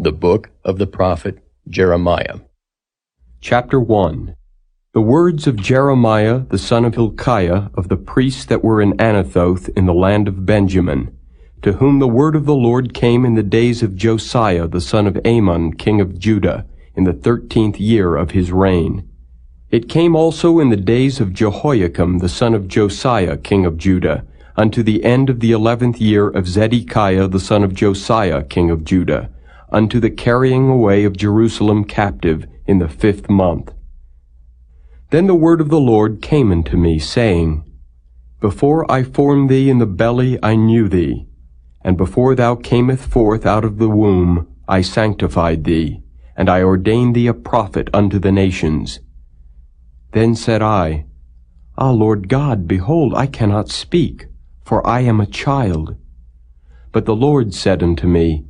The book of the prophet Jeremiah. Chapter 1. The words of Jeremiah the son of Hilkiah of the priests that were in Anathoth in the land of Benjamin, to whom the word of the Lord came in the days of Josiah the son of Amon king of Judah, in the 13th year of his reign. It came also in the days of Jehoiakim the son of Josiah king of Judah, unto the end of the 11th year of Zedekiah the son of Josiah king of Judah, unto the carrying away of Jerusalem captive in the 5th month. Then the word of the Lord came unto me, saying, Before I formed thee in the belly I knew thee, and before thou camest forth out of the womb I sanctified thee, and I ordained thee a prophet unto the nations. Then said I, Ah, Lord God, behold, I cannot speak, for I am a child. But the Lord said unto me,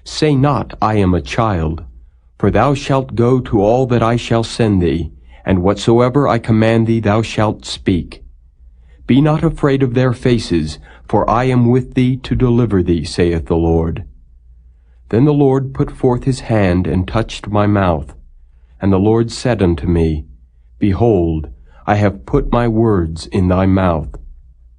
Say not, I am a child, for thou shalt go to all that I shall send thee, and whatsoever I command thee thou shalt speak. Be not afraid of their faces, for I am with thee to deliver thee, saith the Lord. Then the Lord put forth his hand and touched my mouth. And the Lord said unto me, Behold, I have put my words in thy mouth.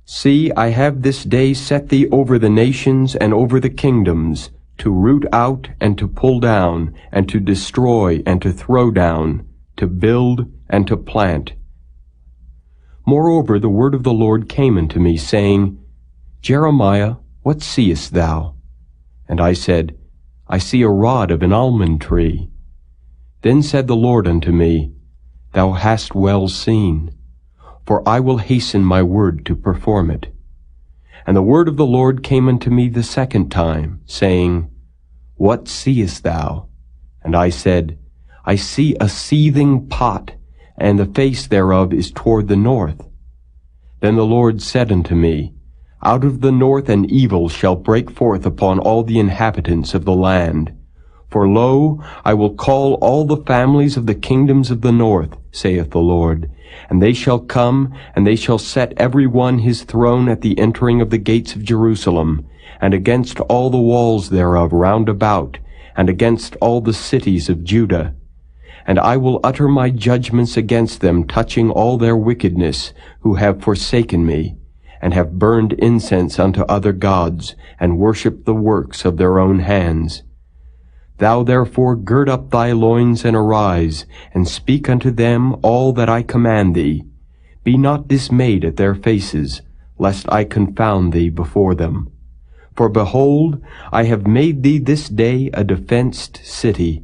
See, I have this day set thee over the nations and over the kingdoms, to root out and to pull down, and to destroy and to throw down, to build and to plant. Moreover, the word of the Lord came unto me, saying, Jeremiah, what seest thou? And I said, I see a rod of an almond tree. Then said the Lord unto me, Thou hast well seen, for I will hasten my word to perform it. And the word of the Lord came unto me the second time, saying, What seest thou? And I said, I see a seething pot, and the face thereof is toward the north. Then the Lord said unto me, Out of the north an evil shall break forth upon all the inhabitants of the land. For lo, I will call all the families of the kingdoms of the north, saith the Lord, and they shall come, and they shall set every one his throne at the entering of the gates of Jerusalem, and against all the walls thereof round about, and against all the cities of Judah. And I will utter my judgments against them touching all their wickedness, who have forsaken me, and have burned incense unto other gods, and worshipped the works of their own hands. Thou therefore gird up thy loins and arise, and speak unto them all that I command thee. Be not dismayed at their faces, lest I confound thee before them. For behold, I have made thee this day a defenced city,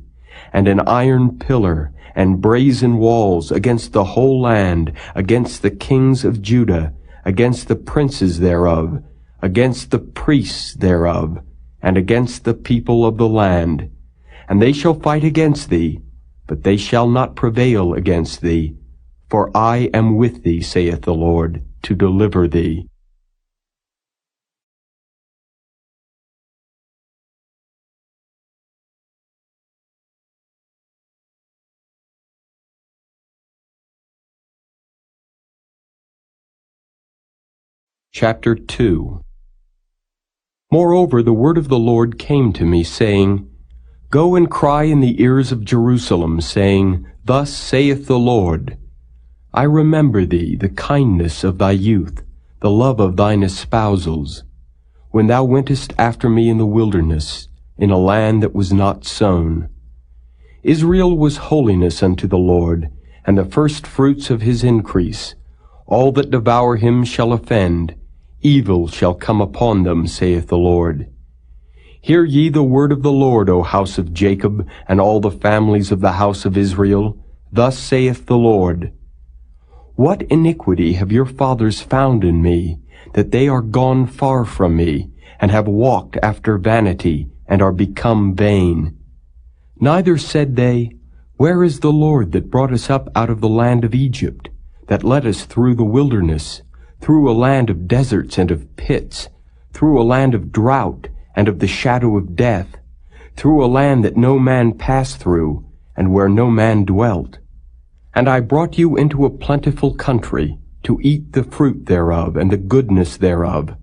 and an iron pillar, and brazen walls against the whole land, against the kings of Judah, against the princes thereof, against the priests thereof, and against the people of the land. And they shall fight against thee, but they shall not prevail against thee. For I am with thee, saith the Lord, to deliver thee. Chapter 2. Moreover, the word of the Lord came to me, saying, Go and cry in the ears of Jerusalem, saying, Thus saith the Lord, I remember thee, the kindness of thy youth, the love of thine espousals, when thou wentest after me in the wilderness, in a land that was not sown. Israel was holiness unto the Lord, and the first fruits of his increase. All that devour him shall offend, evil shall come upon them, saith the Lord. Hear ye the word of the Lord, O house of Jacob, and all the families of the house of Israel. Thus saith the Lord, What iniquity have your fathers found in me, that they are gone far from me, and have walked after vanity, and are become vain? Neither said they, Where is the Lord that brought us up out of the land of Egypt, that led us through the wilderness, through a land of deserts and of pits, through a land of drought, and of the shadow of death, through a land that no man passed through, and where no man dwelt. And I brought you into a plentiful country, to eat the fruit thereof, and the goodness thereof.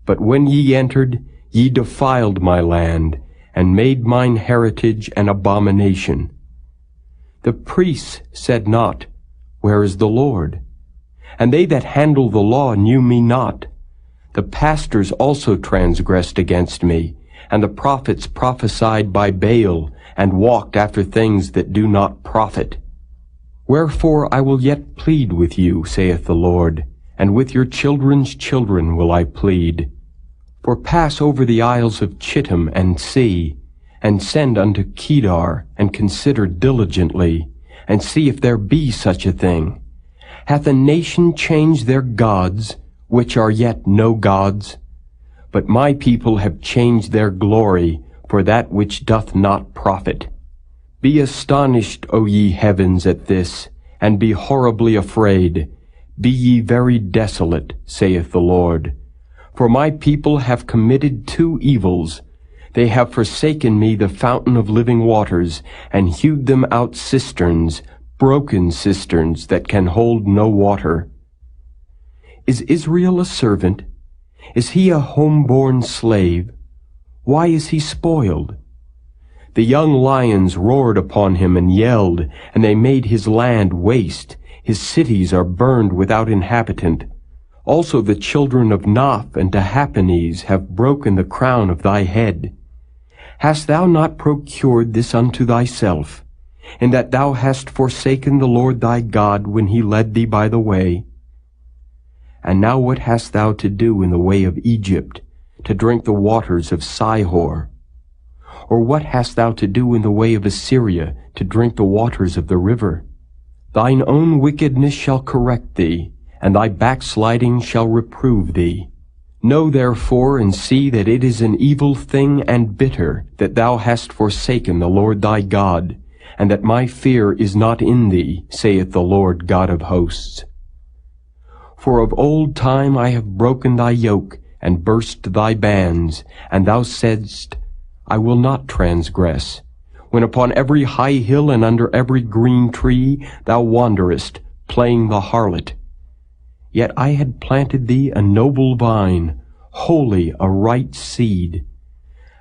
But when ye entered, ye defiled my land, and made mine heritage an abomination. The priests said not, Where is the Lord? And they that handle the law knew me not. The pastors also transgressed against me, and the prophets prophesied by Baal, and walked after things that do not profit. Wherefore I will yet plead with you, saith the Lord, and with your children's children will I plead. For pass over the isles of Chittim and see, and send unto Kedar, and consider diligently, and see if there be such a thing. Hath a nation changed their gods, which are yet no gods? But my people have changed their glory for that which doth not profit. Be astonished, O ye heavens, at this, and be horribly afraid. Be ye very desolate, saith the Lord. For my people have committed two evils. They have forsaken me the fountain of living waters, and hewed them out cisterns, broken cisterns that can hold no water. Is Israel a servant? Is he a home-born slave? Why is he spoiled? The young lions roared upon him and yelled, and they made his land waste. His cities are burned without inhabitant. Also the children of Naph and Tahpanhes have broken the crown of thy head. Hast thou not procured this unto thyself, in that thou hast forsaken the Lord thy God when he led thee by the way? And now what hast thou to do in the way of Egypt, to drink the waters of Sihor? Or what hast thou to do in the way of Assyria, to drink the waters of the river? Thine own wickedness shall correct thee, and thy backsliding shall reprove thee. Know therefore and see that it is an evil thing and bitter that thou hast forsaken the Lord thy God, and that my fear is not in thee, saith the Lord God of hosts. For of old time I have broken thy yoke, and burst thy bands, and thou saidst, I will not transgress. When upon every high hill and under every green tree thou wanderest, playing the harlot. Yet I had planted thee a noble vine, holy, a right seed.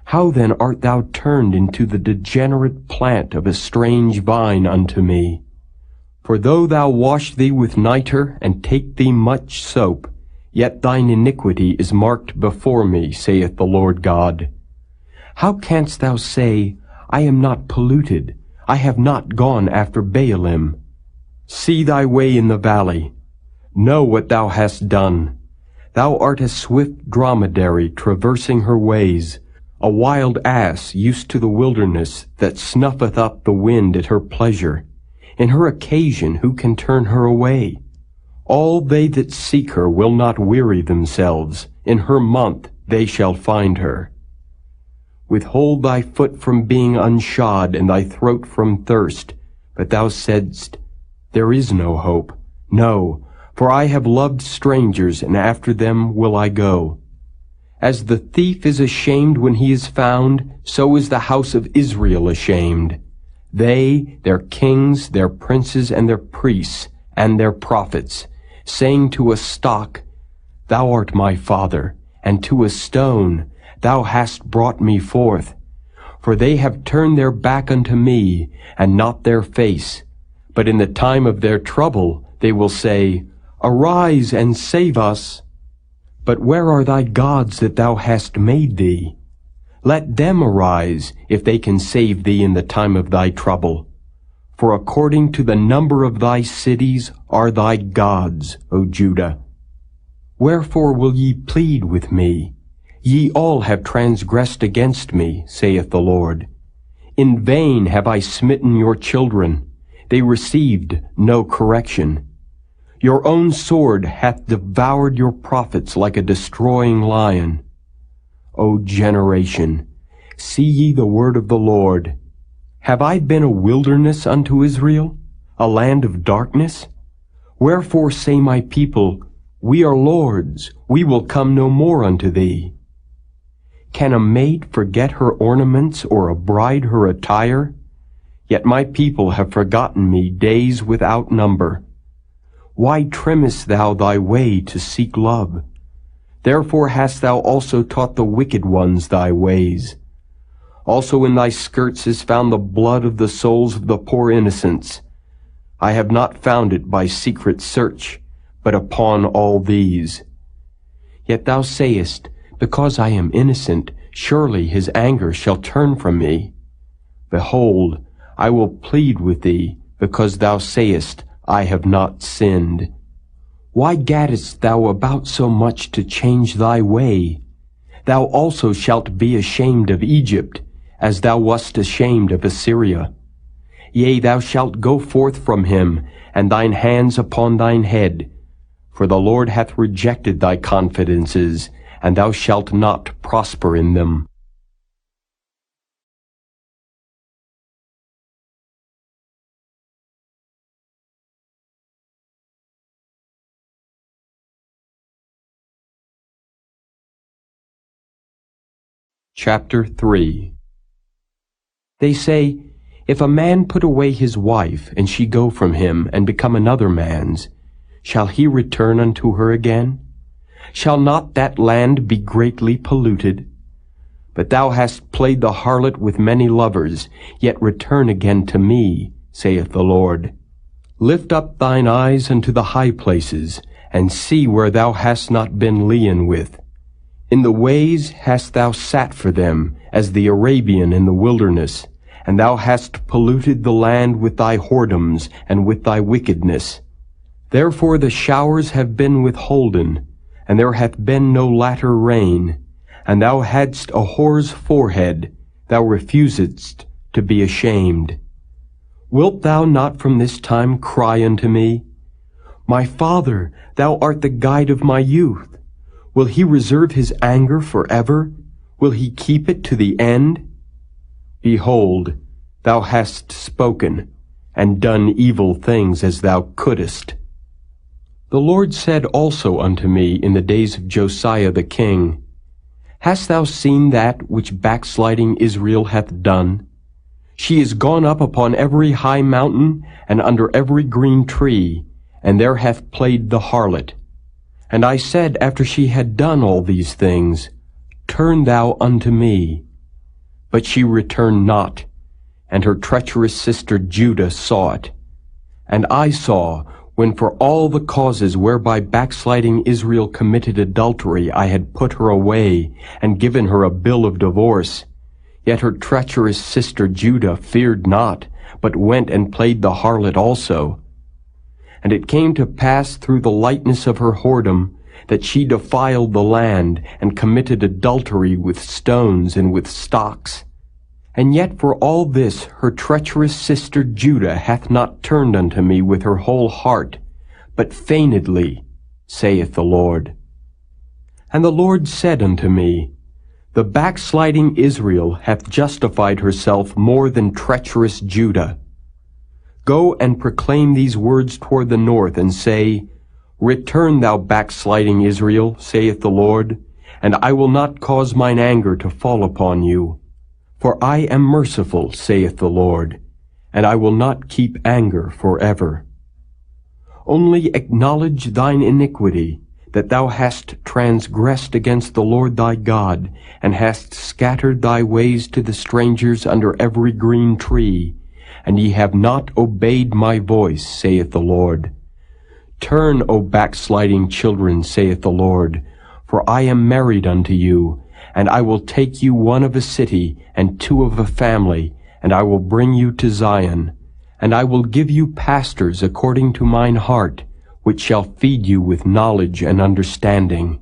How then art thou turned into the degenerate plant of a strange vine unto me? For though thou wash thee with nitre, and take thee much soap, yet thine iniquity is marked before me, saith the Lord God. How canst thou say, I am not polluted, I have not gone after Baalim? See thy way in the valley. Know what thou hast done. Thou art a swift dromedary traversing her ways, a wild ass used to the wilderness that snuffeth up the wind at her pleasure. In her occasion who can turn her away? All they that seek her will not weary themselves. In her month they shall find her. Withhold thy foot from being unshod, and thy throat from thirst. But thou saidst, There is no hope. No, for I have loved strangers, and after them will I go. As the thief is ashamed when he is found, so is the house of Israel ashamed. They, their kings, their princes, and their priests, and their prophets, saying to a stock, Thou art my father, and to a stone, Thou hast brought me forth. For they have turned their back unto me, and not their face. But in the time of their trouble they will say, Arise and save us. But where are thy gods that thou hast made thee? Let them arise, if they can save thee in the time of thy trouble. For according to the number of thy cities are thy gods, O Judah. Wherefore will ye plead with me? Ye all have transgressed against me, saith the Lord. In vain have I smitten your children. They received no correction. Your own sword hath devoured your prophets like a destroying lion. O generation, see ye the word of the Lord. Have I been a wilderness unto Israel, a land of darkness? Wherefore say my people, We are lords, we will come no more unto thee. Can a maid forget her ornaments, or a bride her attire? Yet my people have forgotten me days without number. Why trimmest thou thy way to seek love? Therefore hast thou also taught the wicked ones thy ways. Also in thy skirts is found the blood of the souls of the poor innocents. I have not found it by secret search, but upon all these. Yet thou sayest, Because I am innocent, surely his anger shall turn from me. Behold, I will plead with thee, because thou sayest, I have not sinned. Why gaddest thou about so much to change thy way? Thou also shalt be ashamed of Egypt, as thou wast ashamed of Assyria. Yea, thou shalt go forth from him, and thine hands upon thine head. For the Lord hath rejected thy confidences, and thou shalt not prosper in them. Chapter 3. They say, If a man put away his wife, and she go from him, and become another man's, shall he return unto her again? Shall not that land be greatly polluted? But thou hast played the harlot with many lovers, yet return again to me, saith the Lord. Lift up thine eyes unto the high places, and see where thou hast not been lian with. In the ways hast thou sat for them, as the Arabian in the wilderness, and thou hast polluted the land with thy whoredoms and with thy wickedness. Therefore the showers have been withholden, and there hath been no latter rain, and thou hadst a whore's forehead, thou refusedst to be ashamed. Wilt thou not from this time cry unto me, My Father, thou art the guide of my youth? Will he reserve his anger forever? Will he keep it to the end? Behold, thou hast spoken, and done evil things as thou couldest. The Lord said also unto me in the days of Josiah the king, Hast thou seen that which backsliding Israel hath done? She is gone up upon every high mountain, and under every green tree, and there hath played the harlot. And I said, after she had done all these things, Turn thou unto me. But she returned not, and her treacherous sister Judah saw it. And I saw, when for all the causes whereby backsliding Israel committed adultery I had put her away, and given her a bill of divorce, yet her treacherous sister Judah feared not, but went and played the harlot also. And it came to pass through the lightness of her whoredom, that she defiled the land, and committed adultery with stones and with stocks. And yet for all this her treacherous sister Judah hath not turned unto me with her whole heart, but feignedly, saith the Lord. And the Lord said unto me, The backsliding Israel hath justified herself more than treacherous Judah. Go and proclaim these words toward the north, and say, Return, thou backsliding Israel, saith the Lord, and I will not cause mine anger to fall upon you. For I am merciful, saith the Lord, and I will not keep anger forever. Only acknowledge thine iniquity, that thou hast transgressed against the Lord thy God, and hast scattered thy ways to the strangers under every green tree, and ye have not obeyed my voice, saith the Lord. Turn, O backsliding children, saith the Lord, for I am married unto you, and I will take you one of a city, and two of a family, and I will bring you to Zion, and I will give you pastors according to mine heart, which shall feed you with knowledge and understanding.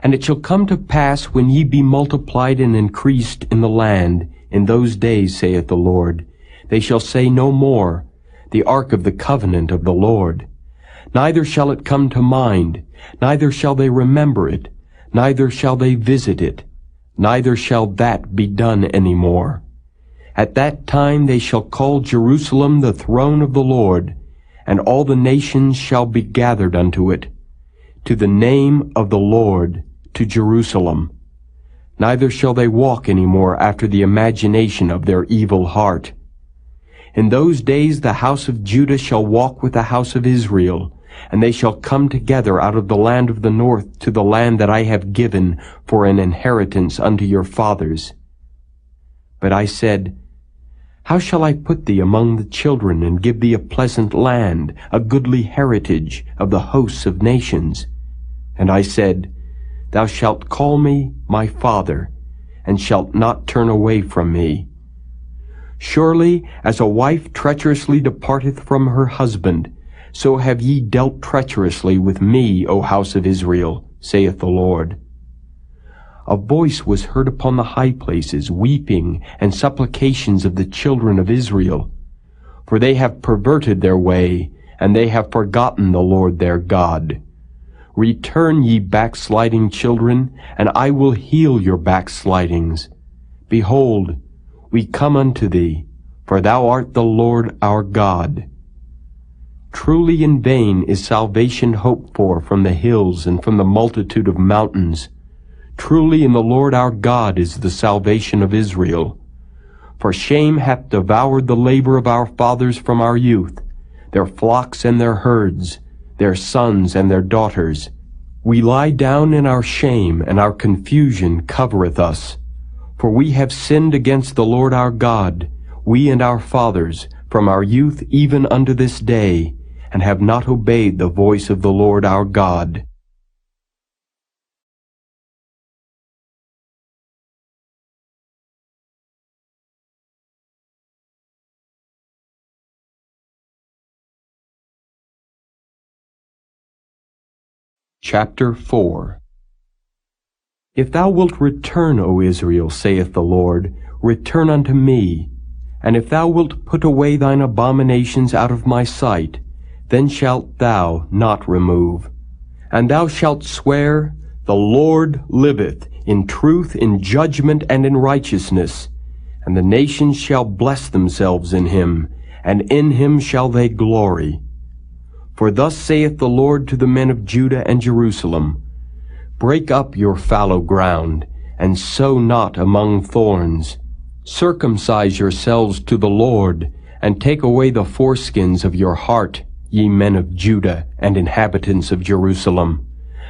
And it shall come to pass, when ye be multiplied and increased in the land, in those days, saith the Lord, they shall say no more, The ark of the covenant of the Lord. Neither shall it come to mind, neither shall they remember it, neither shall they visit it, neither shall that be done any more. At that time they shall call Jerusalem the throne of the Lord, and all the nations shall be gathered unto it, to the name of the Lord, to Jerusalem. Neither shall they walk any more after the imagination of their evil heart. In those days the house of Judah shall walk with the house of Israel, and they shall come together out of the land of the north to the land that I have given for an inheritance unto your fathers. But I said, How shall I put thee among the children, and give thee a pleasant land, a goodly heritage of the hosts of nations? And I said, Thou shalt call me my father, and shalt not turn away from me. Surely as a wife treacherously departeth from her husband, so have ye dealt treacherously with me, O house of Israel, saith the Lord. A voice was heard upon the high places, weeping and supplications of the children of Israel. For they have perverted their way, and they have forgotten the Lord their God. Return, ye backsliding children, and I will heal your backslidings. Behold, we come unto thee, for thou art the Lord our God. Truly in vain is salvation hoped for from the hills and from the multitude of mountains. Truly in the Lord our God is the salvation of Israel. For shame hath devoured the labor of our fathers from our youth, their flocks and their herds, their sons and their daughters. We lie down in our shame, and our confusion covereth us. For we have sinned against the Lord our God, we and our fathers, from our youth even unto this day, and have not obeyed the voice of the Lord our God. Chapter 4. If thou wilt return, O Israel, saith the Lord, return unto me. And if thou wilt put away thine abominations out of my sight, then shalt thou not remove. And thou shalt swear, The Lord liveth, in truth, in judgment, and in righteousness. And the nations shall bless themselves in him, and in him shall they glory. For thus saith the Lord to the men of Judah and Jerusalem, Break up your fallow ground, and sow not among thorns. Circumcise yourselves to the Lord, and take away the foreskins of your heart, ye men of Judah and inhabitants of Jerusalem,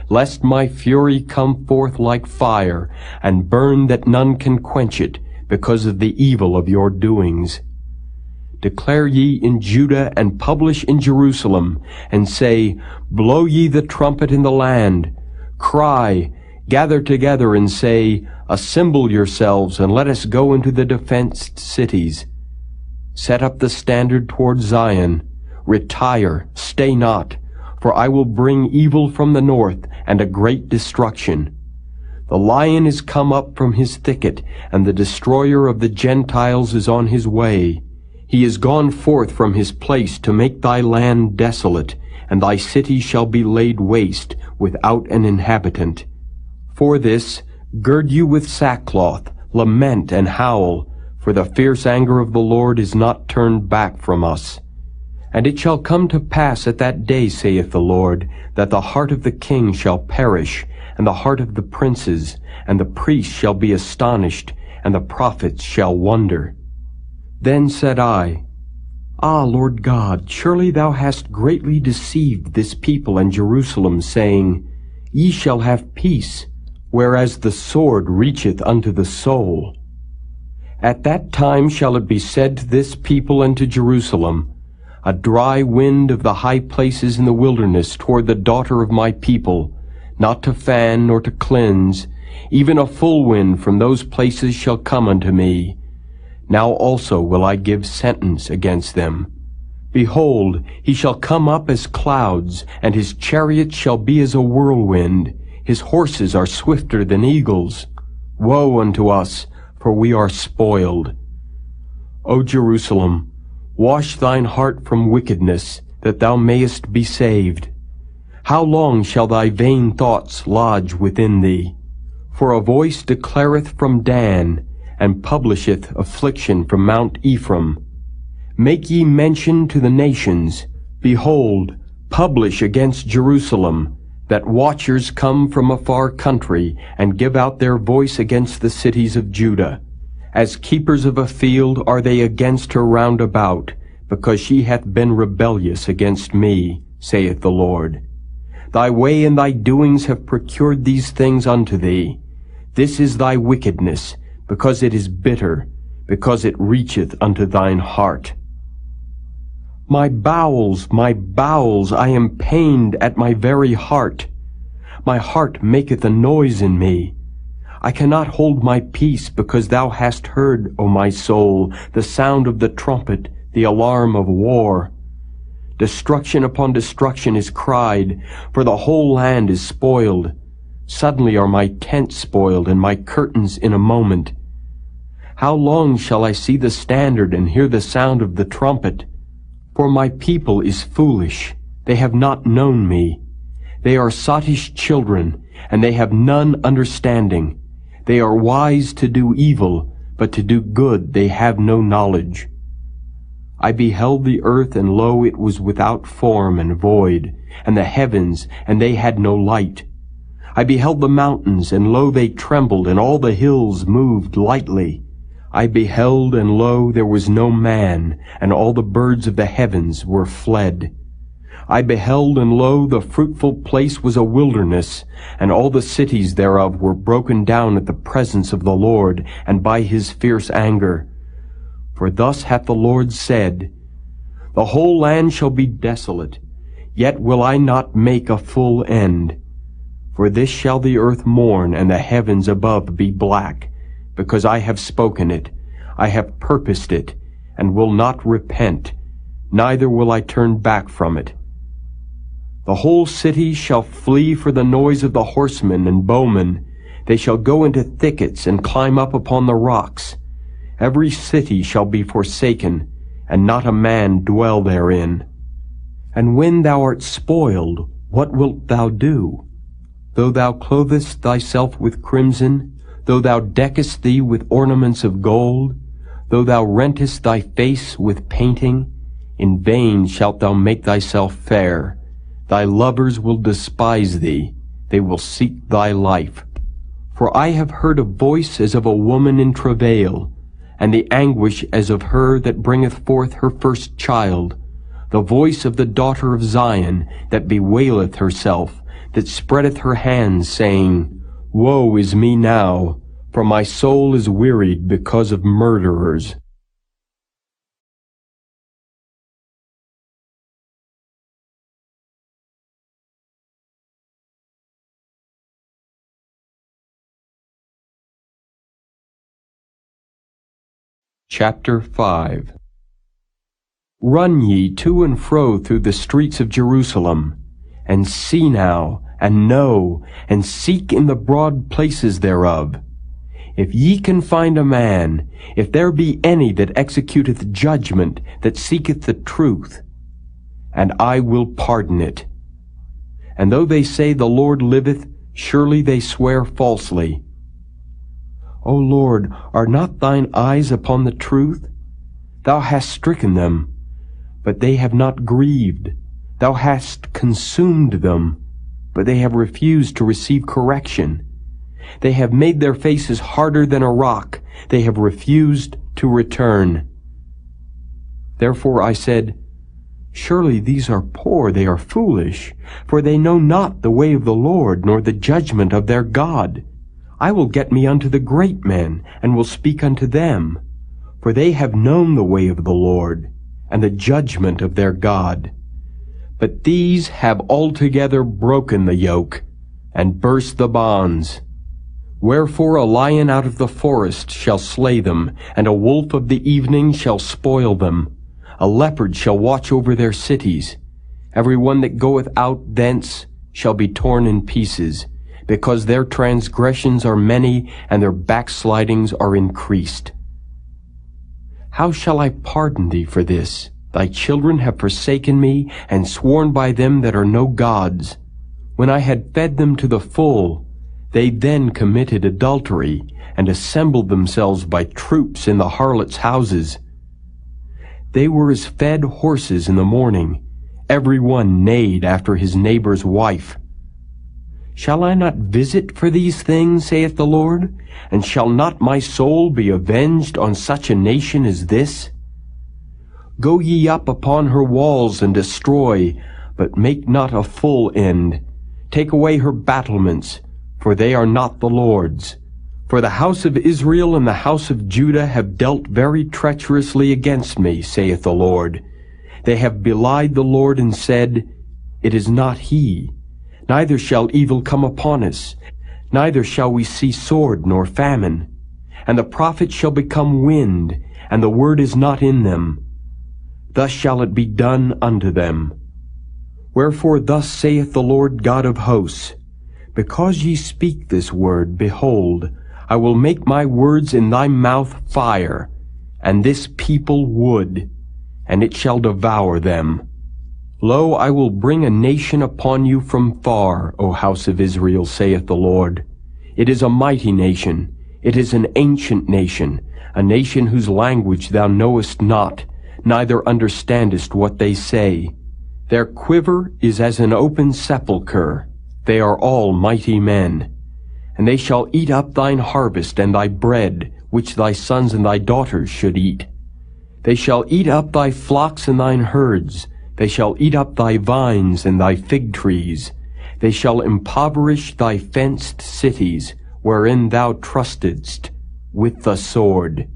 lest my fury come forth like fire, and burn that none can quench it, because of the evil of your doings. Declare ye in Judah, and publish in Jerusalem, and say, Blow ye the trumpet in the land. Cry, gather together, and say, Assemble yourselves, and let us go into the defenced cities. Set up the standard toward Zion. Retire, stay not, for I will bring evil from the north, and a great destruction. The lion is come up from his thicket, and the destroyer of the Gentiles is on his way. He is gone forth from his place to make thy land desolate, and thy city shall be laid waste, without an inhabitant. For this, gird you with sackcloth, lament and howl, for the fierce anger of the Lord is not turned back from us. And it shall come to pass at that day, saith the Lord, that the heart of the king shall perish, and the heart of the princes, and the priests shall be astonished, and the prophets shall wonder. Then said I, Ah, Lord God, surely thou hast greatly deceived this people and Jerusalem, saying, Ye shall have peace, whereas the sword reacheth unto the soul. At that time shall it be said to this people and to Jerusalem, A dry wind of the high places in the wilderness toward the daughter of my people, not to fan nor to cleanse, even a full wind from those places shall come unto me. Now also will I give sentence against them. Behold, he shall come up as clouds, and his chariot shall be as a whirlwind. His horses are swifter than eagles. Woe unto us, for we are spoiled. O Jerusalem, wash thine heart from wickedness, that thou mayest be saved. How long shall thy vain thoughts lodge within thee? For a voice declareth from Dan, and publisheth affliction from Mount Ephraim. Make ye mention to the nations, Behold, publish against Jerusalem, that watchers come from a far country, and give out their voice against the cities of Judah. As keepers of a field are they against her round about, because she hath been rebellious against me, saith the Lord. Thy way and thy doings have procured these things unto thee. This is thy wickedness, because it is bitter, because it reacheth unto thine heart. My bowels, I am pained at my very heart. My heart maketh a noise in me. I cannot hold my peace, because thou hast heard, O my soul, the sound of the trumpet, the alarm of war. Destruction upon destruction is cried, for the whole land is spoiled. Suddenly are my tents spoiled, and my curtains in a moment. How long shall I see the standard and hear the sound of the trumpet? For my people is foolish, they have not known me. They are sottish children, and they have none understanding. They are wise to do evil, but to do good they have no knowledge. I beheld the earth, and lo, it was without form and void, and the heavens, and they had no light. I beheld the mountains, and lo, they trembled, and all the hills moved lightly. I beheld, and lo, there was no man, and all the birds of the heavens were fled. I beheld, and lo, the fruitful place was a wilderness, and all the cities thereof were broken down at the presence of the Lord, and by his fierce anger. For thus hath the Lord said, The whole land shall be desolate, yet will I not make a full end. For this shall the earth mourn, and the heavens above be black, because I have spoken it, I have purposed it, and will not repent, neither will I turn back from it. The whole city shall flee for the noise of the horsemen and bowmen. They shall go into thickets and climb up upon the rocks. Every city shall be forsaken, and not a man dwell therein. And when thou art spoiled, what wilt thou do? Though thou clothest thyself with crimson, though thou deckest thee with ornaments of gold, though thou rentest thy face with painting, in vain shalt thou make thyself fair. Thy lovers will despise thee, they will seek thy life. For I have heard a voice as of a woman in travail, and the anguish as of her that bringeth forth her first child, the voice of the daughter of Zion, that bewaileth herself, that spreadeth her hands, saying, Woe is me now, for my soul is wearied because of murderers. Chapter 5. Run ye to and fro through the streets of Jerusalem, and see now, and know, and seek in the broad places thereof. If ye can find a man, if there be any that executeth judgment, that seeketh the truth, and I will pardon it. And though they say the Lord liveth, surely they swear falsely. O Lord, are not thine eyes upon the truth? Thou hast stricken them, but they have not grieved. Thou hast consumed them, but they have refused to receive correction. They have made their faces harder than a rock. They have refused to return. Therefore I said, Surely these are poor, they are foolish, for they know not the way of the Lord, nor the judgment of their God. I will get me unto the great men, and will speak unto them, for they have known the way of the Lord, and the judgment of their God. But these have altogether broken the yoke, and burst the bonds. Wherefore a lion out of the forest shall slay them, and a wolf of the evening shall spoil them. A leopard shall watch over their cities. Every one that goeth out thence shall be torn in pieces, because their transgressions are many, and their backslidings are increased. How shall I pardon thee for this? Thy children have forsaken me, and sworn by them that are no gods. When I had fed them to the full, they then committed adultery, and assembled themselves by troops in the harlots' houses. They were as fed horses in the morning. Every one neighed after his neighbor's wife. Shall I not visit for these things, saith the Lord? And shall not my soul be avenged on such a nation as this? Go ye up upon her walls and destroy, but make not a full end. Take away her battlements, for they are not the Lord's. For the house of Israel and the house of Judah have dealt very treacherously against me, saith the Lord. They have belied the Lord and said, It is not he. Neither shall evil come upon us, neither shall we see sword nor famine. And the prophets shall become wind, and the word is not in them. Thus shall it be done unto them. Wherefore thus saith the Lord God of hosts, Because ye speak this word, behold, I will make my words in thy mouth fire, and this people wood, and it shall devour them. Lo, I will bring a nation upon you from far, O house of Israel, saith the Lord. It is a mighty nation, it is an ancient nation, a nation whose language thou knowest not, neither understandest what they say. Their quiver is as an open sepulchre. They are all mighty men. And they shall eat up thine harvest and thy bread, which thy sons and thy daughters should eat. They shall eat up thy flocks and thine herds. They shall eat up thy vines and thy fig trees. They shall impoverish thy fenced cities, wherein thou trustedst, with the sword.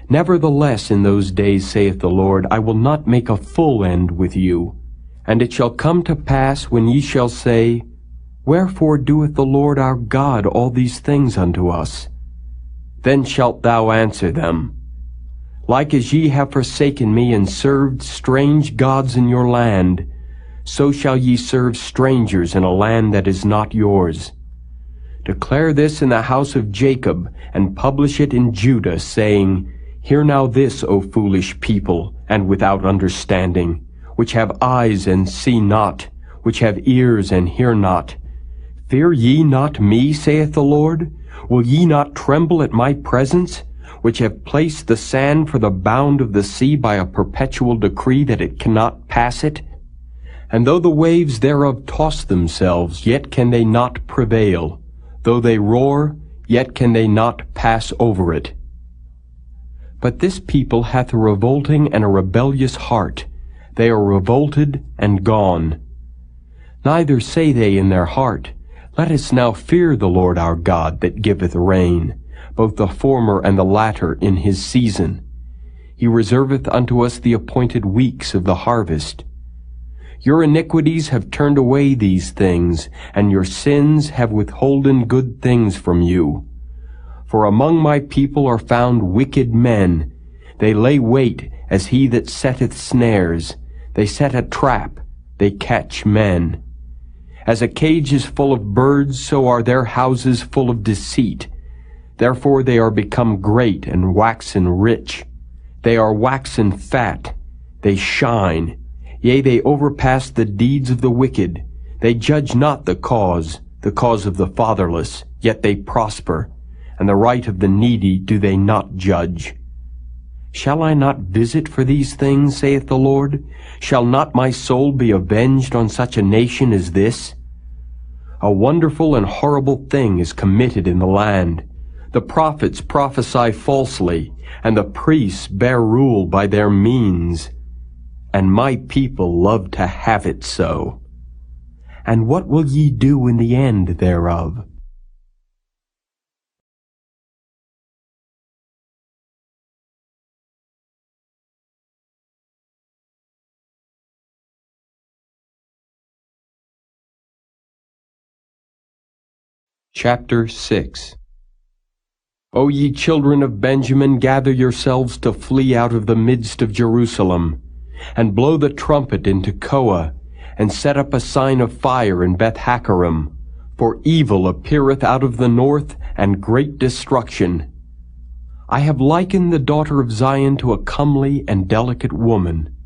Nevertheless, in those days, saith the Lord, I will not make a full end with you. And it shall come to pass, when ye shall say, Wherefore doeth the Lord our God all these things unto us? Then shalt thou answer them, Like as ye have forsaken me and served strange gods in your land, so shall ye serve strangers in a land that is not yours. Declare this in the house of Jacob, and publish it in Judah, saying, Hear now this, O foolish people, and without understanding, which have eyes and see not, which have ears and hear not. Fear ye not me, saith the Lord? Will ye not tremble at my presence, which have placed the sand for the bound of the sea by a perpetual decree that it cannot pass it? And though the waves thereof toss themselves, yet can they not prevail. Though they roar, yet can they not pass over it. But this people hath a revolting and a rebellious heart. They are revolted and gone. Neither say they in their heart, Let us now fear the Lord our God that giveth rain, both the former and the latter in his season. He reserveth unto us the appointed weeks of the harvest. Your iniquities have turned away these things, and your sins have withholden good things from you. For among my people are found wicked men. They lay wait as he that setteth snares. They set a trap, they catch men. As a cage is full of birds, so are their houses full of deceit. Therefore they are become great and waxen rich. They are waxen fat, they shine. Yea, they overpass the deeds of the wicked. They judge not the cause of the fatherless, yet they prosper, and the right of the needy do they not judge. Shall I not visit for these things, saith the Lord? Shall not my soul be avenged on such a nation as this? A wonderful and horrible thing is committed in the land. The prophets prophesy falsely, and the priests bear rule by their means. And my people love to have it so. And what will ye do in the end thereof? Chapter 6. O ye children of Benjamin, gather yourselves to flee out of the midst of Jerusalem, and blow the trumpet into Koa, and set up a sign of fire in Beth-Haccherem, for evil appeareth out of the north, and great destruction. I have likened the daughter of Zion to a comely and delicate woman.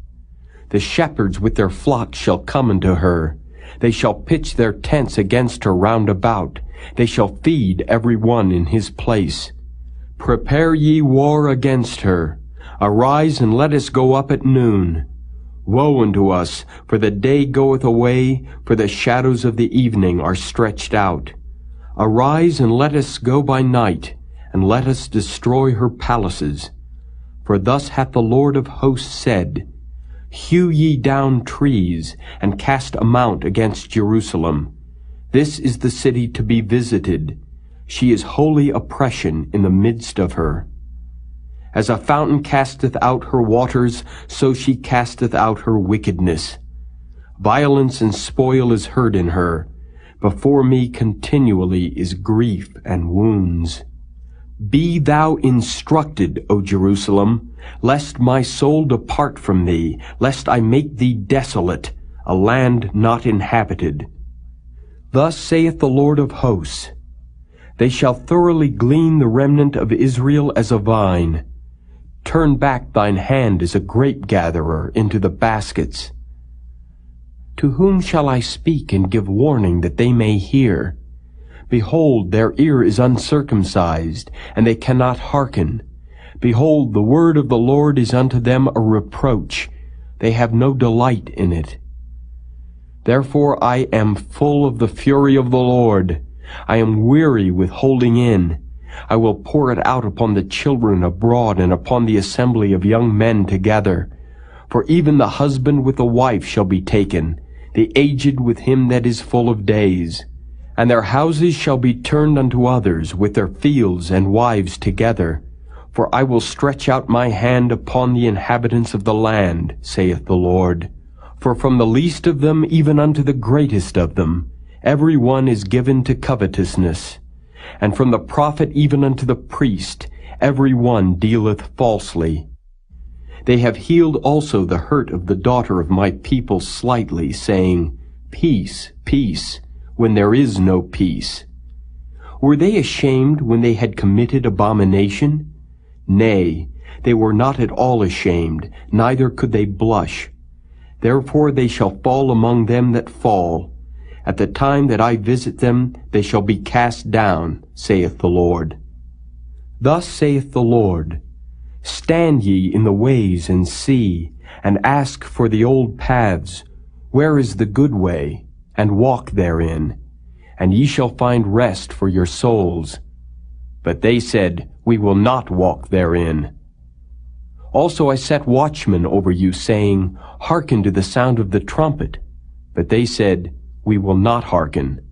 The shepherds with their flocks shall come unto her. They shall pitch their tents against her round about. They shall feed every one in his place. Prepare ye war against her. Arise, and let us go up at noon. Woe unto us, for the day goeth away, for the shadows of the evening are stretched out. Arise, and let us go by night, and let us destroy her palaces. For thus hath the Lord of hosts said, Hew ye down trees, and cast a mount against Jerusalem. This is the city to be visited. She is holy oppression in the midst of her. As a fountain casteth out her waters, so she casteth out her wickedness. Violence and spoil is heard in her. Before me continually is grief and wounds. Be thou instructed, O Jerusalem, lest my soul depart from thee, lest I make thee desolate, a land not inhabited. Thus saith the Lord of hosts, they shall thoroughly glean the remnant of Israel as a vine. Turn back thine hand as a grape-gatherer into the baskets. To whom shall I speak and give warning that they may hear? Behold, their ear is uncircumcised, and they cannot hearken. Behold, the word of the Lord is unto them a reproach. They have no delight in it. Therefore I am full of the fury of the Lord. I am weary with holding in. I will pour it out upon the children abroad and upon the assembly of young men together. For even the husband with the wife shall be taken, the aged with him that is full of days. And their houses shall be turned unto others, with their fields and wives together. For I will stretch out my hand upon the inhabitants of the land, saith the Lord. For from the least of them even unto the greatest of them, every one is given to covetousness. And from the prophet even unto the priest, every one dealeth falsely. They have healed also the hurt of the daughter of my people slightly, saying, Peace, peace, when there is no peace. Were they ashamed when they had committed abomination? Nay, they were not at all ashamed, neither could they blush. Therefore they shall fall among them that fall. At the time that I visit them, they shall be cast down, saith the Lord. Thus saith the Lord, Stand ye in the ways and see, and ask for the old paths, where is the good way, and walk therein, and ye shall find rest for your souls. But they said, We will not walk therein. Also I set watchmen over you, saying, Hearken to the sound of the trumpet. But they said, We will not hearken.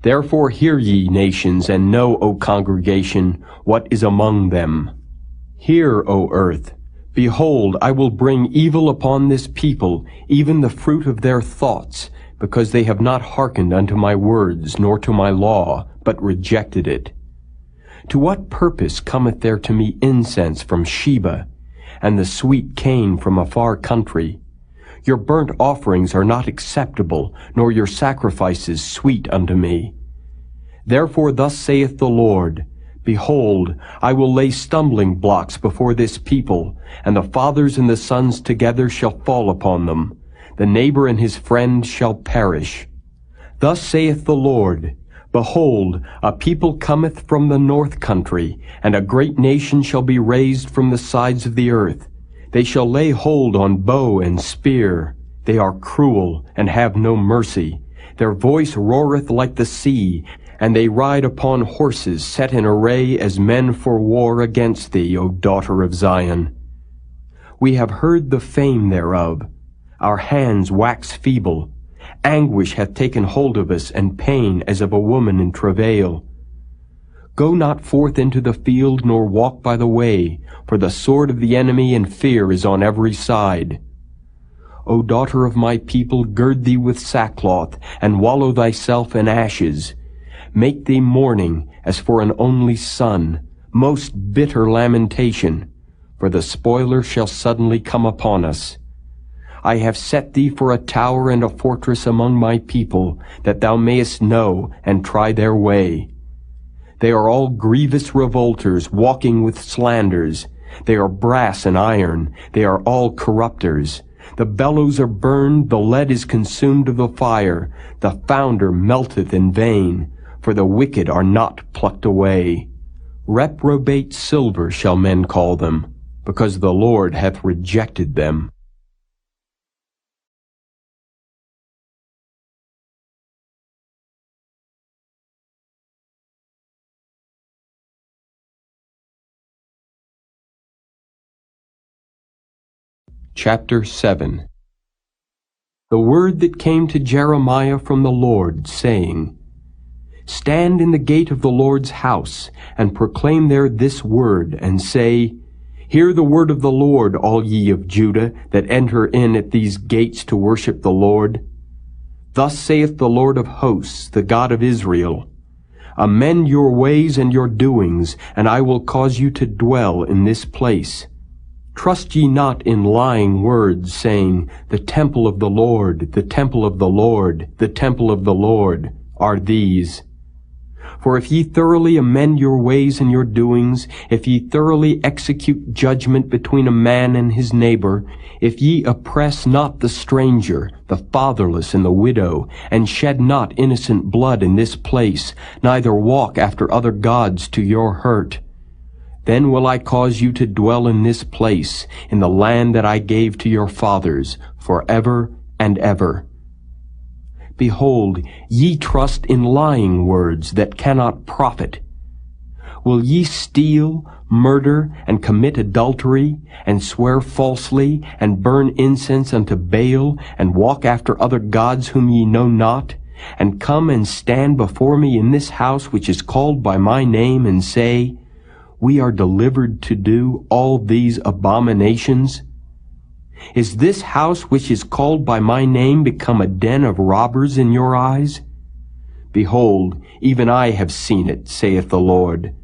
Therefore hear ye, nations, and know, O congregation, what is among them. Hear, O earth. Behold, I will bring evil upon this people, even the fruit of their thoughts, because they have not hearkened unto my words, nor to my law, but rejected it. To what purpose cometh there to me incense from Sheba, and the sweet cane from a far country? Your burnt offerings are not acceptable, nor your sacrifices sweet unto me. Therefore thus saith the Lord, Behold, I will lay stumbling blocks before this people, and the fathers and the sons together shall fall upon them. The neighbor and his friend shall perish. Thus saith the Lord, Behold, a people cometh from the north country, and a great nation shall be raised from the sides of the earth. They shall lay hold on bow and spear. They are cruel, and have no mercy. Their voice roareth like the sea, and they ride upon horses set in array as men for war against thee, O daughter of Zion. We have heard the fame thereof. Our hands wax feeble. Anguish hath taken hold of us, and pain as of a woman in travail. Go not forth into the field, nor walk by the way, for the sword of the enemy and fear is on every side. O daughter of my people, gird thee with sackcloth, and wallow thyself in ashes. Make thee mourning as for an only son, most bitter lamentation, for the spoiler shall suddenly come upon us. I have set thee for a tower and a fortress among my people, that thou mayest know and try their way. They are all grievous revolters, walking with slanders. They are brass and iron. They are all corrupters. The bellows are burned, the lead is consumed of the fire. The founder melteth in vain, for the wicked are not plucked away. Reprobate silver shall men call them, because the Lord hath rejected them. Chapter 7. The word that came to Jeremiah from the Lord, saying, Stand in the gate of the Lord's house, and proclaim there this word, and say, Hear the word of the Lord, all ye of Judah, that enter in at these gates to worship the Lord. Thus saith the Lord of hosts, the God of Israel, Amend your ways and your doings, and I will cause you to dwell in this place. Trust ye not in lying words, saying, The temple of the Lord, the temple of the Lord, the temple of the Lord, are these. For if ye thoroughly amend your ways and your doings, if ye thoroughly execute judgment between a man and his neighbor, if ye oppress not the stranger, the fatherless, and the widow, and shed not innocent blood in this place, neither walk after other gods to your hurt, then will I cause you to dwell in this place, in the land that I gave to your fathers, forever and ever. Behold, ye trust in lying words that cannot profit. Will ye steal, murder, and commit adultery, and swear falsely, and burn incense unto Baal, and walk after other gods whom ye know not, and come and stand before me in this house which is called by my name, and say, We are delivered to do all these abominations? Is this house which is called by my name become a den of robbers in your eyes? Behold, even I have seen it, saith the Lord.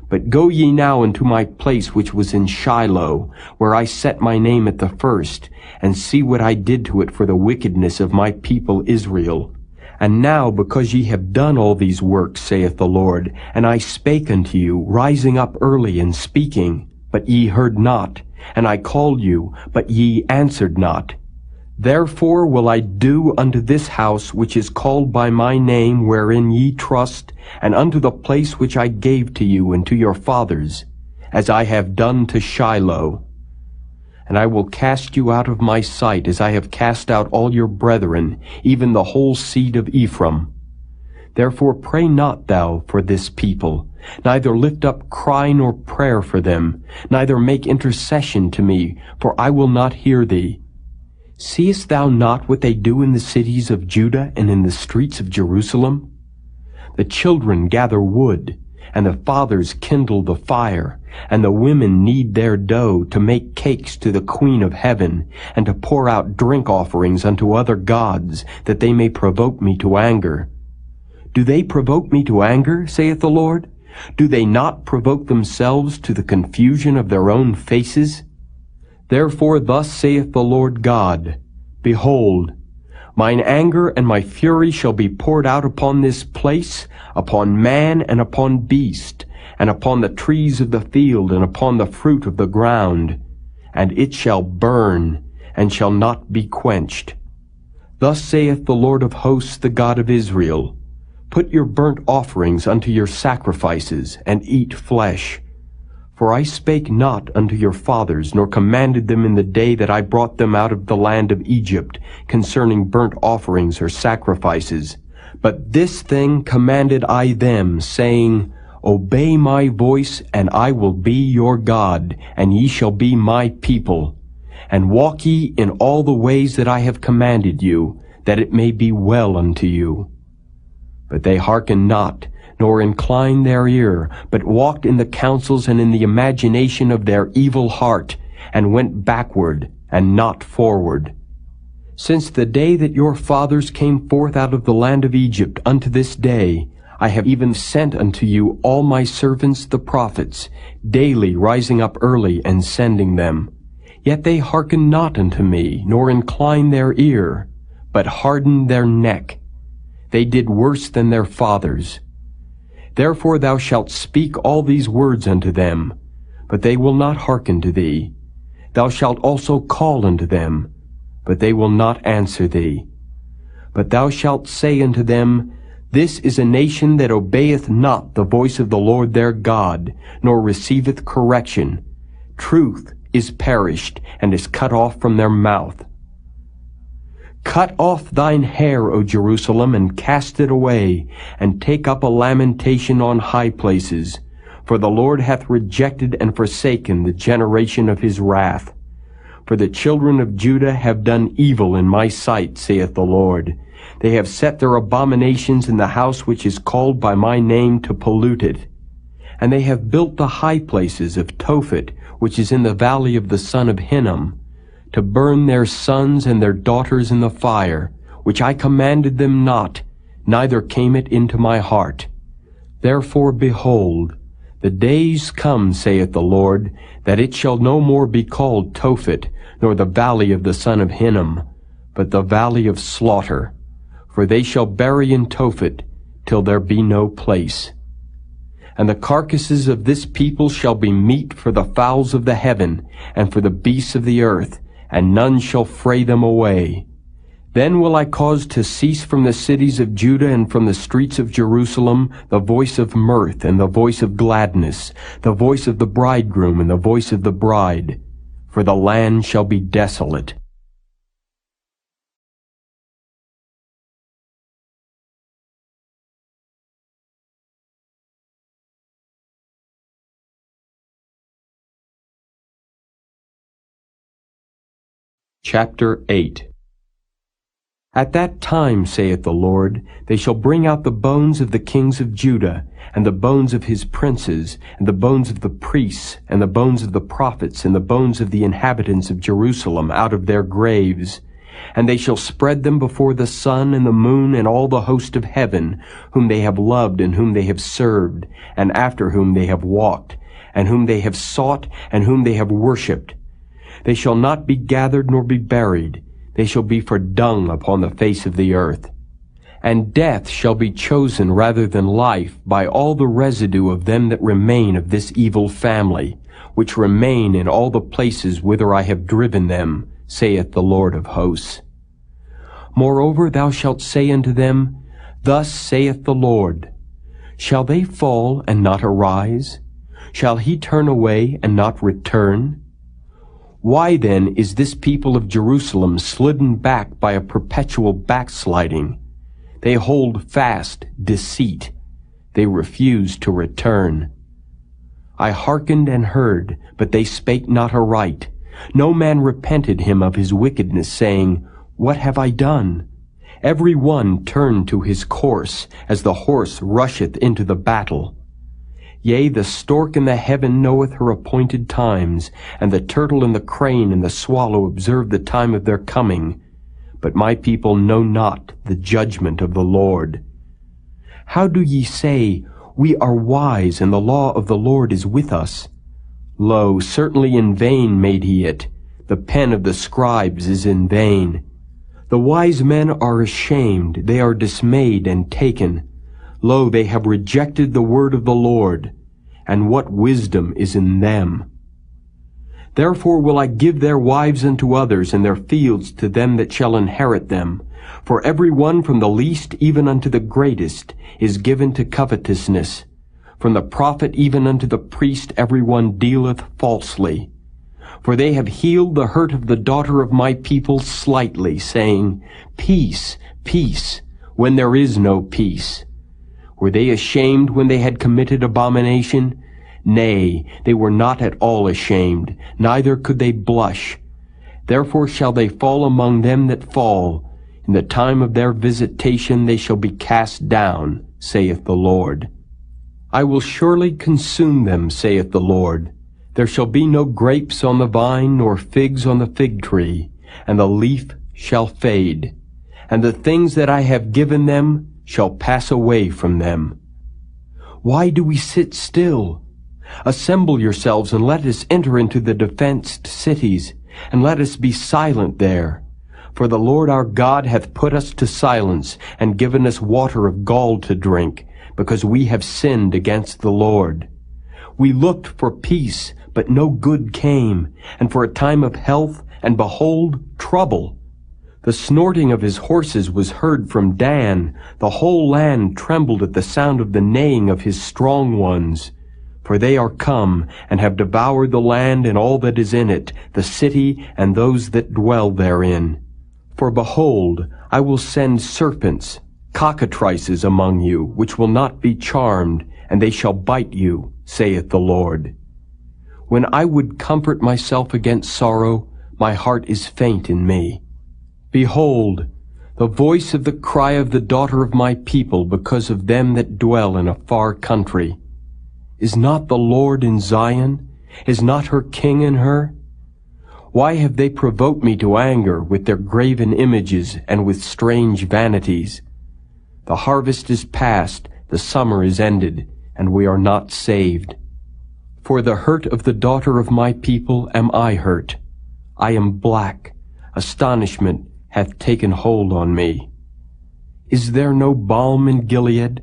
But go ye now into my place which was in Shiloh, where I set my name at the first, and see what I did to it for the wickedness of my people Israel. And now, because ye have done all these works, saith the Lord, and I spake unto you, rising up early and speaking, but ye heard not, and I called you, but ye answered not. Therefore will I do unto this house which is called by my name, wherein ye trust, and unto the place which I gave to you and to your fathers, as I have done to Shiloh. And I will cast you out of my sight, as I have cast out all your brethren, even the whole seed of Ephraim. Therefore pray not thou for this people, neither lift up cry nor prayer for them, neither make intercession to me, for I will not hear thee. Seest thou not what they do in the cities of Judah and in the streets of Jerusalem? The children gather wood, and the fathers kindle the fire, and the women knead their dough to make cakes to the Queen of Heaven, and to pour out drink offerings unto other gods, that they may provoke me to anger. Do they provoke me to anger, saith the Lord? Do they not provoke themselves to the confusion of their own faces? Therefore thus saith the Lord God, Behold, mine anger and my fury shall be poured out upon this place, upon man and upon beast, and upon the trees of the field, and upon the fruit of the ground, and it shall burn, and shall not be quenched. Thus saith the Lord of hosts, the God of Israel, Put your burnt offerings unto your sacrifices, and eat flesh. For I spake not unto your fathers, nor commanded them in the day that I brought them out of the land of Egypt, concerning burnt offerings or sacrifices. But this thing commanded I them, saying, Obey my voice, and I will be your God, and ye shall be my people. And walk ye in all the ways that I have commanded you, that it may be well unto you. But they hearkened not, nor inclined their ear, but walked in the counsels and in the imagination of their evil heart, and went backward, and not forward. Since the day that your fathers came forth out of the land of Egypt unto this day, I have even sent unto you all my servants the prophets, daily rising up early and sending them. Yet they hearkened not unto me, nor inclined their ear, but hardened their neck. They did worse than their fathers. Therefore thou shalt speak all these words unto them, but they will not hearken to thee. Thou shalt also call unto them, but they will not answer thee. But thou shalt say unto them, This is a nation that obeyeth not the voice of the Lord their God, nor receiveth correction. Truth is perished, and is cut off from their mouth. Cut off thine hair, O Jerusalem, and cast it away, and take up a lamentation on high places. For the Lord hath rejected and forsaken the generation of his wrath. For the children of Judah have done evil in my sight, saith the Lord, They have set their abominations in the house which is called by my name to pollute it. And they have built the high places of Tophet, which is in the valley of the son of Hinnom, to burn their sons and their daughters in the fire, which I commanded them not, neither came it into my heart. Therefore, behold, the days come, saith the Lord, that it shall no more be called Tophet, nor the valley of the son of Hinnom, but the valley of slaughter. For they shall bury in Tophet, till there be no place. And the carcasses of this people shall be meat for the fowls of the heaven, and for the beasts of the earth, and none shall fray them away. Then will I cause to cease from the cities of Judah and from the streets of Jerusalem the voice of mirth and the voice of gladness, the voice of the bridegroom and the voice of the bride, for the land shall be desolate. Chapter 8. At that time, saith the Lord, they shall bring out the bones of the kings of Judah, and the bones of his princes, and the bones of the priests, and the bones of the prophets, and the bones of the inhabitants of Jerusalem out of their graves. And they shall spread them before the sun and the moon and all the host of heaven, whom they have loved and whom they have served, and after whom they have walked, and whom they have sought, and whom they have worshipped. They shall not be gathered nor be buried. They shall be for dung upon the face of the earth. And death shall be chosen rather than life by all the residue of them that remain of this evil family, which remain in all the places whither I have driven them, saith the Lord of hosts. Moreover, thou shalt say unto them, Thus saith the Lord, Shall they fall and not arise? Shall he turn away and not return? Why then is this people of Jerusalem slidden back by a perpetual backsliding? They hold fast deceit. They refuse to return. I hearkened and heard, but they spake not aright. No man repented him of his wickedness, saying, What have I done? Every one turned to his course, as the horse rusheth into the battle. Yea, the stork in the heaven knoweth her appointed times, and the turtle and the crane and the swallow observe the time of their coming. But my people know not the judgment of the Lord. How do ye say, We are wise, and the law of the Lord is with us? Lo, certainly in vain made he it. The pen of the scribes is in vain. The wise men are ashamed, they are dismayed and taken. Lo, they have rejected the word of the Lord, and what wisdom is in them? Therefore will I give their wives unto others, and their fields to them that shall inherit them. For every one from the least even unto the greatest is given to covetousness. From the prophet even unto the priest every one dealeth falsely. For they have healed the hurt of the daughter of my people slightly, saying, Peace, peace, when there is no peace. Were they ashamed when they had committed abomination? Nay, they were not at all ashamed, neither could they blush. Therefore shall they fall among them that fall. In the time of their visitation they shall be cast down, saith the Lord. I will surely consume them, saith the Lord. There shall be no grapes on the vine, nor figs on the fig tree, and the leaf shall fade. And the things that I have given them shall pass away from them. Why do we sit still? Assemble yourselves, and let us enter into the defenced cities, and let us be silent there. For the Lord our God hath put us to silence, and given us water of gall to drink, because we have sinned against the Lord. We looked for peace, but no good came, and for a time of health, and behold, trouble. The snorting of his horses was heard from Dan. The whole land trembled at the sound of the neighing of his strong ones. For they are come, and have devoured the land and all that is in it, the city and those that dwell therein. For behold, I will send serpents, cockatrices among you, which will not be charmed, and they shall bite you, saith the Lord. When I would comfort myself against sorrow, my heart is faint in me. Behold, the voice of the cry of the daughter of my people because of them that dwell in a far country. Is not the Lord in Zion? Is not her king in her? Why have they provoked me to anger with their graven images and with strange vanities? The harvest is past, the summer is ended, and we are not saved. For the hurt of the daughter of my people am I hurt. I am black. Astonishment hath taken hold on me. Is there no balm in Gilead?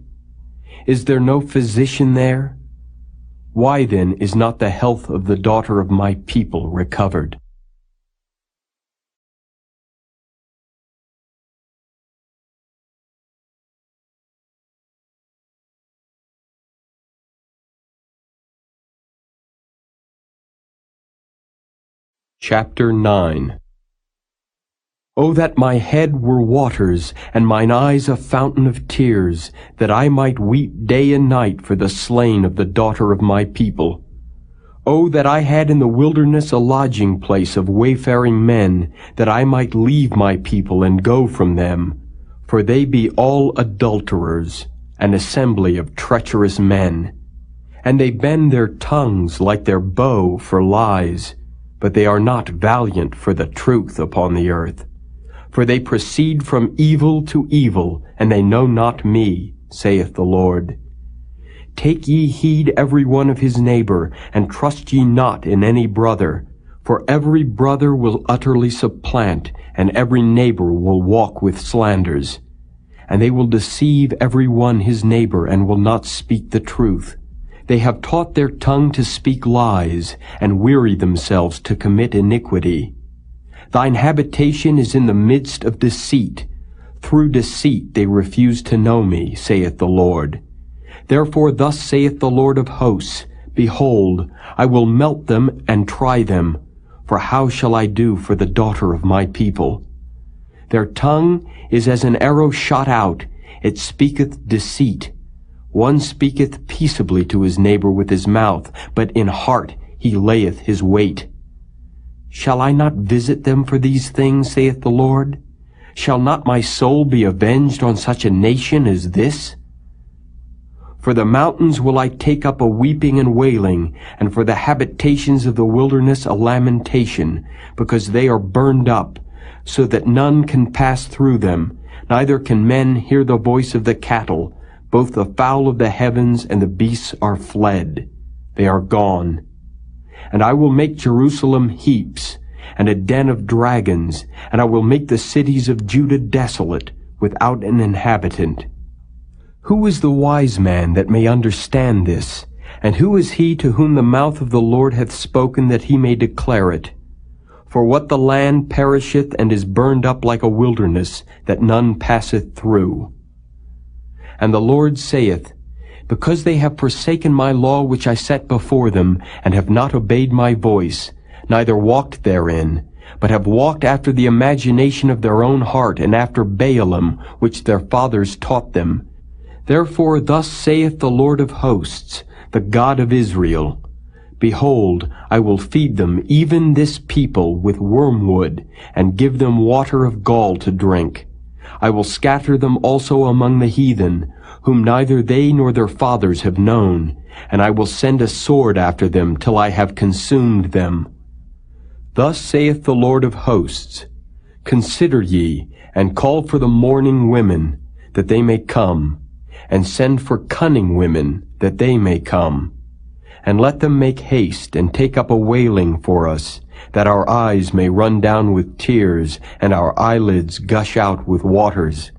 Is there no physician there? Why then is not the health of the daughter of my people recovered? Chapter 9. O that my head were waters, and mine eyes a fountain of tears, that I might weep day and night for the slain of the daughter of my people. O that I had in the wilderness a lodging place of wayfaring men, that I might leave my people and go from them. For they be all adulterers, an assembly of treacherous men. And they bend their tongues like their bow for lies, but they are not valiant for the truth upon the earth. For they proceed from evil to evil, and they know not me, saith the Lord. Take ye heed every one of his neighbor, and trust ye not in any brother. For every brother will utterly supplant, and every neighbor will walk with slanders. And they will deceive every one his neighbor, and will not speak the truth. They have taught their tongue to speak lies, and weary themselves to commit iniquity. Thine habitation is in the midst of deceit. Through deceit they refuse to know me, saith the Lord. Therefore thus saith the Lord of hosts, Behold, I will melt them and try them. For how shall I do for the daughter of my people? Their tongue is as an arrow shot out, it speaketh deceit. One speaketh peaceably to his neighbor with his mouth, but in heart he layeth his wait. Shall I not visit them for these things, saith the Lord? Shall not my soul be avenged on such a nation as this? For the mountains will I take up a weeping and wailing, and for the habitations of the wilderness a lamentation, because they are burned up, so that none can pass through them, neither can men hear the voice of the cattle. Both the fowl of the heavens and the beasts are fled. They are gone. And I will make Jerusalem heaps, and a den of dragons, and I will make the cities of Judah desolate, without an inhabitant. Who is the wise man that may understand this? And who is he to whom the mouth of the Lord hath spoken that he may declare it? For what the land perisheth and is burned up like a wilderness, that none passeth through. And the Lord saith, Because they have forsaken my law which I set before them, and have not obeyed my voice, neither walked therein, but have walked after the imagination of their own heart, and after Baalim, which their fathers taught them. Therefore thus saith the Lord of hosts, the God of Israel, Behold, I will feed them, even this people, with wormwood, and give them water of gall to drink. I will scatter them also among the heathen, whom neither they nor their fathers have known, and I will send a sword after them till I have consumed them. Thus saith the Lord of hosts, Consider ye, and call for the mourning women, that they may come, and send for cunning women, that they may come. And let them make haste, and take up a wailing for us, that our eyes may run down with tears, and our eyelids gush out with waters.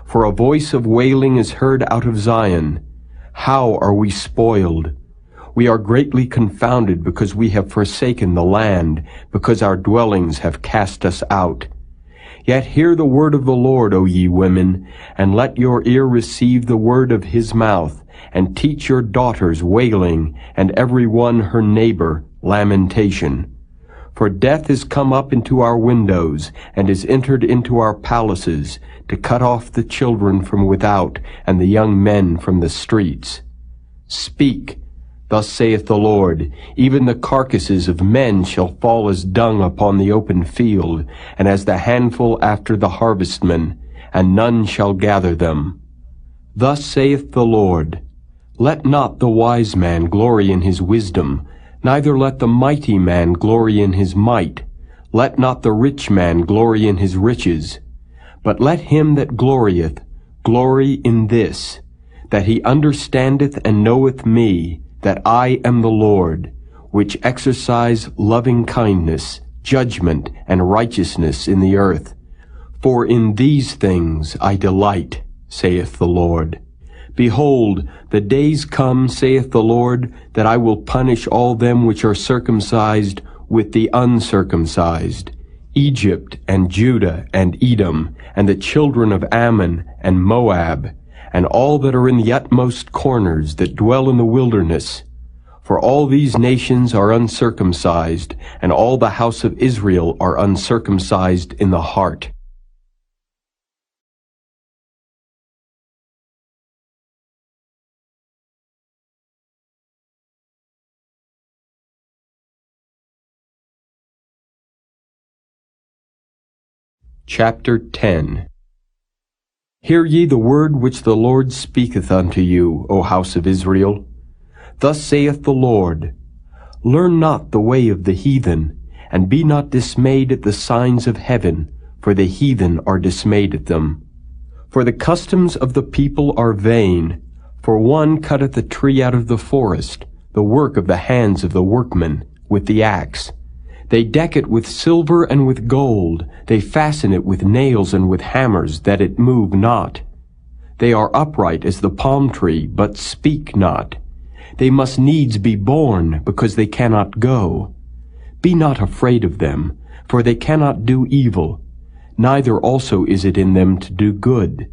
For a voice of wailing is heard out of Zion. How are we spoiled? We are greatly confounded, because we have forsaken the land, because our dwellings have cast us out. Yet hear the word of the Lord, O ye women, and let your ear receive the word of his mouth, and teach your daughters wailing, and every one her neighbor lamentation. For death is come up into our windows, and is entered into our palaces, to cut off the children from without, and the young men from the streets. Speak, thus saith the Lord, even the carcasses of men shall fall as dung upon the open field, and as the handful after the harvestman, and none shall gather them. Thus saith the Lord, Let not the wise man glory in his wisdom, neither let the mighty man glory in his might, let not the rich man glory in his riches, but let him that glorieth glory in this, that he understandeth and knoweth me, that I am the Lord, which exercise loving kindness, judgment, and righteousness in the earth. For in these things I delight, saith the Lord. Behold, the days come, saith the Lord, that I will punish all them which are circumcised with the uncircumcised, Egypt and Judah and Edom, and the children of Ammon and Moab, and all that are in the utmost corners that dwell in the wilderness. For all these nations are uncircumcised, and all the house of Israel are uncircumcised in the heart. Chapter 10. Hear ye the word which the Lord speaketh unto you, O house of Israel. Thus saith the Lord, Learn not the way of the heathen, and be not dismayed at the signs of heaven, for the heathen are dismayed at them. For the customs of the people are vain, for one cutteth a tree out of the forest, the work of the hands of the workman, with the axe. They deck it with silver and with gold, they fasten it with nails and with hammers, that it move not. They are upright as the palm tree, but speak not. They must needs be born, because they cannot go. Be not afraid of them, for they cannot do evil, neither also is it in them to do good.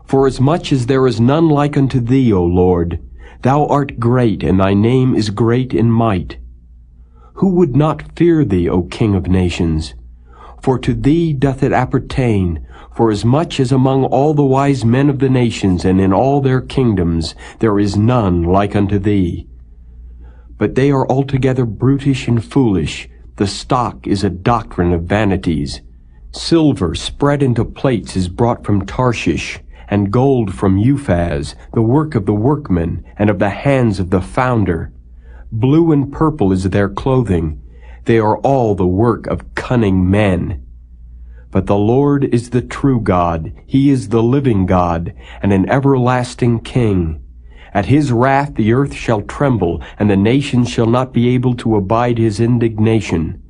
Forasmuch as there is none like unto thee, O Lord, thou art great, and thy name is great in might. Who would not fear thee, O King of nations? For to thee doth it appertain, forasmuch as among all the wise men of the nations and in all their kingdoms there is none like unto thee. But they are altogether brutish and foolish, the stock is a doctrine of vanities. Silver spread into plates is brought from Tarshish, and gold from Uphaz, the work of the workman, and of the hands of the founder. Blue and purple is their clothing. They are all the work of cunning men. But the Lord is the true God. He is the living God, and an everlasting King. At his wrath the earth shall tremble, and the nations shall not be able to abide his indignation.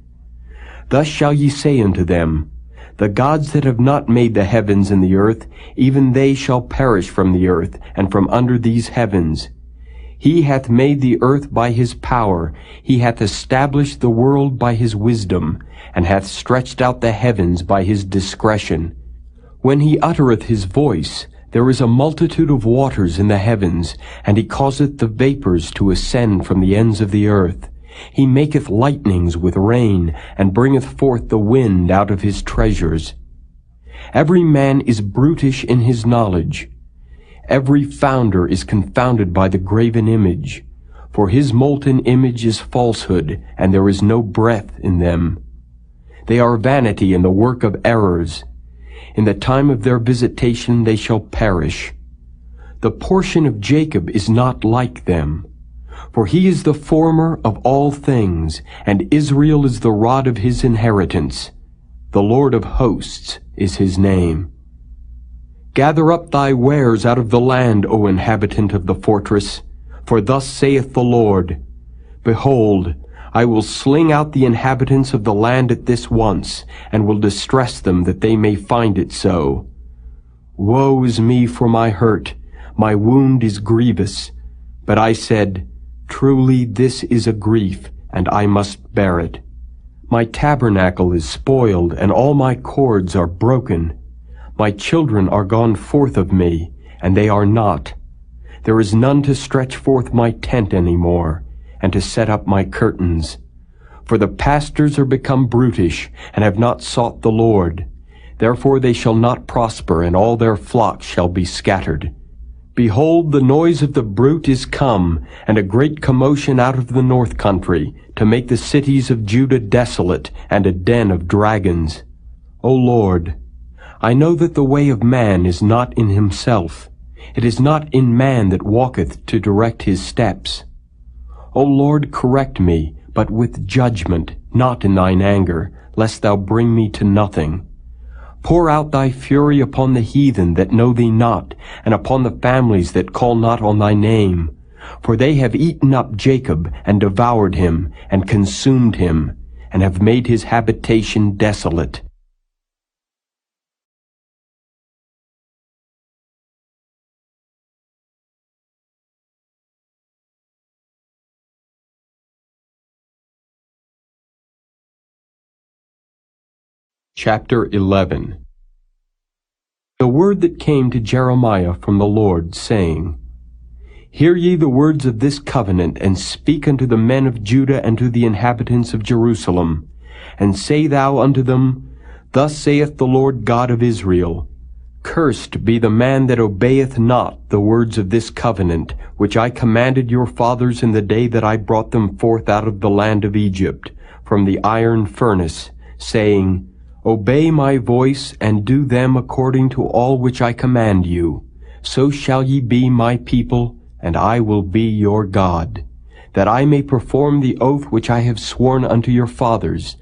Thus shall ye say unto them, The gods that have not made the heavens and the earth, even they shall perish from the earth, and from under these heavens. He hath made the earth by his power, he hath established the world by his wisdom, and hath stretched out the heavens by his discretion. When he uttereth his voice, there is a multitude of waters in the heavens, and he causeth the vapors to ascend from the ends of the earth. He maketh lightnings with rain, and bringeth forth the wind out of his treasures. Every man is brutish in his knowledge. Every founder is confounded by the graven image, for his molten image is falsehood, and there is no breath in them. They are vanity and the work of errors. In the time of their visitation they shall perish. The portion of Jacob is not like them, for he is the former of all things, and Israel is the rod of his inheritance. The Lord of hosts is his name. Gather up thy wares out of the land, O inhabitant of the fortress, for thus saith the Lord, Behold, I will sling out the inhabitants of the land at this once, and will distress them that they may find it so. Woe is me for my hurt, my wound is grievous. But I said, Truly this is a grief, and I must bear it. My tabernacle is spoiled, and all my cords are broken. My children are gone forth of me, and they are not. There is none to stretch forth my tent any more, and to set up my curtains. For the pastors are become brutish, and have not sought the Lord. Therefore they shall not prosper, and all their flocks shall be scattered. Behold, the noise of the brute is come, and a great commotion out of the north country, to make the cities of Judah desolate, and a den of dragons. O Lord, I know that the way of man is not in himself. It is not in man that walketh to direct his steps. O Lord, correct me, but with judgment, not in thine anger, lest thou bring me to nothing. Pour out thy fury upon the heathen that know thee not, and upon the families that call not on thy name. For they have eaten up Jacob, and devoured him, and consumed him, and have made his habitation desolate. Chapter 11. The word that came to Jeremiah from the Lord, saying, Hear ye the words of this covenant, and speak unto the men of Judah and to the inhabitants of Jerusalem, and say thou unto them, Thus saith the Lord God of Israel, Cursed be the man that obeyeth not the words of this covenant, which I commanded your fathers in the day that I brought them forth out of the land of Egypt, from the iron furnace, saying, Obey my voice, and do them according to all which I command you. So shall ye be my people, and I will be your God, that I may perform the oath which I have sworn unto your fathers,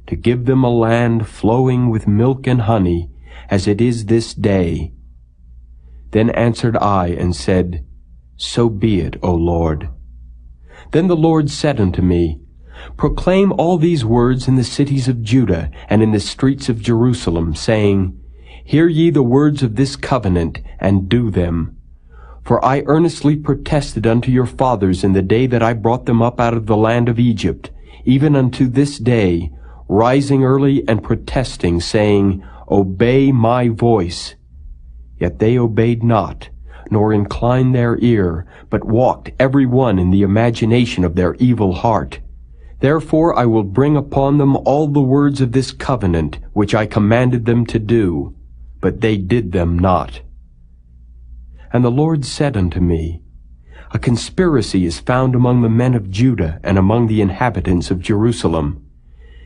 to give them a land flowing with milk and honey, as it is this day. Then answered I, and said, So be it, O Lord. Then the Lord said unto me, Proclaim all these words in the cities of Judah and in the streets of Jerusalem, saying, Hear ye the words of this covenant, and do them. For I earnestly protested unto your fathers in the day that I brought them up out of the land of Egypt, even unto this day, rising early and protesting, saying, Obey my voice. Yet they obeyed not, nor inclined their ear, but walked every one in the imagination of their evil heart. Therefore I will bring upon them all the words of this covenant, which I commanded them to do, but they did them not. And the Lord said unto me, A conspiracy is found among the men of Judah and among the inhabitants of Jerusalem.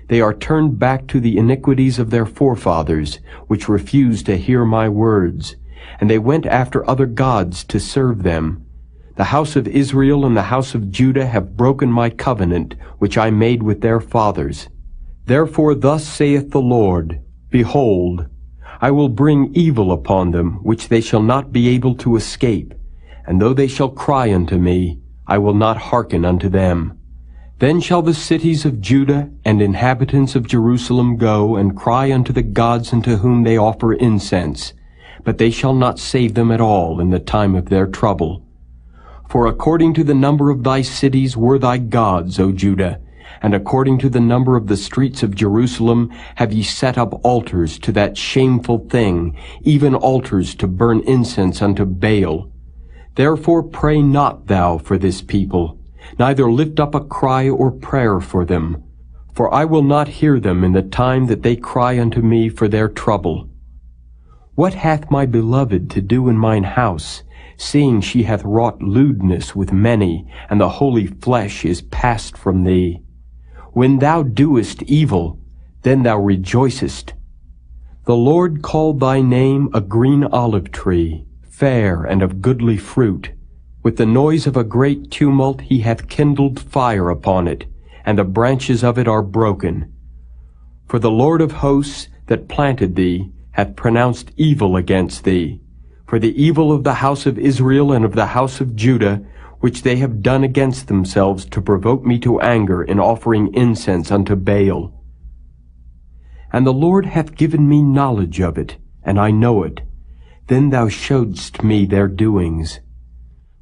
They are turned back to the iniquities of their forefathers, which refused to hear my words, and they went after other gods to serve them. The house of Israel and the house of Judah have broken my covenant, which I made with their fathers. Therefore thus saith the Lord, Behold, I will bring evil upon them, which they shall not be able to escape. And though they shall cry unto me, I will not hearken unto them. Then shall the cities of Judah and inhabitants of Jerusalem go and cry unto the gods unto whom they offer incense, but they shall not save them at all in the time of their trouble. For according to the number of thy cities were thy gods, O Judah, and according to the number of the streets of Jerusalem have ye set up altars to that shameful thing, even altars to burn incense unto Baal. Therefore pray not thou for this people, neither lift up a cry or prayer for them. For I will not hear them in the time that they cry unto me for their trouble. What hath my beloved to do in mine house, seeing she hath wrought lewdness with many, and the holy flesh is passed from thee? When thou doest evil, then thou rejoicest. The Lord called thy name a green olive tree, fair and of goodly fruit. With the noise of a great tumult he hath kindled fire upon it, and the branches of it are broken. For the Lord of hosts that planted thee hath pronounced evil against thee, for the evil of the house of Israel and of the house of Judah, which they have done against themselves to provoke me to anger in offering incense unto Baal. And the Lord hath given me knowledge of it, and I know it. Then thou showedst me their doings.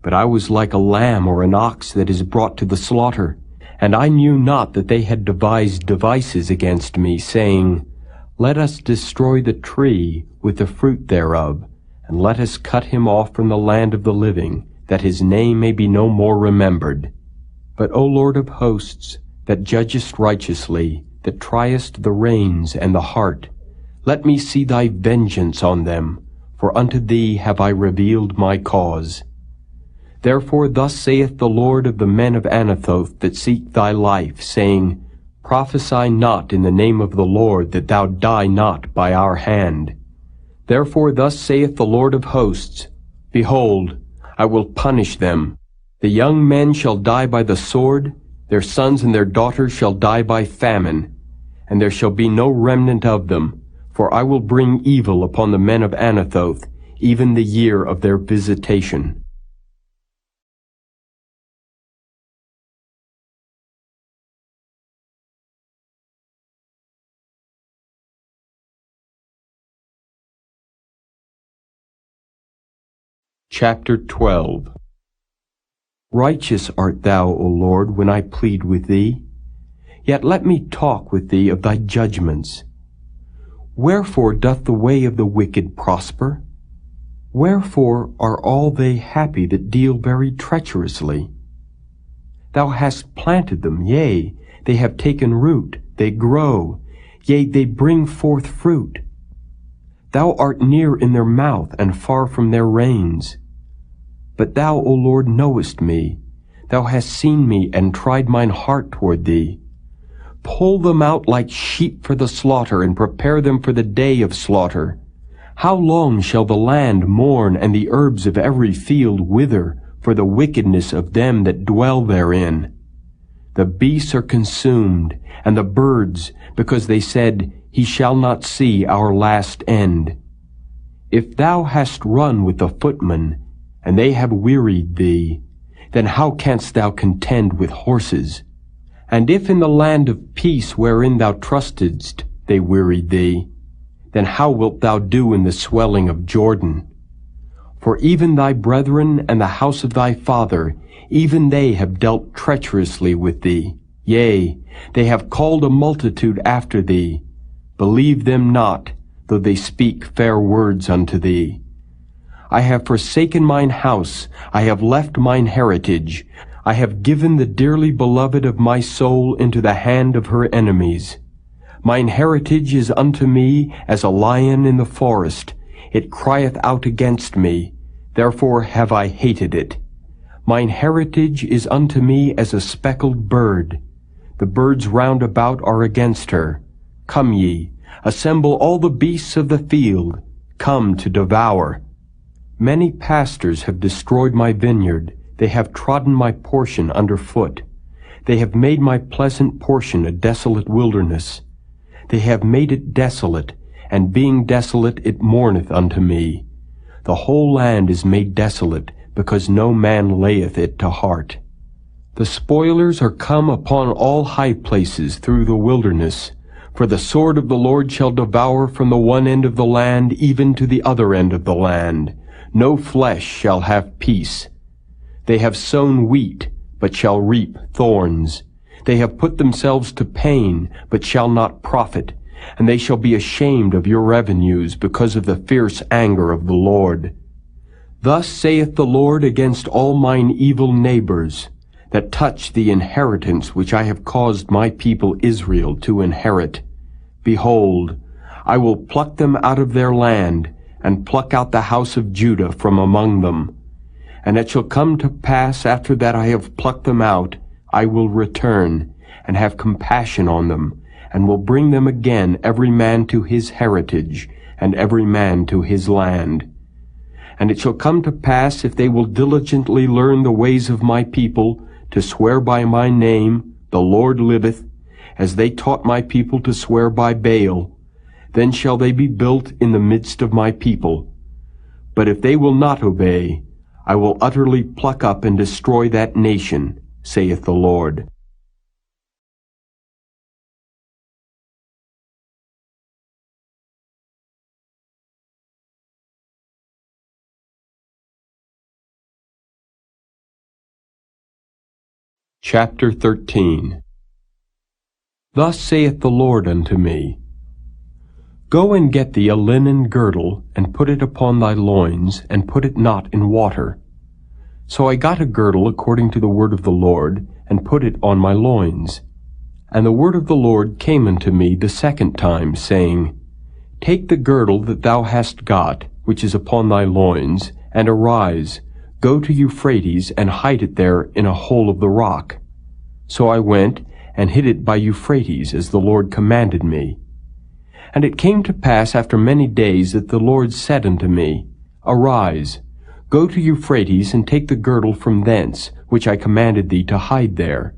But I was like a lamb or an ox that is brought to the slaughter, and I knew not that they had devised devices against me, saying, Let us destroy the tree with the fruit thereof, and let us cut him off from the land of the living, that his name may be no more remembered. But, O Lord of hosts, that judgest righteously, that triest the reins and the heart, let me see thy vengeance on them, for unto thee have I revealed my cause. Therefore thus saith the Lord of the men of Anathoth that seek thy life, saying, Prophesy not in the name of the Lord, that thou die not by our hand. Therefore thus saith the Lord of hosts, Behold, I will punish them. The young men shall die by the sword, their sons and their daughters shall die by famine, and there shall be no remnant of them, for I will bring evil upon the men of Anathoth, even the year of their visitation. Chapter 12. Righteous art thou, O Lord, when I plead with thee. Yet let me talk with thee of thy judgments. Wherefore doth the way of the wicked prosper? Wherefore are all they happy that deal very treacherously? Thou hast planted them, yea, they have taken root, they grow, yea, they bring forth fruit. Thou art near in their mouth, and far from their reins. But thou, O Lord, knowest me. Thou hast seen me, and tried mine heart toward thee. Pull them out like sheep for the slaughter, and prepare them for the day of slaughter. How long shall the land mourn, and the herbs of every field wither, for the wickedness of them that dwell therein? The beasts are consumed, and the birds, because they said, He shall not see our last end. If thou hast run with the footmen, and they have wearied thee, then how canst thou contend with horses? And if in the land of peace wherein thou trustedst they wearied thee, then how wilt thou do in the swelling of Jordan? For even thy brethren and the house of thy father, even they have dealt treacherously with thee. Yea, they have called a multitude after thee. Believe them not, though they speak fair words unto thee. I have forsaken mine house, I have left mine heritage. I have given the dearly beloved of my soul into the hand of her enemies. Mine heritage is unto me as a lion in the forest. It crieth out against me, therefore have I hated it. Mine heritage is unto me as a speckled bird. The birds round about are against her. Come ye, assemble all the beasts of the field. Come to devour. Many pastors have destroyed my vineyard. They have trodden my portion under foot. They have made my pleasant portion a desolate wilderness. They have made it desolate, and being desolate it mourneth unto me. The whole land is made desolate, because no man layeth it to heart. The spoilers are come upon all high places through the wilderness. For the sword of the Lord shall devour from the one end of the land even to the other end of the land. No flesh shall have peace. They have sown wheat, but shall reap thorns. They have put themselves to pain, but shall not profit. And they shall be ashamed of your revenues, because of the fierce anger of the Lord. Thus saith the Lord against all mine evil neighbors, that touch the inheritance which I have caused my people Israel to inherit. Behold, I will pluck them out of their land, and pluck out the house of Judah from among them. And it shall come to pass, after that I have plucked them out, I will return, and have compassion on them, and will bring them again every man to his heritage, and every man to his land. And it shall come to pass, if they will diligently learn the ways of my people, to swear by my name, the Lord liveth, as they taught my people to swear by Baal, then shall they be built in the midst of my people. But if they will not obey, I will utterly pluck up and destroy that nation, saith the Lord. Chapter 13. Thus saith the Lord unto me, Go and get thee a linen girdle, and put it upon thy loins, and put it not in water. So I got a girdle according to the word of the Lord, and put it on my loins. And the word of the Lord came unto me the second time, saying, Take the girdle that thou hast got, which is upon thy loins, and arise, go to Euphrates, and hide it there in a hole of the rock. So I went, and hid it by Euphrates, as the Lord commanded me. And it came to pass after many days that the Lord said unto me, Arise, go to Euphrates, and take the girdle from thence, which I commanded thee to hide there.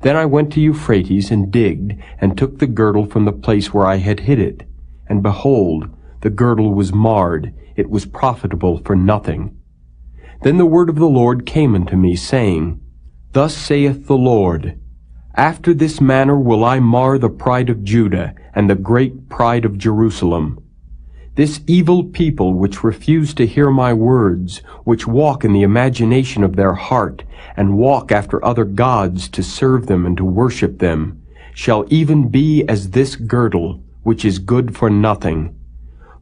Then I went to Euphrates, and digged, and took the girdle from the place where I had hid it. And behold, the girdle was marred, it was profitable for nothing. Then the word of the Lord came unto me, saying, Thus saith the Lord, After this manner will I mar the pride of Judah, and the great pride of Jerusalem. This evil people which refuse to hear my words, which walk in the imagination of their heart, and walk after other gods to serve them and to worship them, shall even be as this girdle, which is good for nothing.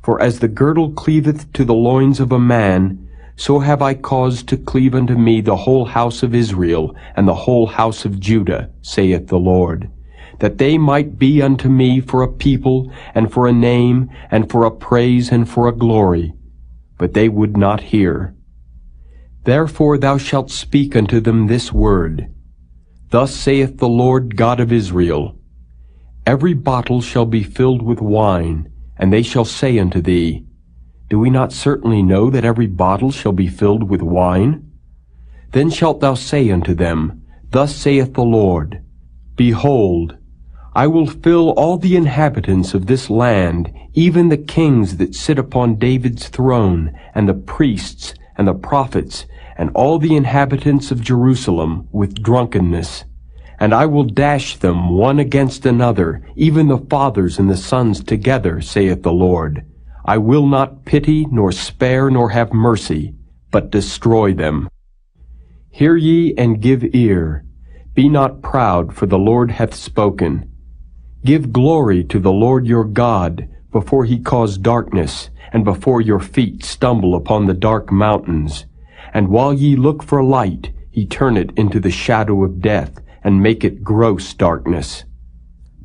For as the girdle cleaveth to the loins of a man, so have I caused to cleave unto me the whole house of Israel, and the whole house of Judah, saith the Lord, that they might be unto me for a people, and for a name, and for a praise, and for a glory. But they would not hear. Therefore thou shalt speak unto them this word, Thus saith the Lord God of Israel, Every bottle shall be filled with wine, and they shall say unto thee, Do we not certainly know that every bottle shall be filled with wine? Then shalt thou say unto them, Thus saith the Lord, Behold, I will fill all the inhabitants of this land, even the kings that sit upon David's throne, and the priests, and the prophets, and all the inhabitants of Jerusalem, with drunkenness. And I will dash them one against another, even the fathers and the sons together, saith the Lord. I will not pity, nor spare, nor have mercy, but destroy them. Hear ye and give ear. Be not proud, for the Lord hath spoken. Give glory to the Lord your God, before he cause darkness, and before your feet stumble upon the dark mountains. And while ye look for light, he turn it into the shadow of death, and make it gross darkness.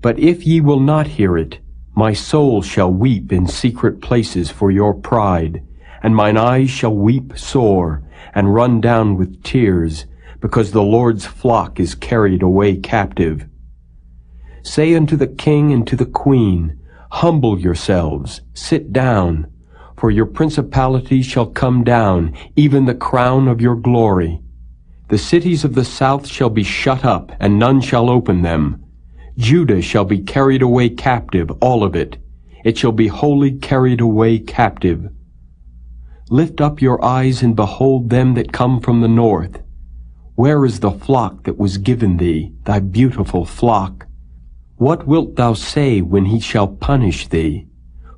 But if ye will not hear it, my soul shall weep in secret places for your pride, and mine eyes shall weep sore, and run down with tears, because the Lord's flock is carried away captive. Say unto the king and to the queen, Humble yourselves, sit down, for your principality shall come down, even the crown of your glory. The cities of the south shall be shut up, and none shall open them. Judah shall be carried away captive, all of it. It shall be wholly carried away captive. Lift up your eyes and behold them that come from the north. Where is the flock that was given thee, thy beautiful flock? What wilt thou say when he shall punish thee?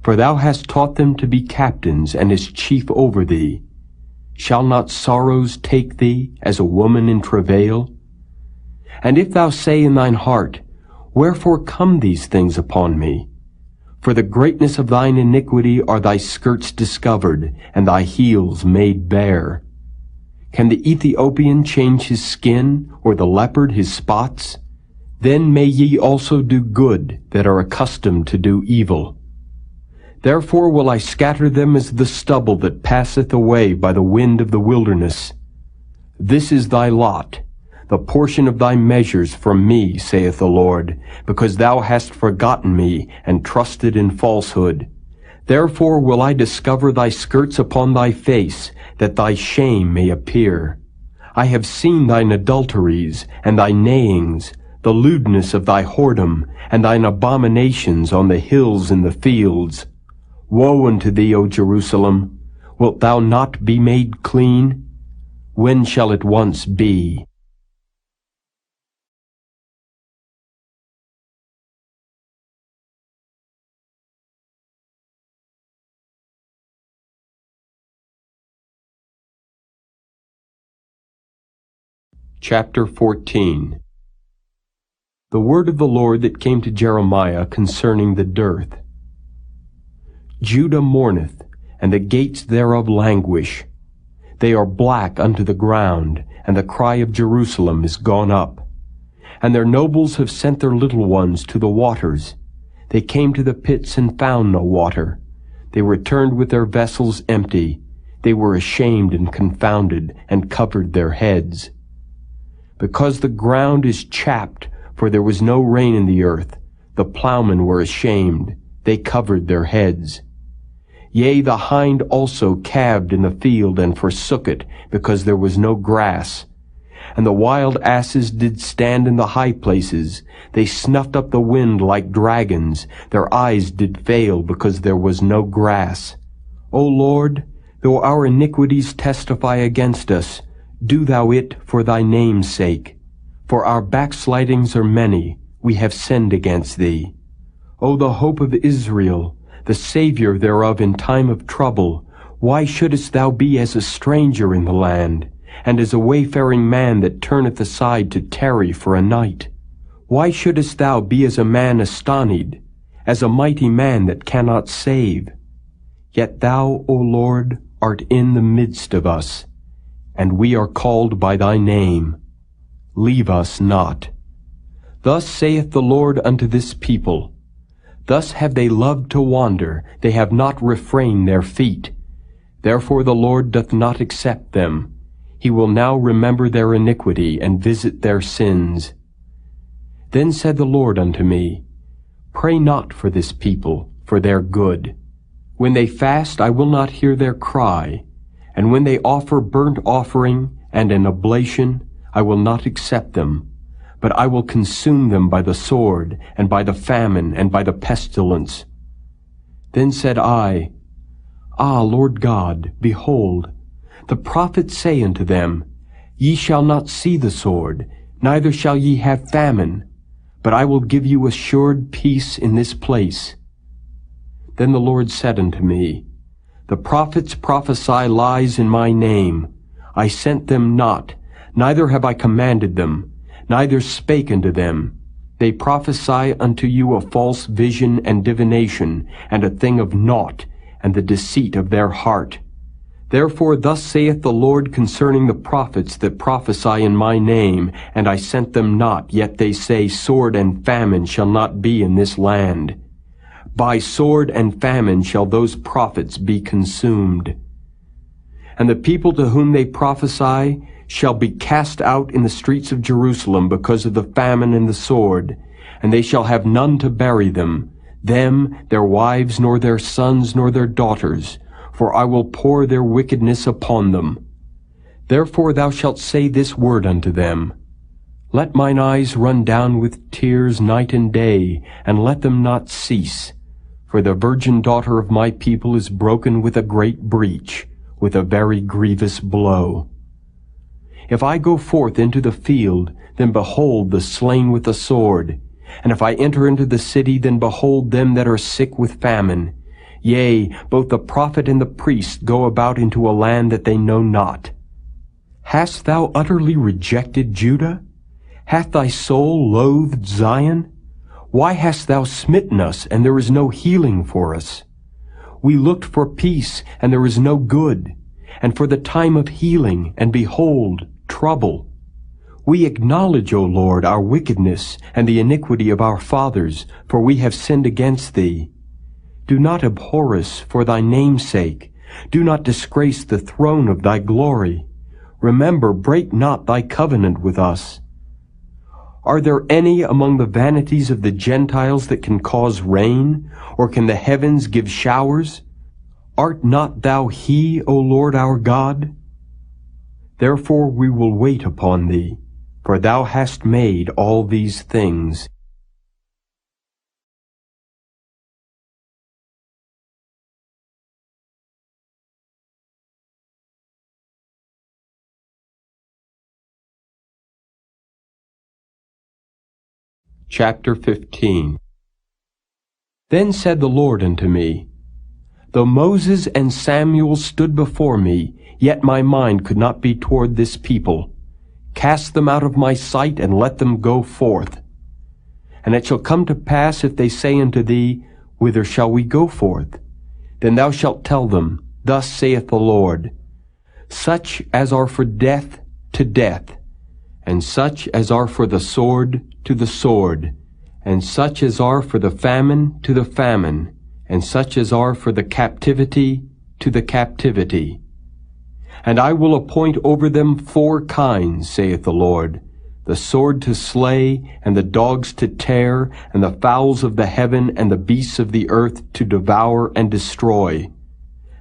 For thou hast taught them to be captains, and as chief over thee. Shall not sorrows take thee, as a woman in travail? And if thou say in thine heart, Wherefore come these things upon me? For the greatness of thine iniquity are thy skirts discovered, and thy heels made bare. Can the Ethiopian change his skin, or the leopard his spots? Then may ye also do good, that are accustomed to do evil. Therefore will I scatter them as the stubble that passeth away by the wind of the wilderness. This is thy lot, the portion of thy measures from me, saith the Lord, because thou hast forgotten me, and trusted in falsehood. Therefore will I discover thy skirts upon thy face, that thy shame may appear. I have seen thine adulteries, and thy neighings, the lewdness of thy whoredom, and thine abominations on the hills and the fields. Woe unto thee, O Jerusalem! Wilt thou not be made clean? When shall it once be? Chapter 14. The word of the Lord that came to Jeremiah concerning the dearth. Judah mourneth, and the gates thereof languish. They are black unto the ground, and the cry of Jerusalem is gone up. And their nobles have sent their little ones to the waters. They came to the pits and found no water. They returned with their vessels empty. They were ashamed and confounded, and covered their heads. Because the ground is chapped, for there was no rain in the earth, the plowmen were ashamed. they covered their heads. Yea, the hind also calved in the field, and forsook it, because there was no grass. And the wild asses did stand in the high places. They snuffed up the wind like dragons. Their eyes did fail, because there was no grass. O Lord, though our iniquities testify against us, do thou it for thy name's sake. For our backslidings are many, we have sinned against thee. O the hope of Israel, the Savior thereof in time of trouble, why shouldest thou be as a stranger in the land, and as a wayfaring man that turneth aside to tarry for a night? Why shouldest thou be as a man astonied, as a mighty man that cannot save? Yet thou, O Lord, art in the midst of us, and we are called by thy name. Leave us not. Thus saith the Lord unto this people, thus have they loved to wander, they have not refrained their feet. Therefore the Lord doth not accept them. He will now remember their iniquity, and visit their sins. Then said the Lord unto me, Pray not for this people, for their good. When they fast, I will not hear their cry, and when they offer burnt offering and an oblation, I will not accept them, but I will consume them by the sword, and by the famine, and by the pestilence. Then said I, Ah, Lord God, behold, the prophets say unto them, Ye shall not see the sword, neither shall ye have famine, but I will give you assured peace in this place. Then the Lord said unto me, The prophets prophesy lies in my name. I sent them not, neither have I commanded them, neither spake unto them. They prophesy unto you a false vision and divination, and a thing of naught, and the deceit of their heart. Therefore thus saith the Lord concerning the prophets that prophesy in my name, and I sent them not, yet they say, Sword and famine shall not be in this land. By sword and famine shall those prophets be consumed. And the people to whom they prophesy shall be cast out in the streets of Jerusalem because of the famine and the sword, and they shall have none to bury them, their wives, nor their sons, nor their daughters, for I will pour their wickedness upon them. Therefore thou shalt say this word unto them, Let mine eyes run down with tears night and day, and let them not cease. For the virgin daughter of my people is broken with a great breach, with a very grievous blow. If I go forth into the field, then behold the slain with the sword. And if I enter into the city, then behold them that are sick with famine. Yea, both the prophet and the priest go about into a land that they know not. Hast thou utterly rejected Judah? Hath thy soul loathed Zion? Why hast thou smitten us, and there is no healing for us? We looked for peace, and there is no good, and for the time of healing, and behold, trouble. We acknowledge, O Lord, our wickedness, and the iniquity of our fathers, for we have sinned against thee. Do not abhor us for thy name's sake. Do not disgrace the throne of thy glory. Remember, break not thy covenant with us. Are there any among the vanities of the Gentiles that can cause rain, or can the heavens give showers? Art not thou he, O Lord our God? Therefore we will wait upon thee, for thou hast made all these things. Chapter 15. Then said the Lord unto me, Though Moses and Samuel stood before me, yet my mind could not be toward this people. Cast them out of my sight, and let them go forth. And it shall come to pass, if they say unto thee, Whither shall we go forth? Then thou shalt tell them, Thus saith the Lord, Such as are for death, to death, and such as are for the sword, to the sword, and such as are for the famine, to the famine, and such as are for the captivity, to the captivity. And I will appoint over them 4 kinds, saith the Lord, the sword to slay, and the dogs to tear, and the fowls of the heaven and the beasts of the earth to devour and destroy.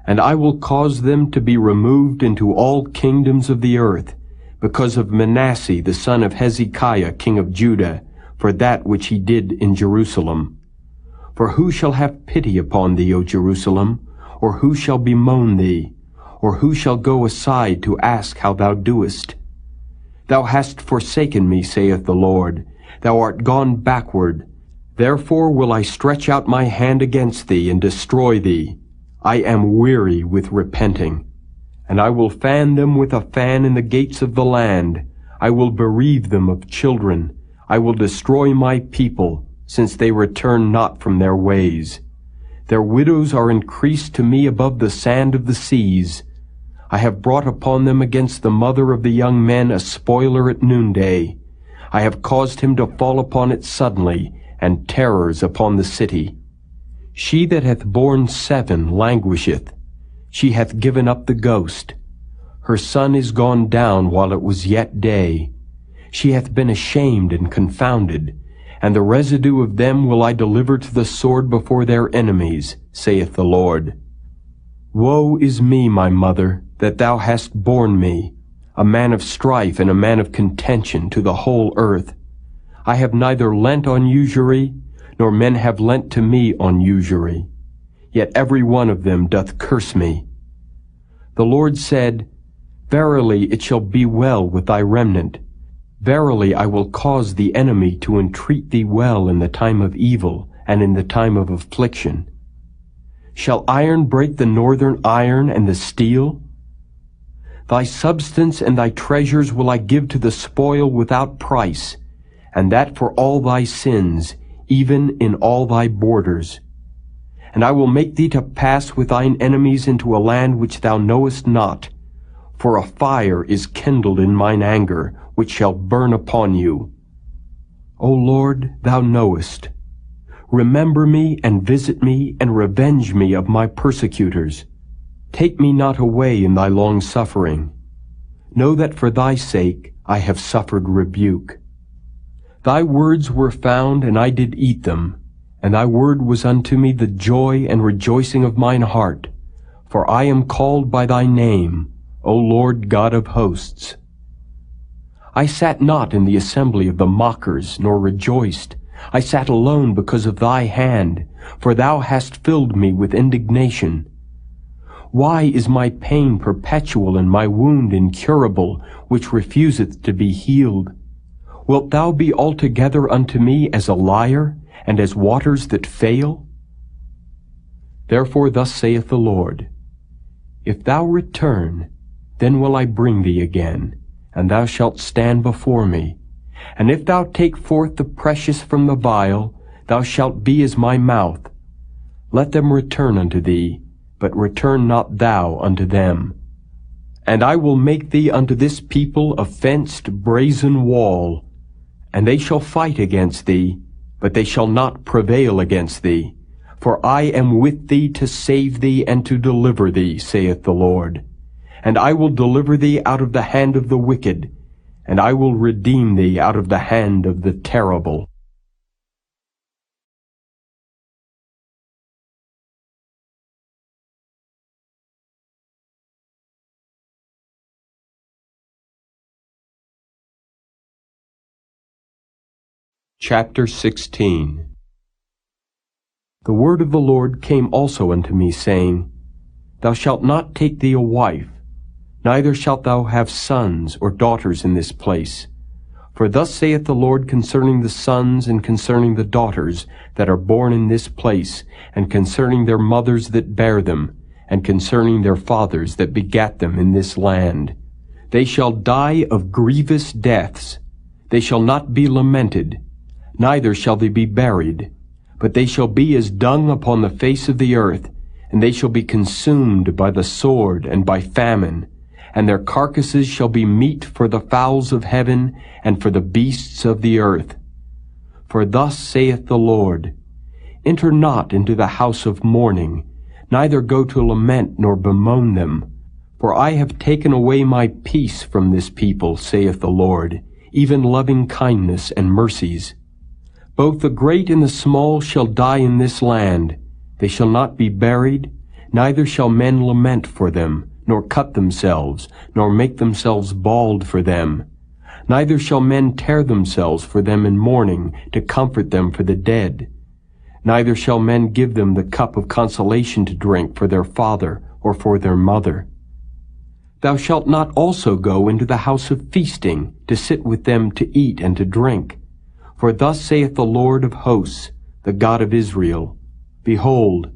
And I will cause them to be removed into all kingdoms of the earth, because of Manasseh the son of Hezekiah king of Judah, for that which he did in Jerusalem. For who shall have pity upon thee, O Jerusalem? Or who shall bemoan thee? Or who shall go aside to ask how thou doest? Thou hast forsaken me, saith the Lord. Thou art gone backward. Therefore will I stretch out my hand against thee and destroy thee. I am weary with repenting. And I will fan them with a fan in the gates of the land. I will bereave them of children. I will destroy my people, since they return not from their ways. Their widows are increased to me above the sand of the seas. I have brought upon them against the mother of the young men a spoiler at noonday. I have caused him to fall upon it suddenly, and terrors upon the city. She that hath borne 7 languisheth. She hath given up the ghost. Her son is gone down while it was yet day. She hath been ashamed and confounded, and the residue of them will I deliver to the sword before their enemies, saith the Lord. Woe is me, my mother, that thou hast borne me, a man of strife and a man of contention to the whole earth. I have neither lent on usury, nor men have lent to me on usury. Yet every one of them doth curse me. The Lord said, Verily it shall be well with thy remnant. Verily I will cause the enemy to entreat thee well in the time of evil, and in the time of affliction. Shall iron break the northern iron and the steel? Thy substance and thy treasures will I give to the spoil without price, and that for all thy sins, even in all thy borders. And I will make thee to pass with thine enemies into a land which thou knowest not, for a fire is kindled in mine anger, which shall burn upon you. O Lord, thou knowest. Remember me, and visit me, and revenge me of my persecutors. Take me not away in thy long suffering. Know that for thy sake I have suffered rebuke. Thy words were found, and I did eat them, and thy word was unto me the joy and rejoicing of mine heart. For I am called by thy name, O Lord God of hosts. I sat not in the assembly of the mockers, nor rejoiced. I sat alone because of thy hand, for thou hast filled me with indignation. Why is my pain perpetual and my wound incurable, which refuseth to be healed? Wilt thou be altogether unto me as a liar, and as waters that fail? Therefore thus saith the Lord, If thou return, then will I bring thee again, and thou shalt stand before me. And if thou take forth the precious from the vial, thou shalt be as my mouth. Let them return unto thee, but return not thou unto them. And I will make thee unto this people a fenced brazen wall, and they shall fight against thee, but they shall not prevail against thee. For I am with thee to save thee and to deliver thee, saith the Lord. And I will deliver thee out of the hand of the wicked, and I will redeem thee out of the hand of the terrible. Chapter 16. The word of the Lord came also unto me, saying, Thou shalt not take thee a wife, neither shalt thou have sons or daughters in this place. For thus saith the Lord concerning the sons and concerning the daughters that are born in this place, and concerning their mothers that bare them, and concerning their fathers that begat them in this land. They shall die of grievous deaths. They shall not be lamented, neither shall they be buried, but they shall be as dung upon the face of the earth, and they shall be consumed by the sword and by famine, and their carcasses shall be meat for the fowls of heaven and for the beasts of the earth. For thus saith the Lord, Enter not into the house of mourning, neither go to lament nor bemoan them. For I have taken away my peace from this people, saith the Lord, even loving kindness and mercies. Both the great and the small shall die in this land. They shall not be buried, neither shall men lament for them, nor cut themselves, nor make themselves bald for them. Neither shall men tear themselves for them in mourning, to comfort them for the dead. Neither shall men give them the cup of consolation to drink for their father or for their mother. Thou shalt not also go into the house of feasting, to sit with them to eat and to drink. For thus saith the Lord of hosts, the God of Israel, Behold,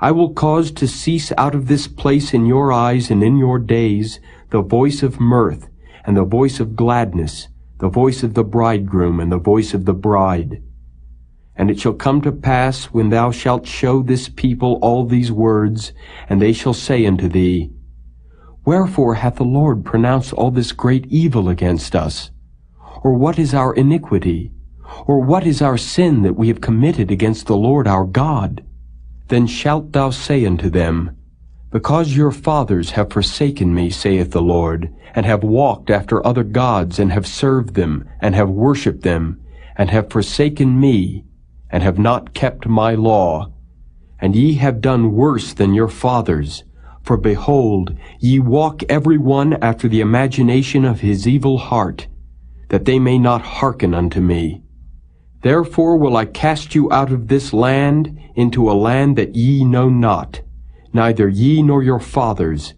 I will cause to cease out of this place in your eyes and in your days the voice of mirth, and the voice of gladness, the voice of the bridegroom, and the voice of the bride. And it shall come to pass, when thou shalt show this people all these words, and they shall say unto thee, Wherefore hath the Lord pronounced all this great evil against us? Or what is our iniquity? Or what is our sin that we have committed against the Lord our God? Then shalt thou say unto them, Because your fathers have forsaken me, saith the Lord, and have walked after other gods, and have served them, and have worshipped them, and have forsaken me, and have not kept my law, and ye have done worse than your fathers. For behold, ye walk every one after the imagination of his evil heart, that they may not hearken unto me. Therefore will I cast you out of this land into a land that ye know not, neither ye nor your fathers,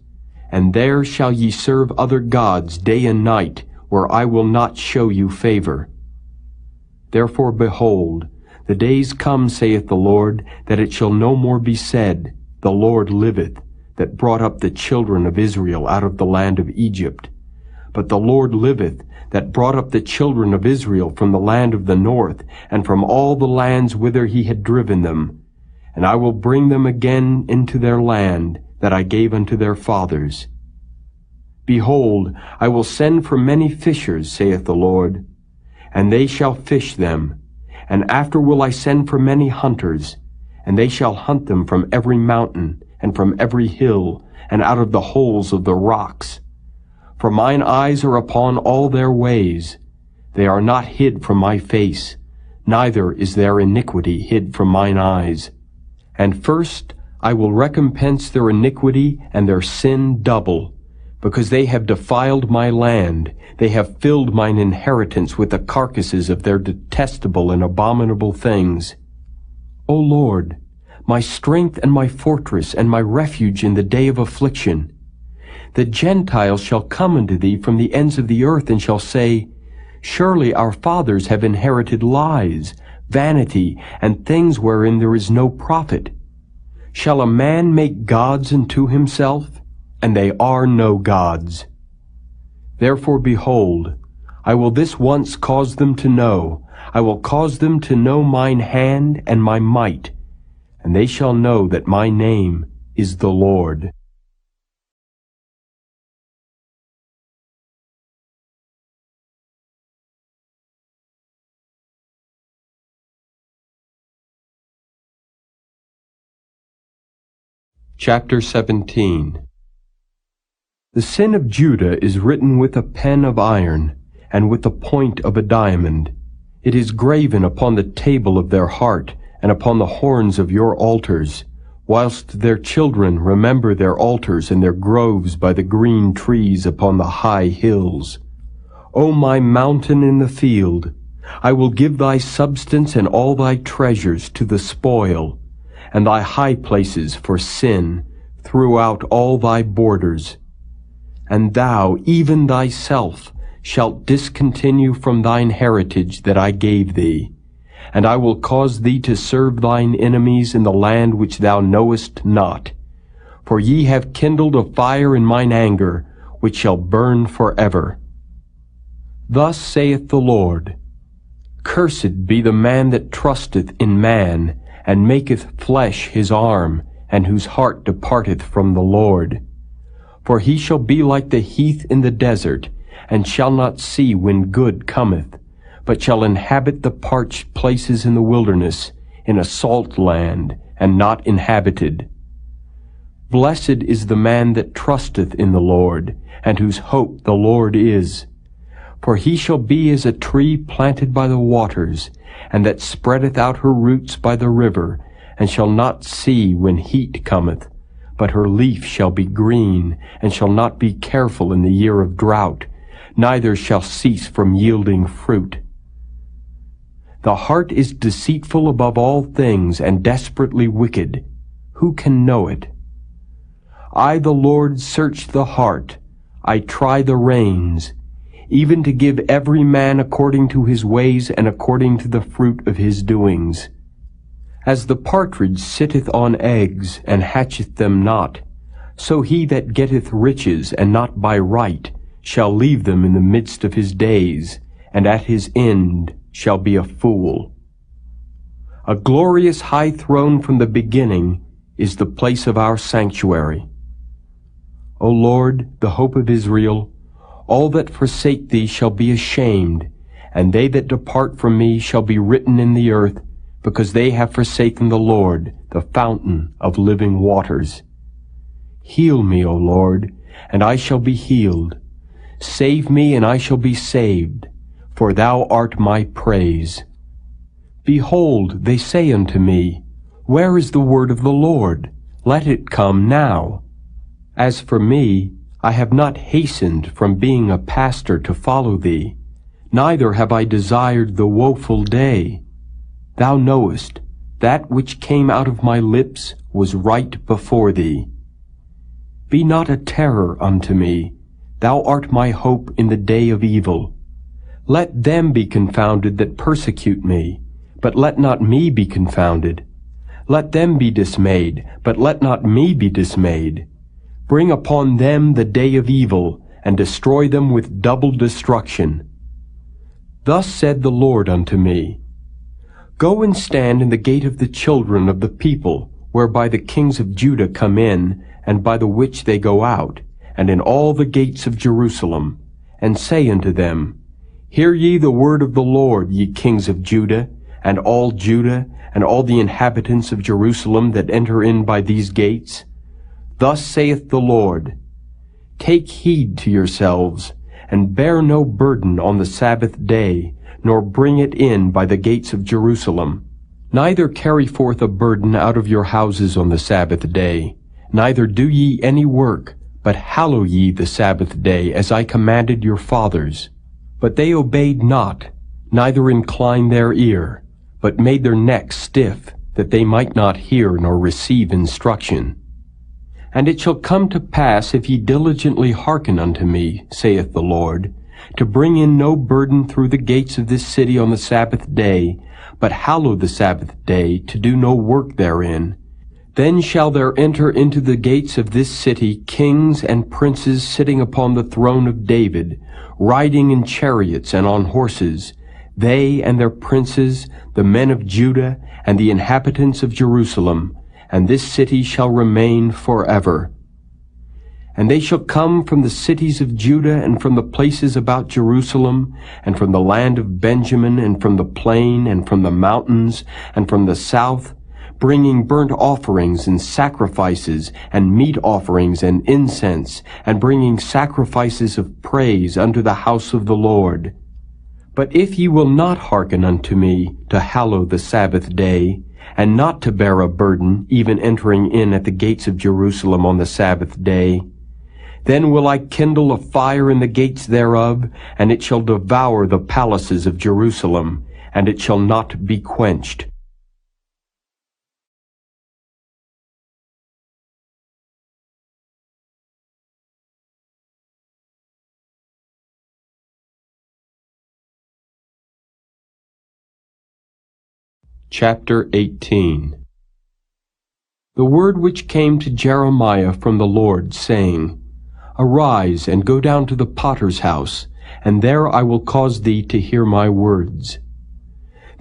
and there shall ye serve other gods day and night, where I will not show you favor. Therefore, behold, the days come, saith the Lord, that it shall no more be said, The Lord liveth, that brought up the children of Israel out of the land of Egypt. But the Lord liveth, that brought up the children of Israel from the land of the north, and from all the lands whither he had driven them. And I will bring them again into their land, that I gave unto their fathers. Behold, I will send for many fishers, saith the Lord, and they shall fish them. And after will I send for many hunters, and they shall hunt them from every mountain, and from every hill, and out of the holes of the rocks. For mine eyes are upon all their ways. They are not hid from my face, neither is their iniquity hid from mine eyes. And first I will recompense their iniquity and their sin double, because they have defiled my land. They have filled mine inheritance with the carcasses of their detestable and abominable things. O Lord, my strength and my fortress and my refuge in the day of affliction, the Gentiles shall come unto thee from the ends of the earth, and shall say, Surely our fathers have inherited lies, vanity, and things wherein there is no profit. Shall a man make gods unto himself? And they are no gods. Therefore, behold, I will this once cause them to know. I will cause them to know mine hand and my might, and they shall know that my name is the Lord. Chapter 17. The sin of Judah is written with a pen of iron, and with the point of a diamond. It is graven upon the table of their heart, and upon the horns of your altars, whilst their children remember their altars and their groves by the green trees upon the high hills. O my mountain in the field, I will give thy substance and all thy treasures to the spoil, and thy high places for sin throughout all thy borders. And thou, even thyself, shalt discontinue from thine heritage that I gave thee, and I will cause thee to serve thine enemies in the land which thou knowest not. For ye have kindled a fire in mine anger, which shall burn forever. Thus saith the Lord, Cursed be the man that trusteth in man, and maketh flesh his arm, and whose heart departeth from the Lord. For he shall be like the heath in the desert, and shall not see when good cometh, but shall inhabit the parched places in the wilderness, in a salt land, and not inhabited. Blessed is the man that trusteth in the Lord, and whose hope the Lord is. For he shall be as a tree planted by the waters, and that spreadeth out her roots by the river, and shall not see when heat cometh, but her leaf shall be green, and shall not be careful in the year of drought, neither shall cease from yielding fruit. The heart is deceitful above all things, and desperately wicked. Who can know it? I, the Lord, search the heart. I try the reins, even to give every man according to his ways and according to the fruit of his doings. As the partridge sitteth on eggs, and hatcheth them not, so he that getteth riches, and not by right, shall leave them in the midst of his days, and at his end shall be a fool. A glorious high throne from the beginning is the place of our sanctuary. O Lord, the hope of Israel, all that forsake thee shall be ashamed, and they that depart from me shall be written in the earth, because they have forsaken the Lord, the fountain of living waters. Heal me, O Lord, and I shall be healed. Save me, and I shall be saved, for thou art my praise. Behold, they say unto me, Where is the word of the Lord? Let it come now. As for me, I have not hastened from being a pastor to follow thee, neither have I desired the woeful day. Thou knowest, that which came out of my lips was right before thee. Be not a terror unto me, thou art my hope in the day of evil. Let them be confounded that persecute me, but let not me be confounded. Let them be dismayed, but let not me be dismayed. Bring upon them the day of evil, and destroy them with double destruction. Thus said the Lord unto me, Go and stand in the gate of the children of the people, whereby the kings of Judah come in, and by the which they go out, and in all the gates of Jerusalem, and say unto them, Hear ye the word of the Lord, ye kings of Judah, and all the inhabitants of Jerusalem that enter in by these gates. Thus saith the Lord, Take heed to yourselves, and bear no burden on the Sabbath day, nor bring it in by the gates of Jerusalem. Neither carry forth a burden out of your houses on the Sabbath day, neither do ye any work, but hallow ye the Sabbath day, as I commanded your fathers. But they obeyed not, neither inclined their ear, but made their necks stiff, that they might not hear nor receive instruction. And it shall come to pass, if ye diligently hearken unto me, saith the Lord, to bring in no burden through the gates of this city on the Sabbath day, but hallow the Sabbath day, to do no work therein, then shall there enter into the gates of this city kings and princes sitting upon the throne of David, riding in chariots and on horses, they and their princes, the men of Judah, and the inhabitants of Jerusalem, and this city shall remain forever. And they shall come from the cities of Judah, and from the places about Jerusalem, and from the land of Benjamin, and from the plain, and from the mountains, and from the south, bringing burnt offerings and sacrifices, and meat offerings and incense, and bringing sacrifices of praise unto the house of the Lord. But if ye will not hearken unto me, to hallow the Sabbath day, and not to bear a burden, even entering in at the gates of Jerusalem on the Sabbath day, then will I kindle a fire in the gates thereof, and it shall devour the palaces of Jerusalem, and it shall not be quenched. Chapter 18. The word which came to Jeremiah from the Lord, saying, Arise, and go down to the potter's house, and there I will cause thee to hear my words.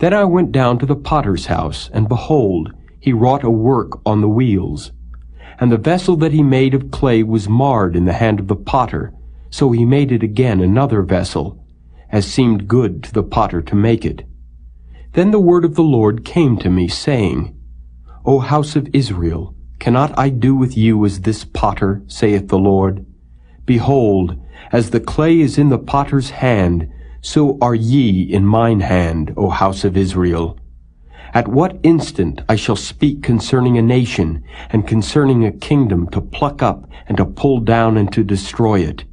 Then I went down to the potter's house, and behold, he wrought a work on the wheels. And the vessel that he made of clay was marred in the hand of the potter, so he made it again another vessel, as seemed good to the potter to make it. Then the word of the Lord came to me, saying, O house of Israel, cannot I do with you as this potter, saith the Lord? Behold, As the clay is in the potter's hand, so are ye in mine hand, O house of Israel. At what instant I shall speak concerning a nation, and concerning a kingdom, to pluck up, and to pull down, and to destroy it.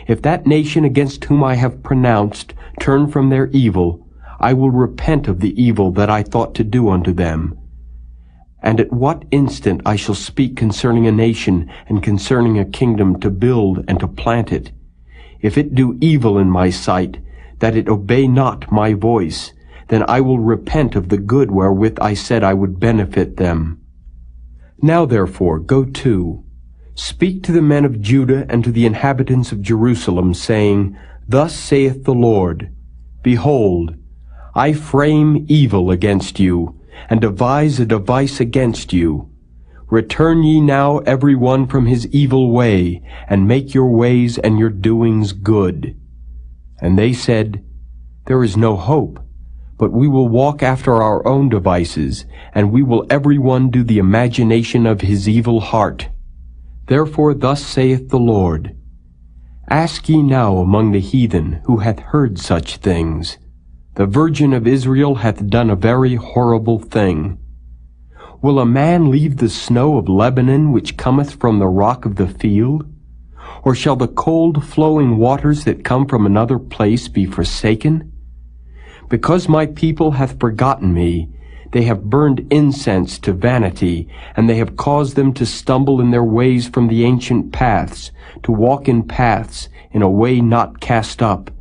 If that nation against whom I have pronounced turn from their evil, I will repent of the evil that I thought to do unto them. And at what instant I shall speak concerning a nation, and concerning a kingdom, to build and to plant it. If it do evil in my sight, that it obey not my voice, then I will repent of the good wherewith I said I would benefit them. Now therefore go to, speak to the men of Judah and to the inhabitants of Jerusalem, saying, Thus saith the Lord, Behold, I frame evil against you, and devise a device against you. Return ye now every one from his evil way, and make your ways and your doings good. And they said, There is no hope, but we will walk after our own devices, and we will every one do the imagination of his evil heart. Therefore thus saith the Lord, Ask ye now among the heathen, who hath heard such things. The Virgin of Israel hath done a very horrible thing. Will a man leave the snow of Lebanon, which cometh from the rock of the field? Or shall the cold flowing waters that come from another place be forsaken? Because my people hath forgotten me, they have burned incense to vanity, and they have caused them to stumble in their ways from the ancient paths, to walk in paths in a way not cast up,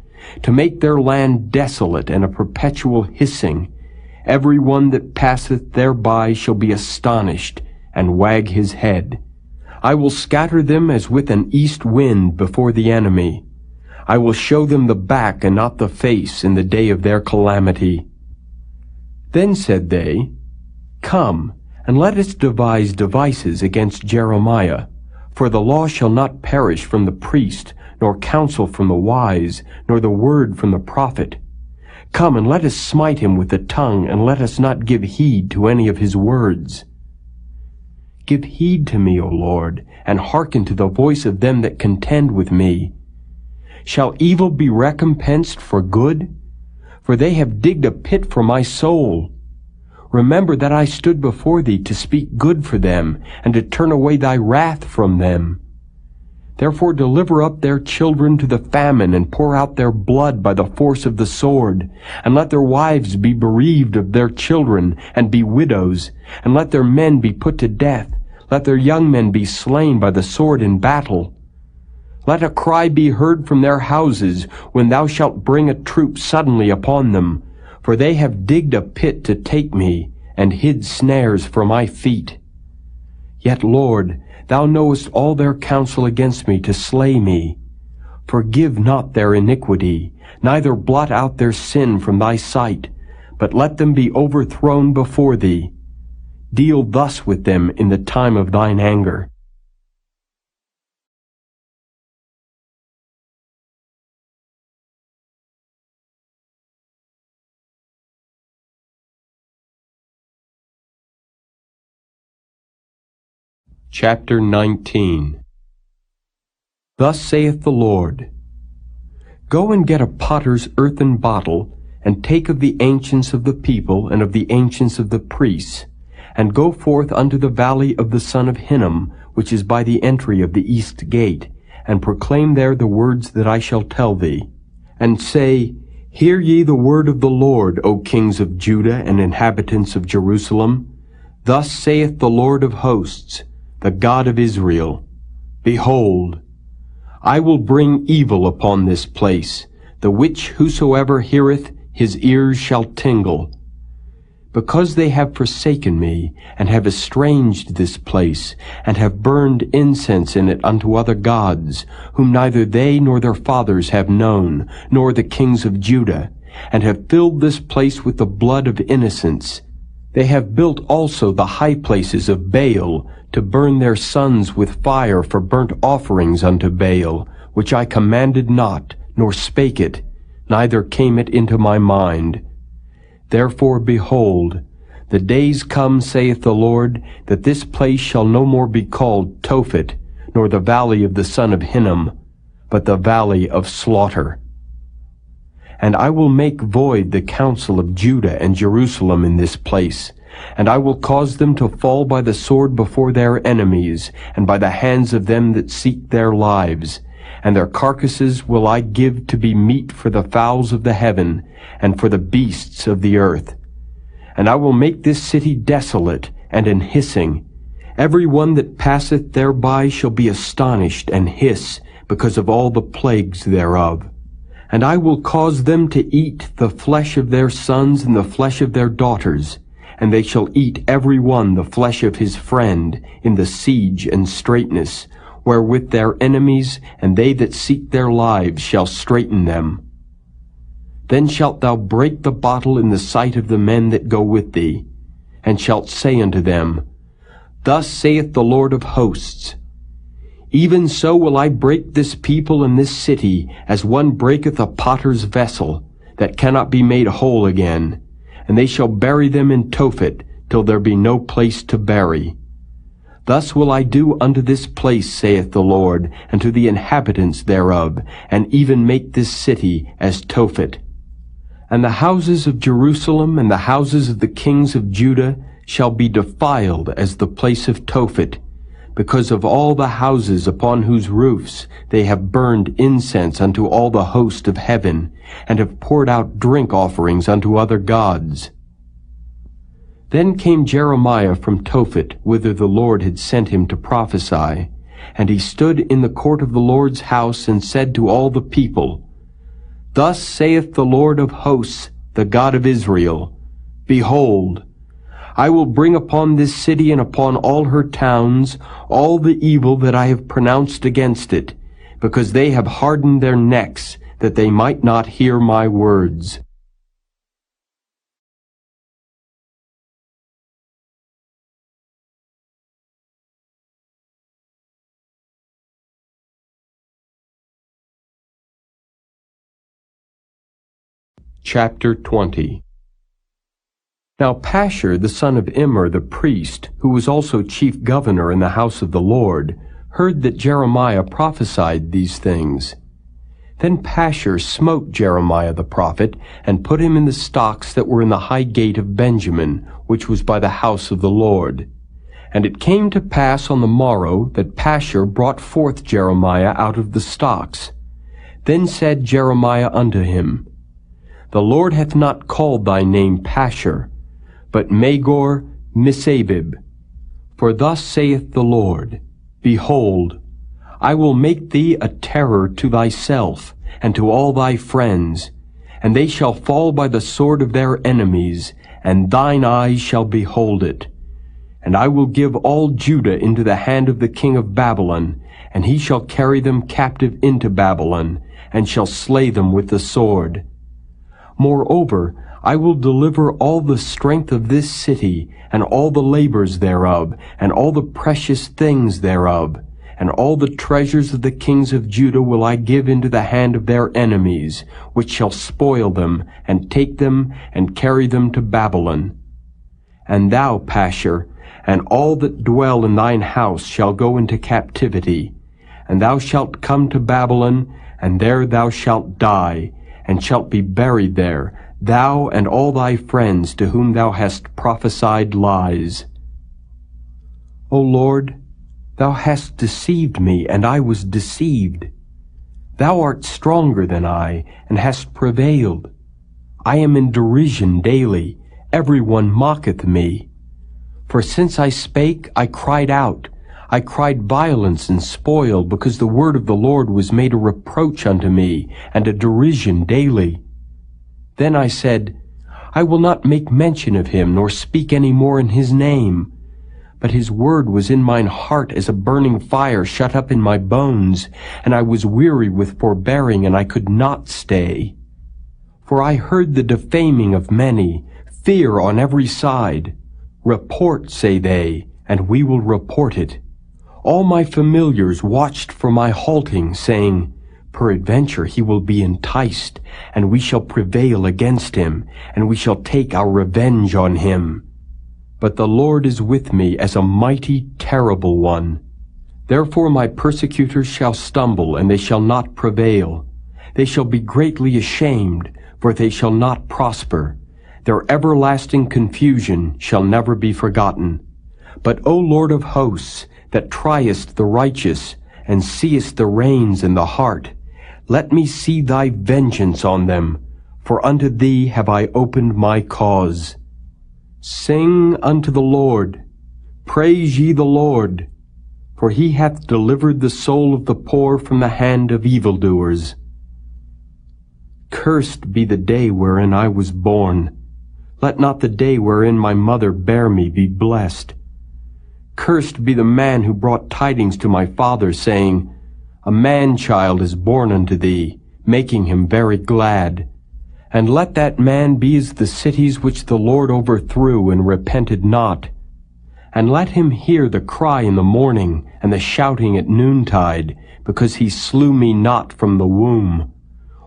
to make their land desolate and a perpetual hissing. Every one that passeth thereby shall be astonished, and wag his head. I will scatter them as with an east wind before the enemy. I will show them the back and not the face in the day of their calamity. Then said they, Come, and let us devise devices against Jeremiah, for the law shall not perish from the priest, nor counsel from the wise, nor the word from the prophet. Come, and let us smite him with the tongue, and let us not give heed to any of his words. Give heed to me, O Lord, and hearken to the voice of them that contend with me. Shall evil be recompensed for good? For they have digged a pit for my soul. Remember that I stood before thee to speak good for them, and to turn away thy wrath from them. Therefore deliver up their children to the famine, and pour out their blood by the force of the sword. And let their wives be bereaved of their children, and be widows. And let their men be put to death. Let their young men be slain by the sword in battle. Let a cry be heard from their houses, when thou shalt bring a troop suddenly upon them. For they have digged a pit to take me, and hid snares for my feet. Yet, Lord, thou knowest all their counsel against me to slay me. Forgive not their iniquity, neither blot out their sin from thy sight, but let them be overthrown before thee. Deal thus with them in the time of thine anger. Chapter 19. Thus saith the Lord, Go and get a potter's earthen bottle, and take of the ancients of the people, and of the ancients of the priests, and go forth unto the valley of the son of Hinnom, which is by the entry of the east gate, and proclaim there the words that I shall tell thee. And say, Hear ye the word of the Lord, O kings of Judah and inhabitants of Jerusalem. Thus saith the Lord of hosts, the God of Israel, Behold, I will bring evil upon this place, the which whosoever heareth, his ears shall tingle. Because they have forsaken me, and have estranged this place, and have burned incense in it unto other gods, whom neither they nor their fathers have known, nor the kings of Judah, and have filled this place with the blood of innocents. They have built also the high places of Baal, to burn their sons with fire for burnt offerings unto Baal, which I commanded not, nor spake it, neither came it into my mind. Therefore, behold, the days come, saith the Lord, that this place shall no more be called Tophet, nor the valley of the son of Hinnom, but the valley of slaughter. And I will make void the counsel of Judah and Jerusalem in this place, and I will cause them to fall by the sword before their enemies, and by the hands of them that seek their lives. And their carcasses will I give to be meat for the fowls of the heaven, and for the beasts of the earth. And I will make this city desolate and an hissing. Every one that passeth thereby shall be astonished and hiss, because of all the plagues thereof. And I will cause them to eat the flesh of their sons and the flesh of their daughters, and they shall eat every one the flesh of his friend in the siege and straitness, wherewith their enemies and they that seek their lives shall straiten them. Then shalt thou break the bottle in the sight of the men that go with thee, and shalt say unto them, Thus saith the Lord of hosts, Even so will I break this people and this city, as one breaketh a potter's vessel, that cannot be made whole again. And they shall bury them in Tophet, till there be no place to bury. Thus will I do unto this place, saith the Lord, and to the inhabitants thereof, and even make this city as Tophet. And the houses of Jerusalem and the houses of the kings of Judah shall be defiled as the place of Tophet, because of all the houses upon whose roofs they have burned incense unto all the host of heaven, and have poured out drink offerings unto other gods. Then came Jeremiah from Tophet, whither the Lord had sent him to prophesy. And he stood in the court of the Lord's house, and said to all the people, Thus saith the Lord of hosts, the God of Israel, Behold, I will bring upon this city and upon all her towns all the evil that I have pronounced against it, because they have hardened their necks, that they might not hear my words. Chapter 20. Now Pashur the son of Immer the priest, who was also chief governor in the house of the Lord, heard that Jeremiah prophesied these things. Then Pashur smote Jeremiah the prophet, and put him in the stocks that were in the high gate of Benjamin, which was by the house of the Lord. And it came to pass on the morrow that Pashur brought forth Jeremiah out of the stocks. Then said Jeremiah unto him, The Lord hath not called thy name Pashur, but Magor Missabib. For thus saith the Lord, Behold, I will make thee a terror to thyself, and to all thy friends, and they shall fall by the sword of their enemies, and thine eyes shall behold it. And I will give all Judah into the hand of the king of Babylon, and he shall carry them captive into Babylon, and shall slay them with the sword. Moreover, I will deliver all the strength of this city, and all the labors thereof, and all the precious things thereof, and all the treasures of the kings of Judah will I give into the hand of their enemies, which shall spoil them, and take them, and carry them to Babylon. And thou, Pashur, and all that dwell in thine house shall go into captivity, and thou shalt come to Babylon, and there thou shalt die, and shalt be buried there, thou and all thy friends to whom thou hast prophesied lies. O Lord, thou hast deceived me, and I was deceived. Thou art stronger than I, and hast prevailed. I am in derision daily, every one mocketh me. For since I spake, I cried out. I cried violence and spoil, because the word of the Lord was made a reproach unto me, and a derision daily. Then I said, I will not make mention of him, nor speak any more in his name. But his word was in mine heart as a burning fire shut up in my bones, and I was weary with forbearing, and I could not stay. For I heard the defaming of many, fear on every side. Report, say they, and we will report it. All my familiars watched for my halting, saying, Peradventure he will be enticed, and we shall prevail against him, and we shall take our revenge on him. But the Lord is with me as a mighty, terrible one. Therefore my persecutors shall stumble, and they shall not prevail. They shall be greatly ashamed, for they shall not prosper. Their everlasting confusion shall never be forgotten. But, O Lord of hosts, that triest the righteous, and seest the reins in the heart, let me see thy vengeance on them, for unto thee have I opened my cause. Sing unto the Lord, praise ye the Lord, for he hath delivered the soul of the poor from the hand of evildoers. Cursed be the day wherein I was born. Let not the day wherein my mother bare me be blessed. Cursed be the man who brought tidings to my father, saying, A man-child is born unto thee, making him very glad. And let that man be as the cities which the Lord overthrew and repented not. And let him hear the cry in the morning, and the shouting at noontide, because he slew me not from the womb.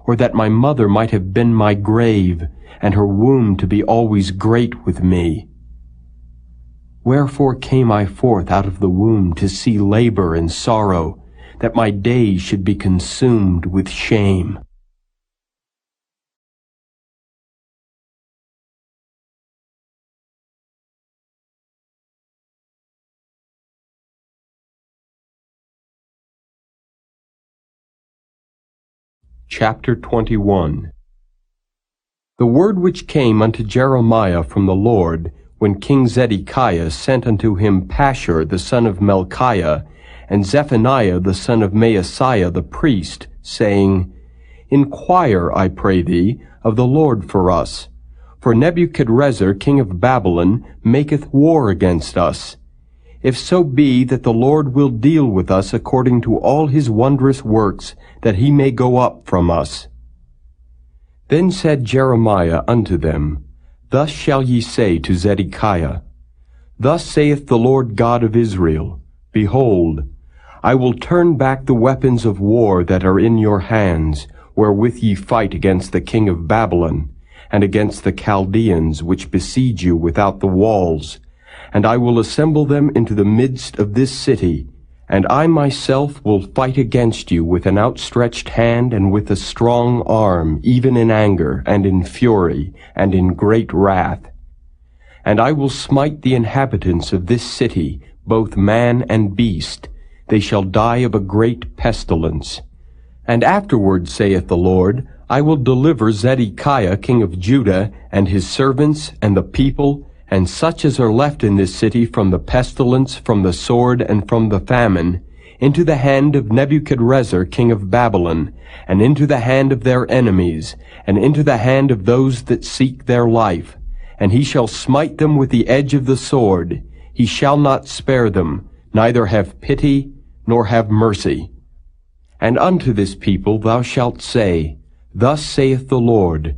Or that my mother might have been my grave, and her womb to be always great with me. Wherefore came I forth out of the womb to see labor and sorrow, that my days should be consumed with shame. Chapter 21. The word which came unto Jeremiah from the Lord, when King Zedekiah sent unto him Pashur the son of Melchiah, and Zephaniah the son of Maaseiah the priest, saying, Inquire, I pray thee, of the Lord for us. For Nebuchadrezzar king of Babylon maketh war against us. If so be that the Lord will deal with us according to all his wondrous works, that he may go up from us. Then said Jeremiah unto them, Thus shall ye say to Zedekiah, Thus saith the Lord God of Israel, Behold, I will turn back the weapons of war that are in your hands, wherewith ye fight against the king of Babylon, and against the Chaldeans which besiege you without the walls, and I will assemble them into the midst of this city, and I myself will fight against you with an outstretched hand and with a strong arm, even in anger, and in fury, and in great wrath. And I will smite the inhabitants of this city, both man and beast. They shall die of a great pestilence. And afterward, saith the Lord, I will deliver Zedekiah king of Judah, and his servants, and the people, and such as are left in this city from the pestilence, from the sword, and from the famine, into the hand of Nebuchadrezzar king of Babylon, and into the hand of their enemies, and into the hand of those that seek their life. And he shall smite them with the edge of the sword. He shall not spare them, neither have pity, nor have mercy. And unto this people thou shalt say, Thus saith the Lord,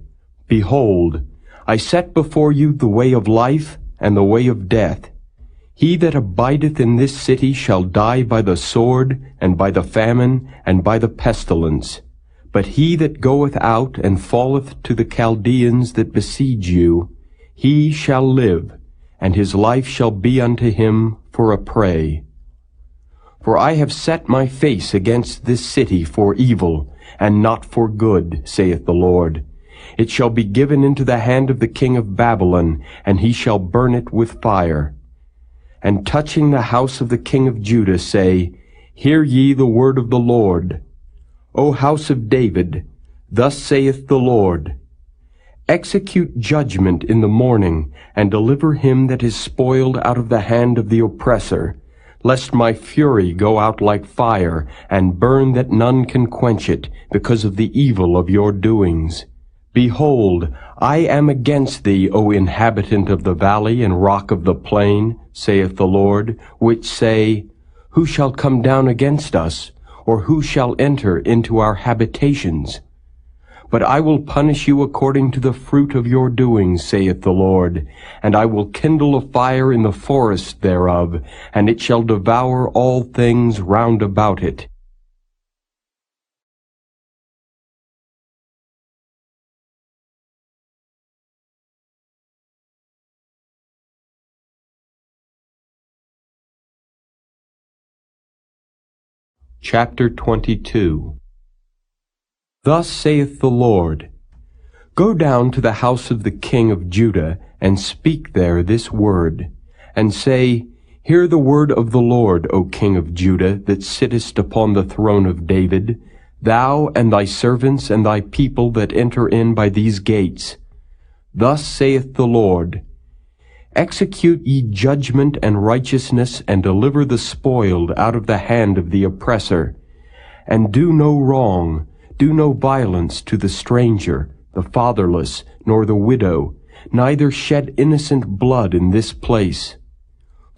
Behold, I set before you the way of life and the way of death. He that abideth in this city shall die by the sword, and by the famine, and by the pestilence. But he that goeth out and falleth to the Chaldeans that besiege you, he shall live, and his life shall be unto him for a prey. For I have set my face against this city for evil, and not for good, saith the Lord. It shall be given into the hand of the king of Babylon, and he shall burn it with fire. And touching the house of the king of Judah say, Hear ye the word of the Lord. O house of David, thus saith the Lord, Execute judgment in the morning, and deliver him that is spoiled out of the hand of the oppressor, lest my fury go out like fire, and burn that none can quench it, because of the evil of your doings. Behold, I am against thee, O inhabitant of the valley and rock of the plain, saith the Lord, which say, Who shall come down against us, or who shall enter into our habitations? But I will punish you according to the fruit of your doings, saith the Lord, and I will kindle a fire in the forest thereof, and it shall devour all things round about it. Chapter 22. Thus saith the Lord, Go down to the house of the king of Judah, and speak there this word, and say, Hear the word of the Lord, O king of Judah, that sittest upon the throne of David, thou and thy servants and thy people that enter in by these gates. Thus saith the Lord, Execute ye judgment and righteousness, and deliver the spoiled out of the hand of the oppressor. And do no wrong, do no violence to the stranger, the fatherless, nor the widow, neither shed innocent blood in this place.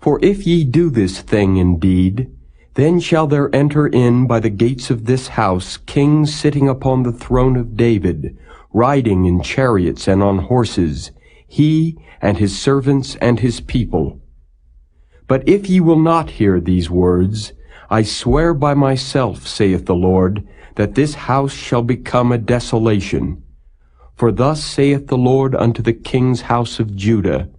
For if ye do this thing indeed, then shall there enter in by the gates of this house kings sitting upon the throne of David, riding in chariots and on horses, he and his servants and his people. But if ye will not hear these words, I swear by myself, saith the Lord, that this house shall become a desolation. For thus saith the Lord unto the king's house of Judah,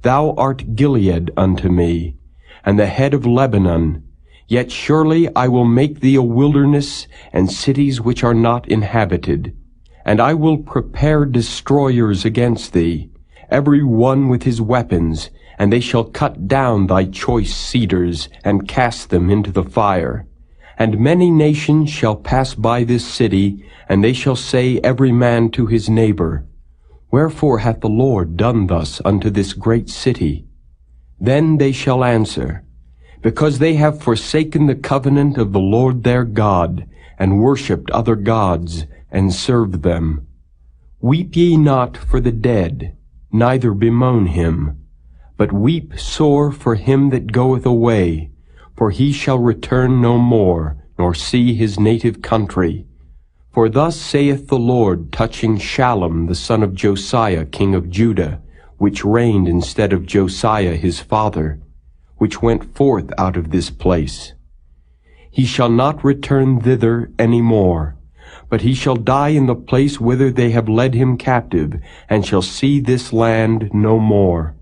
Thou art Gilead unto me, and the head of Lebanon, yet surely I will make thee a wilderness, and cities which are not inhabited. And I will prepare destroyers against thee, every one with his weapons, and they shall cut down thy choice cedars, and cast them into the fire. And many nations shall pass by this city, and they shall say every man to his neighbor, Wherefore hath the Lord done thus unto this great city? Then they shall answer, Because they have forsaken the covenant of the Lord their God, and worshipped other gods, and served them. Weep ye not for the dead, neither bemoan him, but weep sore for him that goeth away, for he shall return no more, nor see his native country. For thus saith the Lord touching Shallum the son of Josiah king of Judah, which reigned instead of Josiah his father, which went forth out of this place. He shall not return thither any more, but he shall die in the place whither they have led him captive, and shall see this land no more.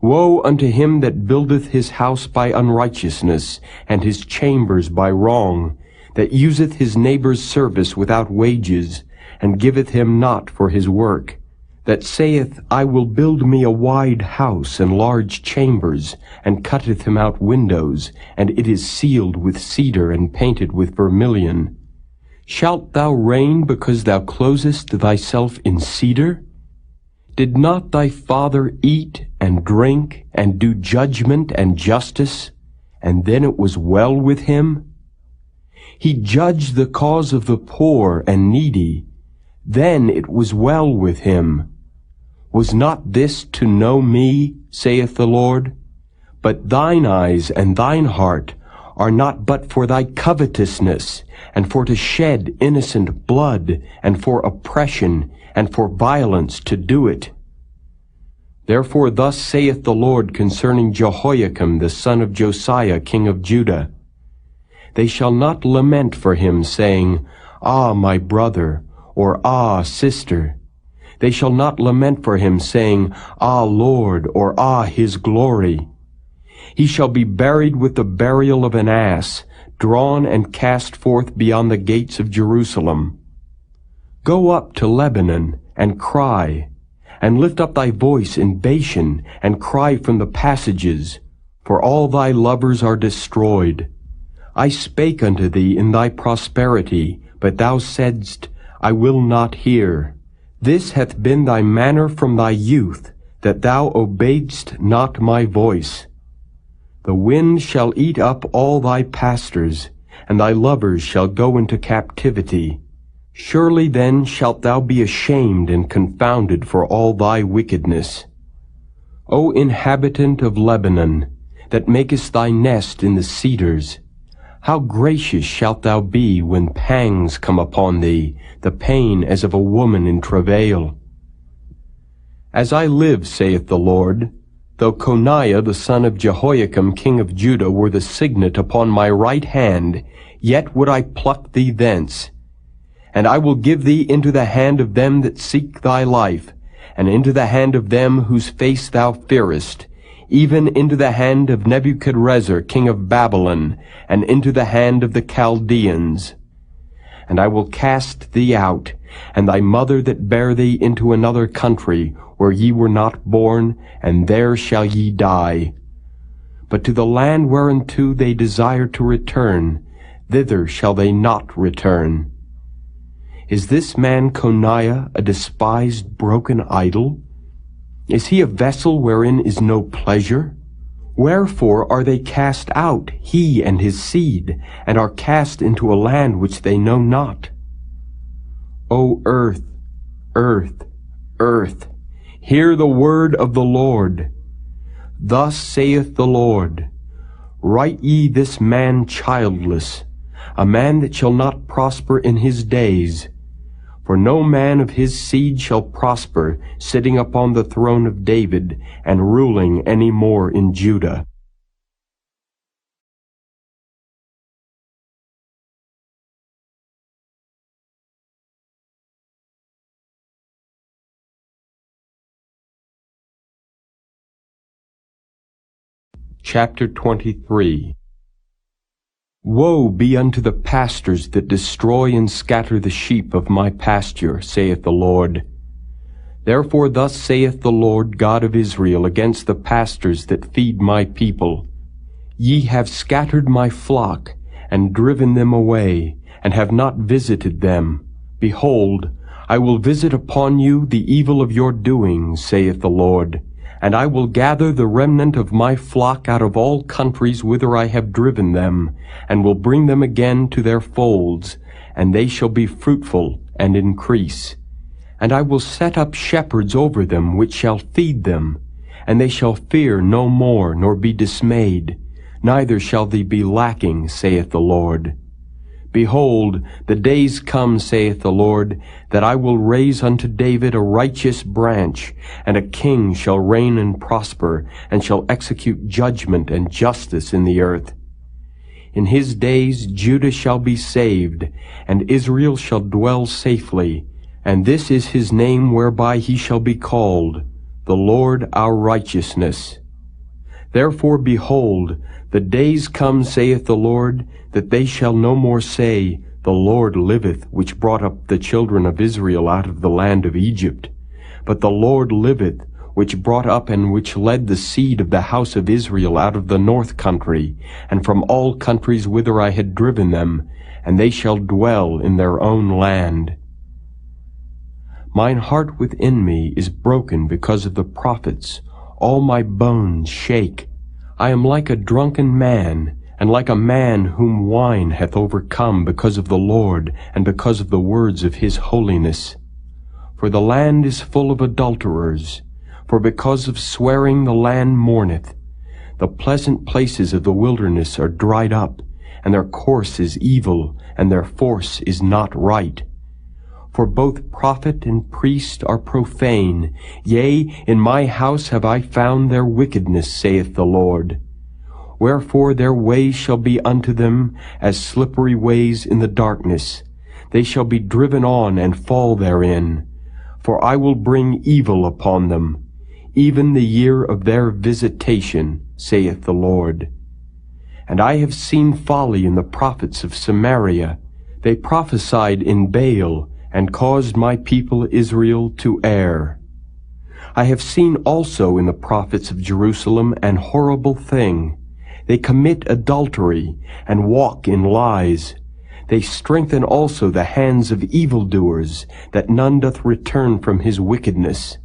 Woe unto him that buildeth his house by unrighteousness, and his chambers by wrong, that useth his neighbor's service without wages, and giveth him not for his work, that saith, I will build me a wide house and large chambers, and cutteth him out windows, and it is sealed with cedar and painted with vermilion. Shalt thou reign because thou closest thyself in cedar? Did not thy father eat and drink and do judgment and justice, and then it was well with him? He judged the cause of the poor and needy, then it was well with him. Was not this to know me, saith the Lord? But thine eyes and thine heart are not but for thy covetousness, and for to shed innocent blood, and for oppression, and for violence to do it. Therefore thus saith the Lord concerning Jehoiakim the son of Josiah king of Judah, They shall not lament for him, saying, Ah, my brother, or Ah, sister. They shall not lament for him, saying, Ah, Lord, or Ah, his glory. He shall be buried with the burial of an ass, drawn and cast forth beyond the gates of Jerusalem. Go up to Lebanon, and cry, and lift up thy voice in Bashan, and cry from the passages, for all thy lovers are destroyed. I spake unto thee in thy prosperity, but thou saidst, I will not hear. This hath been thy manner from thy youth, that thou obeyedst not my voice. The wind shall eat up all thy pastors, and thy lovers shall go into captivity. Surely then shalt thou be ashamed and confounded for all thy wickedness. O inhabitant of Lebanon, that makest thy nest in the cedars, how gracious shalt thou be when pangs come upon thee, the pain as of a woman in travail. As I live, saith the Lord, though Coniah the son of Jehoiakim king of Judah were the signet upon my right hand, yet would I pluck thee thence. And I will give thee into the hand of them that seek thy life, and into the hand of them whose face thou fearest, even into the hand of Nebuchadrezzar king of Babylon, and into the hand of the Chaldeans. And I will cast thee out, and thy mother that bare thee into another country, where ye were not born, and there shall ye die. But to the land whereunto they desire to return, thither shall they not return. Is this man Coniah a despised broken idol? Is he a vessel wherein is no pleasure? Wherefore are they cast out, he and his seed, and are cast into a land which they know not? O earth, earth, earth, hear the word of the Lord. Thus saith the Lord, Write ye this man childless, a man that shall not prosper in his days. For no man of his seed shall prosper, sitting upon the throne of David, and ruling any more in Judah. Chapter 23. Woe be unto the pastors that destroy and scatter the sheep of my pasture, saith the Lord. Therefore thus saith the Lord God of Israel against the pastors that feed my people, Ye have scattered my flock, and driven them away, and have not visited them. Behold, I will visit upon you the evil of your doings, saith the Lord. And I will gather the remnant of my flock out of all countries whither I have driven them, and will bring them again to their folds, and they shall be fruitful and increase. And I will set up shepherds over them, which shall feed them, and they shall fear no more, nor be dismayed, neither shall they be lacking, saith the Lord. Behold, the days come, saith the Lord, that I will raise unto David a righteous branch, and a king shall reign and prosper, and shall execute judgment and justice in the earth. In his days Judah shall be saved, and Israel shall dwell safely, and this is his name whereby he shall be called, the Lord our righteousness. Therefore, behold, the days come, saith the Lord, that they shall no more say, The Lord liveth, which brought up the children of Israel out of the land of Egypt. But the Lord liveth, which brought up and which led the seed of the house of Israel out of the north country, and from all countries whither I had driven them, and they shall dwell in their own land. Mine heart within me is broken because of the prophets. All my bones shake. I am like a drunken man, and like a man whom wine hath overcome because of the Lord, and because of the words of his holiness. For the land is full of adulterers, for because of swearing the land mourneth. The pleasant places of the wilderness are dried up, and their course is evil, and their force is not right. For both prophet and priest are profane. Yea, in my house have I found their wickedness, saith the Lord. Wherefore their ways shall be unto them as slippery ways in the darkness. They shall be driven on and fall therein. For I will bring evil upon them, even the year of their visitation, saith the Lord. And I have seen folly in the prophets of Samaria. They prophesied in Baal, and caused my people Israel to err. I have seen also in the prophets of Jerusalem an horrible thing. They commit adultery, and walk in lies. They strengthen also the hands of evildoers, that none doth return from his wickedness.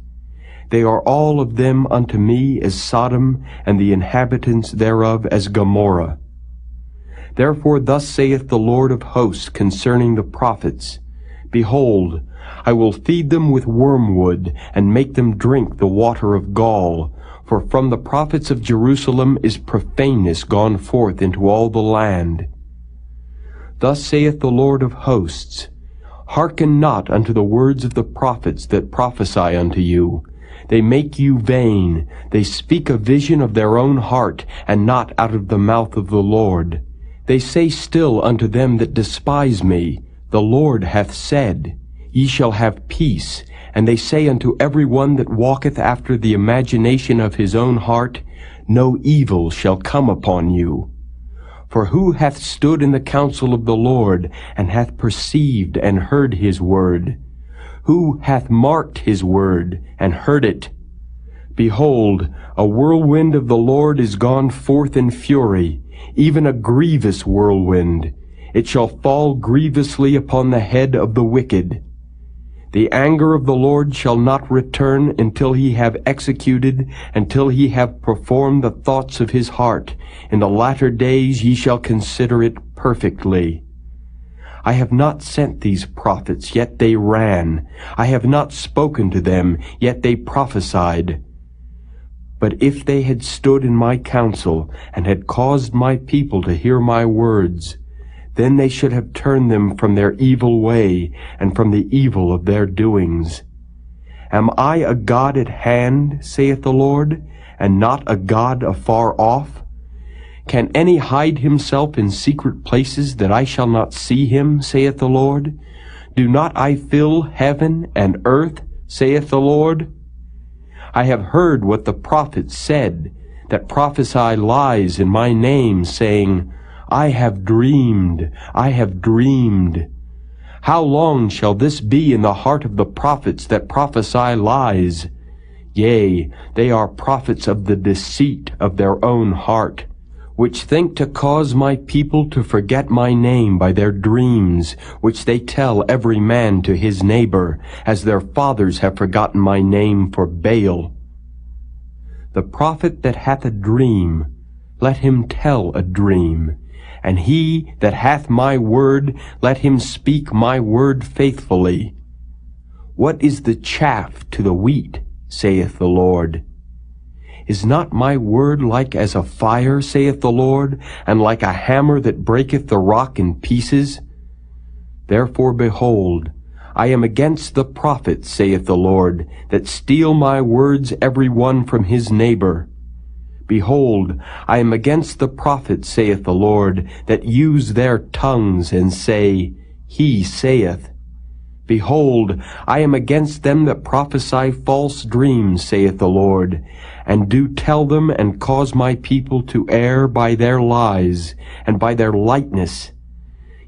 They are all of them unto me as Sodom, and the inhabitants thereof as Gomorrah. Therefore thus saith the Lord of hosts concerning the prophets, Behold, I will feed them with wormwood, and make them drink the water of gall. For from the prophets of Jerusalem is profaneness gone forth into all the land. Thus saith the Lord of hosts, Hearken not unto the words of the prophets that prophesy unto you. They make you vain. They speak a vision of their own heart, and not out of the mouth of the Lord. They say still unto them that despise me, The Lord hath said, Ye shall have peace. And they say unto every one that walketh after the imagination of his own heart, no evil shall come upon you. For who hath stood in the counsel of the Lord, and hath perceived and heard his word? Who hath marked his word, and heard it? Behold, a whirlwind of the Lord is gone forth in fury, even a grievous whirlwind. It shall fall grievously upon the head of the wicked. The anger of the Lord shall not return until he have executed, until he have performed the thoughts of his heart. In the latter days ye shall consider it perfectly. I have not sent these prophets, yet they ran. I have not spoken to them, yet they prophesied. But if they had stood in my counsel, and had caused my people to hear my words, then they should have turned them from their evil way, and from the evil of their doings. Am I a God at hand, saith the Lord, and not a God afar off? Can any hide himself in secret places, that I shall not see him, saith the Lord? Do not I fill heaven and earth, saith the Lord? I have heard what the prophets said, that prophesy lies in my name, saying, I have dreamed, I have dreamed. How long shall this be in the heart of the prophets that prophesy lies? Yea, they are prophets of the deceit of their own heart, which think to cause my people to forget my name by their dreams, which they tell every man to his neighbor, as their fathers have forgotten my name for Baal. The prophet that hath a dream, let him tell a dream. And he that hath my word, let him speak my word faithfully. What is the chaff to the wheat, saith the Lord? Is not my word like as a fire, saith the Lord, and like a hammer that breaketh the rock in pieces? Therefore, behold, I am against the prophets, saith the Lord, that steal my words every one from his neighbor. Behold, I am against the prophets, saith the Lord, that use their tongues and say, He saith. Behold, I am against them that prophesy false dreams, saith the Lord, and do tell them and cause my people to err by their lies and by their lightness.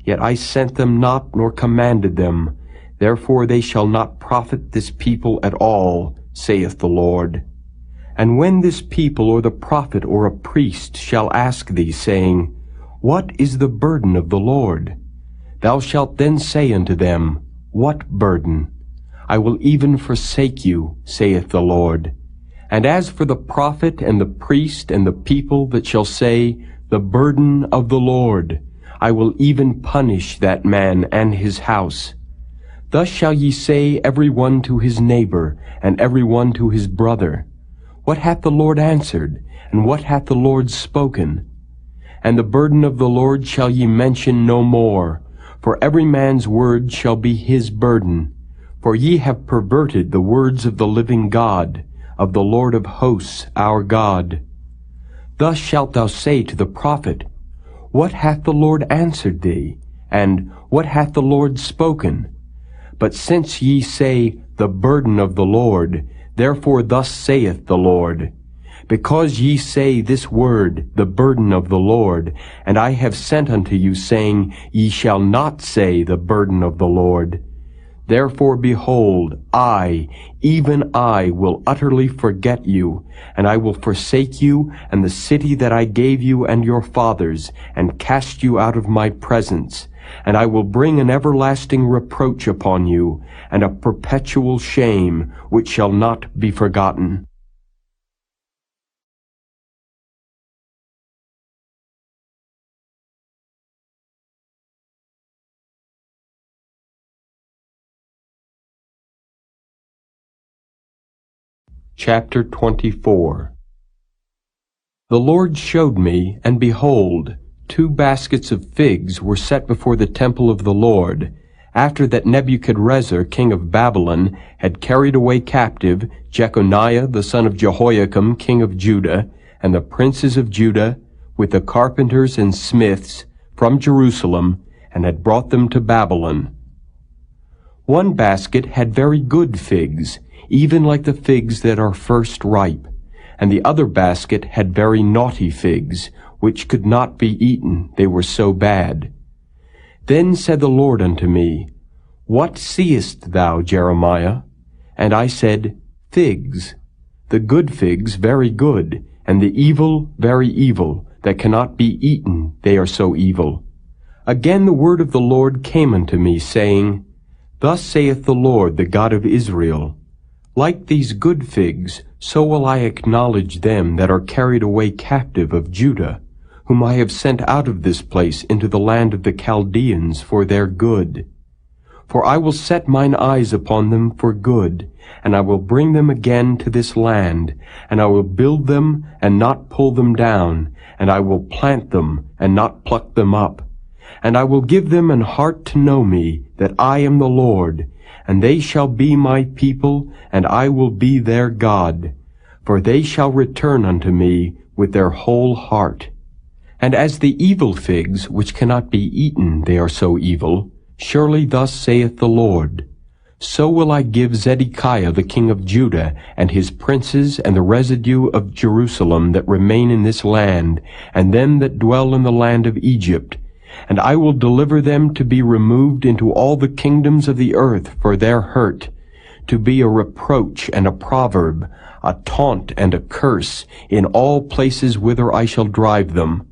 Yet I sent them not nor commanded them. Therefore they shall not profit this people at all, saith the Lord. And when this people or the prophet or a priest shall ask thee, saying, What is the burden of the Lord? Thou shalt then say unto them, What burden? I will even forsake you, saith the Lord. And as for the prophet and the priest and the people that shall say, The burden of the Lord, I will even punish that man and his house. Thus shall ye say every one to his neighbor, and every one to his brother, What hath the Lord answered, and what hath the Lord spoken? And the burden of the Lord shall ye mention no more, for every man's word shall be his burden. For ye have perverted the words of the living God, of the Lord of hosts our God. Thus shalt thou say to the prophet, What hath the Lord answered thee? And what hath the Lord spoken? But since ye say, The burden of the Lord, therefore thus saith the Lord, Because ye say this word, the burden of the Lord, and I have sent unto you, saying, Ye shall not say the burden of the Lord. Therefore, behold, I, even I, will utterly forget you, and I will forsake you, and the city that I gave you and your fathers, and cast you out of my presence. And I will bring an everlasting reproach upon you, and a perpetual shame, which shall not be forgotten. Chapter 24. The Lord showed me, and behold, 2 baskets of figs were set before the temple of the Lord, after that Nebuchadrezzar king of Babylon had carried away captive Jeconiah the son of Jehoiakim king of Judah, and the princes of Judah, with the carpenters and smiths, from Jerusalem, and had brought them to Babylon. 1 basket had very good figs, even like the figs that are first ripe, and the other basket had very naughty figs, which could not be eaten, they were so bad. Then said the Lord unto me, What seest thou, Jeremiah? And I said, Figs, the good figs very good, and the evil very evil, that cannot be eaten, they are so evil. Again the word of the Lord came unto me, saying, Thus saith the Lord, the God of Israel, Like these good figs, so will I acknowledge them that are carried away captive of Judah, whom I have sent out of this place into the land of the Chaldeans for their good. For I will set mine eyes upon them for good, and I will bring them again to this land, and I will build them and not pull them down, and I will plant them and not pluck them up. And I will give them an heart to know me, that I am the Lord, and they shall be my people, and I will be their God. For they shall return unto me with their whole heart. And as the evil figs, which cannot be eaten, they are so evil, surely thus saith the Lord, So will I give Zedekiah the king of Judah, and his princes, and the residue of Jerusalem that remain in this land, and them that dwell in the land of Egypt, and I will deliver them to be removed into all the kingdoms of the earth for their hurt, to be a reproach and a proverb, a taunt and a curse, in all places whither I shall drive them.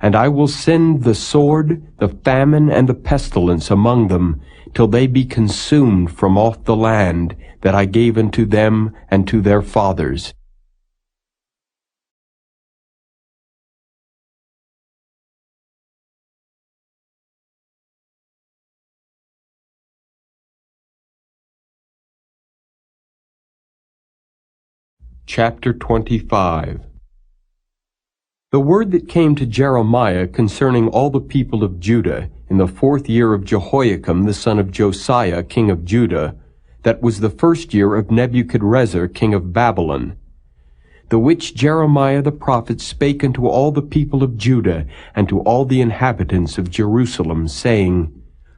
And I will send the sword, the famine, and the pestilence among them, till they be consumed from off the land that I gave unto them and to their fathers. Chapter 25. The word that came to Jeremiah concerning all the people of Judah in the 4th year of Jehoiakim the son of Josiah king of Judah, that was the 1st year of Nebuchadrezzar king of Babylon, the which Jeremiah the prophet spake unto all the people of Judah and to all the inhabitants of Jerusalem, saying,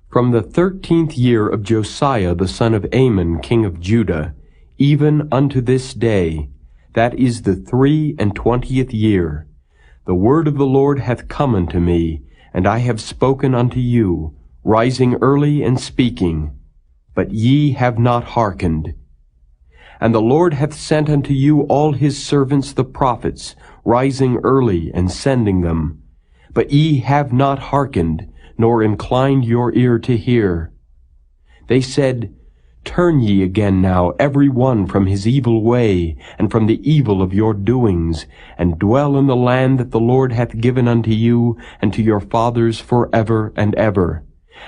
From the 13th year of Josiah the son of Amon king of Judah, even unto this day, that is the 23 year, the word of the Lord hath come unto me, and I have spoken unto you, rising early and speaking, but ye have not hearkened. And the Lord hath sent unto you all his servants the prophets, rising early and sending them, but ye have not hearkened, nor inclined your ear to hear. They said, Turn ye again now every one from his evil way, and from the evil of your doings, and dwell in the land that the Lord hath given unto you and to your fathers forever and ever.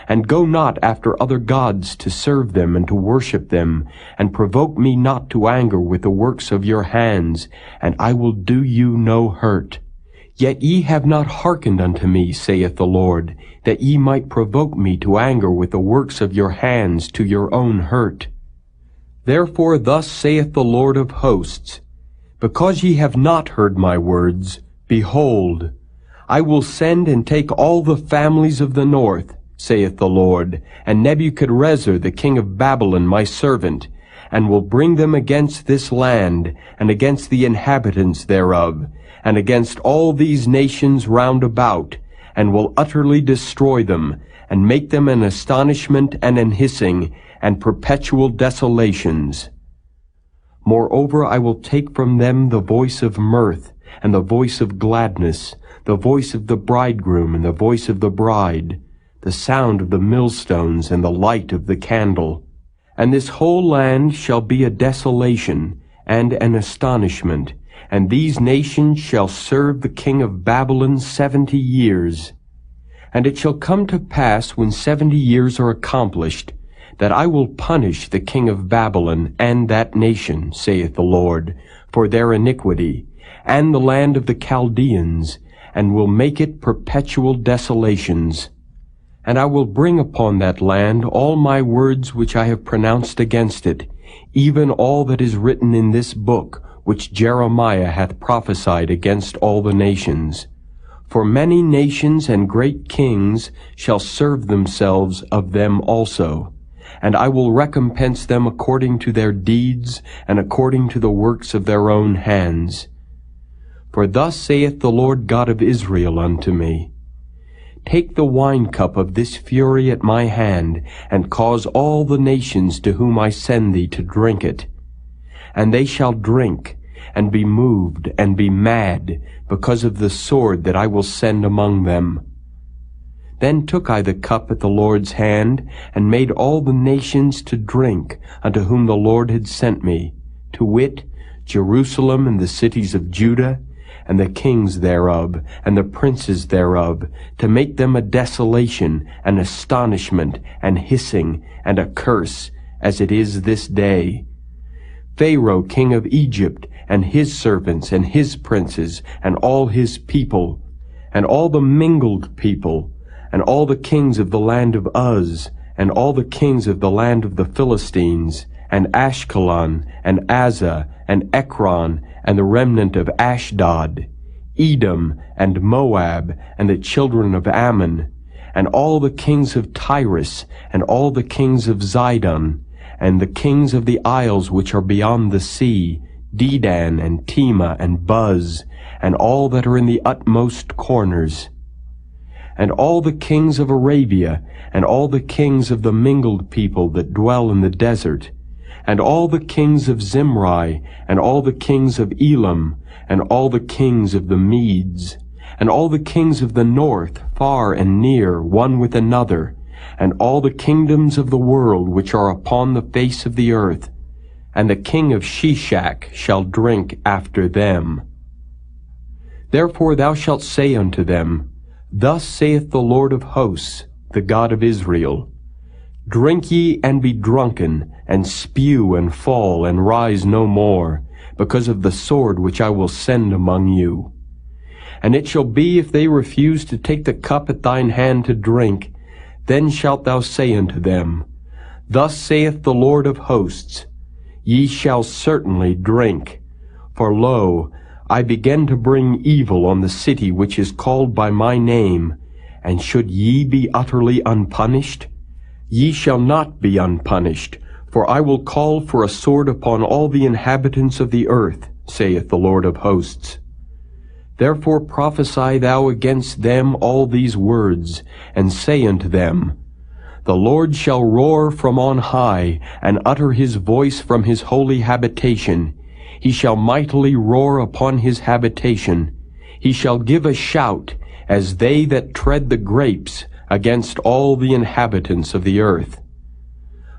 And go not after other gods to serve them and to worship them, and provoke me not to anger with the works of your hands, and I will do you no hurt. Yet ye have not hearkened unto me, saith the Lord, that ye might provoke me to anger with the works of your hands to your own hurt. Therefore thus saith the Lord of hosts, Because ye have not heard my words, behold, I will send and take all the families of the north, saith the Lord, and Nebuchadrezzar the king of Babylon my servant, and will bring them against this land, and against the inhabitants thereof, and against all these nations round about, and will utterly destroy them, and make them an astonishment and an hissing, and perpetual desolations. Moreover, I will take from them the voice of mirth, and the voice of gladness, the voice of the bridegroom and the voice of the bride, the sound of the millstones and the light of the candle. And this whole land shall be a desolation and an astonishment, and these nations shall serve the king of Babylon 70 years. And it shall come to pass, when 70 years are accomplished, that I will punish the king of Babylon and that nation, saith the Lord, for their iniquity, and the land of the Chaldeans, and will make it perpetual desolations. And I will bring upon that land all my words which I have pronounced against it, even all that is written in this book, which Jeremiah hath prophesied against all the nations. For many nations and great kings shall serve themselves of them also. and I will recompense them according to their deeds and according to the works of their own hands. For thus saith the Lord God of Israel unto me, Take the wine-cup of this fury at my hand, and cause all the nations to whom I send thee to drink it. And they shall drink, and be moved, and be mad, because of the sword that I will send among them. Then took I the cup at the Lord's hand, and made all the nations to drink, unto whom the Lord had sent me, to wit, Jerusalem and the cities of Judah, and the kings thereof, and the princes thereof, to make them a desolation, an astonishment, and hissing, and a curse, as it is this day. Pharaoh king of Egypt, and his servants, and his princes, and all his people, and all the mingled people, and all the kings of the land of Uz, and all the kings of the land of the Philistines, and Ashkelon, and Azzah, and Ekron, and the remnant of Ashdod, Edom, and Moab, and the children of Ammon, and all the kings of Tyrus, and all the kings of Zidon, and the kings of the isles which are beyond the sea, Dedan, and Tema, and Buz, and all that are in the utmost corners, and all the kings of Arabia, and all the kings of the mingled people that dwell in the desert, and all the kings of Zimri, and all the kings of Elam, and all the kings of the Medes, and all the kings of the north, far and near, one with another, and all the kingdoms of the world which are upon the face of the earth, and the king of Shishak shall drink after them. Therefore thou shalt say unto them, Thus saith the Lord of hosts, the God of Israel, Drink ye and be drunken, and spew and fall, and rise no more, because of the sword which I will send among you. And it shall be, if they refuse to take the cup at thine hand to drink, then shalt thou say unto them, Thus saith the Lord of hosts, Ye shall certainly drink. For lo, I begin to bring evil on the city which is called by my name, and should ye be utterly unpunished? Ye shall not be unpunished, for I will call for a sword upon all the inhabitants of the earth, saith the Lord of hosts. Therefore prophesy thou against them all these words, and say unto them, The Lord shall roar from on high, and utter his voice from his holy habitation. He shall mightily roar upon his habitation. He shall give a shout, as they that tread the grapes, against all the inhabitants of the earth.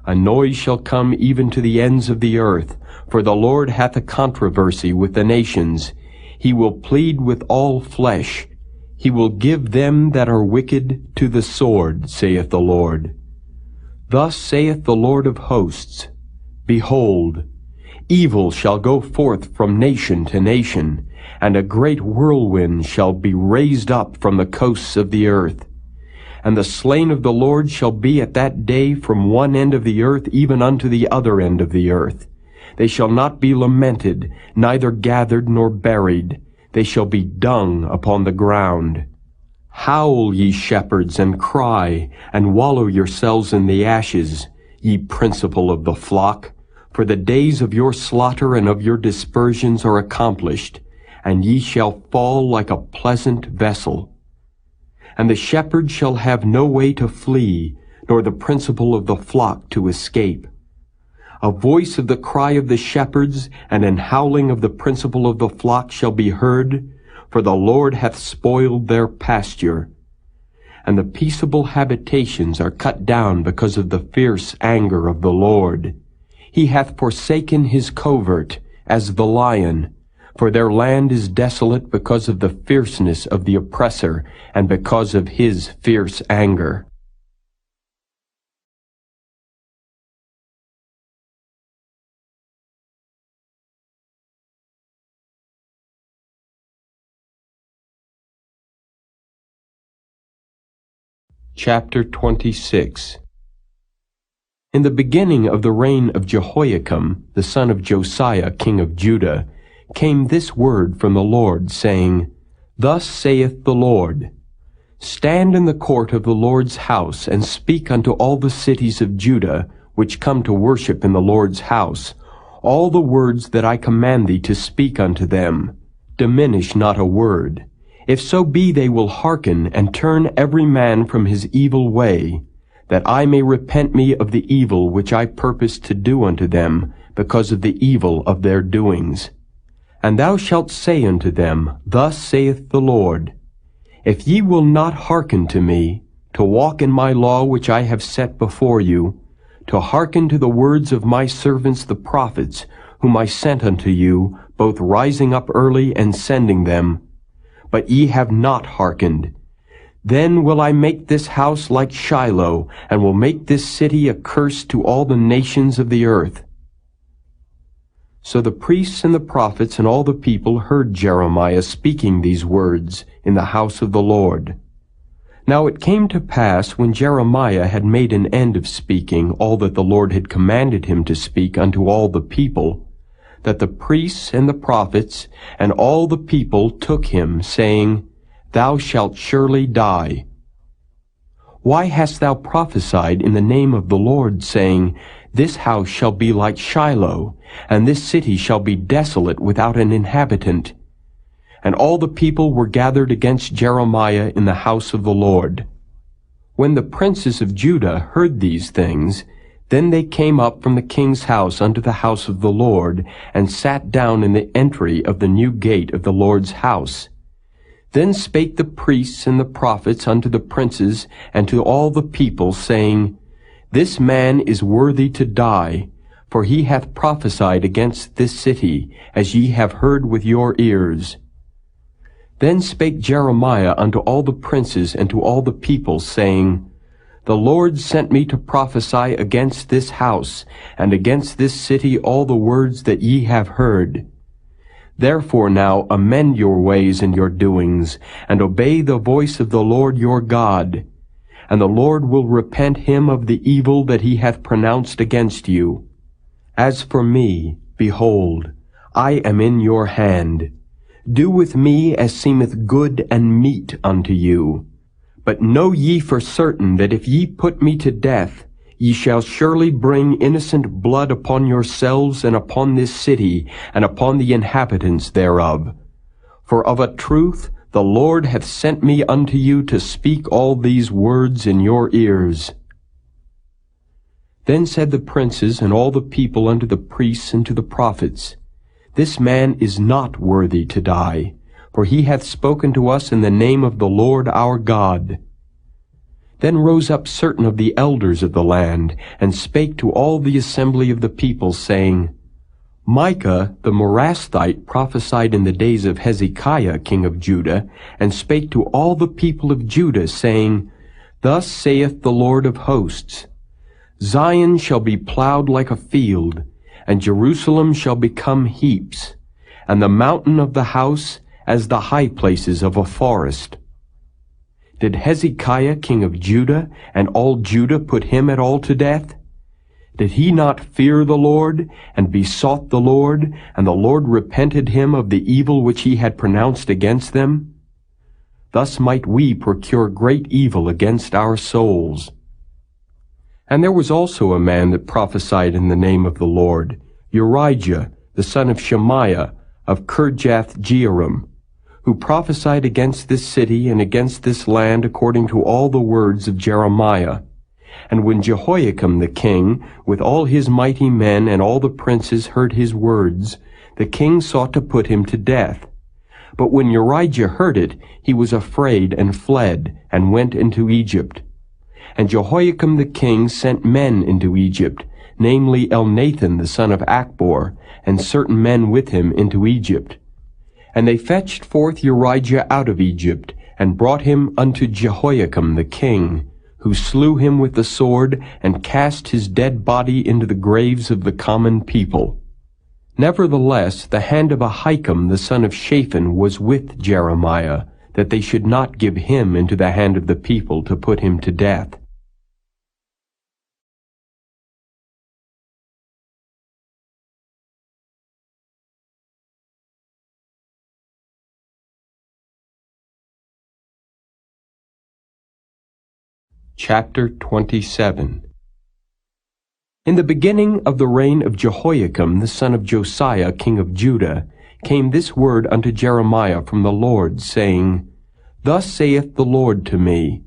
A noise shall come even to the ends of the earth, for the Lord hath a controversy with the nations. He will plead with all flesh. He will give them that are wicked to the sword, saith the Lord. Thus saith the Lord of hosts, Behold, evil shall go forth from nation to nation, and a great whirlwind shall be raised up from the coasts of the earth. And the slain of the Lord shall be at that day from one end of the earth even unto the other end of the earth. They shall not be lamented, neither gathered nor buried. They shall be dung upon the ground. Howl, ye shepherds, and cry, and wallow yourselves in the ashes, ye principal of the flock. For the days of your slaughter and of your dispersions are accomplished, and ye shall fall like a pleasant vessel. And the shepherd shall have no way to flee, nor the principal of the flock to escape. A voice of the cry of the shepherds, and an howling of the principal of the flock shall be heard, for the Lord hath spoiled their pasture. And the peaceable habitations are cut down because of the fierce anger of the Lord. He hath forsaken his covert, as the lion, for their land is desolate because of the fierceness of the oppressor, and because of his fierce anger. Chapter 26. In the beginning of the reign of Jehoiakim, the son of Josiah, king of Judah, came this word from the Lord, saying, Thus saith the Lord, Stand in the court of the Lord's house, and speak unto all the cities of Judah, which come to worship in the Lord's house, all the words that I command thee to speak unto them. Diminish not a word. If so be they will hearken, and turn every man from his evil way, that I may repent me of the evil which I purpose to do unto them, because of the evil of their doings. And thou shalt say unto them, Thus saith the Lord, If ye will not hearken to me, to walk in my law which I have set before you, to hearken to the words of my servants the prophets, whom I sent unto you, both rising up early and sending them, but ye have not hearkened, then will I make this house like Shiloh, and will make this city a curse to all the nations of the earth. So the priests and the prophets and all the people heard Jeremiah speaking these words in the house of the Lord. Now it came to pass, when Jeremiah had made an end of speaking all that the Lord had commanded him to speak unto all the people, that the priests and the prophets and all the people took him, saying, Thou shalt surely die. Why hast thou prophesied in the name of the Lord, saying, This house shall be like Shiloh, and this city shall be desolate without an inhabitant? And all the people were gathered against Jeremiah in the house of the Lord. When the princes of Judah heard these things, then they came up from the king's house unto the house of the Lord, and sat down in the entry of the new gate of the Lord's house. Then spake the priests and the prophets unto the princes and to all the people, saying, This man is worthy to die, for he hath prophesied against this city, as ye have heard with your ears. Then spake Jeremiah unto all the princes and to all the people, saying, The Lord sent me to prophesy against this house, and against this city all the words that ye have heard. Therefore now amend your ways and your doings, and obey the voice of the Lord your God. And the Lord will repent him of the evil that he hath pronounced against you. As for me, behold, I am in your hand. Do with me as seemeth good and meet unto you. But know ye for certain that if ye put me to death, ye shall surely bring innocent blood upon yourselves and upon this city, and upon the inhabitants thereof. For of a truth the Lord hath sent me unto you to speak all these words in your ears. Then said the princes and all the people unto the priests and to the prophets, This man is not worthy to die, for he hath spoken to us in the name of the Lord our God. Then rose up certain of the elders of the land, and spake to all the assembly of the people, saying, Micah the Morasthite prophesied in the days of Hezekiah king of Judah, and spake to all the people of Judah, saying, Thus saith the Lord of hosts, Zion shall be plowed like a field, and Jerusalem shall become heaps, and the mountain of the house as the high places of a forest. Did Hezekiah king of Judah and all Judah put him at all to death? Did he not fear the Lord, and besought the Lord, and the Lord repented him of the evil which he had pronounced against them? Thus might we procure great evil against our souls. And there was also a man that prophesied in the name of the Lord, Urijah, the son of Shemaiah, of Kirjath-jearim, who prophesied against this city and against this land according to all the words of Jeremiah. And when Jehoiakim the king, with all his mighty men and all the princes heard his words, the king sought to put him to death. But when Urijah heard it, he was afraid and fled, and went into Egypt. And Jehoiakim the king sent men into Egypt, namely Elnathan the son of Achbor, and certain men with him into Egypt. And they fetched forth Urijah out of Egypt, and brought him unto Jehoiakim the king, who slew him with the sword, and cast his dead body into the graves of the common people. Nevertheless, the hand of Ahikam the son of Shaphan was with Jeremiah, that they should not give him into the hand of the people to put him to death. Chapter 27. In the beginning of the reign of Jehoiakim the son of Josiah king of Judah came this word unto Jeremiah from the Lord, saying, Thus saith the Lord to me,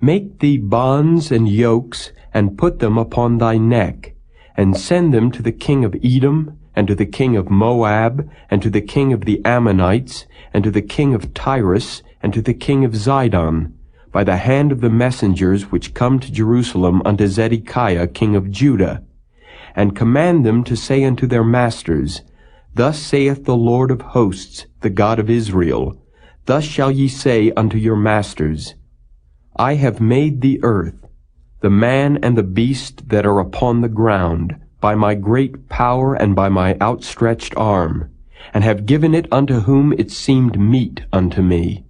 Make thee bonds and yokes, and put them upon thy neck, and send them to the king of Edom, and to the king of Moab, and to the king of the Ammonites, and to the king of Tyrus, and to the king of Zidon, by the hand of the messengers which come to Jerusalem unto Zedekiah king of Judah, and command them to say unto their masters, Thus saith the Lord of hosts, the God of Israel, Thus shall ye say unto your masters, I have made the earth, the man and the beast that are upon the ground, by my great power and by my outstretched arm, and have given it unto whom it seemed meet unto me.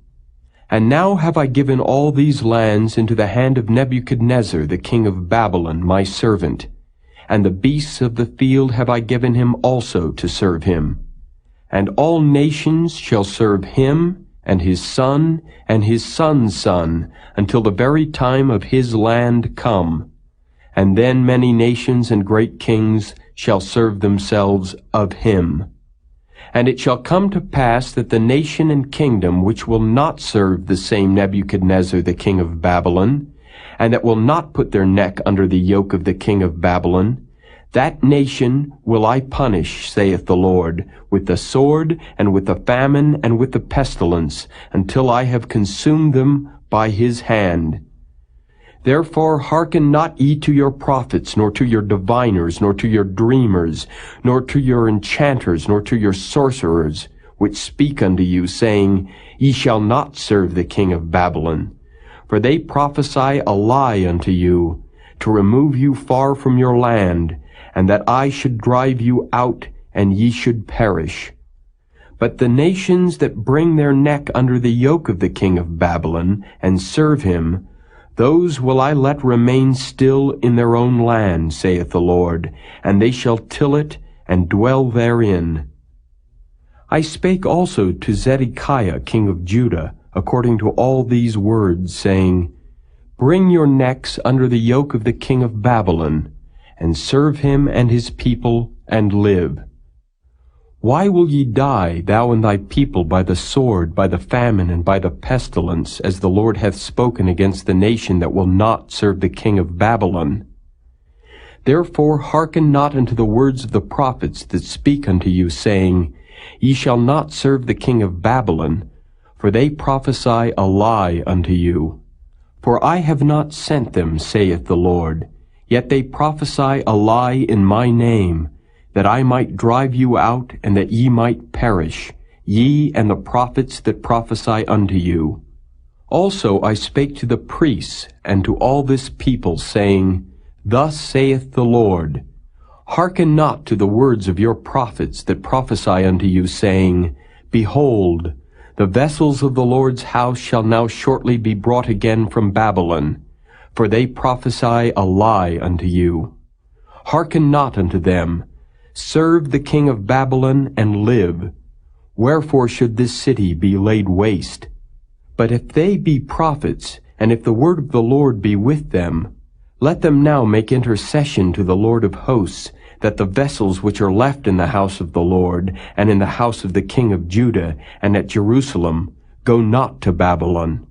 And now have I given all these lands into the hand of Nebuchadnezzar the king of Babylon, my servant, and the beasts of the field have I given him also to serve him. And all nations shall serve him, and his son, and his son's son, until the very time of his land come. And then many nations and great kings shall serve themselves of him. And it shall come to pass that the nation and kingdom which will not serve the same Nebuchadnezzar the king of Babylon, and that will not put their neck under the yoke of the king of Babylon, that nation will I punish, saith the Lord, with the sword, and with the famine, and with the pestilence, until I have consumed them by his hand. Therefore hearken not ye to your prophets, nor to your diviners, nor to your dreamers, nor to your enchanters, nor to your sorcerers, which speak unto you, saying, Ye shall not serve the king of Babylon. For they prophesy a lie unto you, to remove you far from your land, and that I should drive you out, and ye should perish. But the nations that bring their neck under the yoke of the king of Babylon, and serve him, those will I let remain still in their own land, saith the Lord, and they shall till it, and dwell therein. I spake also to Zedekiah king of Judah, according to all these words, saying, Bring your necks under the yoke of the king of Babylon, and serve him and his people, and live. Why will ye die, thou and thy people, by the sword, by the famine, and by the pestilence, as the Lord hath spoken against the nation that will not serve the king of Babylon? Therefore hearken not unto the words of the prophets that speak unto you, saying, Ye shall not serve the king of Babylon, for they prophesy a lie unto you. For I have not sent them, saith the Lord, yet they prophesy a lie in my name, that I might drive you out, and that ye might perish, ye and the prophets that prophesy unto you. Also I spake to the priests and to all this people, saying, Thus saith the Lord, Hearken not to the words of your prophets that prophesy unto you, saying, Behold, the vessels of the Lord's house shall now shortly be brought again from Babylon, for they prophesy a lie unto you. Hearken not unto them. Serve the king of Babylon, and live. Wherefore should this city be laid waste? But if they be prophets, and if the word of the Lord be with them, let them now make intercession to the Lord of hosts, that the vessels which are left in the house of the Lord, and in the house of the king of Judah, and at Jerusalem, go not to Babylon.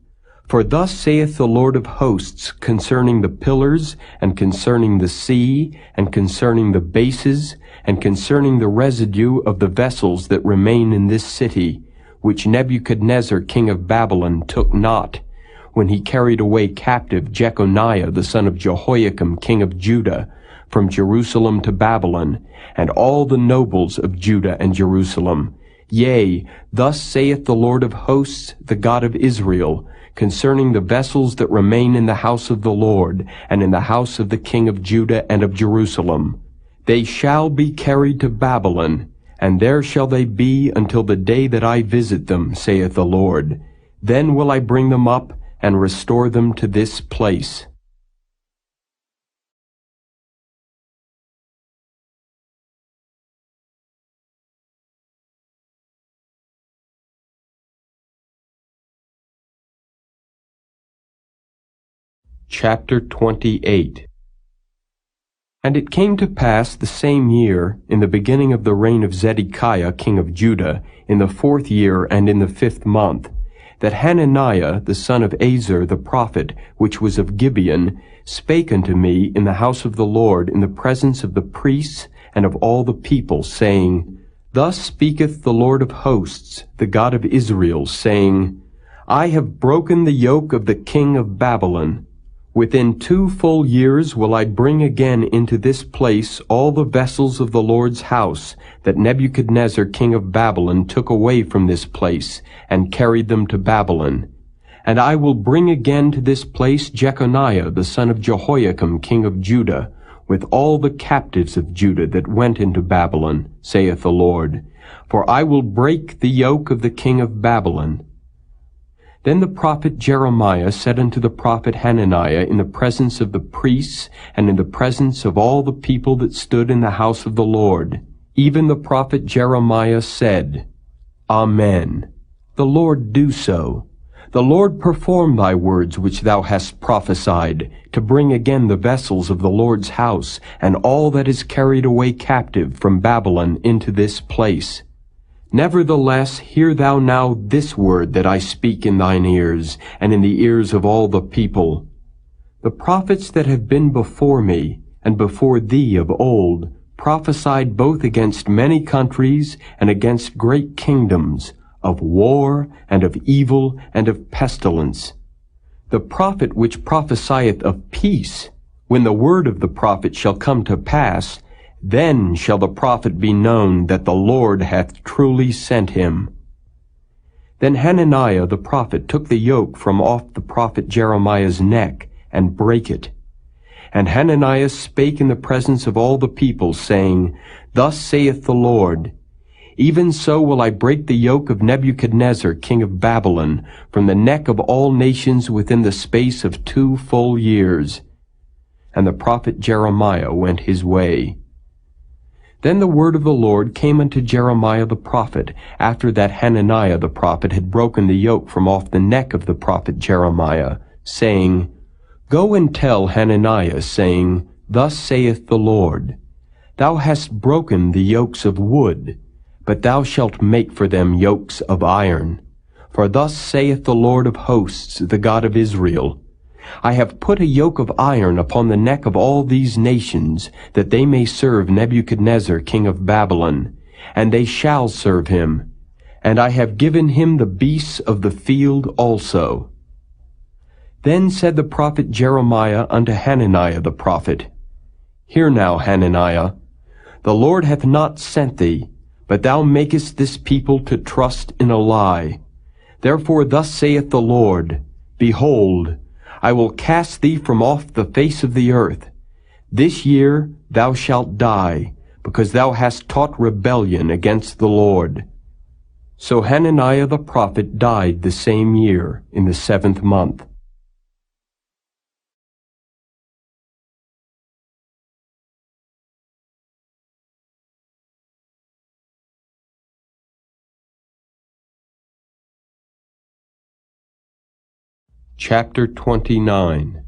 For thus saith the Lord of hosts concerning the pillars, and concerning the sea, and concerning the bases, and concerning the residue of the vessels that remain in this city, which Nebuchadnezzar king of Babylon took not, when he carried away captive Jeconiah the son of Jehoiakim king of Judah, from Jerusalem to Babylon, and all the nobles of Judah and Jerusalem. Yea, thus saith the Lord of hosts, the God of Israel, concerning the vessels that remain in the house of the Lord, and in the house of the king of Judah and of Jerusalem. They shall be carried to Babylon, and there shall they be until the day that I visit them, saith the Lord. Then will I bring them up, and restore them to this place. Chapter 28. And it came to pass the same year, in the beginning of the reign of Zedekiah king of Judah, in the 4th year and in the 5th month, that Hananiah the son of Azar the prophet, which was of Gibeon, spake unto me in the house of the Lord in the presence of the priests and of all the people, saying, Thus speaketh the Lord of hosts, the God of Israel, saying, I have broken the yoke of the king of Babylon. Within 2 full years will I bring again into this place all the vessels of the Lord's house that Nebuchadnezzar king of Babylon took away from this place, and carried them to Babylon. And I will bring again to this place Jeconiah the son of Jehoiakim king of Judah, with all the captives of Judah that went into Babylon, saith the Lord. For I will break the yoke of the king of Babylon. Then the prophet Jeremiah said unto the prophet Hananiah in the presence of the priests and in the presence of all the people that stood in the house of the Lord, even the prophet Jeremiah said, Amen. The Lord do so. The Lord perform thy words which thou hast prophesied, to bring again the vessels of the Lord's house, and all that is carried away captive from Babylon into this place. Nevertheless, hear thou now this word that I speak in thine ears, and in the ears of all the people. The prophets that have been before me, and before thee of old, prophesied both against many countries, and against great kingdoms, of war, and of evil, and of pestilence. The prophet which prophesieth of peace, when the word of the prophet shall come to pass, then shall the prophet be known that the Lord hath truly sent him. Then Hananiah the prophet took the yoke from off the prophet Jeremiah's neck, and brake it. And Hananiah spake in the presence of all the people, saying, Thus saith the Lord, Even so will I break the yoke of Nebuchadnezzar king of Babylon from the neck of all nations within the space of 2 full years. And the prophet Jeremiah went his way. Then the word of the Lord came unto Jeremiah the prophet, after that Hananiah the prophet had broken the yoke from off the neck of the prophet Jeremiah, saying, Go and tell Hananiah, saying, Thus saith the Lord, Thou hast broken the yokes of wood, but thou shalt make for them yokes of iron. For thus saith the Lord of hosts, the God of Israel, I have put a yoke of iron upon the neck of all these nations, that they may serve Nebuchadnezzar king of Babylon, and they shall serve him. And I have given him the beasts of the field also. Then said the prophet Jeremiah unto Hananiah the prophet, Hear now, Hananiah, the Lord hath not sent thee, but thou makest this people to trust in a lie. Therefore thus saith the Lord, Behold, I will cast thee from off the face of the earth. This year thou shalt die, because thou hast taught rebellion against the Lord. So Hananiah the prophet died the same year, in the 7th month. Chapter 29.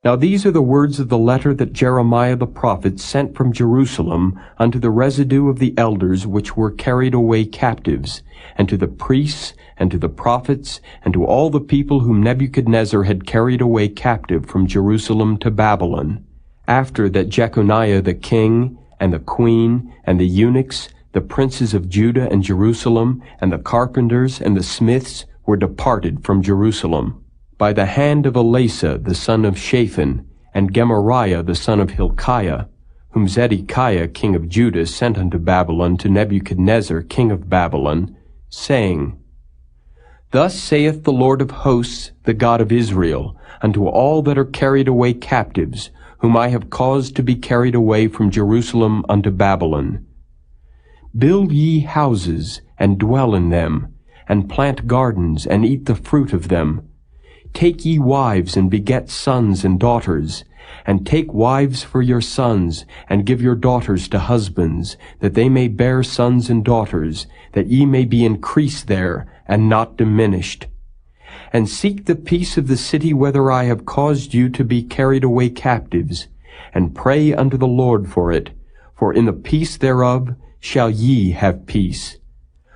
Now these are the words of the letter that Jeremiah the prophet sent from Jerusalem unto the residue of the elders which were carried away captives, and to the priests, and to the prophets, and to all the people whom Nebuchadnezzar had carried away captive from Jerusalem to Babylon, after that Jeconiah the king, and the queen, and the eunuchs, the princes of Judah and Jerusalem, and the carpenters, and the smiths, were departed from Jerusalem, by the hand of Elasah the son of Shaphan, and Gemariah the son of Hilkiah, whom Zedekiah king of Judah sent unto Babylon to Nebuchadnezzar king of Babylon, saying, Thus saith the Lord of hosts, the God of Israel, unto all that are carried away captives, whom I have caused to be carried away from Jerusalem unto Babylon. Build ye houses, and dwell in them, and plant gardens, and eat the fruit of them. Take ye wives, and beget sons and daughters, and take wives for your sons, and give your daughters to husbands, that they may bear sons and daughters, that ye may be increased there, and not diminished. And seek the peace of the city whither I have caused you to be carried away captives, and pray unto the Lord for it, for in the peace thereof shall ye have peace.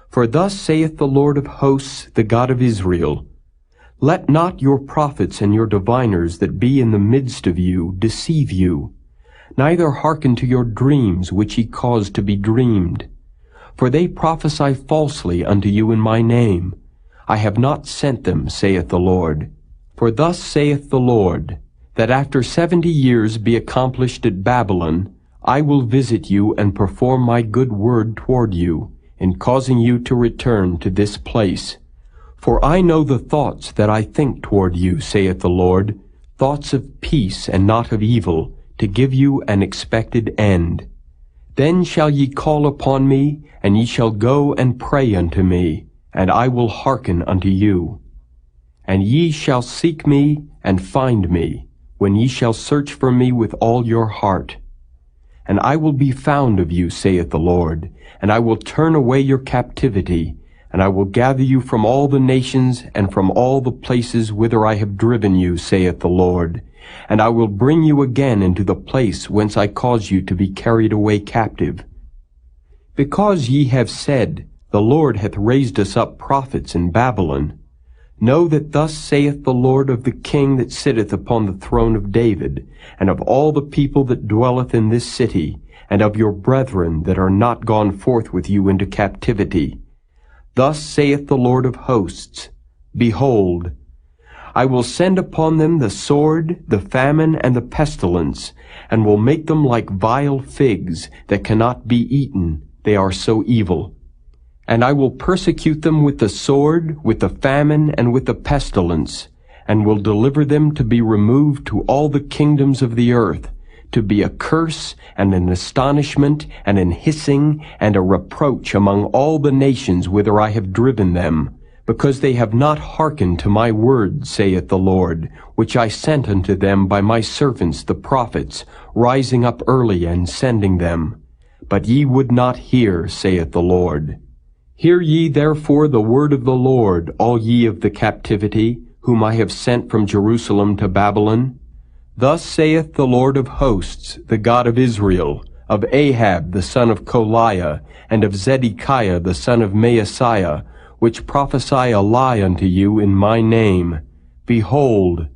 For thus saith the Lord of hosts, the God of Israel, Let not your prophets and your diviners that be in the midst of you deceive you, neither hearken to your dreams which ye cause to be dreamed. For they prophesy falsely unto you in my name. I have not sent them, saith the Lord. For thus saith the Lord, that after 70 years be accomplished at Babylon, I will visit you and perform my good word toward you, in causing you to return to this place. For I know the thoughts that I think toward you, saith the Lord, thoughts of peace and not of evil, to give you an expected end. Then shall ye call upon me, and ye shall go and pray unto me, and I will hearken unto you. And ye shall seek me and find me, when ye shall search for me with all your heart. And I will be found of you, saith the Lord, and I will turn away your captivity, and I will gather you from all the nations and from all the places whither I have driven you, saith the Lord. And I will bring you again into the place whence I caused you to be carried away captive. Because ye have said, The Lord hath raised us up prophets in Babylon, know that thus saith the Lord of the King that sitteth upon the throne of David, and of all the people that dwelleth in this city, and of your brethren that are not gone forth with you into captivity. Thus saith the Lord of hosts, Behold, I will send upon them the sword, the famine, and the pestilence, and will make them like vile figs that cannot be eaten, they are so evil. And I will persecute them with the sword, with the famine, and with the pestilence, and will deliver them to be removed to all the kingdoms of the earth, to be a curse, and an astonishment, and an hissing, and a reproach among all the nations whither I have driven them, because they have not hearkened to my word, saith the Lord, which I sent unto them by my servants the prophets, rising up early and sending them. But ye would not hear, saith the Lord. Hear ye therefore the word of the Lord, all ye of the captivity, whom I have sent from Jerusalem to Babylon. Thus saith the Lord of hosts, the God of Israel, of Ahab the son of Koliah, and of Zedekiah the son of Maaseiah, which prophesy a lie unto you in my name. Behold,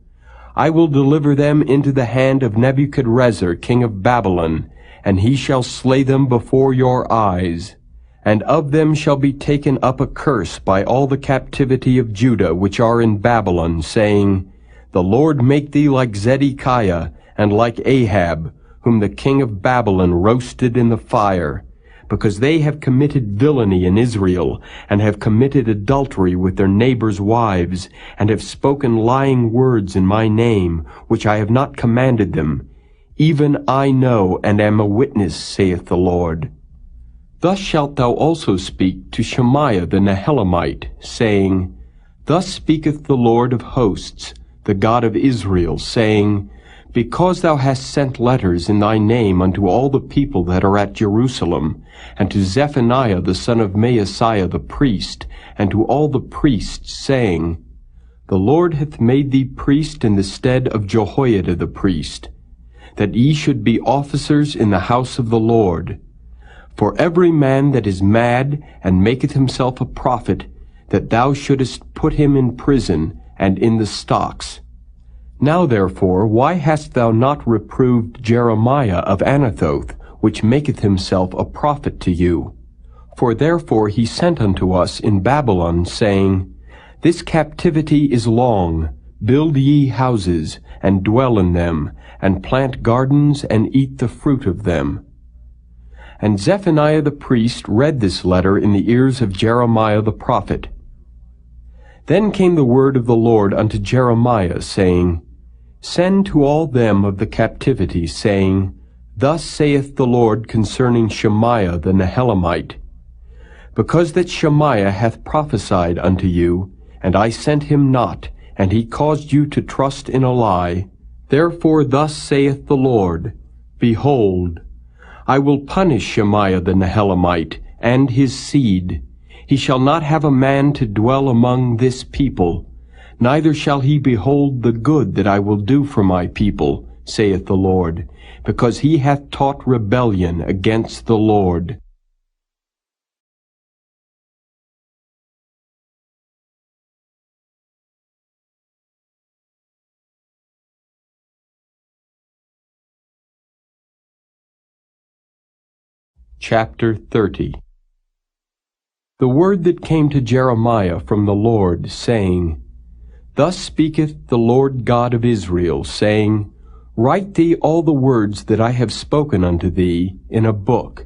I will deliver them into the hand of Nebuchadrezzar king of Babylon, and he shall slay them before your eyes. And of them shall be taken up a curse by all the captivity of Judah which are in Babylon, saying, The Lord make thee like Zedekiah, and like Ahab, whom the king of Babylon roasted in the fire, because they have committed villainy in Israel, and have committed adultery with their neighbors' wives, and have spoken lying words in my name, which I have not commanded them. Even I know, and am a witness, saith the Lord. Thus shalt thou also speak to Shemaiah the Nehelamite, saying, Thus speaketh the Lord of hosts, the God of Israel, saying, Because thou hast sent letters in thy name unto all the people that are at Jerusalem, and to Zephaniah the son of Maaseiah the priest, and to all the priests, saying, The Lord hath made thee priest in the stead of Jehoiada the priest, that ye should be officers in the house of the Lord. For every man that is mad, and maketh himself a prophet, that thou shouldest put him in prison, and in the stocks. Now therefore, why hast thou not reproved Jeremiah of Anathoth, which maketh himself a prophet to you? For therefore he sent unto us in Babylon, saying, This captivity is long. Build ye houses, and dwell in them, and plant gardens, and eat the fruit of them. And Zephaniah the priest read this letter in the ears of Jeremiah the prophet. Then came the word of the Lord unto Jeremiah, saying, Send to all them of the captivity, saying, Thus saith the Lord concerning Shemaiah the Nehelamite, Because that Shemaiah hath prophesied unto you, and I sent him not, and he caused you to trust in a lie, therefore thus saith the Lord, Behold, I will punish Shemaiah the Nehelamite, and his seed. He shall not have a man to dwell among this people, neither shall he behold the good that I will do for my people, saith the Lord, because he hath taught rebellion against the Lord. Chapter 30. The word that came to Jeremiah from the Lord, saying, Thus speaketh the Lord God of Israel, saying, Write thee all the words that I have spoken unto thee in a book.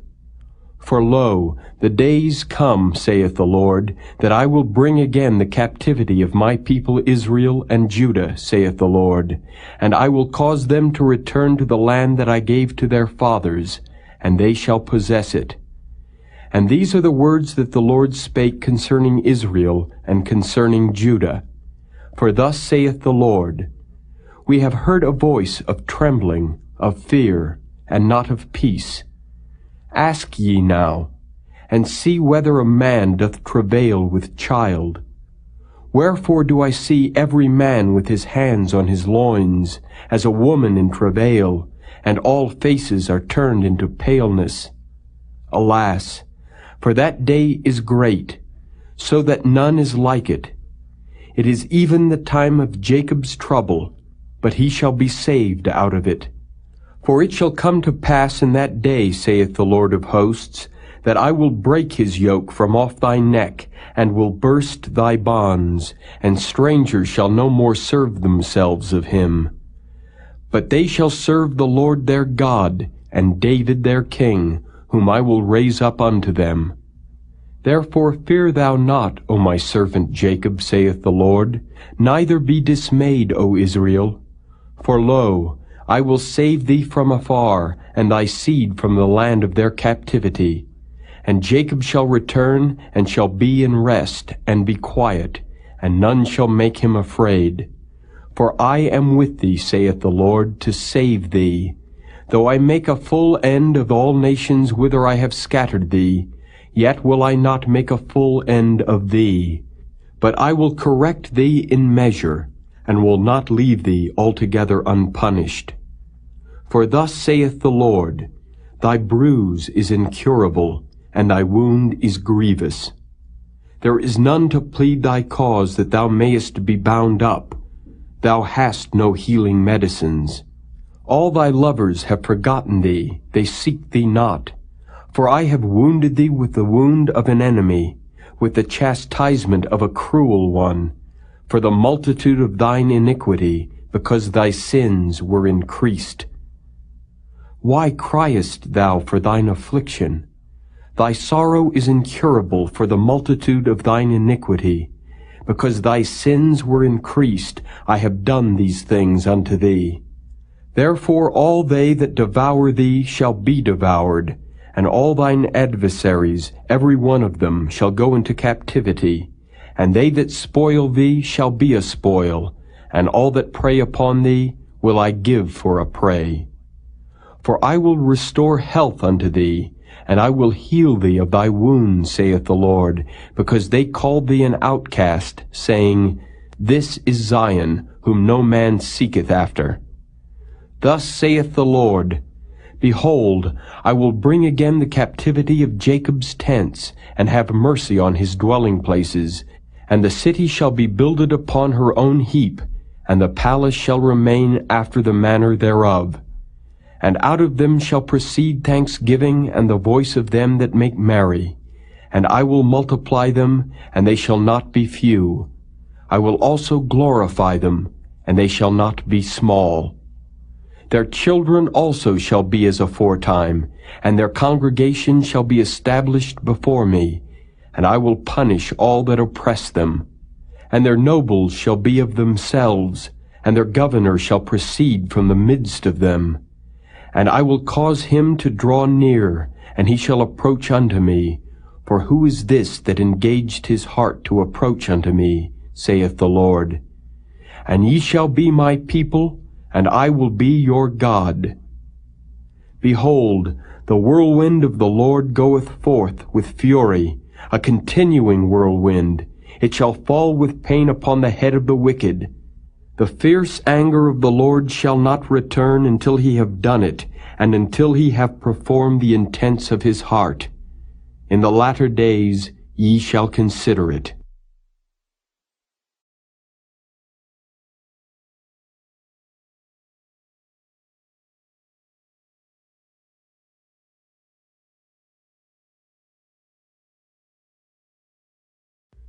For lo, the days come, saith the Lord, that I will bring again the captivity of my people Israel and Judah, saith the Lord, and I will cause them to return to the land that I gave to their fathers, and they shall possess it. And these are the words that the Lord spake concerning Israel and concerning Judah. For thus saith the Lord, We have heard a voice of trembling, of fear, and not of peace. Ask ye now, and see whether a man doth travail with child. Wherefore do I see every man with his hands on his loins, as a woman in travail, and all faces are turned into paleness? Alas, for that day is great, so that none is like it. It is even the time of Jacob's trouble, but he shall be saved out of it. For it shall come to pass in that day, saith the Lord of hosts, that I will break his yoke from off thy neck, and will burst thy bonds, and strangers shall no more serve themselves of him. But they shall serve the Lord their God, and David their king, whom I will raise up unto them. Therefore fear thou not, O my servant Jacob, saith the Lord, neither be dismayed, O Israel. For lo, I will save thee from afar, and thy seed from the land of their captivity. And Jacob shall return, and shall be in rest, and be quiet, and none shall make him afraid. For I am with thee, saith the Lord, to save thee. Though I make a full end of all nations whither I have scattered thee, yet will I not make a full end of thee. But I will correct thee in measure, and will not leave thee altogether unpunished. For thus saith the Lord, Thy bruise is incurable, and thy wound is grievous. There is none to plead thy cause that thou mayest be bound up. Thou hast no healing medicines. All thy lovers have forgotten thee, they seek thee not. For I have wounded thee with the wound of an enemy, with the chastisement of a cruel one, for the multitude of thine iniquity, because thy sins were increased. Why criest thou for thine affliction? Thy sorrow is incurable for the multitude of thine iniquity. Because thy sins were increased, I have done these things unto thee. Therefore all they that devour thee shall be devoured, and all thine adversaries, every one of them, shall go into captivity. And they that spoil thee shall be a spoil, and all that prey upon thee will I give for a prey. For I will restore health unto thee, and I will heal thee of thy wounds, saith the Lord, because they called thee an outcast, saying, This is Zion, whom no man seeketh after. Thus saith the Lord, Behold, I will bring again the captivity of Jacob's tents, and have mercy on his dwelling places, and the city shall be builded upon her own heap, and the palace shall remain after the manner thereof. And out of them shall proceed thanksgiving and the voice of them that make merry. And I will multiply them, and they shall not be few. I will also glorify them, and they shall not be small. Their children also shall be as aforetime, and their congregation shall be established before me, and I will punish all that oppress them. And their nobles shall be of themselves, and their governor shall proceed from the midst of them. And I will cause him to draw near, and he shall approach unto me. For who is this that engaged his heart to approach unto me, saith the Lord? And ye shall be my people, and I will be your God. Behold, the whirlwind of the Lord goeth forth with fury, a continuing whirlwind. It shall fall with pain upon the head of the wicked. The fierce anger of the Lord shall not return until he have done it, and until he have performed the intents of his heart. In the latter days ye shall consider it.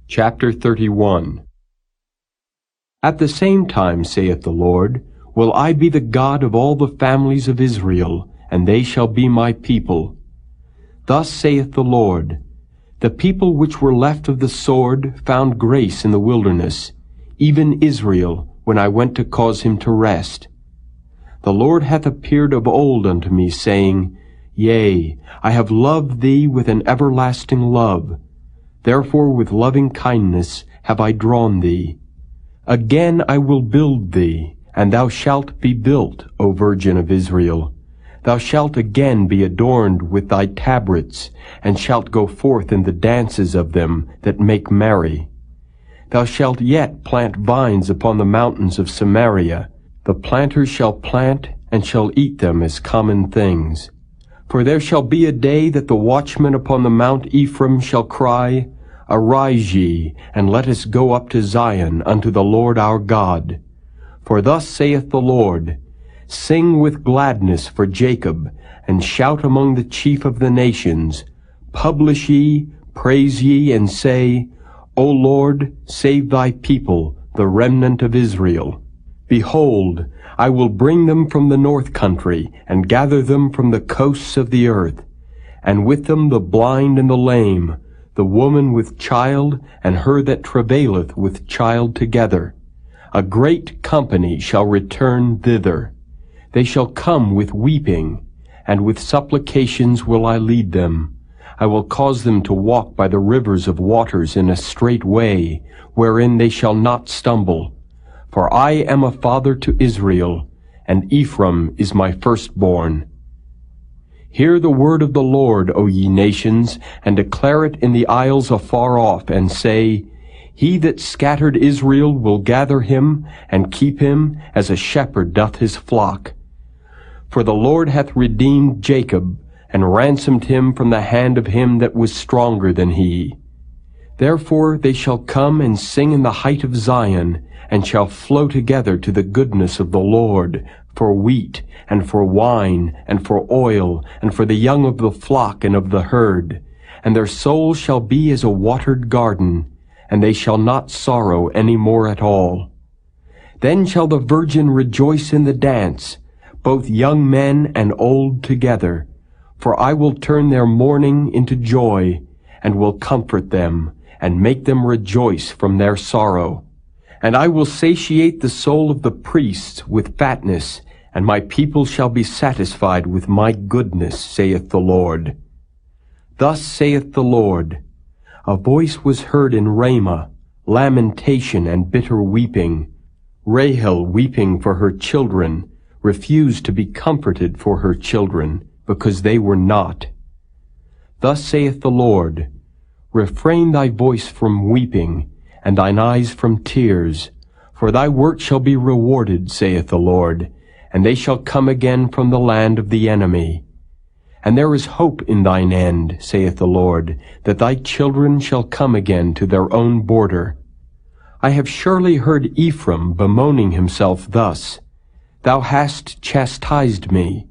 Chapter 31. At the same time, saith the Lord, will I be the God of all the families of Israel, and they shall be my people. Thus saith the Lord, the people which were left of the sword found grace in the wilderness, even Israel, when I went to cause him to rest. The Lord hath appeared of old unto me, saying, Yea, I have loved thee with an everlasting love. Therefore with loving kindness have I drawn thee. Again I will build thee, and thou shalt be built, O Virgin of Israel. Thou shalt again be adorned with thy tabrets, and shalt go forth in the dances of them that make merry. Thou shalt yet plant vines upon the mountains of Samaria. The planters shall plant, and shall eat them as common things. For there shall be a day that the watchmen upon the Mount Ephraim shall cry, Arise ye, and let us go up to Zion unto the Lord our God. For thus saith the Lord, Sing with gladness for Jacob, and shout among the chief of the nations. Publish ye, praise ye, and say, O Lord, save thy people, the remnant of Israel. Behold, I will bring them from the north country, and gather them from the coasts of the earth, and with them the blind and the lame, the woman with child, and her that travaileth with child together. A great company shall return thither. They shall come with weeping, and with supplications will I lead them. I will cause them to walk by the rivers of waters in a straight way, wherein they shall not stumble. For I am a father to Israel, and Ephraim is my firstborn. Hear the word of the Lord, O ye nations, and declare it in the isles afar off, and say, He that scattered Israel will gather him, and keep him, as a shepherd doth his flock. For the Lord hath redeemed Jacob, and ransomed him from the hand of him that was stronger than he. Therefore they shall come and sing in the height of Zion, and shall flow together to the goodness of the Lord, for wheat, and for wine, and for oil, and for the young of the flock and of the herd. And their soul shall be as a watered garden, and they shall not sorrow any more at all. Then shall the virgin rejoice in the dance, both young men and old together. For I will turn their mourning into joy, and will comfort them, and make them rejoice from their sorrow. And I will satiate the soul of the priests with fatness, and my people shall be satisfied with my goodness, saith the Lord. Thus saith the Lord, A voice was heard in Ramah, lamentation and bitter weeping. Rahel weeping for her children, refused to be comforted for her children, because they were not. Thus saith the Lord, Refrain thy voice from weeping, and thine eyes from tears, for thy work shall be rewarded, saith the Lord, and they shall come again from the land of the enemy. And there is hope in thine end, saith the Lord, that thy children shall come again to their own border. I have surely heard Ephraim bemoaning himself thus, Thou hast chastised me,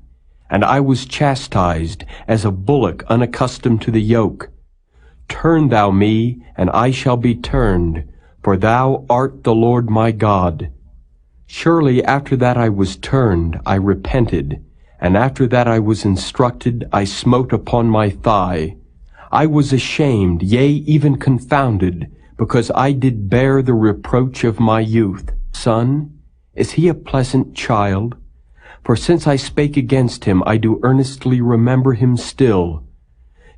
and I was chastised as a bullock unaccustomed to the yoke. Turn thou me, and I shall be turned, for thou art the Lord my God. Surely after that I was turned, I repented, and after that I was instructed, I smote upon my thigh. I was ashamed, yea, even confounded, because I did bear the reproach of my youth. Son, is he a pleasant child? For since I spake against him, I do earnestly remember him still.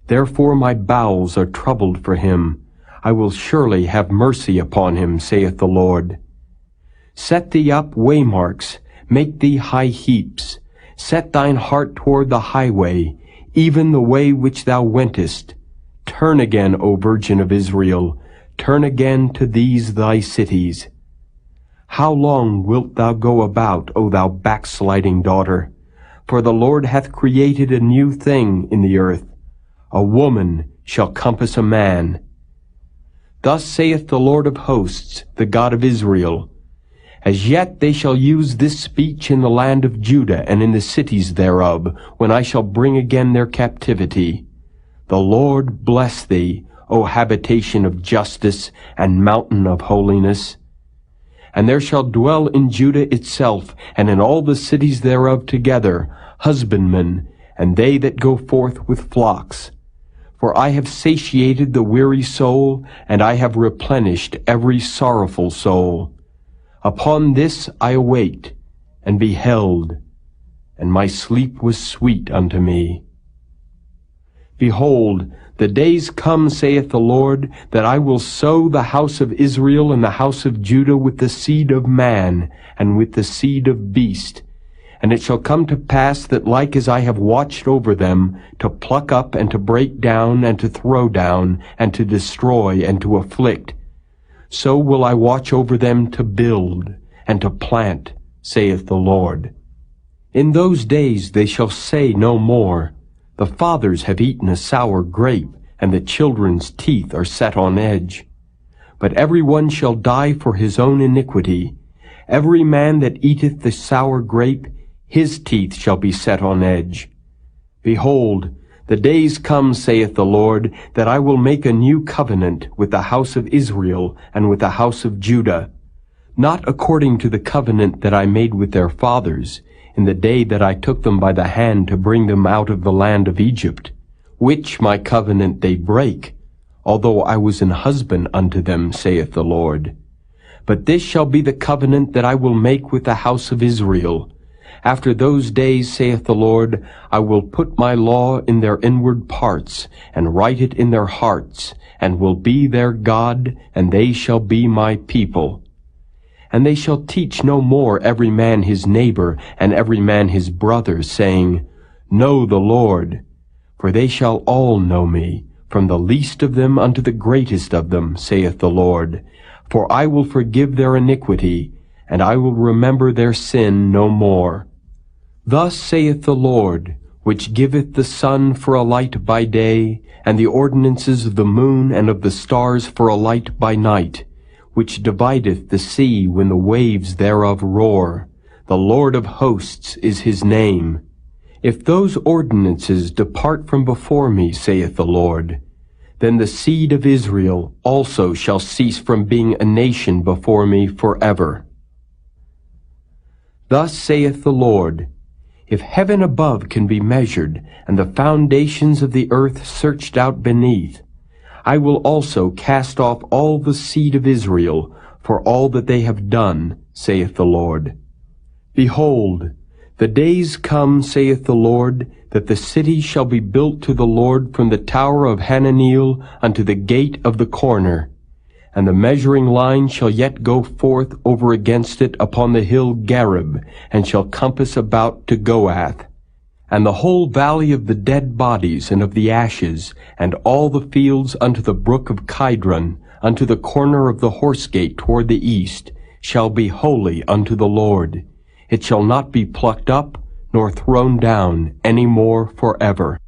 Therefore my bowels are troubled for him. I will surely have mercy upon him, saith the Lord. Set thee up waymarks, make thee high heaps. Set thine heart toward the highway, even the way which thou wentest. Turn again, O Virgin of Israel, turn again to these thy cities. How long wilt thou go about, O thou backsliding daughter? For the Lord hath created a new thing in the earth. A woman shall compass a man. Thus saith the Lord of hosts, the God of Israel, As yet they shall use this speech in the land of Judah and in the cities thereof, when I shall bring again their captivity. The Lord bless thee, O habitation of justice and mountain of holiness. And there shall dwell in Judah itself, and in all the cities thereof together, husbandmen, and they that go forth with flocks. For I have satiated the weary soul, and I have replenished every sorrowful soul. Upon this I awaked, and beheld, and my sleep was sweet unto me. Behold, the days come, saith the Lord, that I will sow the house of Israel and the house of Judah with the seed of man, and with the seed of beast. And it shall come to pass that like as I have watched over them, to pluck up and to break down and to throw down, and to destroy and to afflict, so will I watch over them to build and to plant, saith the Lord. In those days they shall say no more, The fathers have eaten a sour grape, and the children's teeth are set on edge. But every one shall die for his own iniquity. Every man that eateth the sour grape, his teeth shall be set on edge. Behold, the days come, saith the Lord, that I will make a new covenant with the house of Israel and with the house of Judah, not according to the covenant that I made with their fathers, in the day that I took them by the hand to bring them out of the land of Egypt, which my covenant they break, although I was an husband unto them, saith the Lord. But this shall be the covenant that I will make with the house of Israel. After those days, saith the Lord, I will put my law in their inward parts, and write it in their hearts, and will be their God, and they shall be my people. And they shall teach no more every man his neighbor, and every man his brother, saying, Know the Lord. For they shall all know me, from the least of them unto the greatest of them, saith the Lord. For I will forgive their iniquity, and I will remember their sin no more. Thus saith the Lord, which giveth the sun for a light by day, and the ordinances of the moon and of the stars for a light by night, which divideth the sea when the waves thereof roar. The Lord of hosts is his name. If those ordinances depart from before me, saith the Lord, then the seed of Israel also shall cease from being a nation before me forever. Thus saith the Lord, If heaven above can be measured, and the foundations of the earth searched out beneath, I will also cast off all the seed of Israel for all that they have done, saith the Lord. Behold, the days come, saith the Lord, that the city shall be built to the Lord from the tower of Hananeel unto the gate of the corner, and the measuring line shall yet go forth over against it upon the hill Gareb, and shall compass about to Goath. And the whole valley of the dead bodies and of the ashes, and all the fields unto the brook of Kidron, unto the corner of the horse gate toward the east, shall be holy unto the Lord. It shall not be plucked up, nor thrown down any more forever.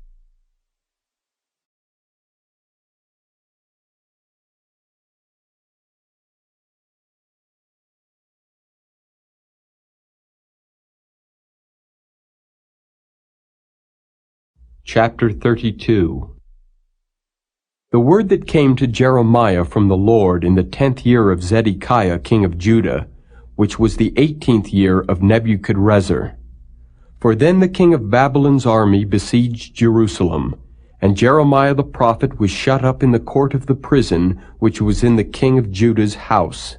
Chapter 32. The word that came to Jeremiah from the Lord in the 10th year of Zedekiah king of Judah, which was the 18th year of Nebuchadrezzar. For then the king of Babylon's army besieged Jerusalem, and Jeremiah the prophet was shut up in the court of the prison which was in the king of Judah's house.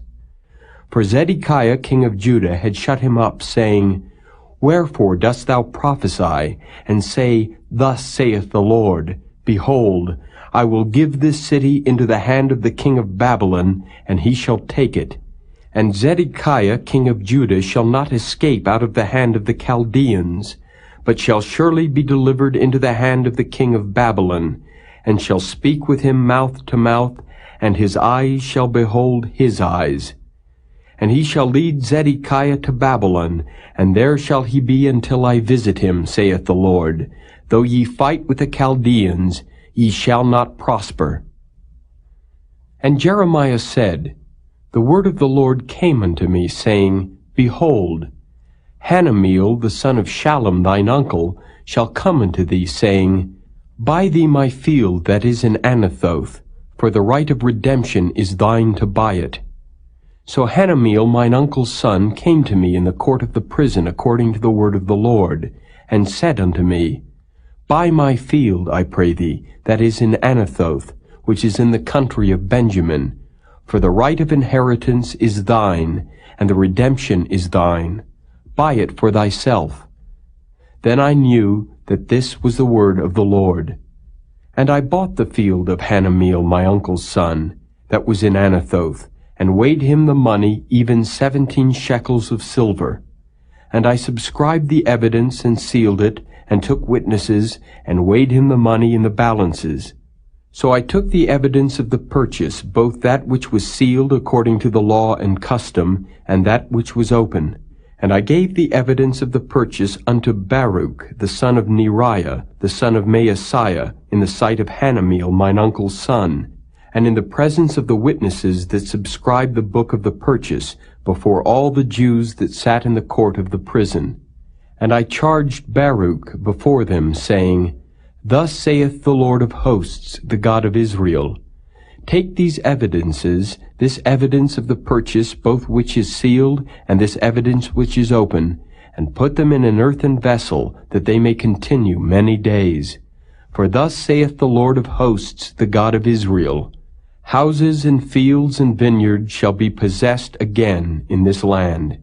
For Zedekiah king of Judah had shut him up, saying, Wherefore dost thou prophesy, and say, Thus saith the Lord, Behold, I will give this city into the hand of the king of Babylon, and he shall take it. And Zedekiah king of Judah shall not escape out of the hand of the Chaldeans, but shall surely be delivered into the hand of the king of Babylon, and shall speak with him mouth to mouth, and his eyes shall behold his eyes. And he shall lead Zedekiah to Babylon, and there shall he be until I visit him, saith the Lord. Though ye fight with the Chaldeans, ye shall not prosper. And Jeremiah said, The word of the Lord came unto me, saying, Behold, Hanameel the son of Shallum thine uncle shall come unto thee, saying, Buy thee my field that is in Anathoth, for the right of redemption is thine to buy it. So Hanameel mine uncle's son came to me in the court of the prison according to the word of the Lord, and said unto me, Buy my field, I pray thee, that is in Anathoth, which is in the country of Benjamin, for the right of inheritance is thine, and the redemption is thine. Buy it for thyself. Then I knew that this was the word of the Lord. And I bought the field of Hanameel my uncle's son, that was in Anathoth, and weighed him the money, even 17 shekels of silver. And I subscribed the evidence, and sealed it, and took witnesses, and weighed him the money in the balances. So I took the evidence of the purchase, both that which was sealed according to the law and custom, and that which was open. And I gave the evidence of the purchase unto Baruch, the son of Neriah, the son of Maaseiah, in the sight of Hanameel mine uncle's son, and in the presence of the witnesses that subscribed the book of the purchase, before all the Jews that sat in the court of the prison. And I charged Baruch before them, saying, Thus saith the Lord of hosts, the God of Israel, Take these evidences, this evidence of the purchase, both which is sealed, and this evidence which is open, and put them in an earthen vessel, that they may continue many days. For thus saith the Lord of hosts, the God of Israel, Houses and fields and vineyards shall be possessed again in this land.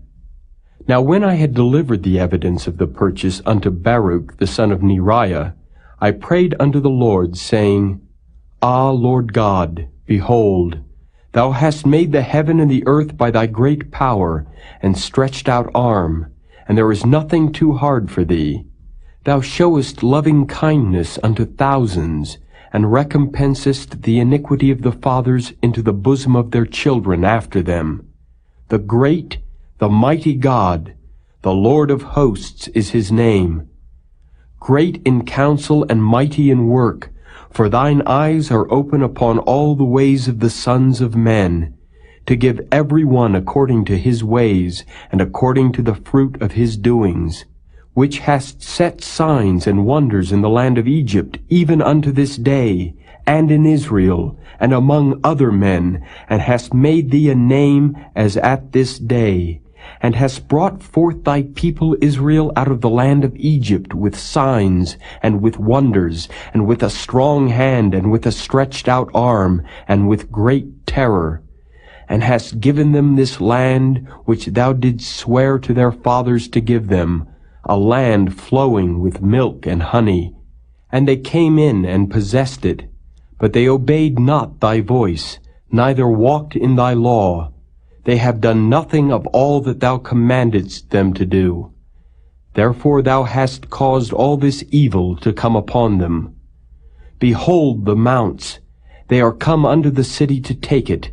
Now when I had delivered the evidence of the purchase unto Baruch the son of Neriah, I prayed unto the Lord, saying, Ah, Lord God, behold, thou hast made the heaven and the earth by thy great power and stretched out arm, and there is nothing too hard for thee. Thou showest loving kindness unto thousands, and recompensest the iniquity of the fathers into the bosom of their children after them. The great, the mighty God, the Lord of hosts is his name. Great in counsel and mighty in work, for thine eyes are open upon all the ways of the sons of men, to give every one according to his ways, and according to the fruit of his doings, which hast set signs and wonders in the land of Egypt, even unto this day, and in Israel, and among other men, and hast made thee a name as at this day, and hast brought forth thy people Israel out of the land of Egypt with signs, and with wonders, and with a strong hand, and with a stretched out arm, and with great terror, and hast given them this land which thou didst swear to their fathers to give them, a land flowing with milk and honey. And they came in and possessed it, but they obeyed not thy voice, neither walked in thy law. They have done nothing of all that thou commandedst them to do. Therefore thou hast caused all this evil to come upon them. Behold the mounts, they are come unto the city to take it,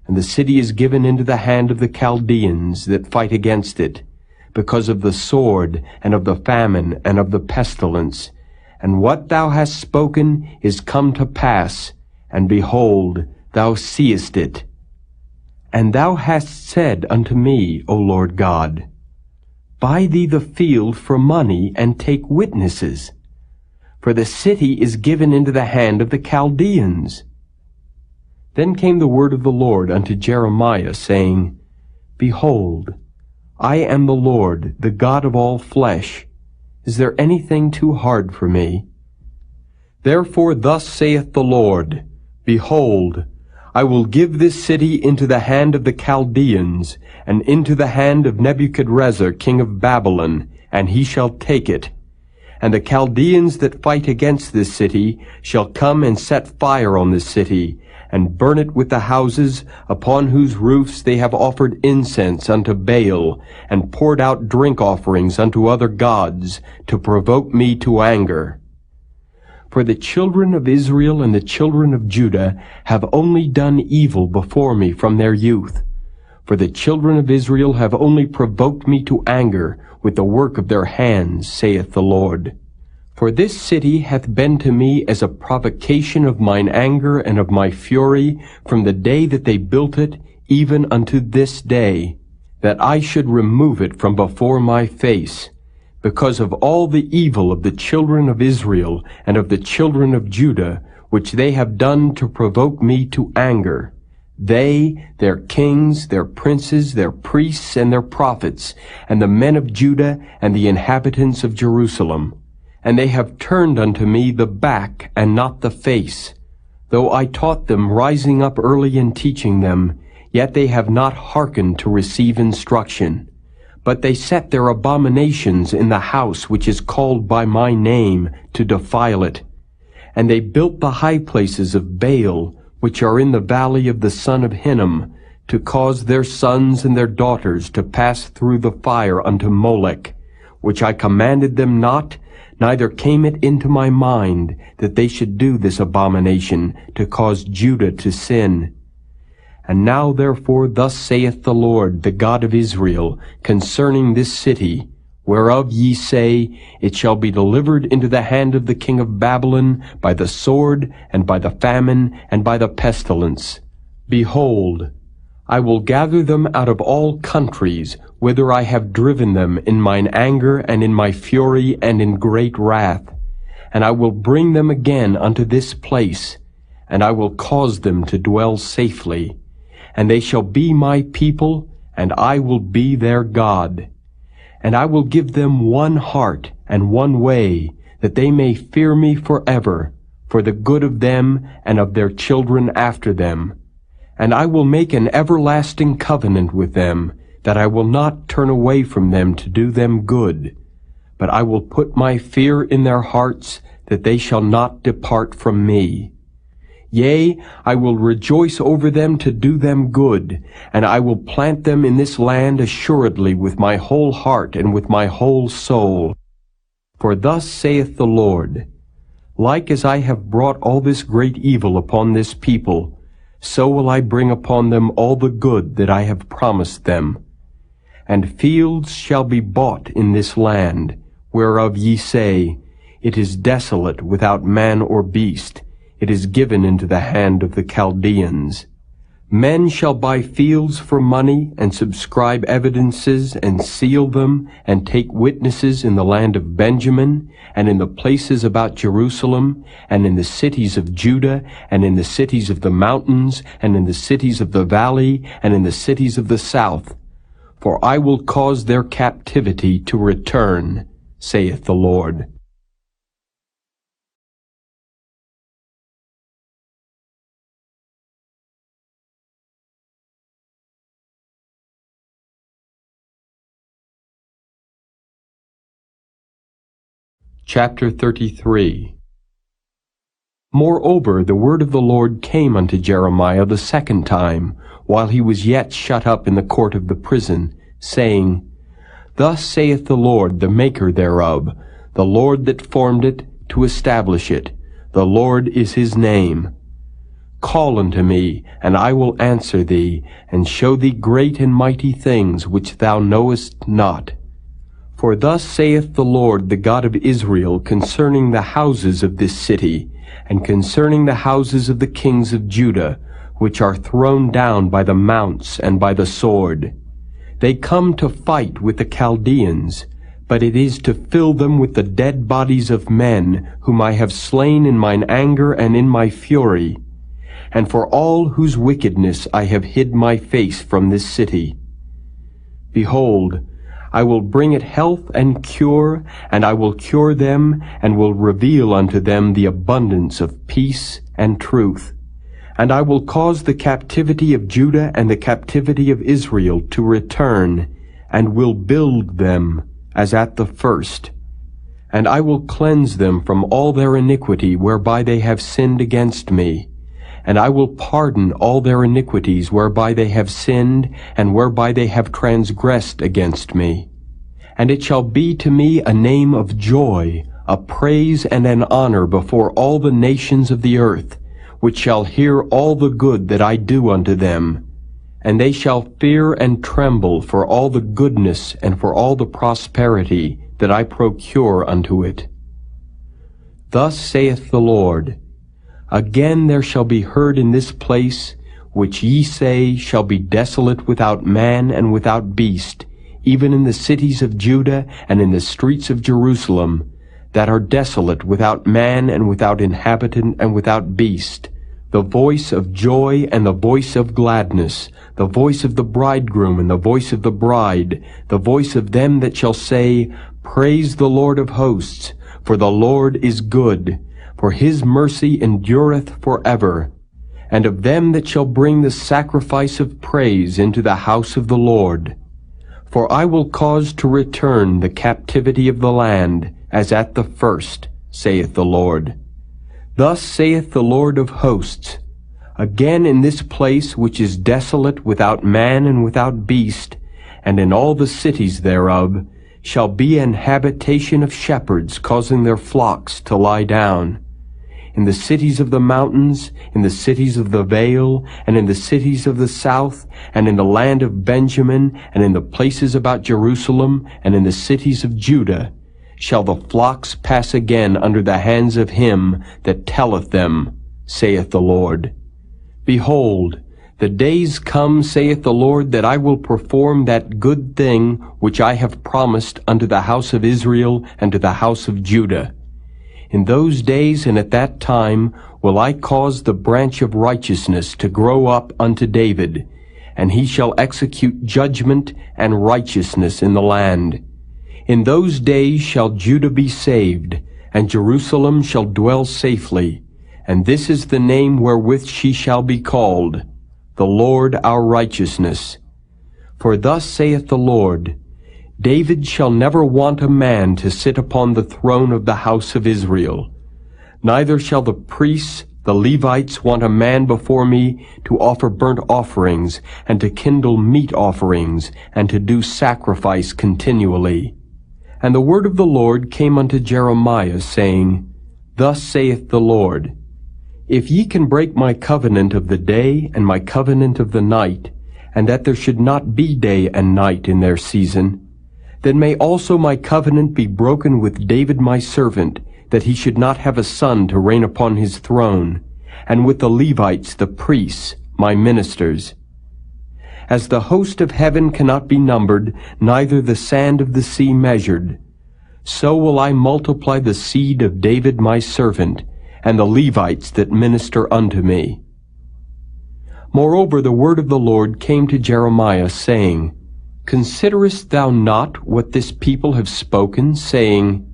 and the city is given into the hand of the Chaldeans that fight against it, because of the sword, and of the famine, and of the pestilence. And what thou hast spoken is come to pass, and behold, thou seest it. And thou hast said unto me, O Lord God, Buy thee the field for money, and take witnesses, for the city is given into the hand of the Chaldeans. Then came the word of the Lord unto Jeremiah, saying, Behold, I am the Lord, the God of all flesh. Is there anything too hard for me? Therefore thus saith the Lord, Behold, I will give this city into the hand of the Chaldeans, and into the hand of Nebuchadrezzar king of Babylon, and he shall take it. And the Chaldeans that fight against this city shall come and set fire on this city, and burn it with the houses, upon whose roofs they have offered incense unto Baal, and poured out drink offerings unto other gods, to provoke me to anger. For the children of Israel and the children of Judah have only done evil before me from their youth. For the children of Israel have only provoked me to anger with the work of their hands, saith the Lord. For this city hath been to me as a provocation of mine anger and of my fury from the day that they built it, even unto this day, that I should remove it from before my face, because of all the evil of the children of Israel and of the children of Judah, which they have done to provoke me to anger. They, their kings, their princes, their priests, and their prophets, and the men of Judah, and the inhabitants of Jerusalem. And they have turned unto me the back, and not the face. Though I taught them, rising up early and teaching them, yet they have not hearkened to receive instruction. But they set their abominations in the house which is called by my name, to defile it. And they built the high places of Baal, which are in the valley of the son of Hinnom, to cause their sons and their daughters to pass through the fire unto Molech, which I commanded them not, neither came it into my mind that they should do this abomination, to cause Judah to sin. And now therefore thus saith the Lord, the God of Israel, concerning this city, whereof ye say, it shall be delivered into the hand of the king of Babylon by the sword, and by the famine, and by the pestilence. Behold, I will gather them out of all countries, whither I have driven them in mine anger, and in my fury, and in great wrath. And I will bring them again unto this place, and I will cause them to dwell safely. And they shall be my people, and I will be their God. And I will give them one heart and one way, that they may fear me forever, for the good of them and of their children after them. And I will make an everlasting covenant with them, that I will not turn away from them to do them good. But I will put my fear in their hearts, that they shall not depart from me. Yea, I will rejoice over them to do them good, and I will plant them in this land assuredly with my whole heart and with my whole soul. For thus saith the Lord, like as I have brought all this great evil upon this people, so will I bring upon them all the good that I have promised them. And fields shall be bought in this land, whereof ye say, it is desolate without man or beast, it is given into the hand of the Chaldeans. Men shall buy fields for money, and subscribe evidences, and seal them, and take witnesses in the land of Benjamin, and in the places about Jerusalem, and in the cities of Judah, and in the cities of the mountains, and in the cities of the valley, and in the cities of the south. For I will cause their captivity to return, saith the Lord. Chapter 33. Moreover, the word of the Lord came unto Jeremiah the second time, while he was yet shut up in the court of the prison, saying, Thus saith the Lord, the maker thereof, the Lord that formed it, to establish it. The Lord is his name. Call unto me, and I will answer thee, and show thee great and mighty things which thou knowest not. For thus saith the Lord, the God of Israel, concerning the houses of this city, and concerning the houses of the kings of Judah, which are thrown down by the mounts and by the sword. They come to fight with the Chaldeans, but it is to fill them with the dead bodies of men, whom I have slain in mine anger and in my fury, and for all whose wickedness I have hid my face from this city. Behold, I will bring it health and cure, and I will cure them, and will reveal unto them the abundance of peace and truth. And I will cause the captivity of Judah and the captivity of Israel to return, and will build them as at the first. And I will cleanse them from all their iniquity whereby they have sinned against me. And I will pardon all their iniquities whereby they have sinned, and whereby they have transgressed against me. And it shall be to me a name of joy, a praise and an honor before all the nations of the earth, which shall hear all the good that I do unto them. and they shall fear and tremble for all the goodness and for all the prosperity that I procure unto it. Thus saith the Lord, Again there shall be heard in this place, which ye say shall be desolate without man and without beast, even in the cities of Judah and in the streets of Jerusalem, that are desolate without man and without inhabitant and without beast, the voice of joy and the voice of gladness, the voice of the bridegroom and the voice of the bride, the voice of them that shall say, Praise the Lord of hosts, for the Lord is good, for his mercy endureth forever. And of them that shall bring the sacrifice of praise into the house of the Lord. For I will cause to return the captivity of the land, as at the first, saith the Lord. Thus saith the Lord of hosts, Again in this place which is desolate without man and without beast, and in all the cities thereof, shall be an habitation of shepherds causing their flocks to lie down. In the cities of the mountains, in the cities of the vale, and in the cities of the south, and in the land of Benjamin, and in the places about Jerusalem, and in the cities of Judah, shall the flocks pass again under the hands of him that telleth them, saith the Lord. Behold, the days come, saith the Lord, that I will perform that good thing which I have promised unto the house of Israel and to the house of Judah. In those days and at that time will I cause the branch of righteousness to grow up unto David, and he shall execute judgment and righteousness in the land. In those days shall Judah be saved, and Jerusalem shall dwell safely, and this is the name wherewith she shall be called, the Lord our righteousness. For thus saith the Lord, David shall never want a man to sit upon the throne of the house of Israel. Neither shall the priests, the Levites, want a man before me to offer burnt offerings, and to kindle meat offerings, and to do sacrifice continually. And the word of the Lord came unto Jeremiah, saying, Thus saith the Lord, If ye can break my covenant of the day and my covenant of the night, and that there should not be day and night in their season, then may also my covenant be broken with David my servant, that he should not have a son to reign upon his throne, and with the Levites the priests, my ministers. As the host of heaven cannot be numbered, neither the sand of the sea measured, so will I multiply the seed of David my servant, and the Levites that minister unto me. Moreover, the word of the Lord came to Jeremiah, saying, Considerest thou not what this people have spoken, saying,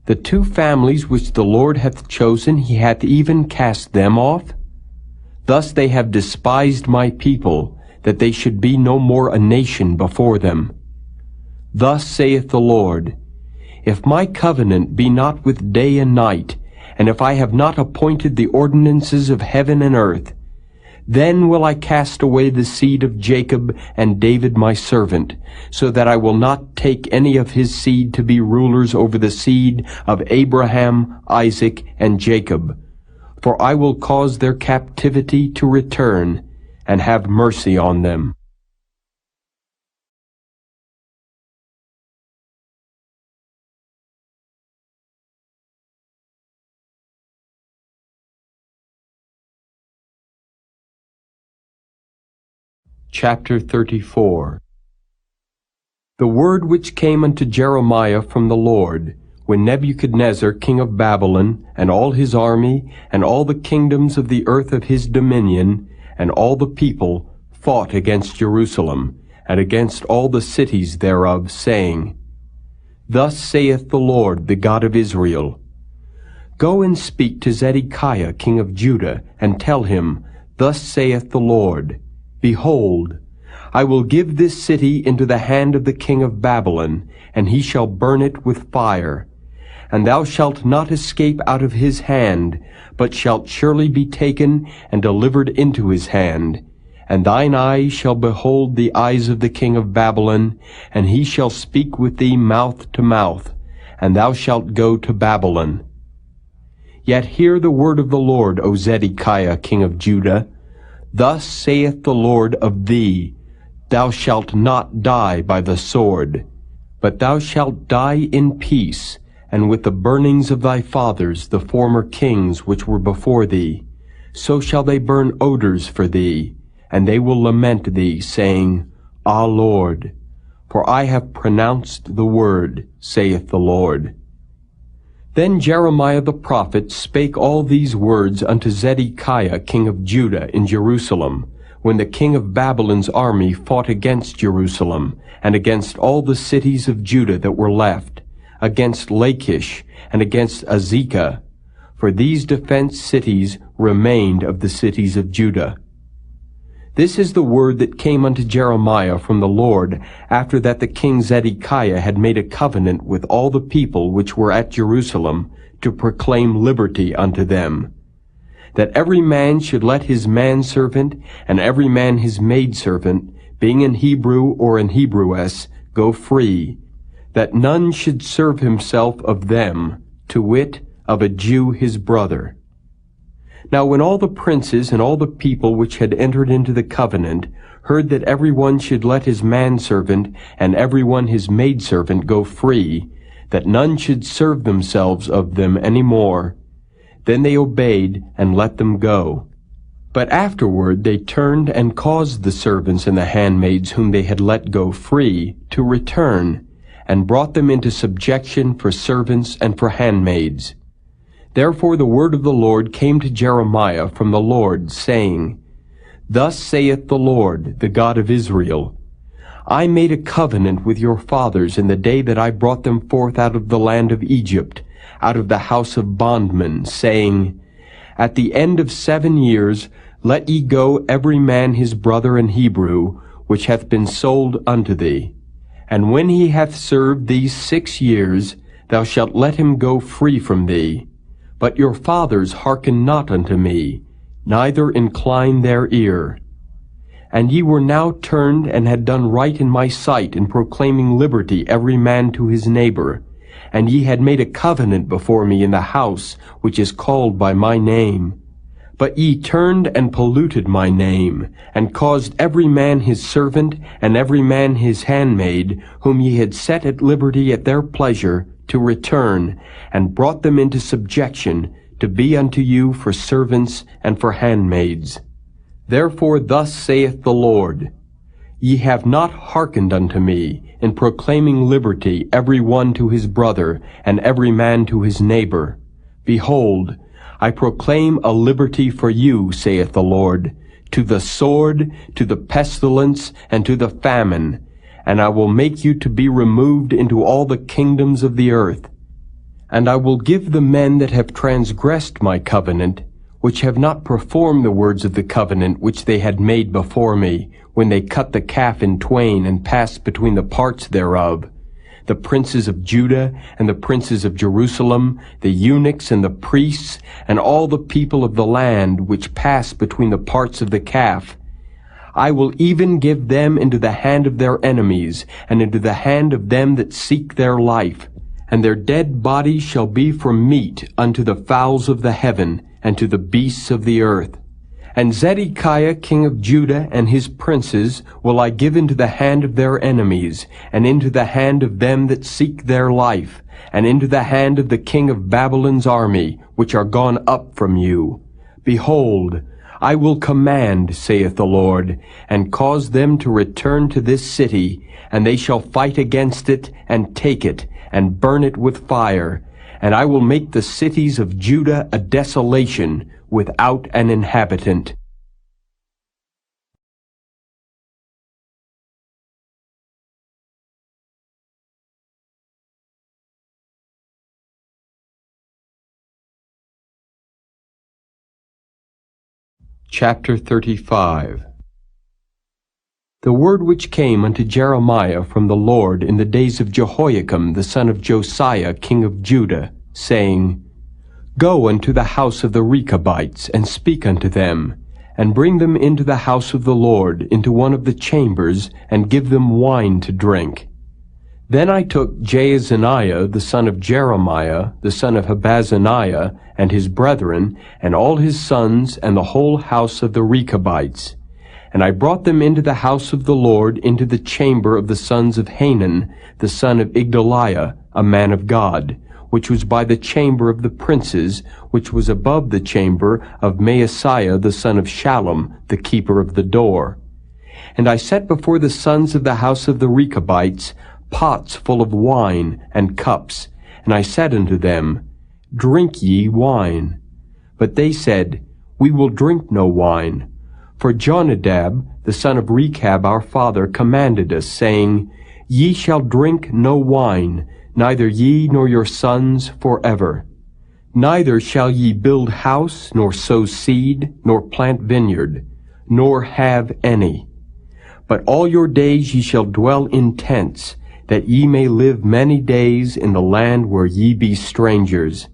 The two families which the Lord hath chosen, he hath even cast them off? Thus they have despised my people, that they should be no more a nation before them. Thus saith the Lord, If my covenant be not with day and night, and if I have not appointed the ordinances of heaven and earth, then will I cast away the seed of Jacob and David my servant, so that I will not take any of his seed to be rulers over the seed of Abraham, Isaac, and Jacob. For I will cause their captivity to return, and have mercy on them. Chapter 34. The word which came unto Jeremiah from the Lord, when Nebuchadnezzar king of Babylon, and all his army, and all the kingdoms of the earth of his dominion, and all the people, fought against Jerusalem, and against all the cities thereof, saying, Thus saith the Lord, the God of Israel, Go and speak to Zedekiah king of Judah, and tell him, Thus saith the Lord, Behold, I will give this city into the hand of the king of Babylon, and he shall burn it with fire. And thou shalt not escape out of his hand, but shalt surely be taken and delivered into his hand. And thine eyes shall behold the eyes of the king of Babylon, and he shall speak with thee mouth to mouth, and thou shalt go to Babylon. Yet hear the word of the Lord, O Zedekiah king of Judah. Thus saith the Lord of thee, Thou shalt not die by the sword, but thou shalt die in peace, and with the burnings of thy fathers, the former kings which were before thee. So shall they burn odors for thee, and they will lament thee, saying, Ah, Lord, for I have pronounced the word, saith the Lord. Then Jeremiah the prophet spake all these words unto Zedekiah king of Judah in Jerusalem, when the king of Babylon's army fought against Jerusalem, and against all the cities of Judah that were left, against Lachish, and against Azekah, for these defenced cities remained of the cities of Judah. This is the word that came unto Jeremiah from the Lord, after that the king Zedekiah had made a covenant with all the people which were at Jerusalem, to proclaim liberty unto them, that every man should let his manservant, and every man his maidservant, being an Hebrew or an Hebrewess, go free, that none should serve himself of them, to wit, of a Jew his brother. Now when all the princes and all the people which had entered into the covenant heard that every one should let his manservant and every one his maidservant go free, that none should serve themselves of them any more, then they obeyed and let them go. But afterward they turned and caused the servants and the handmaids whom they had let go free to return, and brought them into subjection for servants and for handmaids. Therefore the word of the Lord came to Jeremiah from the Lord, saying, Thus saith the Lord, the God of Israel, I made a covenant with your fathers in the day that I brought them forth out of the land of Egypt, out of the house of bondmen, saying, At the end of 7 years let ye go every man his brother and Hebrew, which hath been sold unto thee. And when he hath served these 6 years, thou shalt let him go free from thee. But your fathers hearkened not unto me, neither inclined their ear. And ye were now turned and had done right in my sight in proclaiming liberty every man to his neighbor. And ye had made a covenant before me in the house which is called by my name. But ye turned and polluted my name, and caused every man his servant and every man his handmaid, whom ye had set at liberty at their pleasure, to return, and brought them into subjection, to be unto you for servants and for handmaids. Therefore thus saith the Lord, Ye have not hearkened unto me, in proclaiming liberty every one to his brother, and every man to his neighbor. Behold, I proclaim a liberty for you, saith the Lord, to the sword, to the pestilence, and to the famine, and I will make you to be removed into all the kingdoms of the earth. And I will give the men that have transgressed my covenant, which have not performed the words of the covenant which they had made before me, when they cut the calf in twain and passed between the parts thereof, the princes of Judah and the princes of Jerusalem, the eunuchs and the priests, and all the people of the land which pass between the parts of the calf. I will even give them into the hand of their enemies, and into the hand of them that seek their life. And their dead bodies shall be for meat unto the fowls of the heaven, and to the beasts of the earth. And Zedekiah king of Judah and his princes will I give into the hand of their enemies, and into the hand of them that seek their life, and into the hand of the king of Babylon's army, which are gone up from you. Behold, I will command, saith the Lord, and cause them to return to this city, and they shall fight against it, and take it, and burn it with fire. And I will make the cities of Judah a desolation, without an inhabitant. Chapter 35. The word which came unto Jeremiah from the Lord in the days of Jehoiakim the son of Josiah king of Judah, saying, Go unto the house of the Rechabites, and speak unto them, and bring them into the house of the Lord, into one of the chambers, and give them wine to drink. Then I took Jaazaniah the son of Jeremiah, the son of Habazaniah, and his brethren, and all his sons, and the whole house of the Rechabites. And I brought them into the house of the Lord, into the chamber of the sons of Hanan, the son of Igdaliah, a man of God, which was by the chamber of the princes, which was above the chamber of Maaseiah the son of Shallum, the keeper of the door. And I set before the sons of the house of the Rechabites pots full of wine and cups, and I said unto them, Drink ye wine. But they said, We will drink no wine. For Jonadab, the son of Rechab our father, commanded us, saying, Ye shall drink no wine, neither ye nor your sons forever. Neither shall ye build house, nor sow seed, nor plant vineyard, nor have any. But all your days ye shall dwell in tents, that ye may live many days in the land where ye be strangers.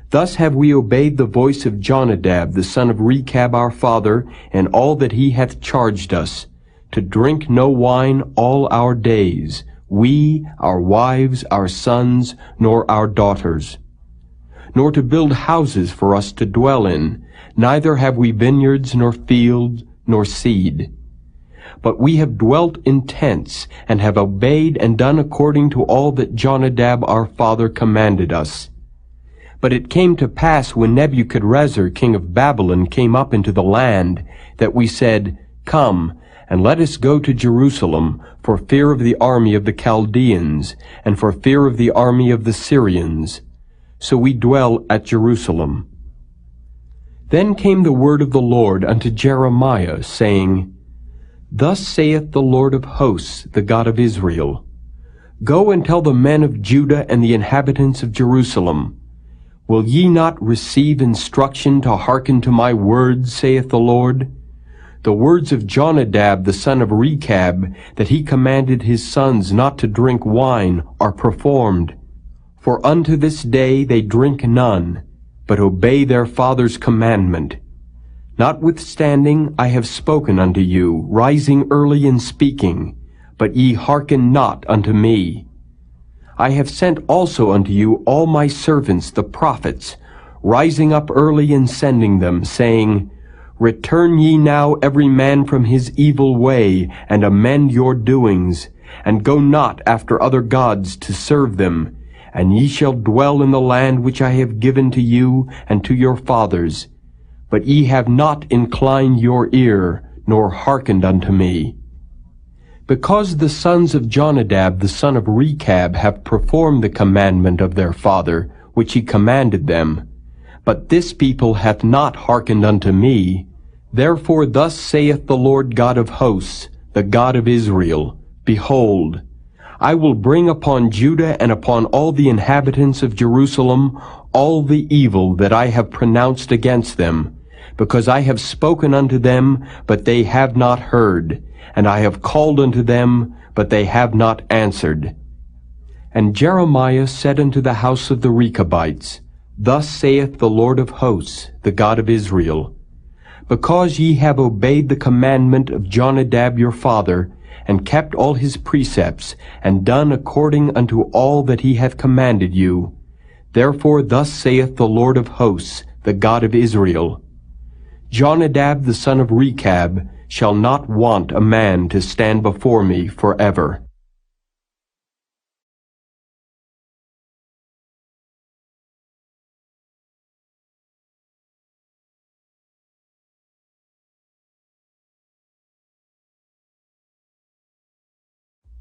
Thus have we obeyed the voice of Jonadab, the son of Rechab our father, and all that he hath charged us, to drink no wine all our days, we, our wives, our sons, nor our daughters, nor to build houses for us to dwell in, neither have we vineyards, nor fields, nor seed. But we have dwelt in tents, and have obeyed and done according to all that Jonadab our father commanded us. But it came to pass, when Nebuchadrezzar king of Babylon came up into the land, that we said, Come, and let us go to Jerusalem, for fear of the army of the Chaldeans, and for fear of the army of the Syrians. So we dwell at Jerusalem. Then came the word of the Lord unto Jeremiah, saying, Thus saith the Lord of hosts, the God of Israel, Go and tell the men of Judah and the inhabitants of Jerusalem, Will ye not receive instruction to hearken to my words, saith the Lord? The words of Jonadab the son of Rechab, that he commanded his sons not to drink wine, are performed. For unto this day they drink none, but obey their father's commandment. Notwithstanding I have spoken unto you, rising early and speaking, but ye hearken not unto me. I have sent also unto you all my servants the prophets, rising up early and sending them, saying, Return ye now every man from his evil way, and amend your doings, and go not after other gods to serve them, and ye shall dwell in the land which I have given to you and to your fathers. But ye have not inclined your ear, nor hearkened unto me. Because the sons of Jonadab the son of Rechab have performed the commandment of their father, which he commanded them, but this people hath not hearkened unto me, therefore thus saith the Lord God of hosts, the God of Israel, Behold, I will bring upon Judah and upon all the inhabitants of Jerusalem all the evil that I have pronounced against them, because I have spoken unto them, but they have not heard, and I have called unto them, but they have not answered. And Jeremiah said unto the house of the Rechabites, Thus saith the Lord of hosts, the God of Israel, Because ye have obeyed the commandment of Jonadab your father, and kept all his precepts, and done according unto all that he hath commanded you, therefore thus saith the Lord of hosts, the God of Israel, Jonadab the son of Rechab shall not want a man to stand before me forever.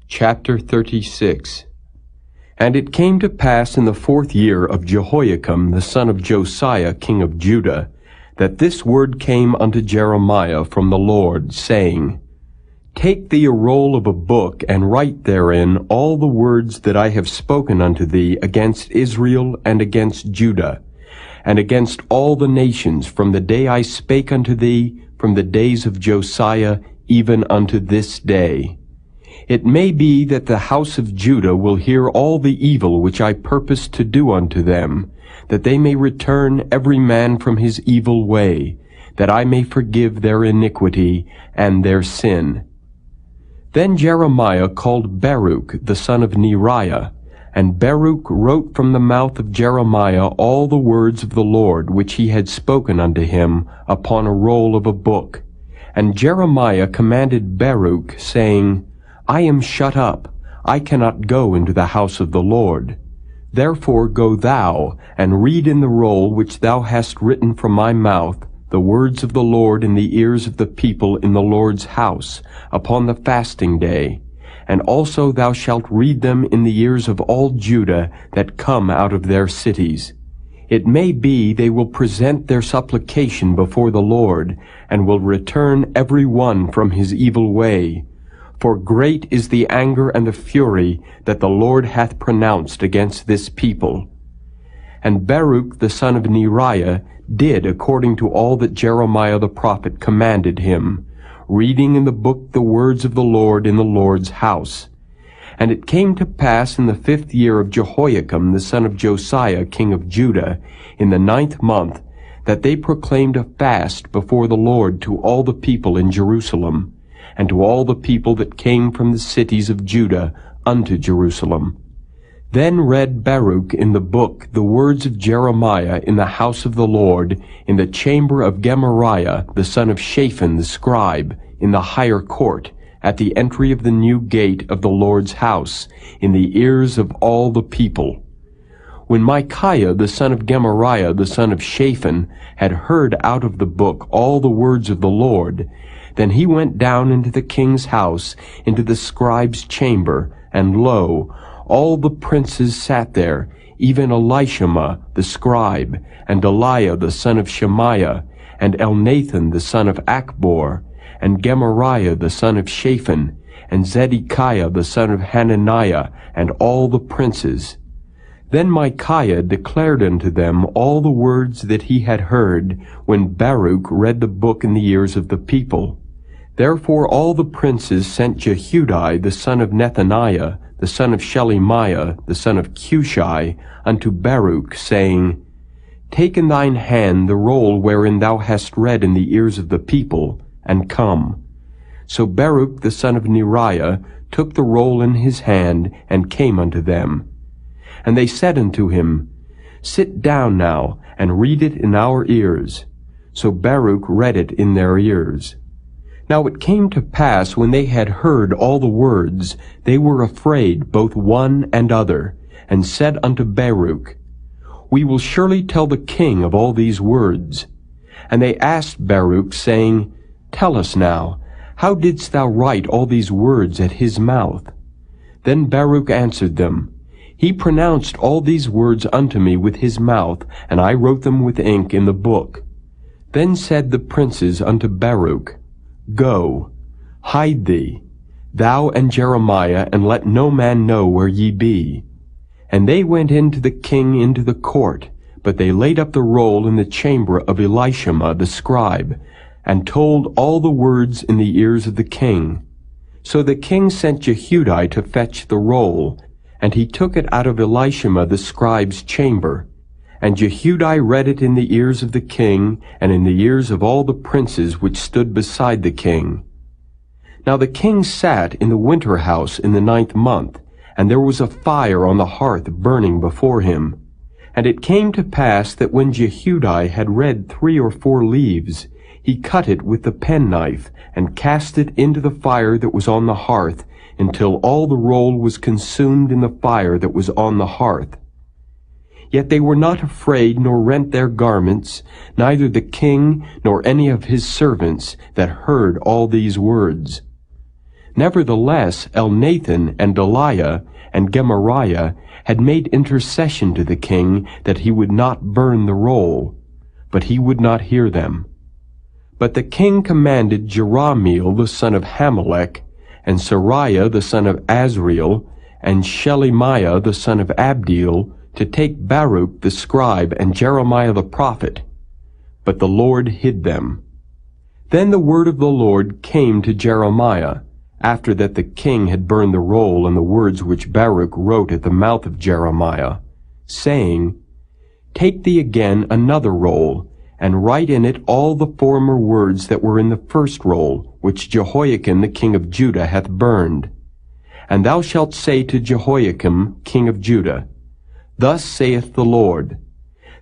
Chapter 36. And it came to pass in the 4th year of Jehoiakim the son of Josiah king of Judah, that this word came unto Jeremiah from the Lord, saying, Take thee a roll of a book, and write therein all the words that I have spoken unto thee against Israel and against Judah, and against all the nations, from the day I spake unto thee, from the days of Josiah, even unto this day. It may be that the house of Judah will hear all the evil which I purpose to do unto them, that they may return every man from his evil way, that I may forgive their iniquity and their sin. Then Jeremiah called Baruch the son of Neriah, and Baruch wrote from the mouth of Jeremiah all the words of the Lord which he had spoken unto him upon a roll of a book. And Jeremiah commanded Baruch, saying, I am shut up, I cannot go into the house of the Lord. Therefore go thou, and read in the roll which thou hast written from my mouth the words of the Lord in the ears of the people in the Lord's house, upon the fasting day. And also thou shalt read them in the ears of all Judah that come out of their cities. It may be they will present their supplication before the Lord, and will return every one from his evil way. For great is the anger and the fury that the Lord hath pronounced against this people. And Baruch the son of Neriah did according to all that Jeremiah the prophet commanded him, reading in the book the words of the Lord in the Lord's house. And it came to pass in the 5th year of Jehoiakim the son of Josiah king of Judah, in the 9th month, that they proclaimed a fast before the Lord to all the people in Jerusalem, and to all the people that came from the cities of Judah unto Jerusalem. Then read Baruch in the book the words of Jeremiah in the house of the Lord, in the chamber of Gemariah the son of Shaphan the scribe, in the higher court, at the entry of the new gate of the Lord's house, in the ears of all the people. When Micaiah the son of Gemariah the son of Shaphan had heard out of the book all the words of the Lord, then he went down into the king's house, into the scribe's chamber, and lo, all the princes sat there, even Elishama the scribe, and Delaiah the son of Shemaiah, and Elnathan the son of Achbor, and Gemariah the son of Shaphan, and Zedekiah the son of Hananiah, and all the princes. Then Micaiah declared unto them all the words that he had heard, when Baruch read the book in the ears of the people. Therefore all the princes sent Jehudi the son of Nethaniah, the son of Shelemiah, the son of Cushi, unto Baruch, saying, Take in thine hand the roll wherein thou hast read in the ears of the people, and come. So Baruch the son of Neriah took the roll in his hand, and came unto them. And they said unto him, Sit down now, and read it in our ears. So Baruch read it in their ears. Now it came to pass, when they had heard all the words, they were afraid, both one and other, and said unto Baruch, We will surely tell the king of all these words. And they asked Baruch, saying, Tell us now, how didst thou write all these words at his mouth? Then Baruch answered them, He pronounced all these words unto me with his mouth, and I wrote them with ink in the book. Then said the princes unto Baruch, Go, hide thee, thou and Jeremiah, and let no man know where ye be. And they went in to the king into the court, but they laid up the roll in the chamber of Elishama the scribe, and told all the words in the ears of the king. So the king sent Jehudi to fetch the roll, and he took it out of Elishama the scribe's chamber. And Jehudi read it in the ears of the king, and in the ears of all the princes which stood beside the king. Now the king sat in the winter house in the 9th month, and there was a fire on the hearth burning before him. And it came to pass that when Jehudi had read 3 or 4 leaves, he cut it with the penknife, and cast it into the fire that was on the hearth, until all the roll was consumed in the fire that was on the hearth. Yet they were not afraid, nor rent their garments, neither the king nor any of his servants that heard all these words. Nevertheless Elnathan and Delaiah and Gemariah had made intercession to the king that he would not burn the roll, but he would not hear them. But the king commanded Jerahmeel the son of Hamelech, and Sariah the son of Azriel, and Shelemiah the son of Abdeel, to take Baruch the scribe and Jeremiah the prophet. But the Lord hid them. Then the word of the Lord came to Jeremiah, after that the king had burned the roll and the words which Baruch wrote at the mouth of Jeremiah, saying, Take thee again another roll, and write in it all the former words that were in the first roll, which Jehoiakim the king of Judah hath burned. And thou shalt say to Jehoiakim king of Judah, Thus saith the Lord,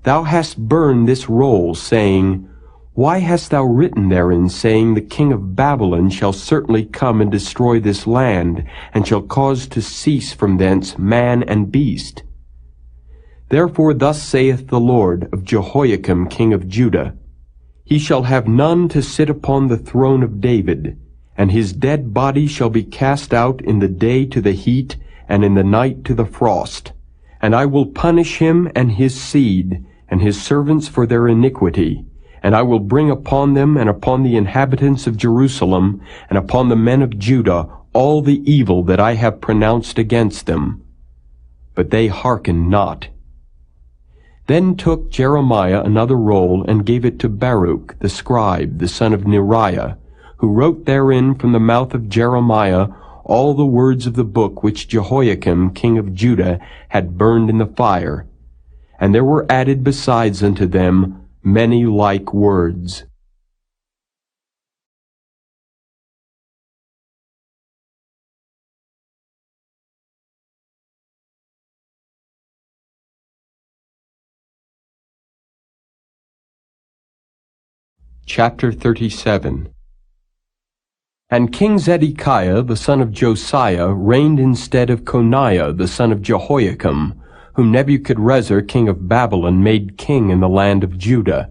Thou hast burned this roll, saying, Why hast thou written therein, saying, The king of Babylon shall certainly come and destroy this land, and shall cause to cease from thence man and beast? Therefore thus saith the Lord of Jehoiakim king of Judah, He shall have none to sit upon the throne of David, and his dead body shall be cast out in the day to the heat, and in the night to the frost. And I will punish him and his seed, and his servants for their iniquity, and I will bring upon them and upon the inhabitants of Jerusalem, and upon the men of Judah, all the evil that I have pronounced against them. But they hearkened not. Then took Jeremiah another roll, and gave it to Baruch the scribe, the son of Neriah, who wrote therein from the mouth of Jeremiah all the words of the book which Jehoiakim king of Judah had burned in the fire. And there were added besides unto them many like words. Chapter 37. And King Zedekiah the son of Josiah reigned instead of Coniah the son of Jehoiakim, whom Nebuchadrezzar king of Babylon made king in the land of Judah.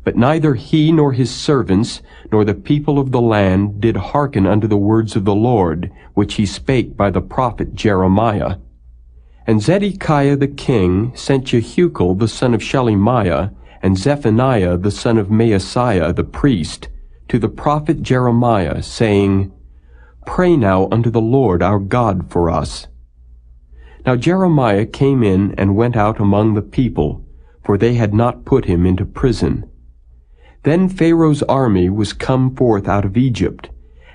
But neither he nor his servants nor the people of the land did hearken unto the words of the Lord, which he spake by the prophet Jeremiah. And Zedekiah the king sent Jehucal the son of Shelemiah, and Zephaniah the son of Maaseiah the priest, to the prophet Jeremiah, saying, Pray now unto the Lord our God for us. Now Jeremiah came in and went out among the people, for they had not put him into prison. Then Pharaoh's army was come forth out of Egypt,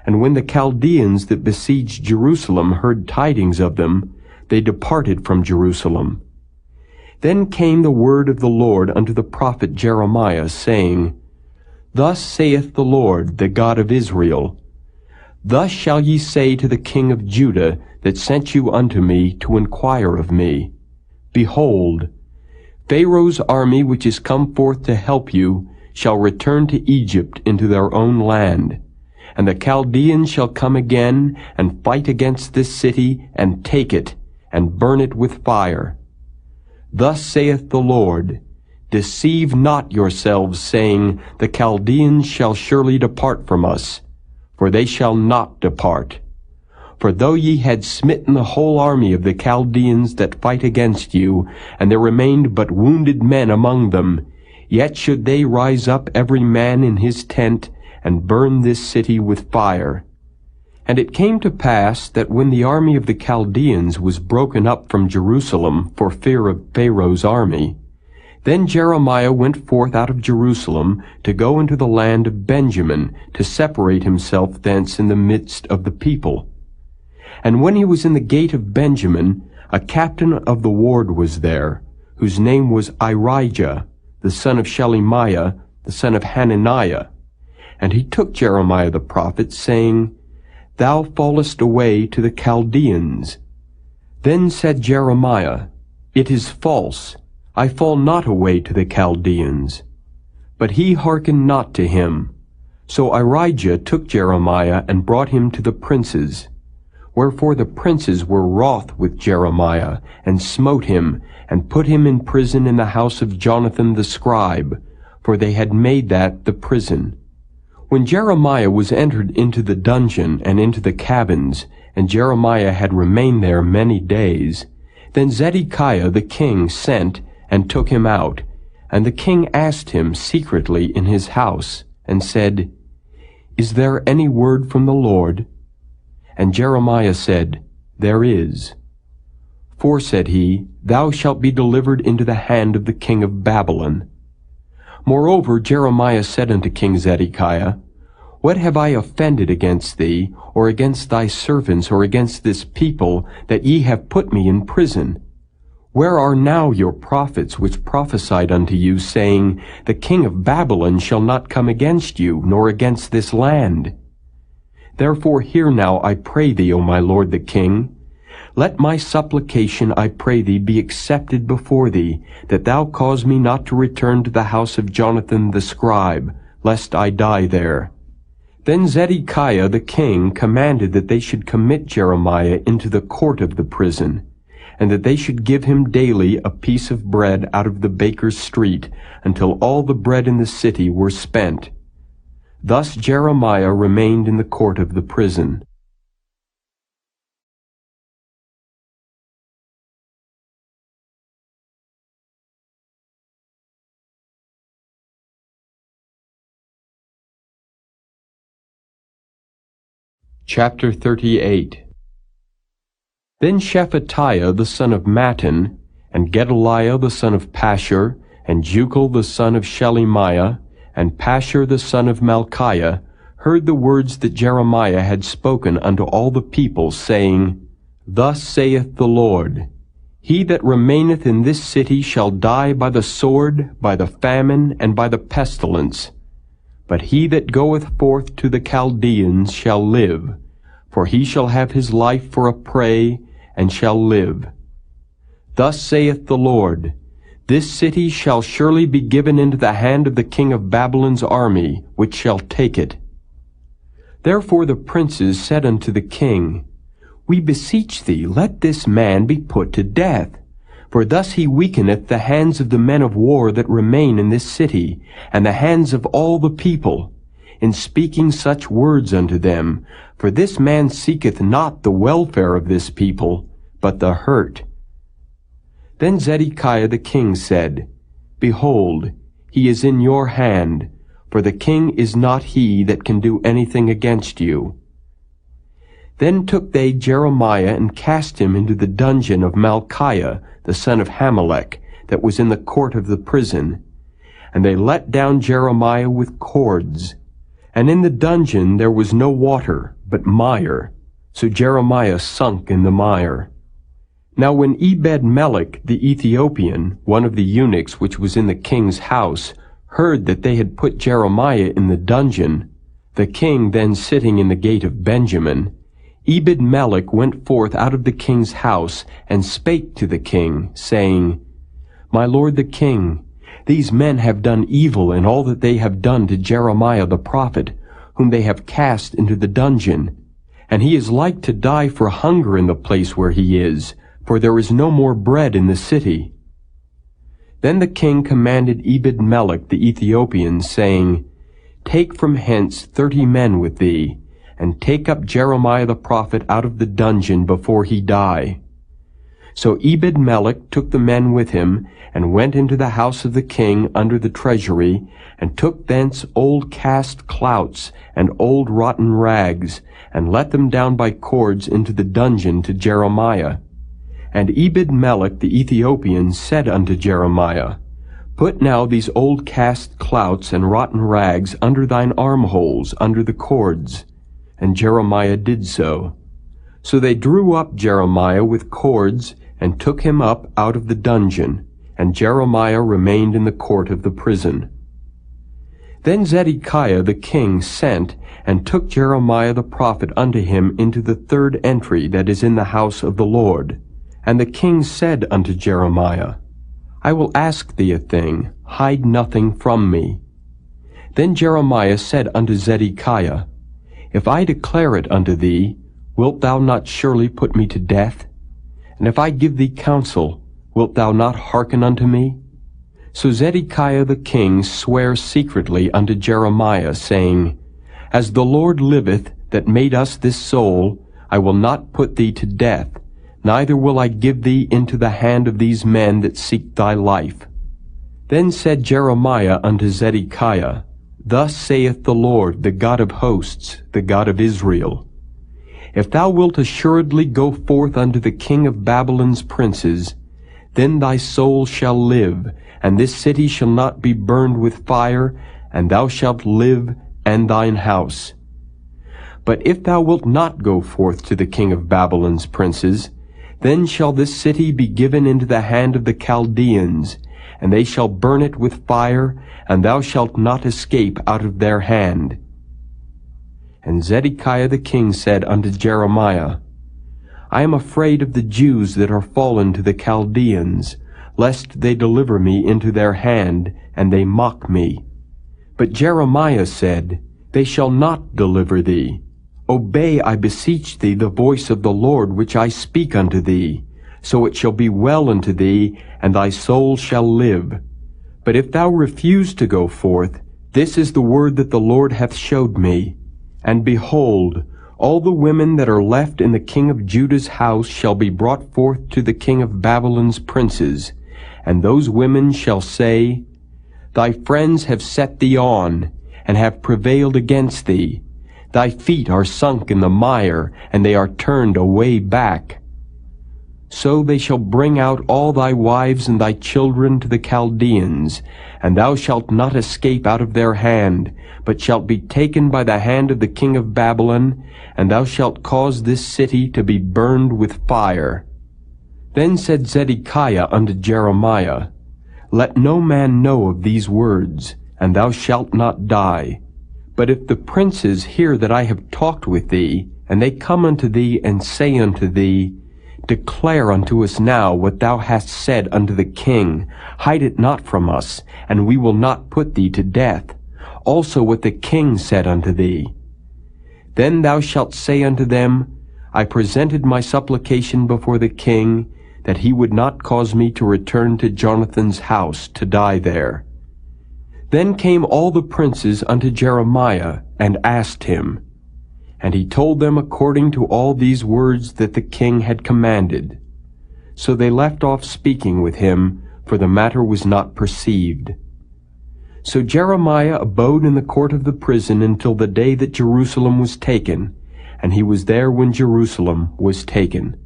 and when the Chaldeans that besieged Jerusalem heard tidings of them, they departed from Jerusalem. Then came the word of the Lord unto the prophet Jeremiah, saying, Thus saith the Lord, the God of Israel, Thus shall ye say to the king of Judah, that sent you unto me to inquire of me, Behold, Pharaoh's army which is come forth to help you shall return to Egypt into their own land, and the Chaldeans shall come again and fight against this city, and take it, and burn it with fire. Thus saith the Lord, Deceive not yourselves, saying, The Chaldeans shall surely depart from us, for they shall not depart. For though ye had smitten the whole army of the Chaldeans that fight against you, and there remained but wounded men among them, yet should they rise up every man in his tent, and burn this city with fire. And it came to pass that when the army of the Chaldeans was broken up from Jerusalem for fear of Pharaoh's army, then Jeremiah went forth out of Jerusalem to go into the land of Benjamin, to separate himself thence in the midst of the people. And when he was in the gate of Benjamin, a captain of the ward was there, whose name was Irijah, the son of Shelemiah, the son of Hananiah. And he took Jeremiah the prophet, saying, Thou fallest away to the Chaldeans. Then said Jeremiah, It is false, I fall not away to the Chaldeans. But he hearkened not to him. So Irijah took Jeremiah and brought him to the princes. Wherefore the princes were wroth with Jeremiah, and smote him, and put him in prison in the house of Jonathan the scribe, for they had made that the prison. When Jeremiah was entered into the dungeon and into the cabins, and Jeremiah had remained there many days, then Zedekiah the king sent and took him out, and the king asked him secretly in his house, and said, Is there any word from the Lord? And Jeremiah said, There is. For, said he, Thou shalt be delivered into the hand of the king of Babylon. Moreover, Jeremiah said unto King Zedekiah, What have I offended against thee, or against thy servants, or against this people, that ye have put me in prison? Where are now your prophets which prophesied unto you, saying, The king of Babylon shall not come against you, nor against this land? Therefore hear now, I pray thee, O my lord the king. Let my supplication, I pray thee, be accepted before thee, that thou cause me not to return to the house of Jonathan the scribe, lest I die there. Then Zedekiah the king commanded that they should commit Jeremiah into the court of the prison, and that they should give him daily a piece of bread out of the baker's street, until all the bread in the city were spent. Thus Jeremiah remained in the court of the prison. Chapter 38. Then Shephatiah the son of Mattan, and Gedaliah the son of Pashur, and Jucal the son of Shelemiah, and Pashur the son of Malchiah, heard the words that Jeremiah had spoken unto all the people, saying, Thus saith the Lord, He that remaineth in this city shall die by the sword, by the famine, and by the pestilence. But he that goeth forth to the Chaldeans shall live, for he shall have his life for a prey, and shall live. Thus saith the Lord, This city shall surely be given into the hand of the king of Babylon's army, which shall take it. Therefore the princes said unto the king, We beseech thee, let this man be put to death. For thus he weakeneth the hands of the men of war that remain in this city, and the hands of all the people, in speaking such words unto them. For this man seeketh not the welfare of this people, but the hurt. Then Zedekiah the king said, Behold, he is in your hand, for the king is not he that can do anything against you. Then took they Jeremiah and cast him into the dungeon of Malchiah, the son of Hamelech, that was in the court of the prison. And they let down Jeremiah with cords. And in the dungeon there was no water, but mire. So Jeremiah sunk in the mire. Now when Ebed-melech the Ethiopian, one of the eunuchs which was in the king's house, heard that they had put Jeremiah in the dungeon, the king then sitting in the gate of Benjamin, Ebed-melech went forth out of the king's house, and spake to the king, saying, My lord the king, these men have done evil in all that they have done to Jeremiah the prophet, whom they have cast into the dungeon. And he is like to die for hunger in the place where he is, for there is no more bread in the city. Then the king commanded Ebed-melech the Ethiopian, saying, Take from hence 30 men with thee, and take up Jeremiah the prophet out of the dungeon before he die. So Ebed-melech took the men with him, and went into the house of the king under the treasury, and took thence old cast clouts and old rotten rags, and let them down by cords into the dungeon to Jeremiah. And Ebed-melech the Ethiopian said unto Jeremiah, Put now these old cast clouts and rotten rags under thine armholes, under the cords. And Jeremiah did so. So they drew up Jeremiah with cords, and took him up out of the dungeon, and Jeremiah remained in the court of the prison. Then Zedekiah the king sent, and took Jeremiah the prophet unto him into the third entry that is in the house of the Lord. And the king said unto Jeremiah, I will ask thee a thing, hide nothing from me. Then Jeremiah said unto Zedekiah, If I declare it unto thee, wilt thou not surely put me to death? And if I give thee counsel, wilt thou not hearken unto me? So Zedekiah the king sware secretly unto Jeremiah, saying, As the Lord liveth, that made us this soul, I will not put thee to death, neither will I give thee into the hand of these men that seek thy life. Then said Jeremiah unto Zedekiah, Thus saith the Lord, the God of hosts, the God of Israel, If thou wilt assuredly go forth unto the king of Babylon's princes, then thy soul shall live, and this city shall not be burned with fire, and thou shalt live, and thine house. But if thou wilt not go forth to the king of Babylon's princes, Then shall this city be given into the hand of the Chaldeans, and they shall burn it with fire, and thou shalt not escape out of their hand. And Zedekiah the king said unto Jeremiah, I am afraid of the Jews that are fallen to the Chaldeans, lest they deliver me into their hand, and they mock me. But Jeremiah said, They shall not deliver thee. Obey, I beseech thee, the voice of the Lord which I speak unto thee. So it shall be well unto thee, and thy soul shall live. But if thou refuse to go forth, this is the word that the Lord hath showed me. And behold, all the women that are left in the king of Judah's house shall be brought forth to the king of Babylon's princes. And those women shall say, Thy friends have set thee on, and have prevailed against thee. Thy feet are sunk in the mire, and they are turned away back. So they shall bring out all thy wives and thy children to the Chaldeans, and thou shalt not escape out of their hand, but shalt be taken by the hand of the king of Babylon, and thou shalt cause this city to be burned with fire. Then said Zedekiah unto Jeremiah, Let no man know of these words, and thou shalt not die. But if the princes hear that I have talked with thee, and they come unto thee and say unto thee, Declare unto us now what thou hast said unto the king, hide it not from us, and we will not put thee to death. Also what the king said unto thee. Then thou shalt say unto them, I presented my supplication before the king, that he would not cause me to return to Jonathan's house to die there. Then came all the princes unto Jeremiah, and asked him. And he told them according to all these words that the king had commanded. So they left off speaking with him, for the matter was not perceived. So Jeremiah abode in the court of the prison until the day that Jerusalem was taken, and he was there when Jerusalem was taken.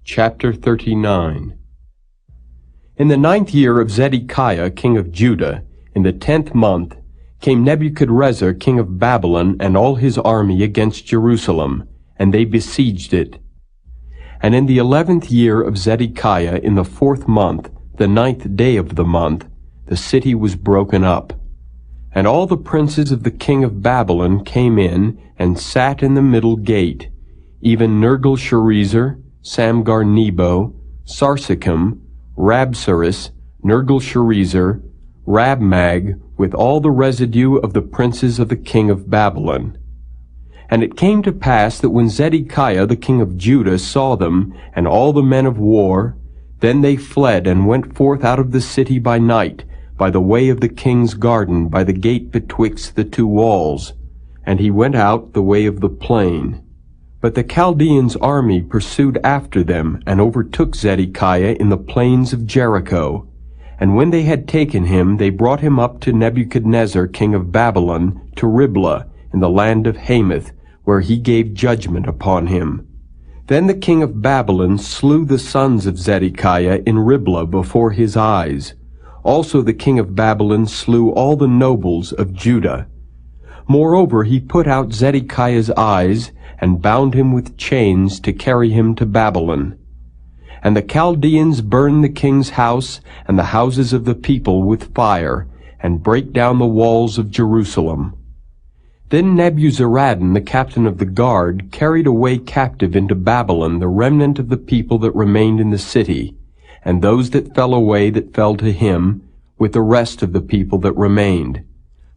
Chapter 39. In the 9th year of Zedekiah king of Judah, in the 10th month, came Nebuchadrezzar king of Babylon and all his army against Jerusalem, and they besieged it. And in the 11th year of Zedekiah, in the 4th month, the 9th day of the month, the city was broken up. And all the princes of the king of Babylon came in, and sat in the middle gate, even Nergal-Sharezer, Samgar-Nebo, Sarsechim, Rabsaris, Nergal-Sharezer, Rabmag, with all the residue of the princes of the king of Babylon. And it came to pass that when Zedekiah the king of Judah saw them, and all the men of war, then they fled and went forth out of the city by night, by the way of the king's garden, by the gate betwixt the two walls. And he went out the way of the plain. But the Chaldeans' army pursued after them, and overtook Zedekiah in the plains of Jericho. And when they had taken him, they brought him up to Nebuchadnezzar king of Babylon, to Riblah, in the land of Hamath, where he gave judgment upon him. Then the king of Babylon slew the sons of Zedekiah in Riblah before his eyes. Also the king of Babylon slew all the nobles of Judah. Moreover, he put out Zedekiah's eyes, and bound him with chains to carry him to Babylon. And the Chaldeans burn the king's house and the houses of the people with fire, and break down the walls of Jerusalem. Then Nebuzaradan, the captain of the guard, carried away captive into Babylon the remnant of the people that remained in the city, and those that fell away that fell to him, with the rest of the people that remained.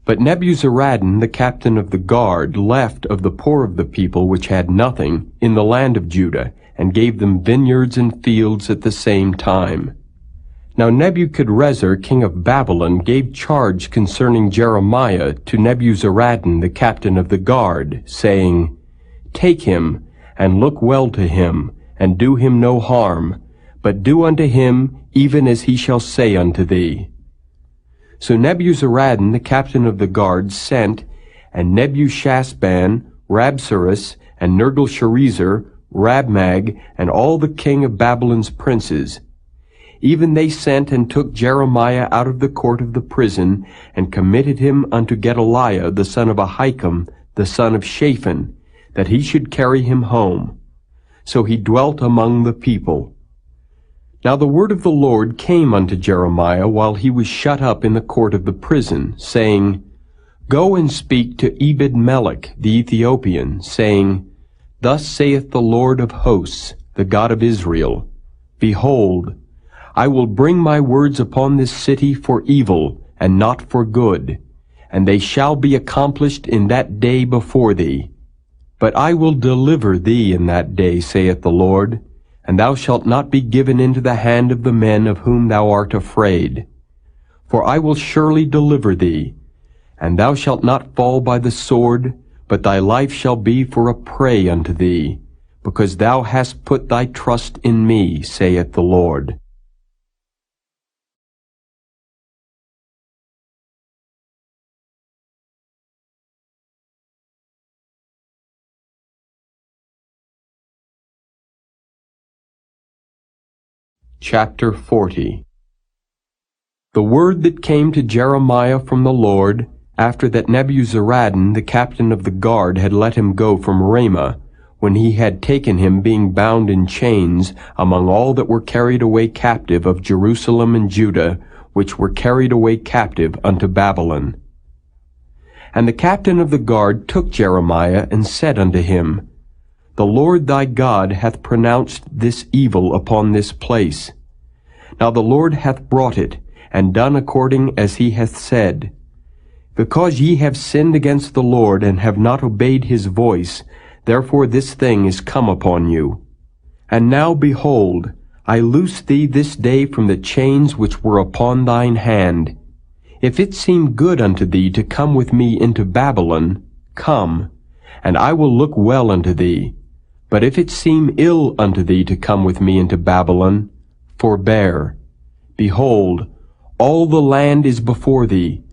But Nebuzaradan, the captain of the guard, left of the poor of the people which had nothing in the land of Judah, and gave them vineyards and fields at the same time. Now Nebuchadrezzar king of Babylon gave charge concerning Jeremiah to Nebuzaradan the captain of the guard, saying, Take him, and look well to him, and do him no harm, but do unto him even as he shall say unto thee. So Nebuzaradan the captain of the guard sent, and Nebushazban, Rabsaris, and Nergal-Sharezer Rabmag, and all the king of Babylon's princes. Even they sent and took Jeremiah out of the court of the prison, and committed him unto Gedaliah the son of Ahikam, the son of Shaphan, that he should carry him home. So he dwelt among the people. Now the word of the Lord came unto Jeremiah while he was shut up in the court of the prison, saying, Go and speak to Ebed-melech the Ethiopian, saying, Thus saith the Lord of hosts, the God of Israel, Behold, I will bring my words upon this city for evil, and not for good, and they shall be accomplished in that day before thee. But I will deliver thee in that day, saith the Lord, and thou shalt not be given into the hand of the men of whom thou art afraid. For I will surely deliver thee, and thou shalt not fall by the sword, but thy life shall be for a prey unto thee, because thou hast put thy trust in me, saith the Lord. Chapter 40. The word that came to Jeremiah from the Lord, after that Nebuzaradan, the captain of the guard, had let him go from Ramah, when he had taken him being bound in chains, among all that were carried away captive of Jerusalem and Judah, which were carried away captive unto Babylon. And the captain of the guard took Jeremiah, and said unto him, The Lord thy God hath pronounced this evil upon this place. Now the Lord hath brought it, and done according as he hath said. Because ye have sinned against the Lord, and have not obeyed his voice, therefore this thing is come upon you. And now, behold, I loose thee this day from the chains which were upon thine hand. If it seem good unto thee to come with me into Babylon, come, and I will look well unto thee. But if it seem ill unto thee to come with me into Babylon, forbear. Behold, all the land is before thee.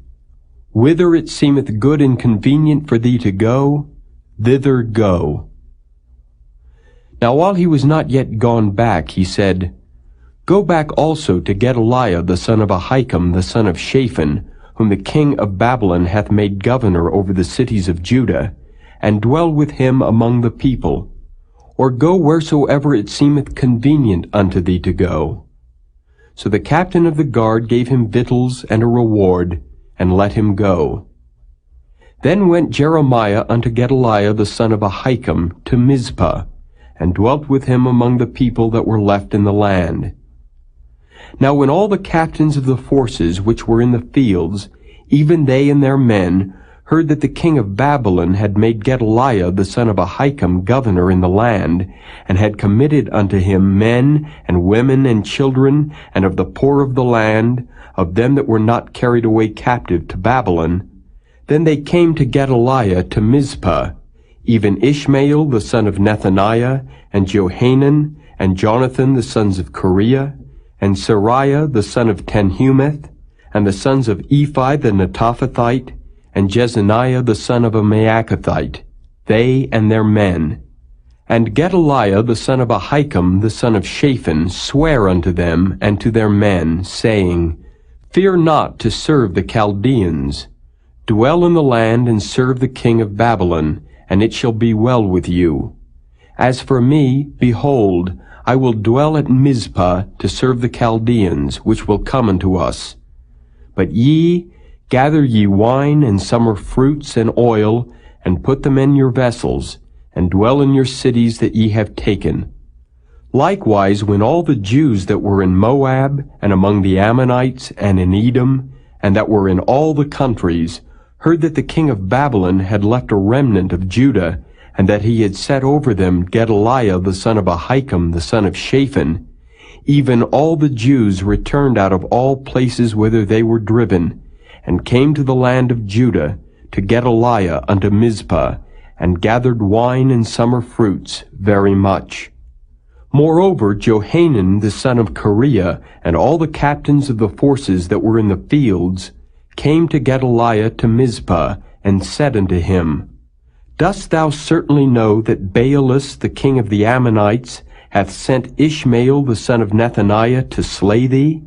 Whither it seemeth good and convenient for thee to go, thither go. Now while he was not yet gone back, he said, Go back also to Gedaliah the son of Ahikam the son of Shaphan, whom the king of Babylon hath made governor over the cities of Judah, and dwell with him among the people. Or go wheresoever it seemeth convenient unto thee to go. So the captain of the guard gave him victuals and a reward, and let him go. Then went Jeremiah unto Gedaliah the son of Ahikam to Mizpah, and dwelt with him among the people that were left in the land. Now when all the captains of the forces which were in the fields, even they and their men, heard that the king of Babylon had made Gedaliah the son of Ahikam governor in the land, and had committed unto him men and women and children, and of the poor of the land, of them that were not carried away captive to Babylon, then they came to Gedaliah to Mizpah, even Ishmael the son of Nethaniah, and Johanan, and Jonathan the sons of Kareah, and Seraiah the son of Tanhumeth, and the sons of Ephi the Netophathite, and Jezaniah the son of a Maacathite, they and their men. And Gedaliah the son of Ahikam the son of Shaphan sware unto them and to their men, saying, Fear not to serve the Chaldeans. Dwell in the land and serve the king of Babylon, and it shall be well with you. As for me, behold, I will dwell at Mizpah to serve the Chaldeans, which will come unto us. But ye, gather ye wine and summer fruits and oil, and put them in your vessels, and dwell in your cities that ye have taken. Likewise, when all the Jews that were in Moab, and among the Ammonites, and in Edom, and that were in all the countries, heard that the king of Babylon had left a remnant of Judah, and that he had set over them Gedaliah the son of Ahikam the son of Shaphan, even all the Jews returned out of all places whither they were driven, and came to the land of Judah, to Gedaliah unto Mizpah, and gathered wine and summer fruits very much. Moreover, Johanan the son of Kareah, and all the captains of the forces that were in the fields, came to Gedaliah to Mizpah, and said unto him, Dost thou certainly know that Baalus the king of the Ammonites hath sent Ishmael the son of Nethaniah to slay thee?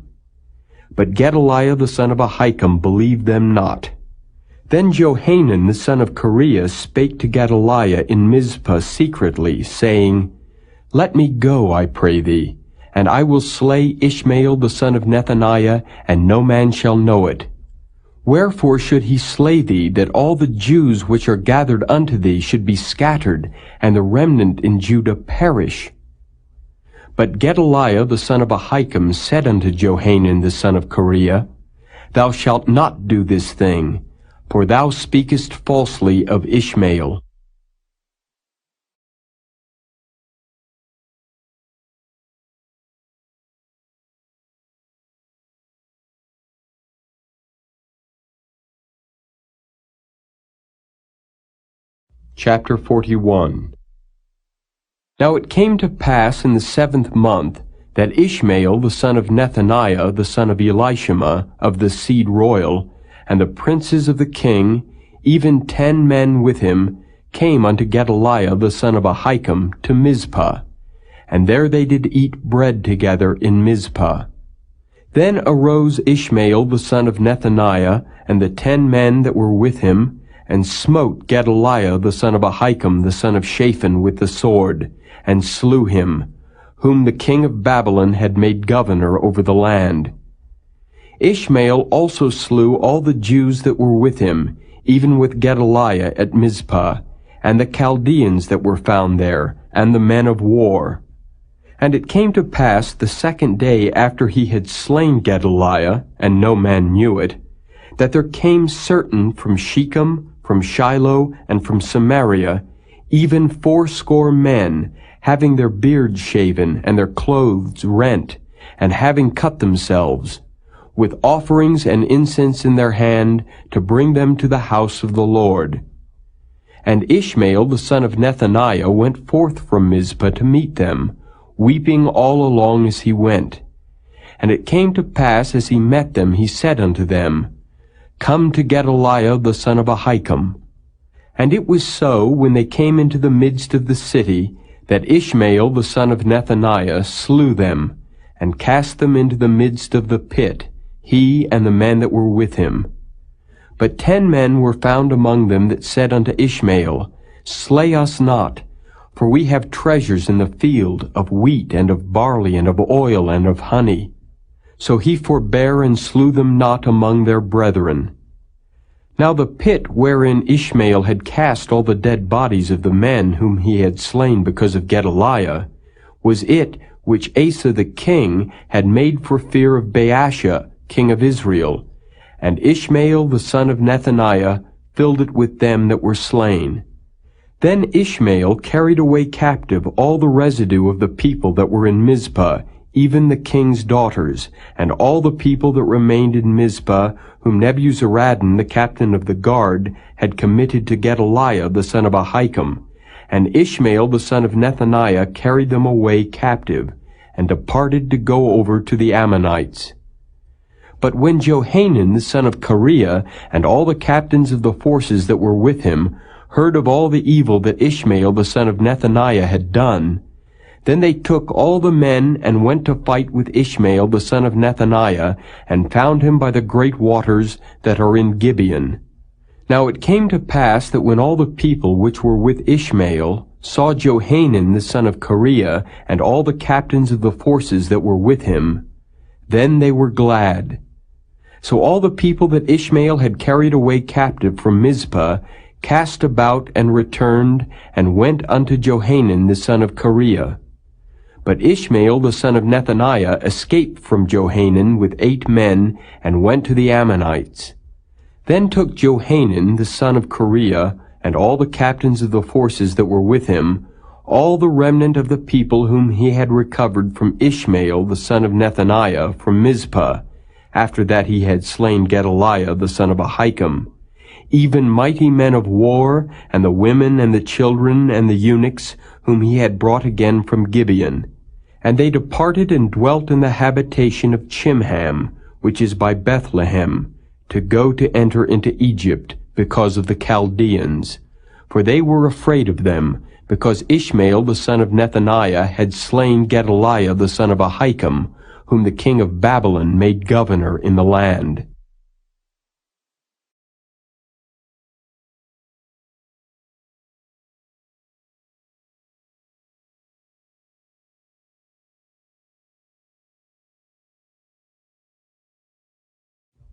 But Gedaliah the son of Ahikam believed them not. Then Johanan the son of Kareah spake to Gedaliah in Mizpah secretly, saying, Let me go, I pray thee, and I will slay Ishmael the son of Nethaniah, and no man shall know it. Wherefore should he slay thee, that all the Jews which are gathered unto thee should be scattered, and the remnant in Judah perish? But Gedaliah the son of Ahikam said unto Johanan the son of Kareah, Thou shalt not do this thing, for thou speakest falsely of Ishmael. Chapter 41. Now it came to pass in the 7th month that Ishmael the son of Nethaniah the son of Elishama of the seed royal, and the princes of the king, even 10 men with him, came unto Gedaliah the son of Ahikam to Mizpah, and there they did eat bread together in Mizpah. Then arose Ishmael the son of Nethaniah and the 10 men that were with him, and smote Gedaliah the son of Ahikam the son of Shaphan with the sword, and slew him, whom the king of Babylon had made governor over the land. Ishmael also slew all the Jews that were with him, even with Gedaliah at Mizpah, and the Chaldeans that were found there, and the men of war. And it came to pass the 2nd day after he had slain Gedaliah, and no man knew it, that there came certain from Shechem, from Shiloh, and from Samaria, even 80 men, having their beards shaven, and their clothes rent, and having cut themselves, with offerings and incense in their hand, to bring them to the house of the Lord. And Ishmael the son of Nethaniah went forth from Mizpah to meet them, weeping all along as he went. And it came to pass as he met them, he said unto them, Come to Gedaliah the son of Ahikam. And it was so, when they came into the midst of the city, that Ishmael the son of Nethaniah slew them, and cast them into the midst of the pit, he and the men that were with him. But 10 men were found among them that said unto Ishmael, Slay us not, for we have treasures in the field of wheat and of barley and of oil and of honey. So he forbare and slew them not among their brethren. Now the pit wherein Ishmael had cast all the dead bodies of the men whom he had slain because of Gedaliah, was it which Asa the king had made for fear of Baasha, king of Israel, and Ishmael the son of Nethaniah filled it with them that were slain. Then Ishmael carried away captive all the residue of the people that were in Mizpah, even the king's daughters, and all the people that remained in Mizpah, whom Nebuzaradan, the captain of the guard, had committed to Gedaliah the son of Ahikam. And Ishmael the son of Nethaniah carried them away captive, and departed to go over to the Ammonites. But when Johanan the son of Kareah, and all the captains of the forces that were with him, heard of all the evil that Ishmael the son of Nethaniah had done, then they took all the men and went to fight with Ishmael the son of Nethaniah, and found him by the great waters that are in Gibeon. Now it came to pass that when all the people which were with Ishmael saw Johanan the son of Kareah, and all the captains of the forces that were with him, then they were glad. So all the people that Ishmael had carried away captive from Mizpah cast about and returned, and went unto Johanan the son of Kareah. But Ishmael the son of Nethaniah escaped from Johanan with 8 men, and went to the Ammonites. Then took Johanan the son of Kareah, and all the captains of the forces that were with him, all the remnant of the people whom he had recovered from Ishmael the son of Nethaniah from Mizpah, after that he had slain Gedaliah the son of Ahikam, even mighty men of war, and the women and the children and the eunuchs, whom he had brought again from Gibeon. And they departed and dwelt in the habitation of Chimham, which is by Bethlehem, to go to enter into Egypt, because of the Chaldeans. for they were afraid of them, because Ishmael the son of Nethaniah had slain Gedaliah the son of Ahikam, whom the king of Babylon made governor in the land.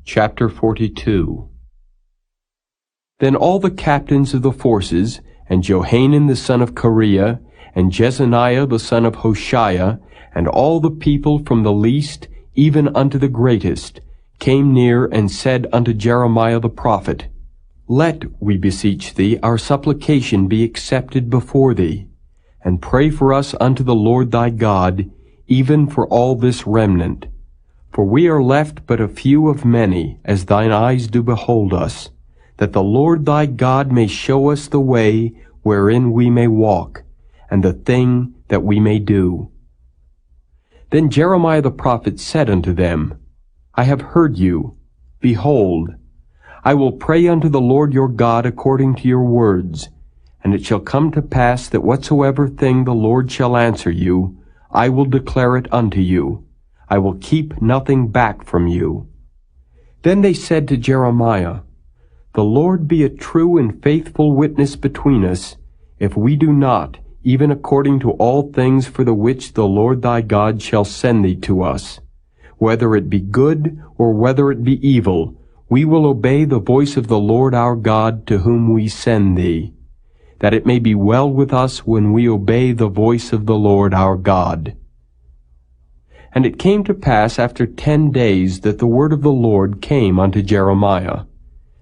Chapter 42. Then all the captains of the forces, and Johanan the son of Kareah, and Jezaniah the son of Hoshaiah, and all the people from the least even unto the greatest, came near and said unto Jeremiah the prophet, Let, we beseech thee, our supplication be accepted before thee, and pray for us unto the Lord thy God, even for all this remnant. For we are left but a few of many, as thine eyes do behold us, that the Lord thy God may show us the way wherein we may walk, and the thing that we may do. Then Jeremiah the prophet said unto them, I have heard you. Behold, I will pray unto the Lord your God according to your words, and it shall come to pass that whatsoever thing the Lord shall answer you, I will declare it unto you. I will keep nothing back from you. Then they said to Jeremiah, The Lord be a true and faithful witness between us, if we do not, even according to all things for the which the Lord thy God shall send thee to us, whether it be good or whether it be evil, we will obey the voice of the Lord our God to whom we send thee, that it may be well with us when we obey the voice of the Lord our God. And it came to pass after 10 days that the word of the Lord came unto Jeremiah.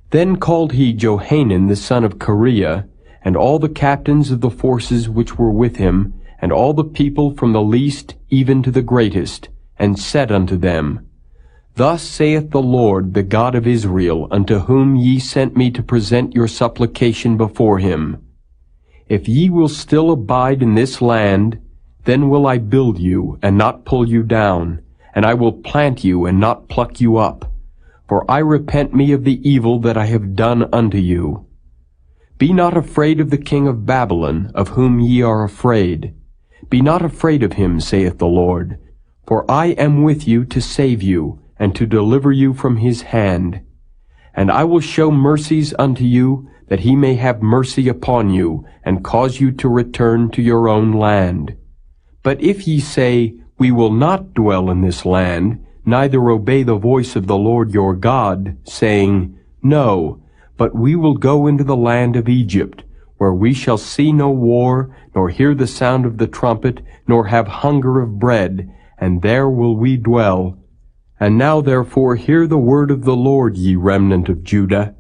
Then called he Johanan the son of Kareah, and all the captains of the forces which were with him, and all the people from the least even to the greatest, and said unto them, Thus saith the Lord, the God of Israel, unto whom ye sent me to present your supplication before him. If ye will still abide in this land, then will I build you, and not pull you down, and I will plant you, and not pluck you up. For I repent me of the evil that I have done unto you. Be not afraid of the king of Babylon, of whom ye are afraid. Be not afraid of him, saith the Lord. For I am with you to save you, and to deliver you from his hand. And I will show mercies unto you, that he may have mercy upon you, and cause you to return to your own land. But if ye say, We will not dwell in this land, neither obey the voice of the Lord your God, saying, No, but we will go into the land of Egypt, where we shall see no war, nor hear the sound of the trumpet, nor have hunger of bread, and there will we dwell. And now therefore hear the word of the Lord, ye remnant of Judah.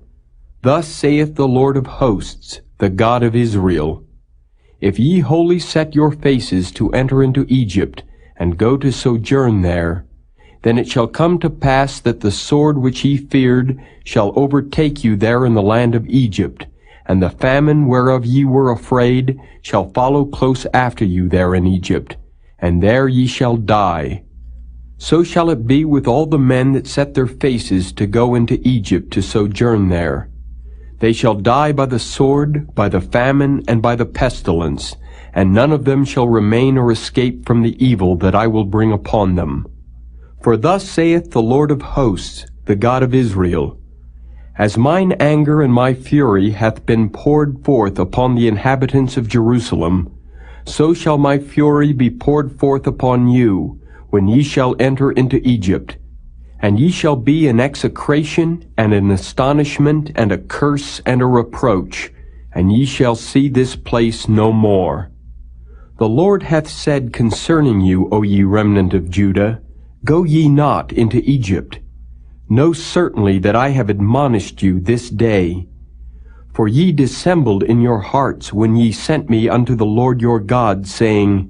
Thus saith the Lord of hosts, the God of Israel, If ye wholly set your faces to enter into Egypt, and go to sojourn there, then it shall come to pass that the sword which ye feared shall overtake you there in the land of Egypt, and the famine whereof ye were afraid shall follow close after you there in Egypt, and there ye shall die. So shall it be with all the men that set their faces to go into Egypt to sojourn there. They shall die by the sword, by the famine, and by the pestilence, and none of them shall remain or escape from the evil that I will bring upon them. For thus saith the Lord of hosts, the God of Israel, As mine anger and my fury hath been poured forth upon the inhabitants of Jerusalem, so shall my fury be poured forth upon you, when ye shall enter into Egypt. And ye shall be an execration, and an astonishment, and a curse, and a reproach, and ye shall see this place no more. The Lord hath said concerning you, O ye remnant of Judah, Go ye not into Egypt. Know certainly that I have admonished you this day. For ye dissembled in your hearts when ye sent me unto the Lord your God, saying,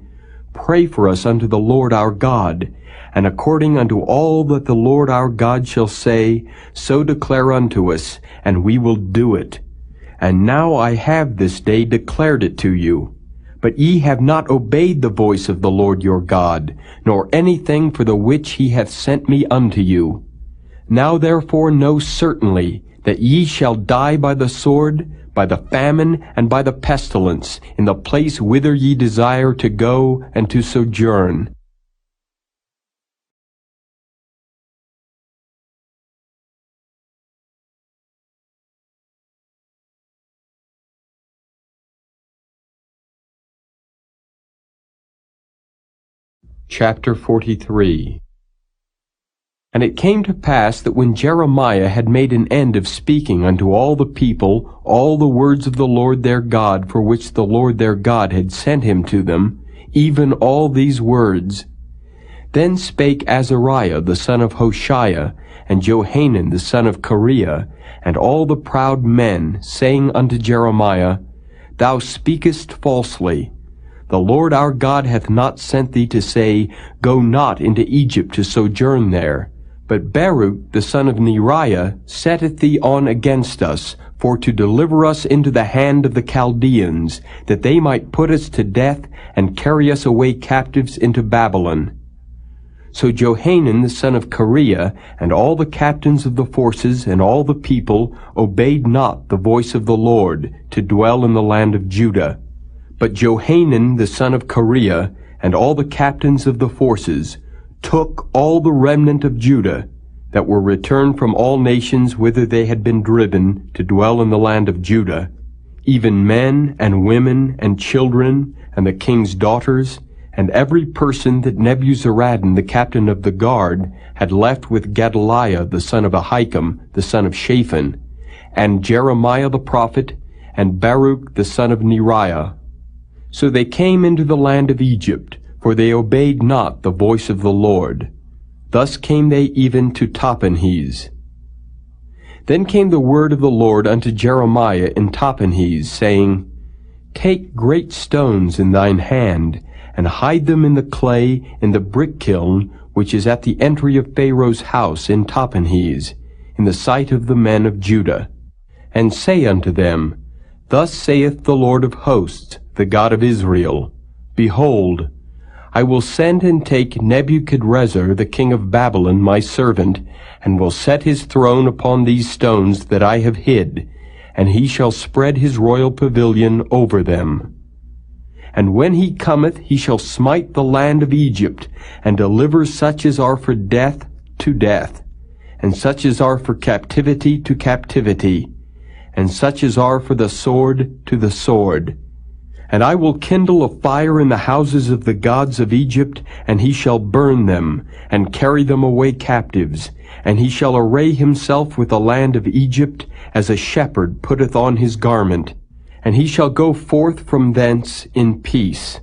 Pray for us unto the Lord our God, and according unto all that the Lord our God shall say, so declare unto us, and we will do it. And now I have this day declared it to you. But ye have not obeyed the voice of the Lord your God, nor anything for the which he hath sent me unto you. Now therefore know certainly that ye shall die by the sword, by the famine and by the pestilence, in the place whither ye desire to go and to sojourn. Chapter 43. And it came to pass that when Jeremiah had made an end of speaking unto all the people all the words of the Lord their God, for which the Lord their God had sent him to them, even all these words, then spake Azariah the son of Hoshaiah, and Johanan the son of Kareah, and all the proud men, saying unto Jeremiah, Thou speakest falsely. The Lord our God hath not sent thee to say, Go not into Egypt to sojourn there. But Baruch the son of Neriah setteth thee on against us, for to deliver us into the hand of the Chaldeans, that they might put us to death, and carry us away captives into Babylon. So Johanan the son of Kareah, and all the captains of the forces, and all the people, obeyed not the voice of the Lord, to dwell in the land of Judah. But Johanan the son of Kareah, and all the captains of the forces, took all the remnant of Judah, that were returned from all nations whither they had been driven, to dwell in the land of Judah, even men and women and children, and the king's daughters, and every person that Nebuzaradan the captain of the guard had left with Gedaliah the son of Ahikam, the son of Shaphan, and Jeremiah the prophet, and Baruch the son of Neriah. So they came into the land of Egypt, for they obeyed not the voice of the Lord. Thus came they even to Tahpanhes. Then came the word of the Lord unto Jeremiah in Tahpanhes, saying, Take great stones in thine hand, and hide them in the clay in the brick kiln, which is at the entry of Pharaoh's house in Tahpanhes, in the sight of the men of Judah. And say unto them, Thus saith the Lord of hosts, the God of Israel, Behold, I will send and take Nebuchadrezzar the king of Babylon my servant, and will set his throne upon these stones that I have hid, and he shall spread his royal pavilion over them. And when he cometh, he shall smite the land of Egypt, and deliver such as are for death to death, and such as are for captivity to captivity, and such as are for the sword to the sword. And I will kindle a fire in the houses of the gods of Egypt, and he shall burn them, and carry them away captives. And he shall array himself with the land of Egypt, as a shepherd putteth on his garment. And he shall go forth from thence in peace.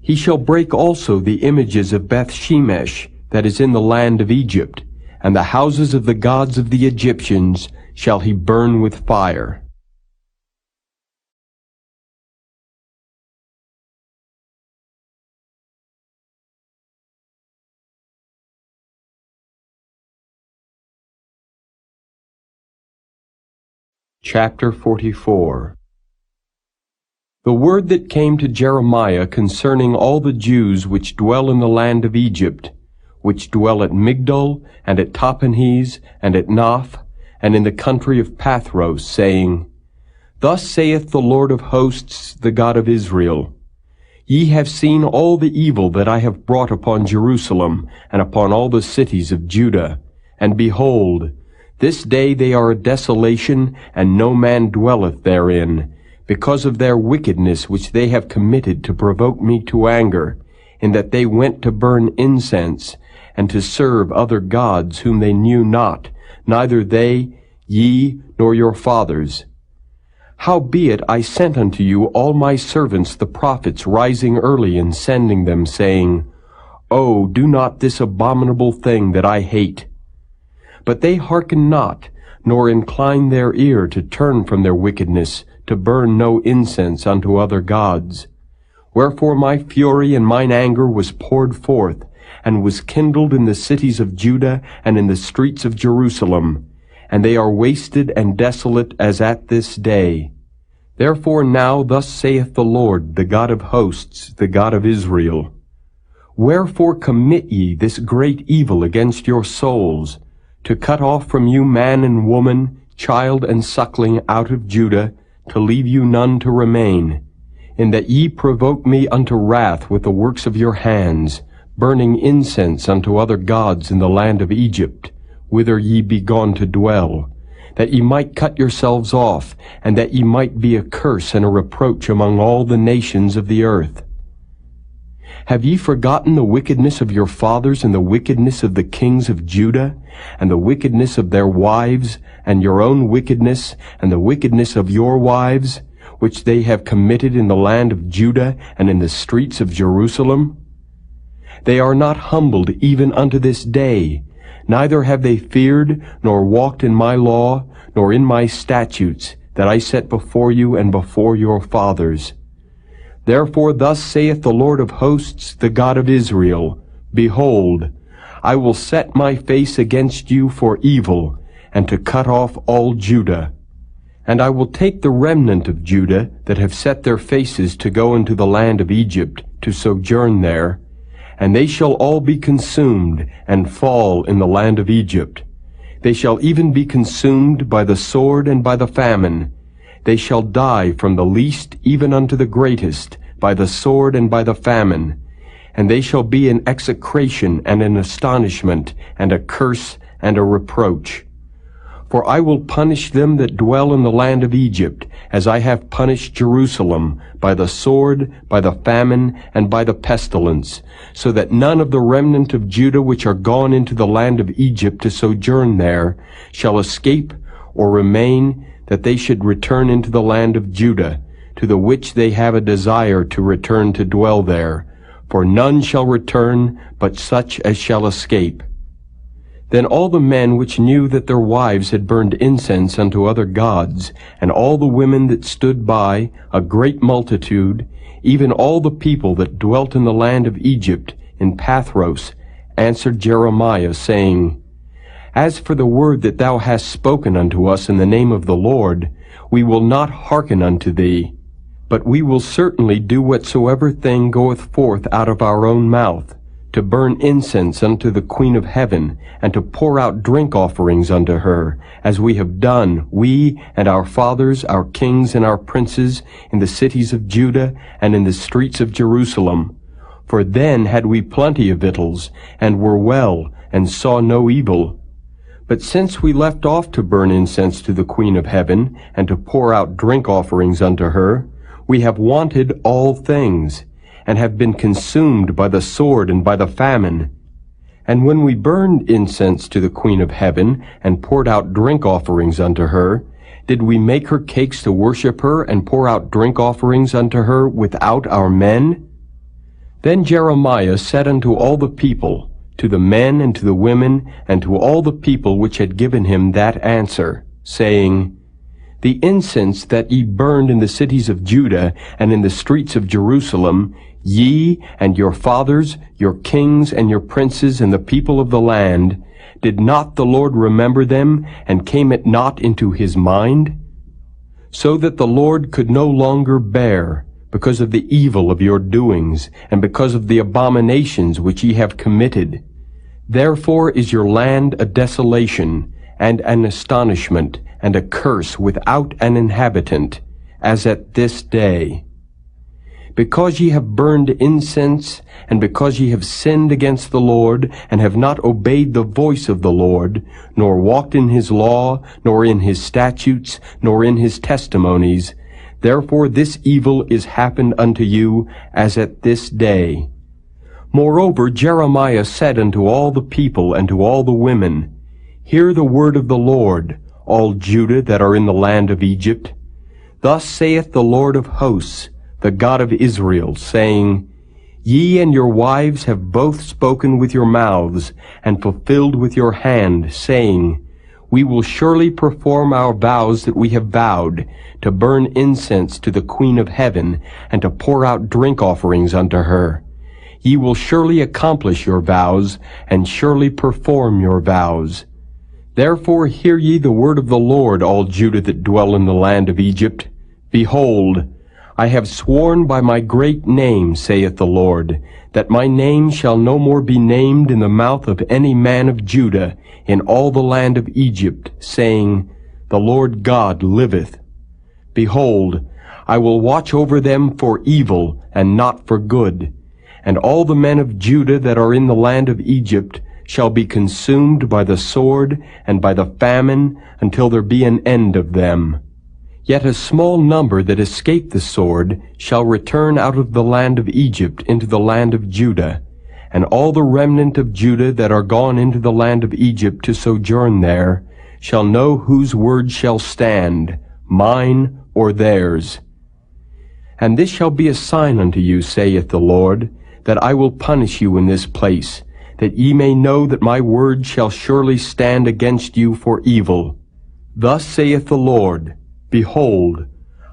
He shall break also the images of Beth-shemesh, that is in the land of Egypt, and the houses of the gods of the Egyptians shall he burn with fire. Chapter 44. The word that came to Jeremiah concerning all the Jews which dwell in the land of Egypt, which dwell at Migdol, and at Tahpanhes, and at Noph, and in the country of Pathros, saying, Thus saith the Lord of hosts, the God of Israel, Ye have seen all the evil that I have brought upon Jerusalem, and upon all the cities of Judah. And behold, this day they are a desolation, and no man dwelleth therein, because of their wickedness which they have committed to provoke me to anger, in that they went to burn incense, and to serve other gods whom they knew not, neither they, ye, nor your fathers. Howbeit I sent unto you all my servants the prophets, rising early and sending them, saying, O, do not this abominable thing that I hate. But they hearken not, nor incline their ear to turn from their wickedness, to burn no incense unto other gods. Wherefore my fury and mine anger was poured forth, and was kindled in the cities of Judah and in the streets of Jerusalem, and they are wasted and desolate as at this day. Therefore now thus saith the Lord, the God of hosts, the God of Israel, Wherefore commit ye this great evil against your souls, to cut off from you man and woman, child and suckling out of Judah, to leave you none to remain, in that ye provoke me unto wrath with the works of your hands, burning incense unto other gods in the land of Egypt, whither ye be gone to dwell, that ye might cut yourselves off, and that ye might be a curse and a reproach among all the nations of the earth. Have ye forgotten the wickedness of your fathers, and the wickedness of the kings of Judah, and the wickedness of their wives, and your own wickedness, and the wickedness of your wives, which they have committed in the land of Judah and in the streets of Jerusalem? They are not humbled even unto this day, neither have they feared, nor walked in my law, nor in my statutes, that I set before you and before your fathers. Therefore thus saith the Lord of hosts, the God of Israel, Behold, I will set my face against you for evil, and to cut off all Judah. And I will take the remnant of Judah that have set their faces to go into the land of Egypt, to sojourn there, and they shall all be consumed, and fall in the land of Egypt. They shall even be consumed by the sword and by the famine. They shall die from the least even unto the greatest, by the sword and by the famine. And they shall be in execration and in astonishment, and a curse and a reproach. For I will punish them that dwell in the land of Egypt, as I have punished Jerusalem, by the sword, by the famine, and by the pestilence, so that none of the remnant of Judah which are gone into the land of Egypt to sojourn there shall escape or remain, that they should return into the land of Judah, to the which they have a desire to return to dwell there. For none shall return, but such as shall escape. Then all the men which knew that their wives had burned incense unto other gods, and all the women that stood by, a great multitude, even all the people that dwelt in the land of Egypt, in Pathros, answered Jeremiah, saying, As for the word that thou hast spoken unto us in the name of the Lord, we will not hearken unto thee, but we will certainly do whatsoever thing goeth forth out of our own mouth, to burn incense unto the Queen of Heaven, and to pour out drink offerings unto her, as we have done, we and our fathers, our kings and our princes, in the cities of Judah and in the streets of Jerusalem. For then had we plenty of victuals, and were well, and saw no evil. But since we left off to burn incense to the Queen of Heaven, and to pour out drink offerings unto her, we have wanted all things, and have been consumed by the sword and by the famine. And when we burned incense to the Queen of Heaven, and poured out drink offerings unto her, did we make her cakes to worship her, and pour out drink offerings unto her without our men? Then Jeremiah said unto all the people, to the men and to the women, and to all the people which had given him that answer, saying, The incense that ye burned in the cities of Judah and in the streets of Jerusalem, ye and your fathers, your kings and your princes and the people of the land, did not the Lord remember them, and came it not into his mind? So that the Lord could no longer bear, because of the evil of your doings, and because of the abominations which ye have committed. Therefore is your land a desolation, and an astonishment, and a curse without an inhabitant, as at this day. Because ye have burned incense, and because ye have sinned against the Lord, and have not obeyed the voice of the Lord, nor walked in his law, nor in his statutes, nor in his testimonies, therefore this evil is happened unto you, as at this day. Moreover, Jeremiah said unto all the people and to all the women, Hear the word of the Lord, all Judah that are in the land of Egypt. Thus saith the Lord of hosts, the God of Israel, saying, Ye and your wives have both spoken with your mouths, and fulfilled with your hand, saying, We will surely perform our vows that we have vowed, to burn incense to the Queen of Heaven, and to pour out drink offerings unto her. Ye will surely accomplish your vows, and surely perform your vows. Therefore hear ye the word of the Lord, all Judah that dwell in the land of Egypt. Behold, I have sworn by my great name, saith the Lord, that my name shall no more be named in the mouth of any man of Judah in all the land of Egypt, saying, The Lord God liveth. Behold, I will watch over them for evil and not for good. And all the men of Judah that are in the land of Egypt shall be consumed by the sword and by the famine until there be an end of them. Yet a small number that escape the sword shall return out of the land of Egypt into the land of Judah. And all the remnant of Judah that are gone into the land of Egypt to sojourn there shall know whose word shall stand, mine or theirs. And this shall be a sign unto you, saith the Lord, that I will punish you in this place, that ye may know that my word shall surely stand against you for evil. Thus saith the Lord, Behold,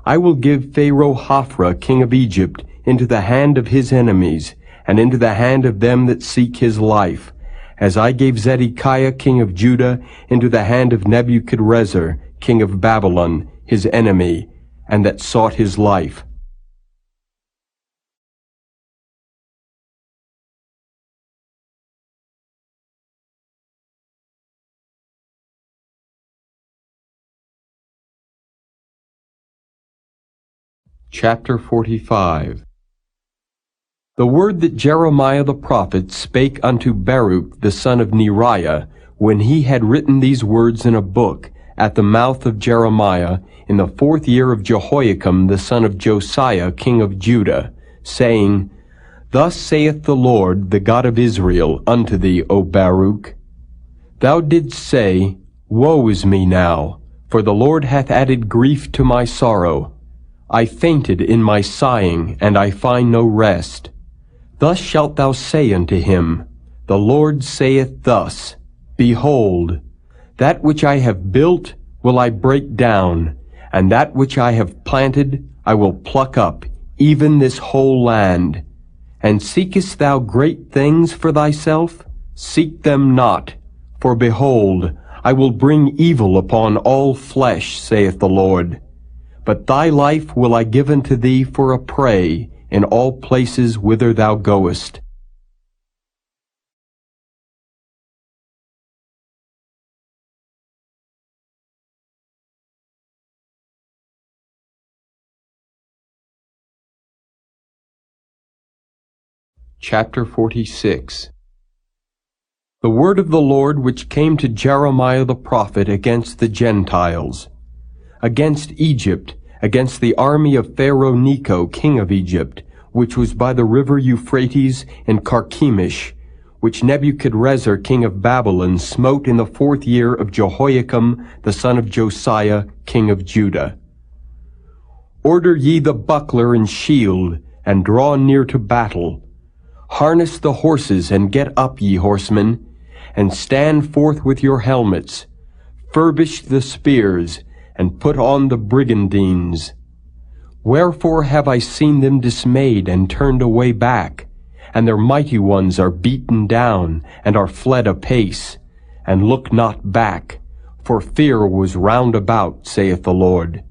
I will give Pharaoh Hophra, king of Egypt, into the hand of his enemies, and into the hand of them that seek his life, as I gave Zedekiah, king of Judah, into the hand of Nebuchadrezzar, king of Babylon, his enemy, and that sought his life. Chapter 45. The word that Jeremiah the prophet spake unto Baruch the son of Neriah, when he had written these words in a book, at the mouth of Jeremiah, in the 4th year of Jehoiakim the son of Josiah king of Judah, saying, Thus saith the Lord, the God of Israel, unto thee, O Baruch, Thou didst say, Woe is me now, for the Lord hath added grief to my sorrow. I fainted in my sighing, and I find no rest. Thus shalt thou say unto him, The Lord saith thus, Behold, that which I have built will I break down, and that which I have planted I will pluck up, even this whole land. And seekest thou great things for thyself? Seek them not. For behold, I will bring evil upon all flesh, saith the Lord. But thy life will I give unto thee for a prey in all places whither thou goest. Chapter 46. The word of the Lord which came to Jeremiah the prophet against the Gentiles, against Egypt, against the army of Pharaoh Necho, king of Egypt, which was by the river Euphrates in Carchemish, which Nebuchadrezzar, king of Babylon, smote in the 4th year of Jehoiakim, the son of Josiah, king of Judah. Order ye the buckler and shield, and draw near to battle. Harness the horses, and get up, ye horsemen, and stand forth with your helmets. Furbish the spears, and put on the brigandines. Wherefore have I seen them dismayed and turned away back, and their mighty ones are beaten down, and are fled apace, and look not back, for fear was round about, saith the Lord.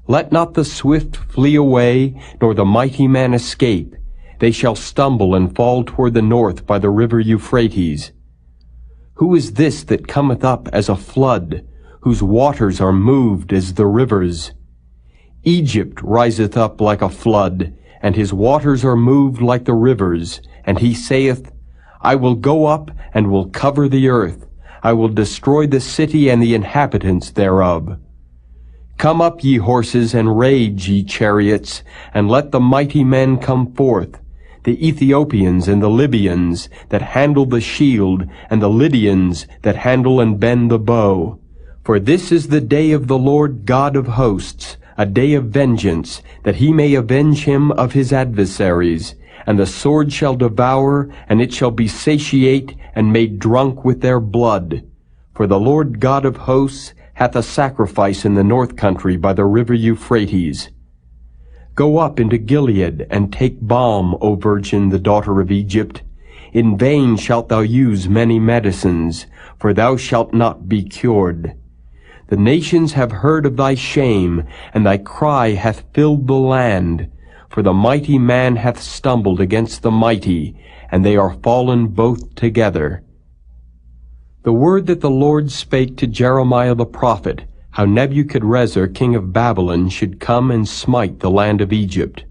Let not the swift flee away, nor the mighty man escape. They shall stumble and fall toward the north by the river Euphrates. Who is this that cometh up as a flood, whose waters are moved as the rivers? Egypt riseth up like a flood, and his waters are moved like the rivers. And he saith, I will go up and will cover the earth. I will destroy the city and the inhabitants thereof. Come up, ye horses, and rage, ye chariots, and let the mighty men come forth, the Ethiopians and the Libyans that handle the shield, and the Lydians that handle and bend the bow. For this is the day of the Lord God of hosts, a day of vengeance, that he may avenge him of his adversaries. And the sword shall devour, and it shall be satiate, and made drunk with their blood. For the Lord God of hosts hath a sacrifice in the north country by the river Euphrates. Go up into Gilead, and take balm, O virgin, the daughter of Egypt. In vain shalt thou use many medicines, for thou shalt not be cured. The nations have heard of thy shame, and thy cry hath filled the land. For the mighty man hath stumbled against the mighty, and they are fallen both together. The word that the Lord spake to Jeremiah the prophet, how Nebuchadrezzar king of Babylon should come and smite the land of Egypt.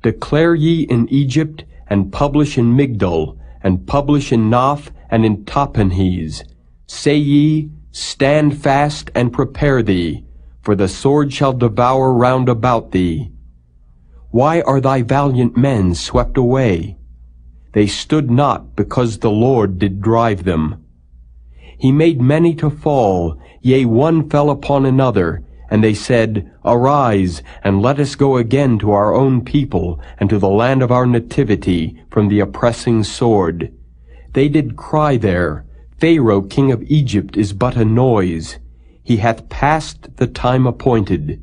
Declare ye in Egypt, and publish in Migdol, and publish in Noph, and in Tahpanhes. Say ye, Stand fast and prepare thee, for the sword shall devour round about thee. Why are thy valiant men swept away? They stood not, because the Lord did drive them. He made many to fall, yea, one fell upon another, and they said, Arise, and let us go again to our own people, and to the land of our nativity, from the oppressing sword. They did cry there, Pharaoh king of Egypt is but a noise. He hath passed the time appointed.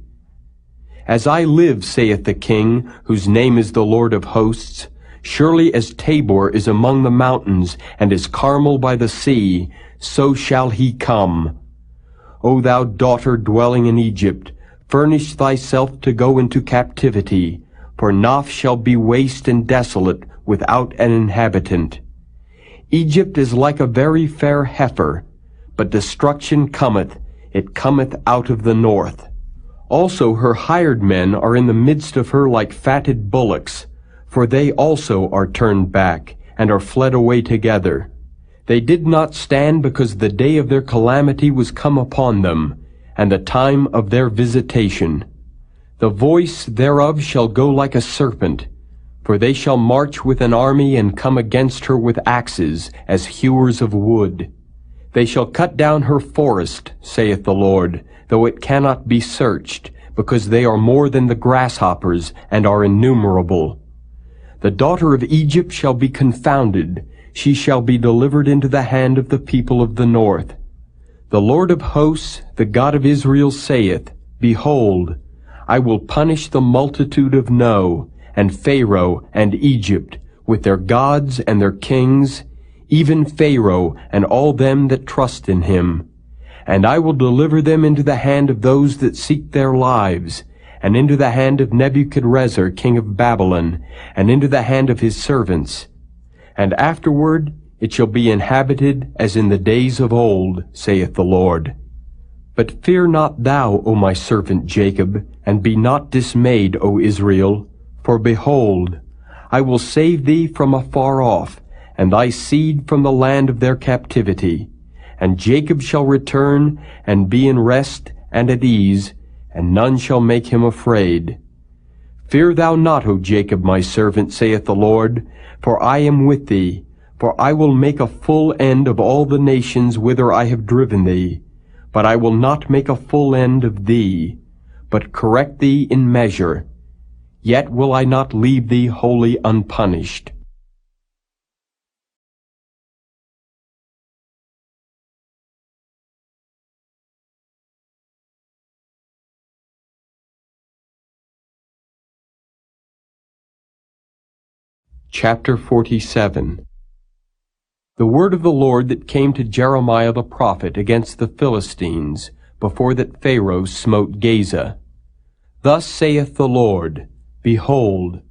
As I live, saith the King, whose name is the Lord of hosts, surely as Tabor is among the mountains, and as Carmel by the sea, so shall he come. O thou daughter dwelling in Egypt, furnish thyself to go into captivity, for Noph shall be waste and desolate, without an inhabitant. Egypt is like a very fair heifer, but destruction cometh, it cometh out of the north. Also her hired men are in the midst of her like fatted bullocks, for they also are turned back, and are fled away together. They did not stand because the day of their calamity was come upon them, and the time of their visitation. The voice thereof shall go like a serpent, for they shall march with an army and come against her with axes, as hewers of wood. They shall cut down her forest, saith the Lord, though it cannot be searched, because they are more than the grasshoppers, and are innumerable. The daughter of Egypt shall be confounded, she shall be delivered into the hand of the people of the north. The Lord of hosts, the God of Israel, saith, Behold, I will punish the multitude of No, and Pharaoh and Egypt, with their gods and their kings, even Pharaoh and all them that trust in him. And I will deliver them into the hand of those that seek their lives, and into the hand of Nebuchadrezzar king of Babylon, and into the hand of his servants. And afterward it shall be inhabited as in the days of old, saith the Lord. But fear not thou, O my servant Jacob, and be not dismayed, O Israel, for behold, I will save thee from afar off, and thy seed from the land of their captivity. And Jacob shall return, and be in rest and at ease, and none shall make him afraid. Fear thou not, O Jacob, my servant, saith the Lord, for I am with thee, for I will make a full end of all the nations whither I have driven thee. But I will not make a full end of thee, but correct thee in measure. Yet will I not leave thee wholly unpunished. Chapter 47. The word of the Lord that came to Jeremiah the prophet against the Philistines, before that Pharaoh smote Gaza. Thus saith the Lord, Behold,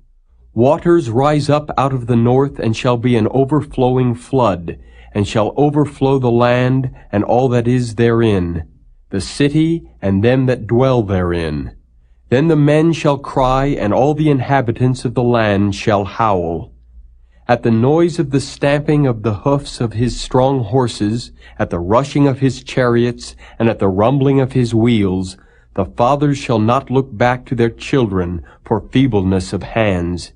waters rise up out of the north, and shall be an overflowing flood, and shall overflow the land, and all that is therein, the city, and them that dwell therein. Then the men shall cry, and all the inhabitants of the land shall howl. At the noise of the stamping of the hoofs of his strong horses, at the rushing of his chariots, and at the rumbling of his wheels, the fathers shall not look back to their children for feebleness of hands,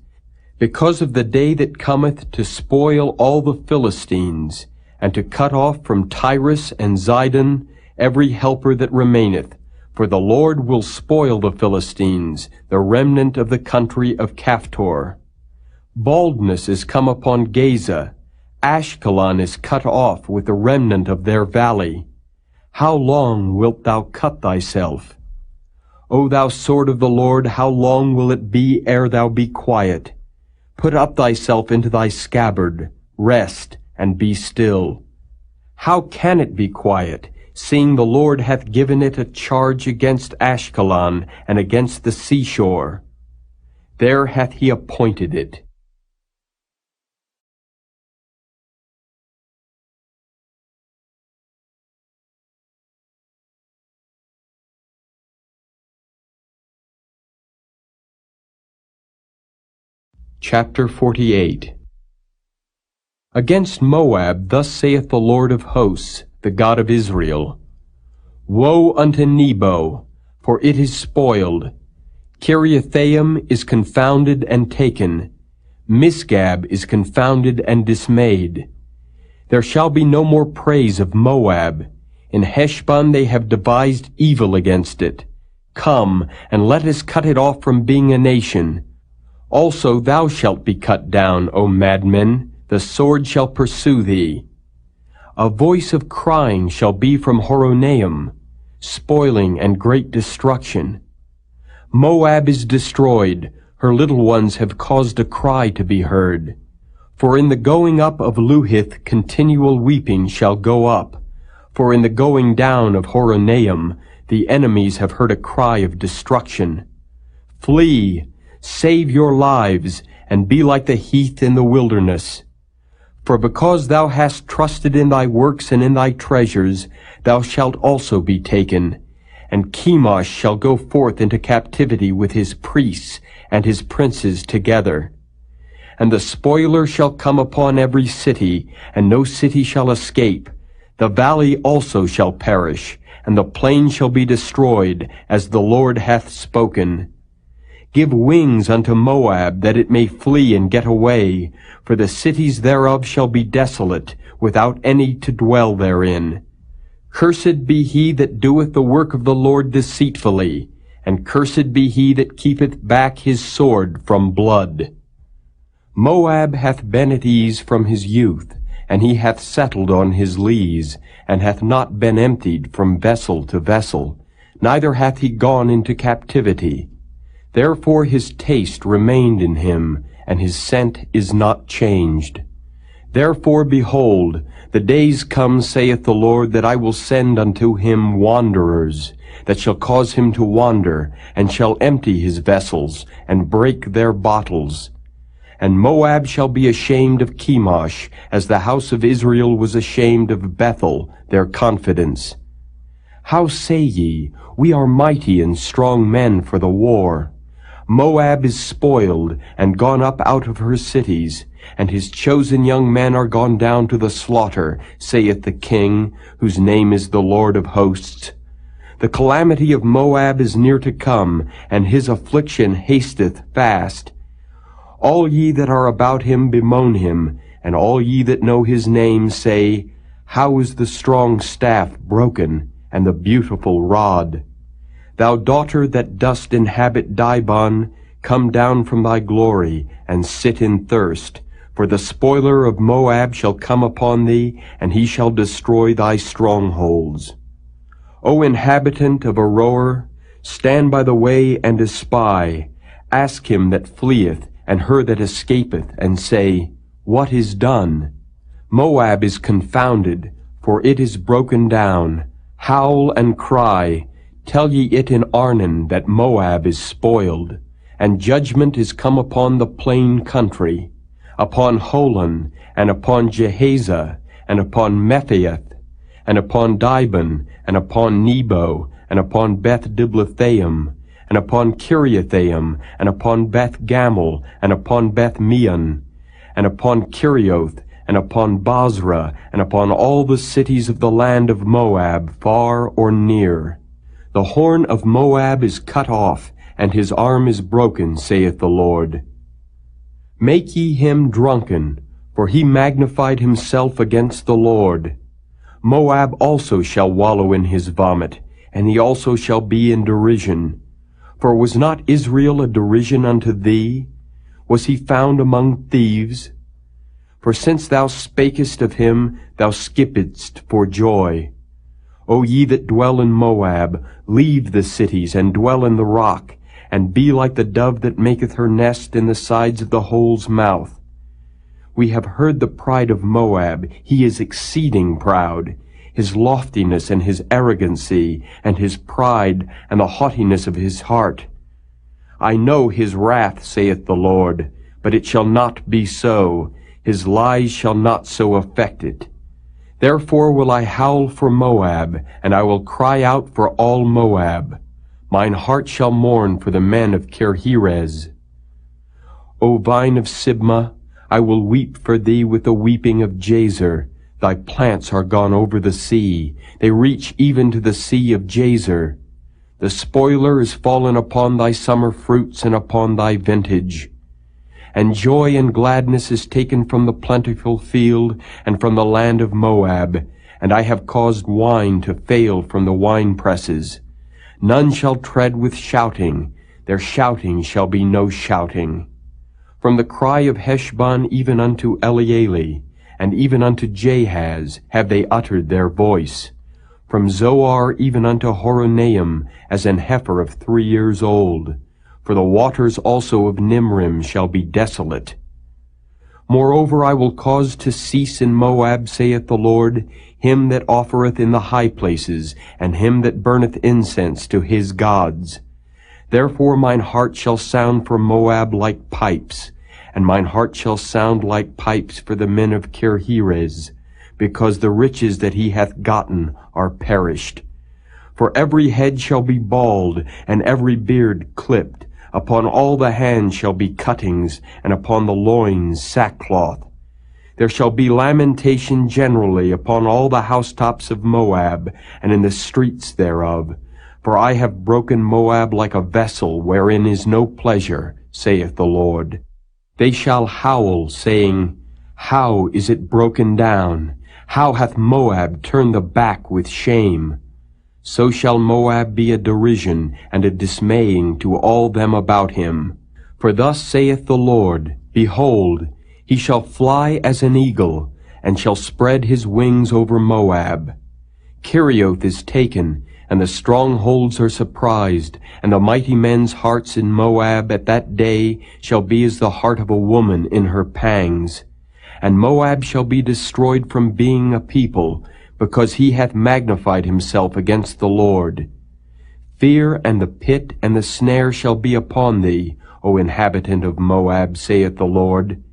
because of the day that cometh to spoil all the Philistines, and to cut off from Tyrus and Zidon every helper that remaineth. For the Lord will spoil the Philistines, the remnant of the country of Caphtor. Baldness is come upon Gaza. Ashkelon is cut off with the remnant of their valley. How long wilt thou cut thyself? O thou sword of the Lord, how long will it be ere thou be quiet? Put up thyself into thy scabbard, rest, and be still. How can it be quiet, seeing the Lord hath given it a charge against Ashkelon and against the seashore? There hath he appointed it. Chapter 48. Against Moab thus saith the Lord of hosts, the God of Israel, Woe unto Nebo, for it is spoiled. Kiriathaim is confounded and taken. Misgab is confounded and dismayed. There shall be no more praise of Moab. In Heshbon they have devised evil against it. Come, and let us cut it off from being a nation. Also thou shalt be cut down, O madmen, the sword shall pursue thee. A voice of crying shall be from Horonaim, spoiling and great destruction. Moab is destroyed, her little ones have caused a cry to be heard. For in the going up of Luhith continual weeping shall go up. For in the going down of Horonaim the enemies have heard a cry of destruction. Flee, save your lives, and be like the heath in the wilderness. For because thou hast trusted in thy works and in thy treasures, thou shalt also be taken. And Chemosh shall go forth into captivity with his priests and his princes together. And the spoiler shall come upon every city, and no city shall escape. The valley also shall perish, and the plain shall be destroyed, as the Lord hath spoken. Give wings unto Moab, that it may flee and get away, for the cities thereof shall be desolate, without any to dwell therein. Cursed be he that doeth the work of the Lord deceitfully, and cursed be he that keepeth back his sword from blood. Moab hath been at ease from his youth, and he hath settled on his lees, and hath not been emptied from vessel to vessel, neither hath he gone into captivity. Therefore his taste remained in him, and his scent is not changed. Therefore, behold, the days come, saith the Lord, that I will send unto him wanderers, that shall cause him to wander, and shall empty his vessels, and break their bottles. And Moab shall be ashamed of Chemosh, as the house of Israel was ashamed of Bethel, their confidence. How say ye, We are mighty and strong men for the war? Moab is spoiled, and gone up out of her cities, and his chosen young men are gone down to the slaughter, saith the King, whose name is the Lord of hosts. The calamity of Moab is near to come, and his affliction hasteth fast. All ye that are about him bemoan him, and all ye that know his name say, How is the strong staff broken, and the beautiful rod? Thou daughter that dost inhabit Dibon, come down from thy glory, and sit in thirst. For the spoiler of Moab shall come upon thee, and he shall destroy thy strongholds. O inhabitant of Aroer, stand by the way and espy. Ask him that fleeth, and her that escapeth, and say, What is done? Moab is confounded, for it is broken down. Howl and cry, tell ye it in Arnon, that Moab is spoiled. And judgment is come upon the plain country, upon Holon, and upon Jehaza, and upon Mephaath, and upon Dibon, and upon Nebo, and upon Beth-Diblathaim, and upon Kiriathaim, and upon Beth-Gamel, and upon Beth-Meon, and upon Kerioth, and upon Basra, and upon all the cities of the land of Moab, far or near. The horn of Moab is cut off, and his arm is broken, saith the Lord. Make ye him drunken, for he magnified himself against the Lord. Moab also shall wallow in his vomit, and he also shall be in derision. For was not Israel a derision unto thee? Was he found among thieves? For since thou spakest of him, thou skippedst for joy. O ye that dwell in Moab, leave the cities, and dwell in the rock, and be like the dove that maketh her nest in the sides of the hole's mouth. We have heard the pride of Moab, he is exceeding proud, his loftiness and his arrogancy, and his pride, and the haughtiness of his heart. I know his wrath, saith the Lord, but it shall not be so. His lies shall not so affect it. Therefore will I howl for Moab, and I will cry out for all Moab. Mine heart shall mourn for the men of Kirheres. O vine of Sibmah, I will weep for thee with the weeping of Jazer. Thy plants are gone over the sea. They reach even to the sea of Jazer. The spoiler is fallen upon thy summer fruits and upon thy vintage. And joy and gladness is taken from the plentiful field and from the land of Moab. And I have caused wine to fail from the winepresses. None shall tread with shouting. Their shouting shall be no shouting. From the cry of Heshbon even unto Elealeh, and even unto Jahaz have they uttered their voice. From Zoar even unto Horonaim, as an heifer of 3 years old. For the waters also of Nimrim shall be desolate. Moreover, I will cause to cease in Moab, saith the Lord, him that offereth in the high places, and him that burneth incense to his gods. Therefore mine heart shall sound for Moab like pipes, and mine heart shall sound like pipes for the men of Kirheres, because the riches that he hath gotten are perished. For every head shall be bald, and every beard clipped. Upon all the hands shall be cuttings, and upon the loins sackcloth. There shall be lamentation generally upon all the housetops of Moab, and in the streets thereof. For I have broken Moab like a vessel wherein is no pleasure, saith the Lord. They shall howl, saying, How is it broken down? How hath Moab turned the back with shame? So shall Moab be a derision and a dismaying to all them about him. For thus saith the Lord, Behold, he shall fly as an eagle, and shall spread his wings over Moab. Kerioth is taken, and the strongholds are surprised, and the mighty men's hearts in Moab at that day shall be as the heart of a woman in her pangs. And Moab shall be destroyed from being a people, because he hath magnified himself against the Lord. Fear and the pit and the snare shall be upon thee, O inhabitant of Moab, saith the Lord.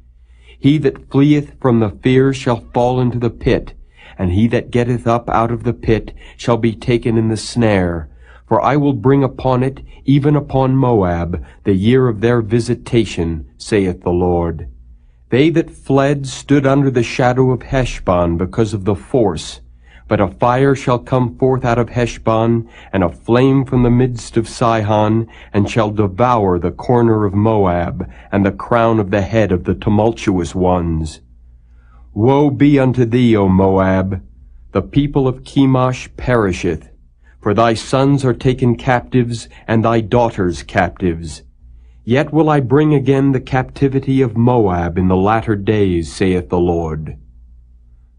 He that fleeth from the fear shall fall into the pit, and he that getteth up out of the pit shall be taken in the snare. For I will bring upon it, even upon Moab, the year of their visitation, saith the Lord. They that fled stood under the shadow of Heshbon because of the force. But a fire shall come forth out of Heshbon, and a flame from the midst of Sihon, and shall devour the corner of Moab, and the crown of the head of the tumultuous ones. Woe be unto thee, O Moab! The people of Chemosh perisheth. For thy sons are taken captives, and thy daughters captives. Yet will I bring again the captivity of Moab in the latter days, saith the Lord.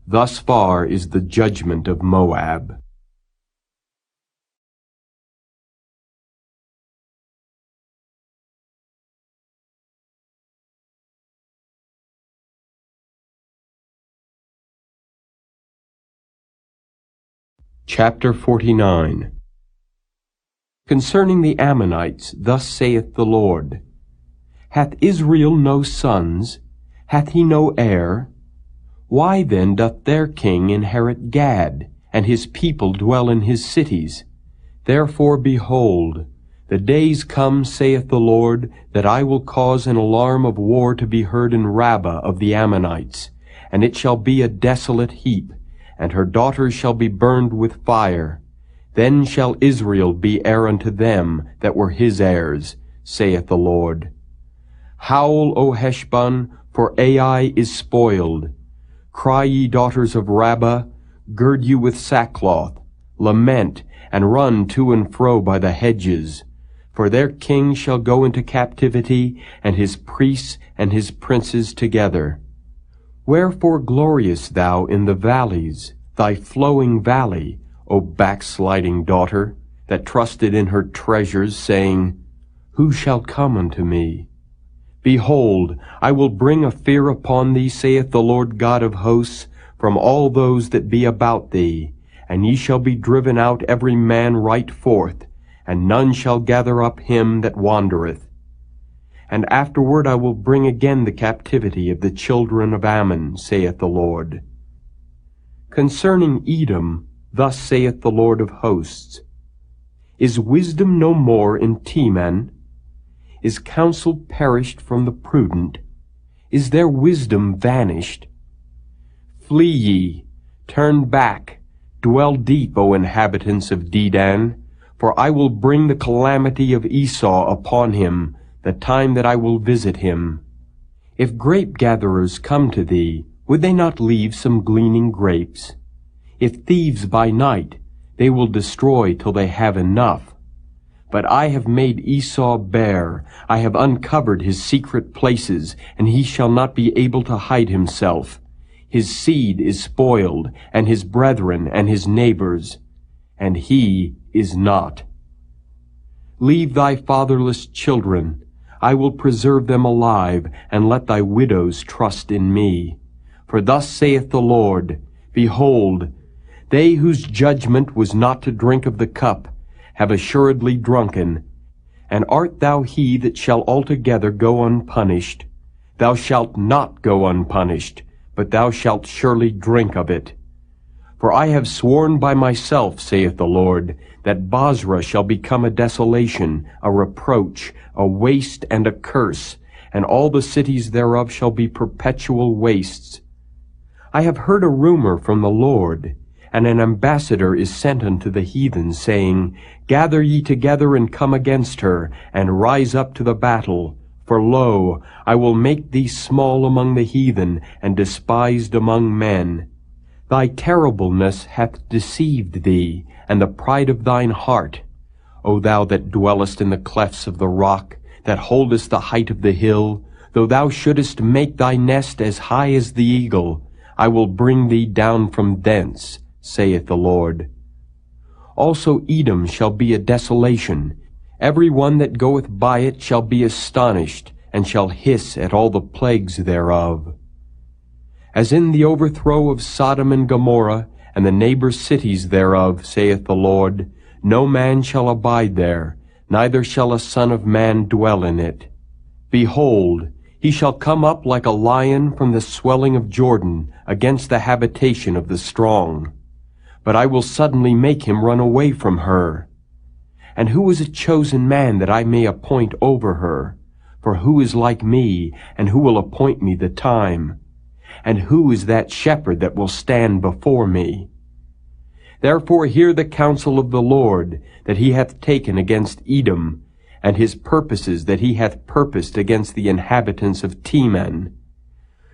Thus far is the judgment of Moab. Chapter 49. Concerning the Ammonites, thus saith the Lord, Hath Israel no sons? Hath he no heir? Why then doth their king inherit Gad, and his people dwell in his cities? Therefore, behold, the days come, saith the Lord, that I will cause an alarm of war to be heard in Rabbah of the Ammonites, and it shall be a desolate heap, and her daughters shall be burned with fire. Then shall Israel be heir unto them that were his heirs, saith the Lord. Howl, O Heshbon, for Ai is spoiled. Cry, ye daughters of Rabbah, gird you with sackcloth, lament, and run to and fro by the hedges. For their king shall go into captivity, and his priests and his princes together. Wherefore gloriest thou in the valleys, thy flowing valley, O backsliding daughter, that trusted in her treasures, saying, Who shall come unto me? Behold, I will bring a fear upon thee, saith the Lord God of hosts, from all those that be about thee, and ye shall be driven out every man right forth, and none shall gather up him that wandereth. And afterward I will bring again the captivity of the children of Ammon, saith the Lord. Concerning Edom, thus saith the Lord of hosts, Is wisdom no more in Teman? Is counsel perished from the prudent? Is their wisdom vanished? Flee ye, turn back, dwell deep, O inhabitants of Dedan, for I will bring the calamity of Esau upon him, the time that I will visit him. If grape-gatherers come to thee, would they not leave some gleaning grapes? If thieves by night, they will destroy till they have enough. But I have made Esau bare, I have uncovered his secret places, and he shall not be able to hide himself. His seed is spoiled, and his brethren and his neighbors, and he is not. Leave thy fatherless children, I will preserve them alive, and let thy widows trust in me. For thus saith the Lord, Behold, they whose judgment was not to drink of the cup have assuredly drunken. And art thou he that shall altogether go unpunished? Thou shalt not go unpunished, but thou shalt surely drink of it. For I have sworn by myself, saith the Lord, that Bozrah shall become a desolation, a reproach, a waste, and a curse, and all the cities thereof shall be perpetual wastes. I have heard a rumor from the Lord, and an ambassador is sent unto the heathen, saying, Gather ye together and come against her, and rise up to the battle. For lo, I will make thee small among the heathen, and despised among men. Thy terribleness hath deceived thee, and the pride of thine heart. O thou that dwellest in the clefts of the rock, that holdest the height of the hill, though thou shouldest make thy nest as high as the eagle, I will bring thee down from thence, saith the Lord. Also Edom shall be a desolation. Every one that goeth by it shall be astonished, and shall hiss at all the plagues thereof. As in the overthrow of Sodom and Gomorrah, and the neighbor cities thereof, saith the Lord, no man shall abide there, neither shall a son of man dwell in it. Behold, he shall come up like a lion from the swelling of Jordan against the habitation of the strong. But I will suddenly make him run away from her. And who is a chosen man that I may appoint over her? For who is like me, and who will appoint me the time? And who is that shepherd that will stand before me? Therefore hear the counsel of the Lord, that he hath taken against Edom, and his purposes that he hath purposed against the inhabitants of Teman.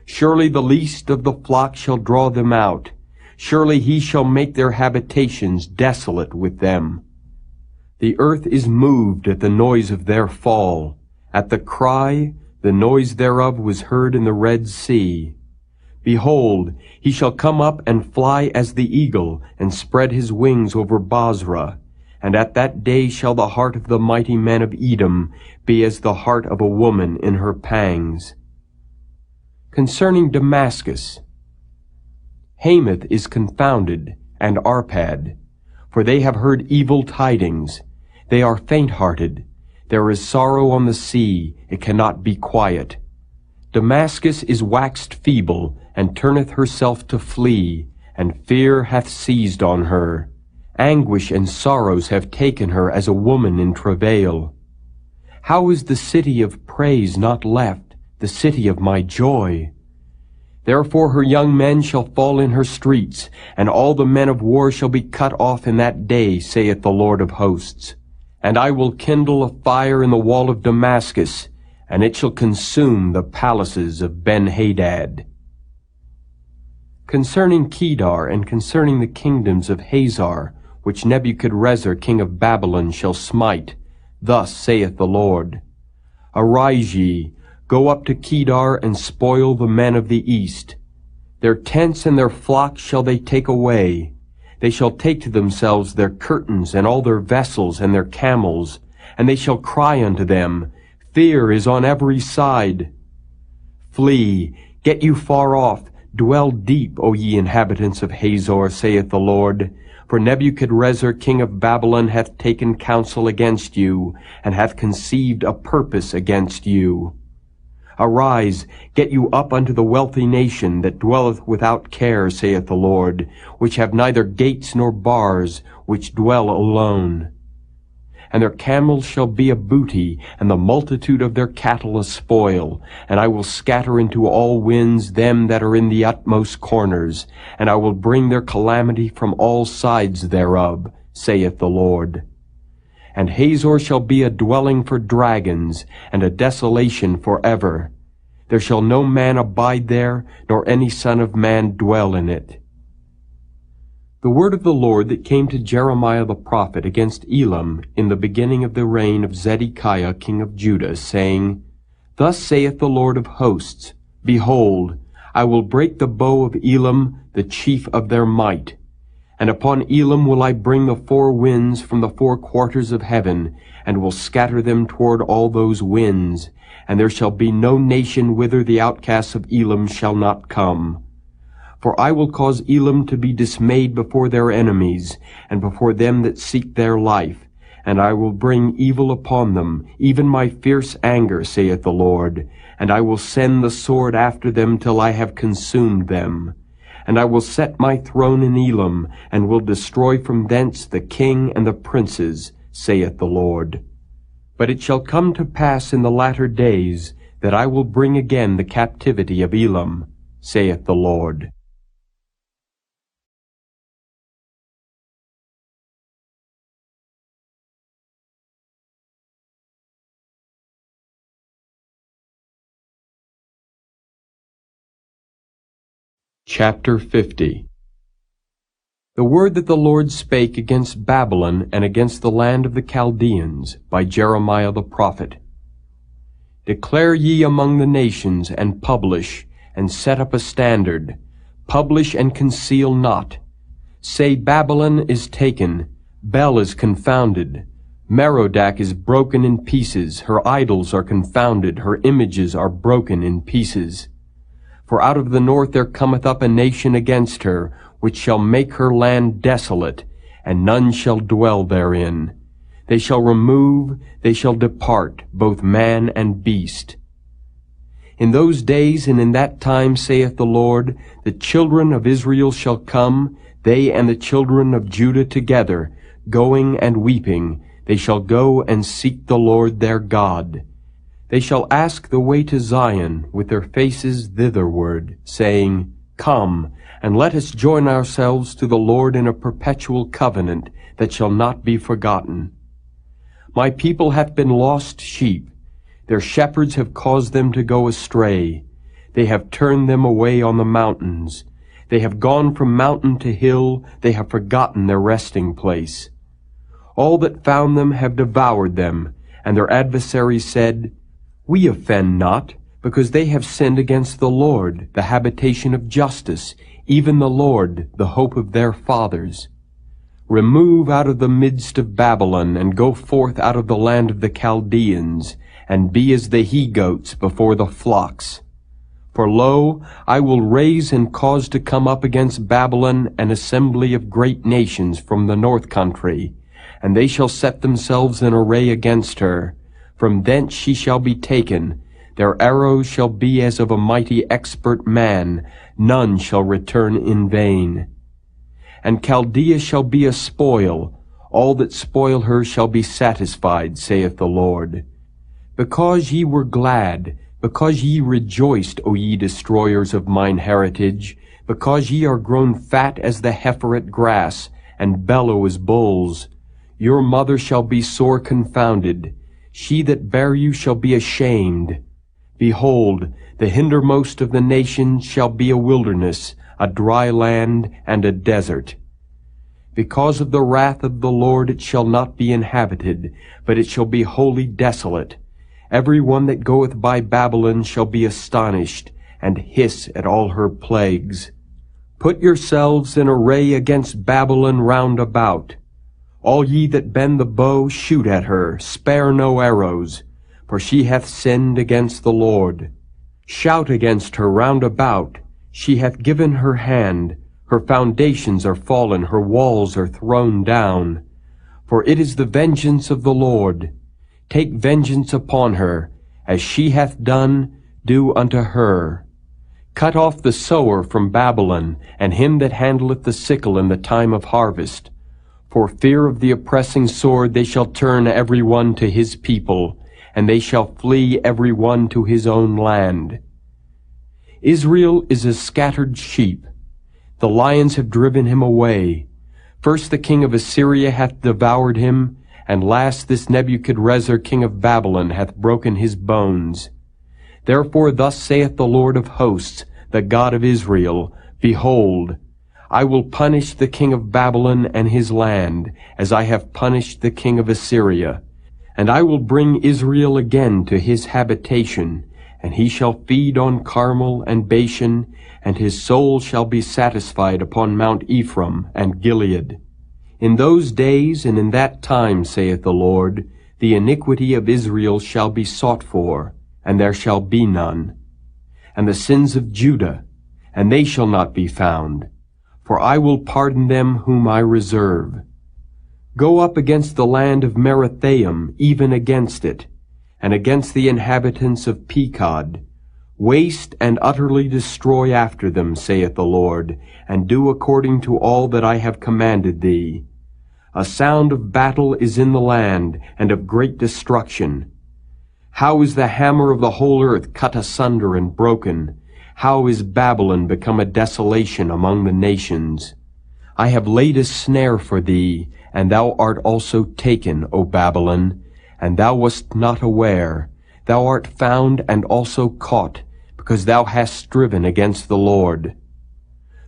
Surely the least of the flock shall draw them out. Surely he shall make their habitations desolate with them. The earth is moved at the noise of their fall. At the cry, the noise thereof was heard in the Red Sea. Behold, he shall come up and fly as the eagle, and spread his wings over Bozrah. And at that day shall the heart of the mighty men of Edom be as the heart of a woman in her pangs. Concerning Damascus, Hamath is confounded, and Arpad, for they have heard evil tidings. They are faint-hearted. There is sorrow on the sea, it cannot be quiet. Damascus is waxed feeble, and turneth herself to flee, and fear hath seized on her. Anguish and sorrows have taken her as a woman in travail. How is the city of praise not left, the city of my joy? Therefore her young men shall fall in her streets, and all the men of war shall be cut off in that day, saith the Lord of hosts. And I will kindle a fire in the wall of Damascus, and it shall consume the palaces of Ben-Hadad. Concerning Kedar, and concerning the kingdoms of Hazar, which Nebuchadrezzar king of Babylon shall smite, thus saith the Lord, Arise ye, go up to Kedar, and spoil the men of the east. Their tents and their flocks shall they take away. They shall take to themselves their curtains, and all their vessels, and their camels, and they shall cry unto them, Fear is on every side. Flee, get you far off, dwell deep, O ye inhabitants of Hazor, saith the Lord. For Nebuchadrezzar king of Babylon hath taken counsel against you, and hath conceived a purpose against you. Arise, get you up unto the wealthy nation that dwelleth without care, saith the Lord, which have neither gates nor bars, which dwell alone. and their camels shall be a booty, and the multitude of their cattle a spoil. And I will scatter into all winds them that are in the utmost corners, and I will bring their calamity from all sides thereof, saith the Lord. And Hazor shall be a dwelling for dragons, and a desolation forever. There shall no man abide there, nor any son of man dwell in it. The word of the Lord that came to Jeremiah the prophet against Elam in the beginning of the reign of Zedekiah king of Judah, saying, Thus saith the Lord of hosts, Behold, I will break the bow of Elam, the chief of their might. And upon Elam will I bring the four winds from the four quarters of heaven, and will scatter them toward all those winds. And there shall be no nation whither the outcasts of Elam shall not come. For I will cause Elam to be dismayed before their enemies, and before them that seek their life. And I will bring evil upon them, even my fierce anger, saith the Lord. And I will send the sword after them till I have consumed them. And I will set my throne in Elam, and will destroy from thence the king and the princes, saith the Lord. But it shall come to pass in the latter days, that I will bring again the captivity of Elam, saith the Lord. Chapter 50. The word that the Lord spake against Babylon and against the land of the Chaldeans by Jeremiah the prophet. Declare ye among the nations, and publish, and set up a standard. Publish and conceal not. Say, Babylon is taken, Bel is confounded. Merodach is broken in pieces, her idols are confounded, her images are broken in pieces. For out of the north there cometh up a nation against her, which shall make her land desolate, and none shall dwell therein. They shall remove, they shall depart, both man and beast. In those days and in that time, saith the Lord, the children of Israel shall come, they and the children of Judah together, going and weeping. They shall go and seek the Lord their God. They shall ask the way to Zion with their faces thitherward, saying, Come, and let us join ourselves to the Lord in a perpetual covenant that shall not be forgotten. My people hath been lost sheep. Their shepherds have caused them to go astray. They have turned them away on the mountains. They have gone from mountain to hill. They have forgotten their resting place. All that found them have devoured them, and their adversaries said, We offend not, because they have sinned against the Lord, the habitation of justice, even the Lord, the hope of their fathers. Remove out of the midst of Babylon, and go forth out of the land of the Chaldeans, and be as the he-goats before the flocks. For lo, I will raise and cause to come up against Babylon an assembly of great nations from the north country, and they shall set themselves in array against her. From thence she shall be taken. Their arrows shall be as of a mighty expert man. None shall return in vain. And Chaldea shall be a spoil. All that spoil her shall be satisfied, saith the Lord. Because ye were glad, because ye rejoiced, O ye destroyers of mine heritage, because ye are grown fat as the heifer at grass, and bellow as bulls, your mother shall be sore confounded. She that bare you shall be ashamed. Behold, the hindermost of the nations shall be a wilderness, a dry land, and a desert. Because of the wrath of the Lord it shall not be inhabited, but it shall be wholly desolate. Every one that goeth by Babylon shall be astonished, and hiss at all her plagues. Put yourselves in array against Babylon round about. All ye that bend the bow, shoot at her, spare no arrows, for she hath sinned against the Lord. Shout against her round about. She hath given her hand. Her foundations are fallen, her walls are thrown down. For it is the vengeance of the Lord. Take vengeance upon her. As she hath done, do unto her. Cut off the sower from Babylon, and him that handleth the sickle in the time of harvest. For fear of the oppressing sword they shall turn every one to his people, and they shall flee every one to his own land. Israel is as scattered sheep. The lions have driven him away. First the king of Assyria hath devoured him, and last this Nebuchadrezzar king of Babylon hath broken his bones. Therefore thus saith the Lord of hosts, the God of Israel, Behold, I will punish the king of Babylon and his land, as I have punished the king of Assyria. And I will bring Israel again to his habitation, and he shall feed on Carmel and Bashan, and his soul shall be satisfied upon Mount Ephraim and Gilead. In those days and in that time, saith the Lord, the iniquity of Israel shall be sought for, and there shall be none. And the sins of Judah, and they shall not be found, for I will pardon them whom I reserve. Go up against the land of Merathaim, even against it, and against the inhabitants of Pekod. Waste and utterly destroy after them, saith the Lord, and do according to all that I have commanded thee. A sound of battle is in the land, and of great destruction. How is the hammer of the whole earth cut asunder and broken? How is Babylon become a desolation among the nations? I have laid a snare for thee, and thou art also taken, O Babylon, and thou wast not aware. Thou art found and also caught, because thou hast striven against the Lord.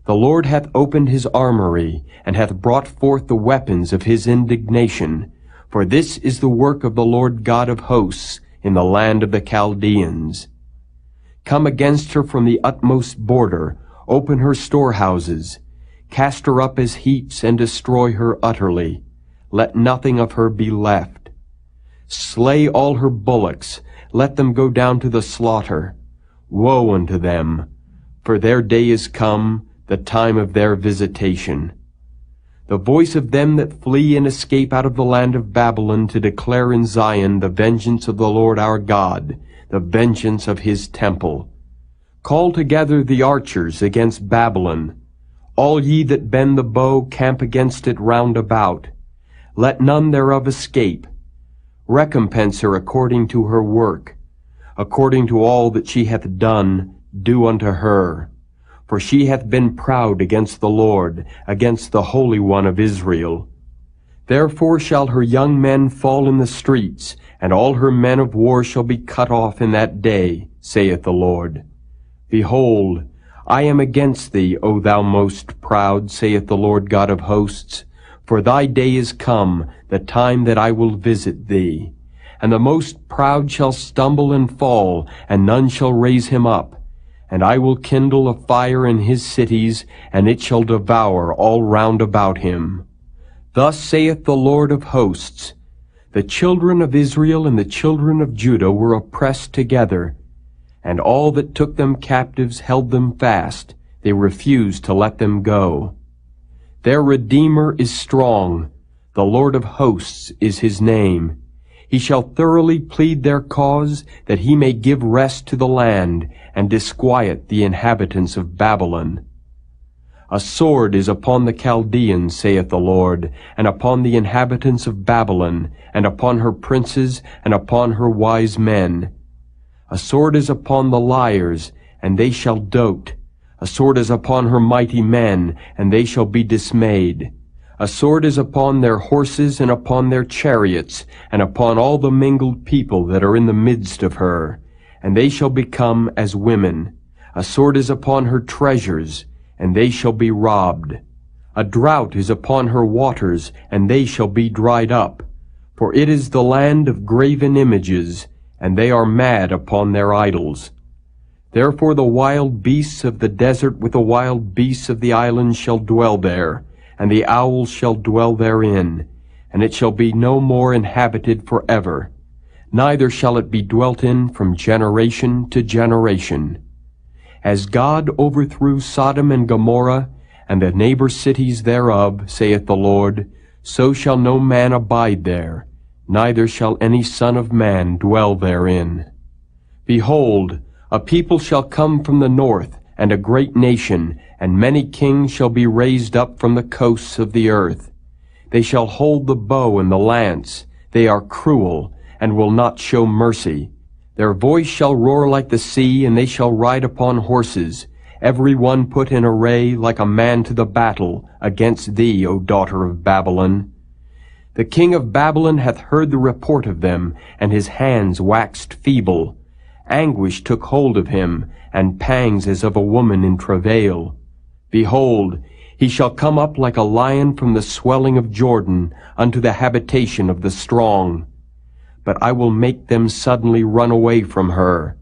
The Lord hath opened his armory, and hath brought forth the weapons of his indignation. For this is the work of the Lord God of hosts in the land of the Chaldeans. Come against her from the utmost border, open her storehouses, cast her up as heaps, and destroy her utterly. Let nothing of her be left. Slay all her bullocks, let them go down to the slaughter. Woe unto them, for their day is come, the time of their visitation. The voice of them that flee and escape out of the land of Babylon, to declare in Zion the vengeance of the Lord our God, the vengeance of his temple. Call together the archers against Babylon. All ye that bend the bow, camp against it round about. Let none thereof escape. Recompense her according to her work. According to all that she hath done, do unto her. For she hath been proud against the Lord, against the Holy One of Israel. Therefore shall her young men fall in the streets, and all her men of war shall be cut off in that day, saith the Lord. Behold, I am against thee, O thou most proud, saith the Lord God of hosts. For thy day is come, the time that I will visit thee. And the most proud shall stumble and fall, and none shall raise him up. And I will kindle a fire in his cities, and it shall devour all round about him. Thus saith the Lord of hosts, the children of Israel and the children of Judah were oppressed together, and all that took them captives held them fast. They refused to let them go. Their Redeemer is strong. The Lord of hosts is his name. He shall thoroughly plead their cause, that he may give rest to the land, and disquiet the inhabitants of Babylon. A sword is upon the Chaldeans, saith the Lord, and upon the inhabitants of Babylon, and upon her princes, and upon her wise men. A sword is upon the liars, and they shall dote. A sword is upon her mighty men, and they shall be dismayed. A sword is upon their horses, and upon their chariots, and upon all the mingled people that are in the midst of her, and they shall become as women. A sword is upon her treasures, and they shall be robbed. A drought is upon her waters, and they shall be dried up. For it is the land of graven images, and they are mad upon their idols. Therefore the wild beasts of the desert with the wild beasts of the islands shall dwell there, and the owls shall dwell therein, and it shall be no more inhabited forever, neither shall it be dwelt in from generation to generation. As God overthrew Sodom and Gomorrah, and the neighbor cities thereof, saith the Lord, so shall no man abide there, neither shall any son of man dwell therein. Behold, a people shall come from the north, and a great nation, and many kings shall be raised up from the coasts of the earth. They shall hold the bow and the lance. They are cruel, and will not show mercy. Their voice shall roar like the sea, and they shall ride upon horses, every one put in array like a man to the battle against thee, O daughter of Babylon. The king of Babylon hath heard the report of them, and his hands waxed feeble. Anguish took hold of him, and pangs as of a woman in travail. Behold, he shall come up like a lion from the swelling of Jordan unto the habitation of the strong. But I will make them suddenly run away from her.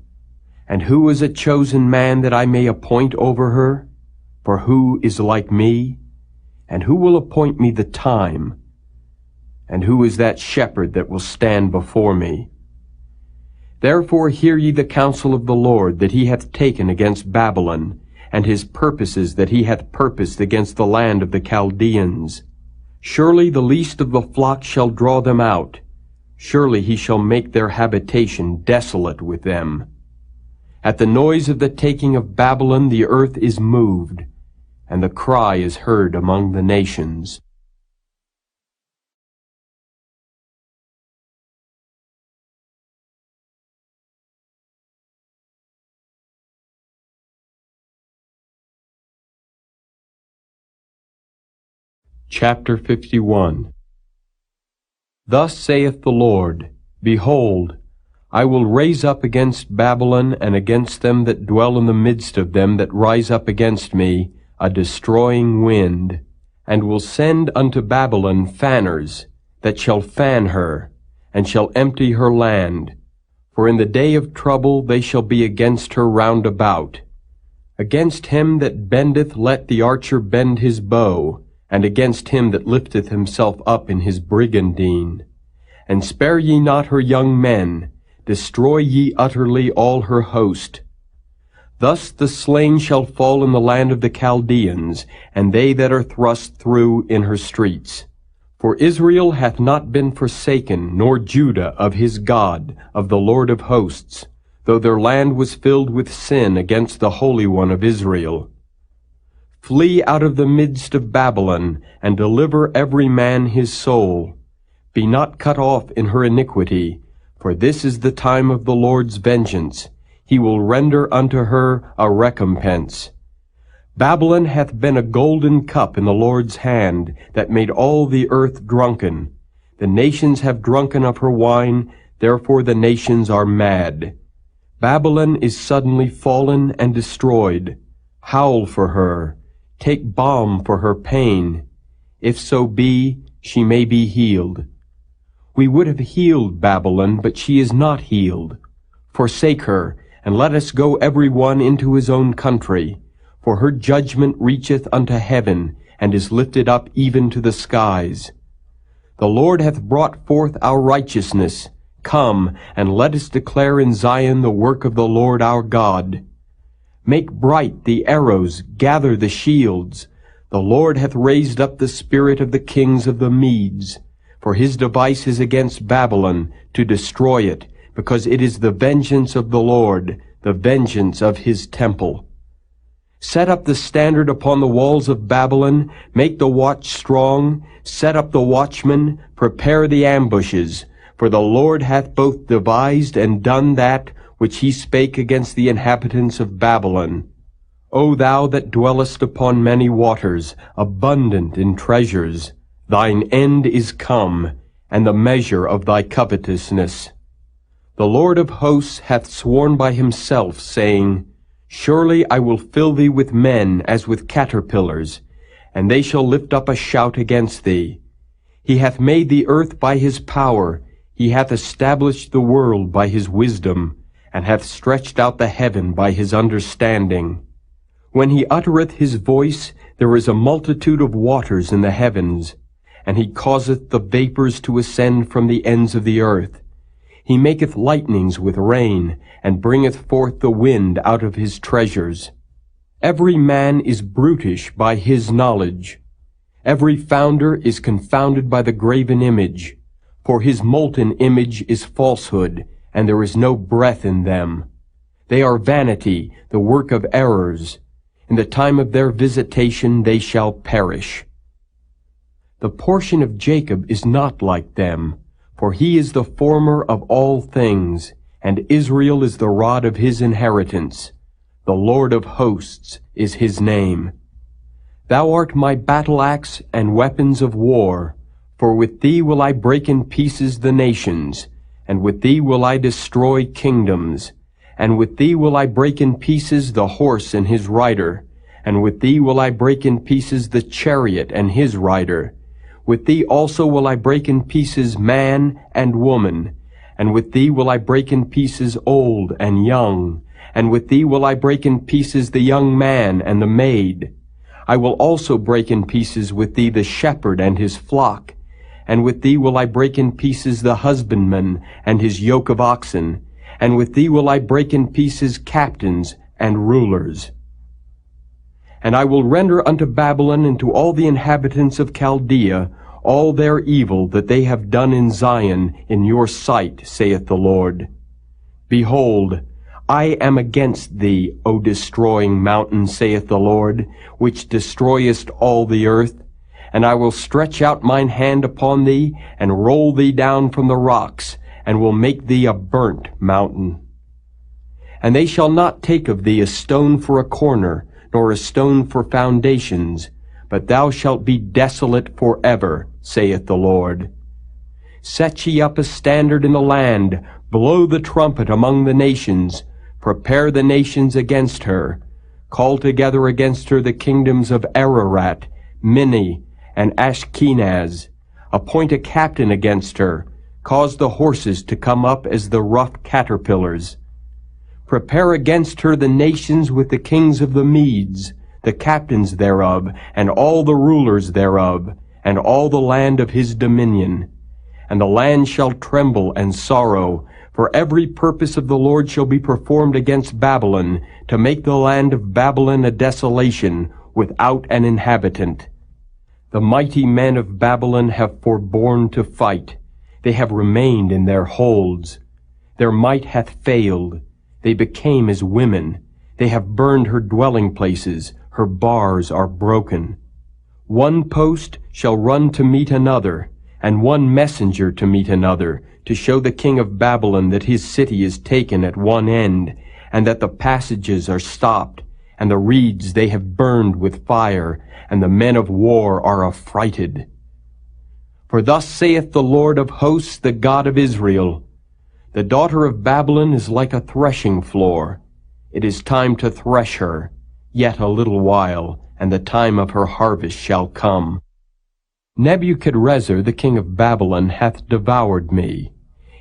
And who is a chosen man that I may appoint over her? For who is like me? And who will appoint me the time? And who is that shepherd that will stand before me? Therefore hear ye the counsel of the Lord that he hath taken against Babylon, and his purposes that he hath purposed against the land of the Chaldeans. Surely the least of the flock shall draw them out. Surely he shall make their habitation desolate with them. At the noise of the taking of Babylon the earth is moved, and the cry is heard among the nations. Chapter 51. Thus saith the Lord, Behold, I will raise up against Babylon and against them that dwell in the midst of them that rise up against me a destroying wind, and will send unto Babylon fanners, that shall fan her, and shall empty her land. For in the day of trouble they shall be against her round about. Against him that bendeth let the archer bend his bow, and against him that lifteth himself up in his brigandine. And spare ye not her young men, destroy ye utterly all her host. Thus the slain shall fall in the land of the Chaldeans, and they that are thrust through in her streets. For Israel hath not been forsaken, nor Judah of his God, of the Lord of hosts, though their land was filled with sin against the Holy One of Israel. Flee out of the midst of Babylon, and deliver every man his soul. Be not cut off in her iniquity, for this is the time of the Lord's vengeance. He will render unto her a recompense. Babylon hath been a golden cup in the Lord's hand, that made all the earth drunken. The nations have drunken of her wine, therefore the nations are mad. Babylon is suddenly fallen and destroyed. Howl for her. Take balm for her pain. If so be, she may be healed. We would have healed Babylon, but she is not healed. Forsake her, and let us go every one into his own country. For her judgment reacheth unto heaven, and is lifted up even to the skies. The Lord hath brought forth our righteousness. Come, and let us declare in Zion the work of the Lord our God. Make bright the arrows, gather the shields. The Lord hath raised up the spirit of the kings of the Medes. For his device is against Babylon, to destroy it, because it is the vengeance of the Lord, the vengeance of his temple. Set up the standard upon the walls of Babylon, make the watch strong, set up the watchmen, prepare the ambushes. For the Lord hath both devised and done that which he spake against the inhabitants of Babylon. O thou that dwellest upon many waters, abundant in treasures, thine end is come, and the measure of thy covetousness. The Lord of hosts hath sworn by himself, saying, Surely I will fill thee with men as with caterpillars, and they shall lift up a shout against thee. He hath made the earth by his power, he hath established the world by his wisdom, and hath stretched out the heaven by his understanding. When he uttereth his voice, there is a multitude of waters in the heavens, and he causeth the vapors to ascend from the ends of the earth. He maketh lightnings with rain, and bringeth forth the wind out of his treasures. Every man is brutish by his knowledge. Every founder is confounded by the graven image, for his molten image is falsehood, and there is no breath in them. They are vanity, the work of errors. In the time of their visitation they shall perish. The portion of Jacob is not like them, for he is the former of all things, and Israel is the rod of his inheritance. The Lord of hosts is his name. Thou art my battle-axe and weapons of war, for with thee will I break in pieces the nations, and with thee will I destroy kingdoms, and with thee will I break in pieces the horse and his rider, and with thee will I break in pieces the chariot and his rider. With thee also will I break in pieces man and woman, and with thee will I break in pieces old and young, and with thee will I break in pieces the young man and the maid. I will also break in pieces with thee the shepherd and his flock, and with thee will I break in pieces the husbandman and his yoke of oxen, and with thee will I break in pieces captains and rulers. And I will render unto Babylon and to all the inhabitants of Chaldea all their evil that they have done in Zion in your sight, saith the Lord. Behold, I am against thee, O destroying mountain, saith the Lord, which destroyest all the earth. And I will stretch out mine hand upon thee, and roll thee down from the rocks, and will make thee a burnt mountain. And they shall not take of thee a stone for a corner, nor a stone for foundations, but thou shalt be desolate forever, saith the Lord. Set ye up a standard in the land, blow the trumpet among the nations, prepare the nations against her, call together against her the kingdoms of Ararat, Minni, and Ashkenaz, appoint a captain against her, cause the horses to come up as the rough caterpillars. Prepare against her the nations with the kings of the Medes, the captains thereof, and all the rulers thereof, and all the land of his dominion. And the land shall tremble and sorrow, for every purpose of the Lord shall be performed against Babylon, to make the land of Babylon a desolation, without an inhabitant. The mighty men of Babylon have forborne to fight. They have remained in their holds. Their might hath failed. They became as women. They have burned her dwelling places. Her bars are broken. One post shall run to meet another, and one messenger to meet another, to show the king of Babylon that his city is taken at one end, and that the passages are stopped, and the reeds they have burned with fire, and the men of war are affrighted. For thus saith the Lord of hosts, the God of Israel, the daughter of Babylon is like a threshing floor. It is time to thresh her, yet a little while, and the time of her harvest shall come. Nebuchadrezzar the king of Babylon hath devoured me.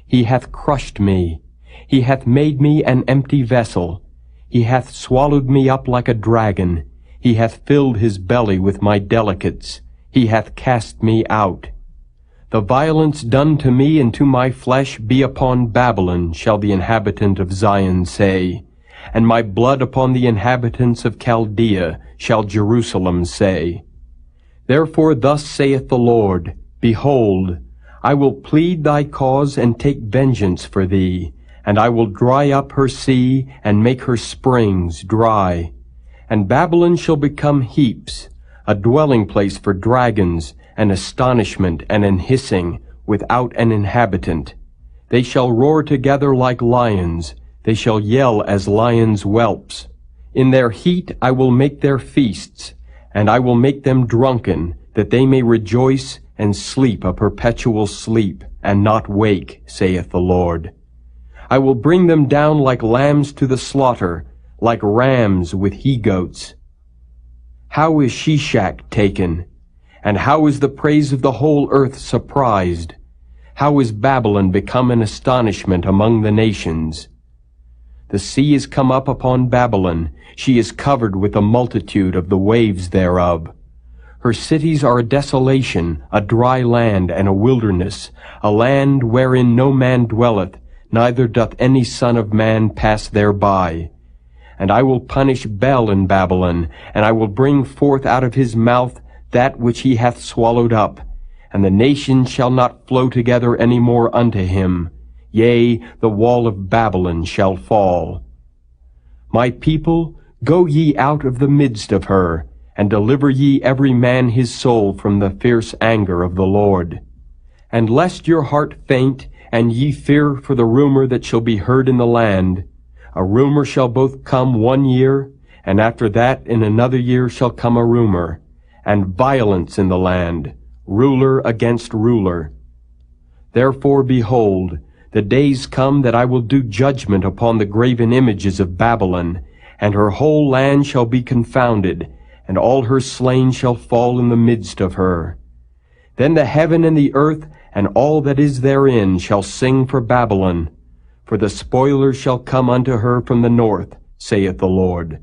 He hath crushed me. He hath made me an empty vessel. He hath swallowed me up like a dragon. He hath filled his belly with my delicates. He hath cast me out. The violence done to me and to my flesh be upon Babylon, shall the inhabitant of Zion say, and my blood upon the inhabitants of Chaldea, shall Jerusalem say. Therefore thus saith the Lord, Behold, I will plead thy cause and take vengeance for thee, and I will dry up her sea and make her springs dry. And Babylon shall become heaps, a dwelling place for dragons, an astonishment and an hissing, without an inhabitant. They shall roar together like lions, they shall yell as lions' whelps. In their heat I will make their feasts, and I will make them drunken, that they may rejoice and sleep a perpetual sleep, and not wake, saith the Lord. I will bring them down like lambs to the slaughter, like rams with he-goats. How is Shishak taken? And how is the praise of the whole earth surprised? How is Babylon become an astonishment among the nations? The sea is come up upon Babylon. She is covered with the multitude of the waves thereof. Her cities are a desolation, a dry land, and a wilderness, a land wherein no man dwelleth, neither doth any son of man pass thereby. And I will punish Bel in Babylon, and I will bring forth out of his mouth that which he hath swallowed up, and the nations shall not flow together any more unto him. Yea, the wall of Babylon shall fall. My people, go ye out of the midst of her, and deliver ye every man his soul from the fierce anger of the Lord. And lest your heart faint, and ye fear for the rumor that shall be heard in the land, a rumor shall both come 1 year, and after that in another year shall come a rumor, and violence in the land, ruler against ruler. Therefore, behold, the days come that I will do judgment upon the graven images of Babylon, and her whole land shall be confounded, and all her slain shall fall in the midst of her. Then the heaven and the earth and all that is therein shall sing for Babylon, for the spoiler shall come unto her from the north, saith the Lord.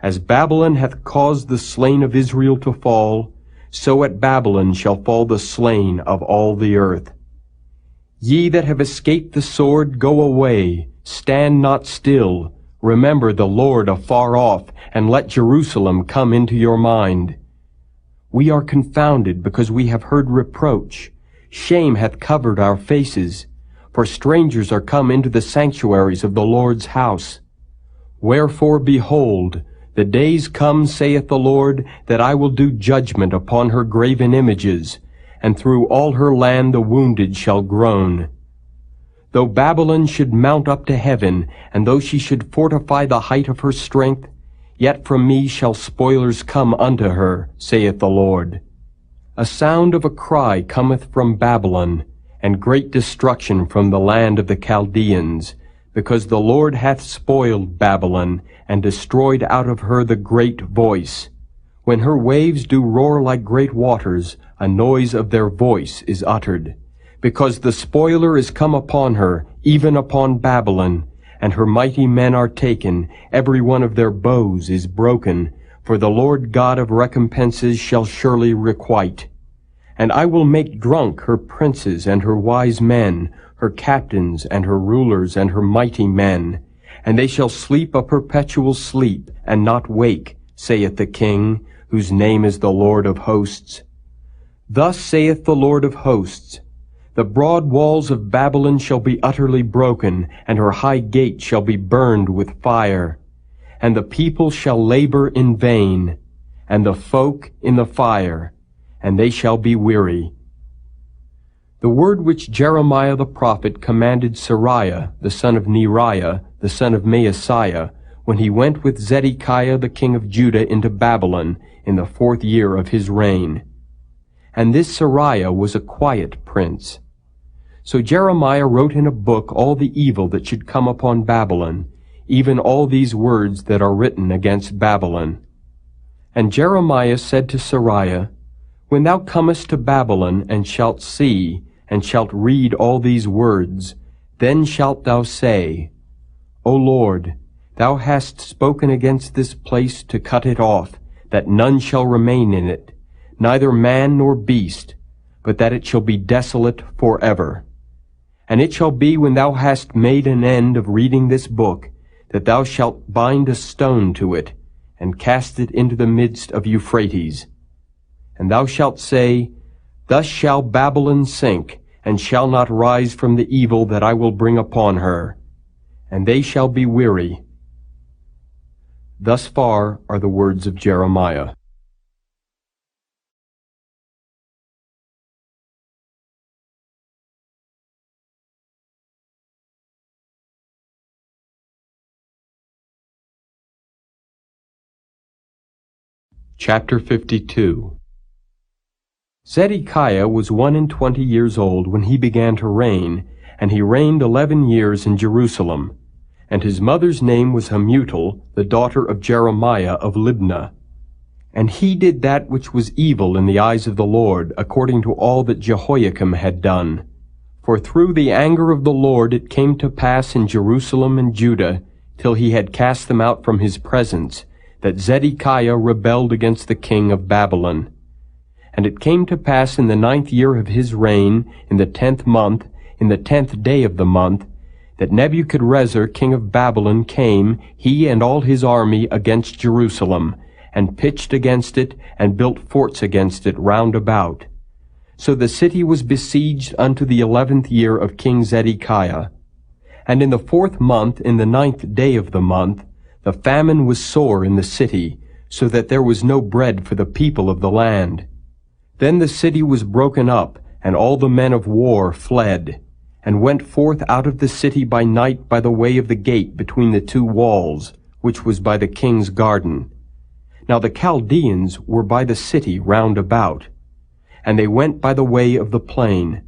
As Babylon hath caused the slain of Israel to fall, so at Babylon shall fall the slain of all the earth. Ye that have escaped the sword, go away, stand not still, remember the Lord afar off, and let Jerusalem come into your mind. We are confounded because we have heard reproach. Shame hath covered our faces, for strangers are come into the sanctuaries of the Lord's house. Wherefore, behold, the days come, saith the Lord, that I will do judgment upon her graven images, and through all her land the wounded shall groan. Though Babylon should mount up to heaven, and though she should fortify the height of her strength, yet from me shall spoilers come unto her, saith the Lord. A sound of a cry cometh from Babylon, and great destruction from the land of the Chaldeans, because the Lord hath spoiled Babylon, and destroyed out of her the great voice. When her waves do roar like great waters, a noise of their voice is uttered. Because the spoiler is come upon her, even upon Babylon, and her mighty men are taken, every one of their bows is broken, for the Lord God of recompenses shall surely requite. And I will make drunk her princes and her wise men, her captains and her rulers and her mighty men, and they shall sleep a perpetual sleep, and not wake, saith the King, whose name is the Lord of hosts. Thus saith the Lord of hosts, the broad walls of Babylon shall be utterly broken, and her high gate shall be burned with fire. And the people shall labor in vain, and the folk in the fire, and they shall be weary. The word which Jeremiah the prophet commanded Sariah, the son of Neriah, the son of Maaseiah, when he went with Zedekiah the king of Judah into Babylon in the 4th year of his reign. And this Sariah was a quiet prince. So Jeremiah wrote in a book all the evil that should come upon Babylon, even all these words that are written against Babylon. And Jeremiah said to Sariah, When thou comest to Babylon, and shalt see, and shalt read all these words, then shalt thou say, O Lord, thou hast spoken against this place to cut it off, that none shall remain in it, neither man nor beast, but that it shall be desolate forever. And it shall be, when thou hast made an end of reading this book, that thou shalt bind a stone to it, and cast it into the midst of Euphrates. And thou shalt say, Thus shall Babylon sink, and shall not rise from the evil that I will bring upon her. And they shall be weary. Thus far are the words of Jeremiah. Chapter 52. Zedekiah was 21 years old when he began to reign, and he reigned 11 years in Jerusalem. And his mother's name was Hamutal, the daughter of Jeremiah of Libnah. And he did that which was evil in the eyes of the Lord, according to all that Jehoiakim had done. For through the anger of the Lord it came to pass in Jerusalem and Judah, till he had cast them out from his presence, that Zedekiah rebelled against the king of Babylon. And it came to pass in the 9th year of his reign, in the 10th month, in the 10th day of the month, that Nebuchadrezzar king of Babylon came, he and all his army, against Jerusalem, and pitched against it, and built forts against it round about. So the city was besieged unto the 11th year of King Zedekiah. And in the 4th month, in the 9th day of the month, the famine was sore in the city, so that there was no bread for the people of the land. Then the city was broken up, and all the men of war fled, and went forth out of the city by night by the way of the gate between the two walls, which was by the king's garden. Now the Chaldeans were by the city round about, and they went by the way of the plain.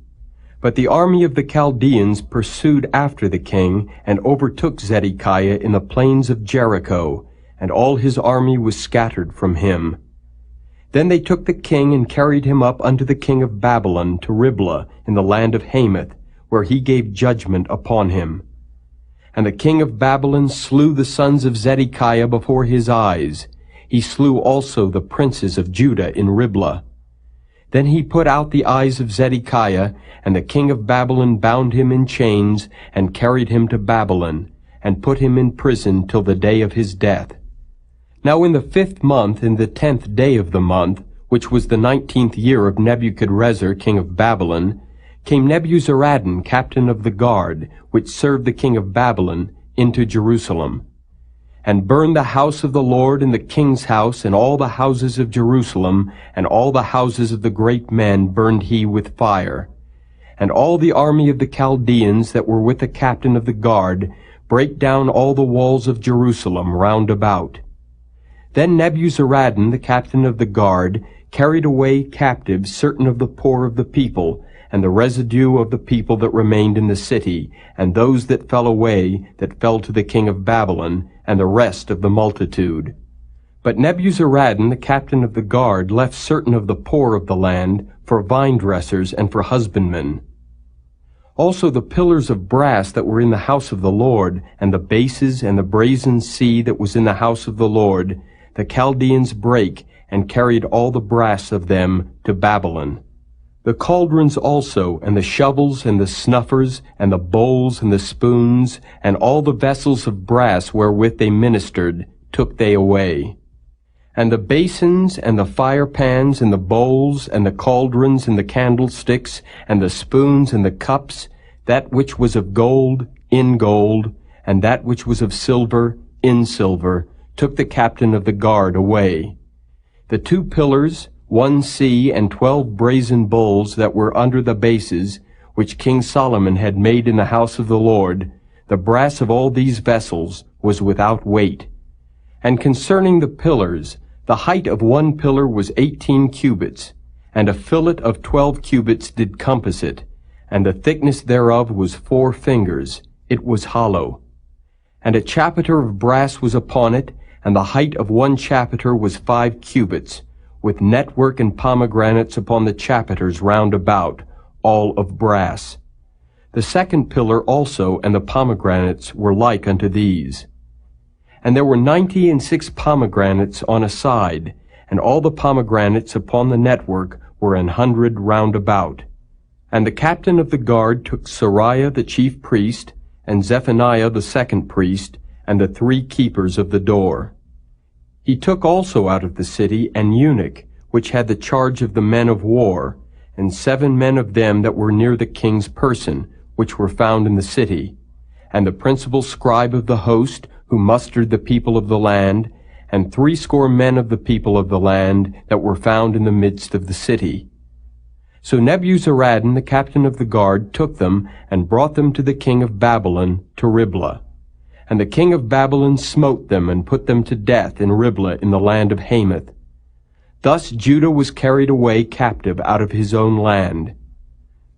But the army of the Chaldeans pursued after the king, and overtook Zedekiah in the plains of Jericho, and all his army was scattered from him. Then they took the king and carried him up unto the king of Babylon to Riblah in the land of Hamath, where he gave judgment upon him. And the king of Babylon slew the sons of Zedekiah before his eyes. He slew also the princes of Judah in Riblah. Then he put out the eyes of Zedekiah, and the king of Babylon bound him in chains, and carried him to Babylon, and put him in prison till the day of his death. Now in the 5th month, in the 10th day of the month, which was the 19th year of Nebuchadrezzar king of Babylon, came Nebuzaradan, captain of the guard, which served the king of Babylon, into Jerusalem, and burned the house of the Lord and the king's house, and all the houses of Jerusalem, and all the houses of the great men burned he with fire. And all the army of the Chaldeans that were with the captain of the guard brake down all the walls of Jerusalem round about. Then Nebuzaradan, the captain of the guard, carried away captive certain of the poor of the people, and the residue of the people that remained in the city, and those that fell away, that fell to the king of Babylon, and the rest of the multitude. But Nebuzaradan, the captain of the guard, left certain of the poor of the land for vine dressers and for husbandmen. Also the pillars of brass that were in the house of the Lord, and the bases and the brazen sea that was in the house of the Lord, the Chaldeans brake, and carried all the brass of them to Babylon. The cauldrons also, and the shovels, and the snuffers, and the bowls, and the spoons, and all the vessels of brass wherewith they ministered, took they away. And the basins, and the firepans, and the bowls, and the cauldrons, and the candlesticks, and the spoons, and the cups, that which was of gold, in gold, and that which was of silver, in silver, took the captain of the guard away. The 2 pillars, 1 sea, and 12 brazen bowls that were under the bases, which King Solomon had made in the house of the Lord, the brass of all these vessels was without weight. And concerning the pillars, the height of 1 pillar was 18 cubits, and a fillet of 12 cubits did compass it, and the thickness thereof was 4 fingers, it was hollow. And a chapiter of brass was upon it, and the height of 1 chapiter was 5 cubits, with network and pomegranates upon the chapiters round about, all of brass. The 2nd pillar also and the pomegranates were like unto these. And there were 96 pomegranates on a side, and all the pomegranates upon the network were 100 round about. And the captain of the guard took Sariah the chief priest, and Zephaniah the 2nd priest, and the 3 keepers of the door. He took also out of the city an eunuch, which had the charge of the men of war, and 7 men of them that were near the king's person, which were found in the city, and the principal scribe of the host, who mustered the people of the land, and 60 men of the people of the land that were found in the midst of the city. So Nebuzaradan, the captain of the guard, took them, and brought them to the king of Babylon to Riblah. And the king of Babylon smote them, and put them to death in Riblah in the land of Hamath. Thus Judah was carried away captive out of his own land.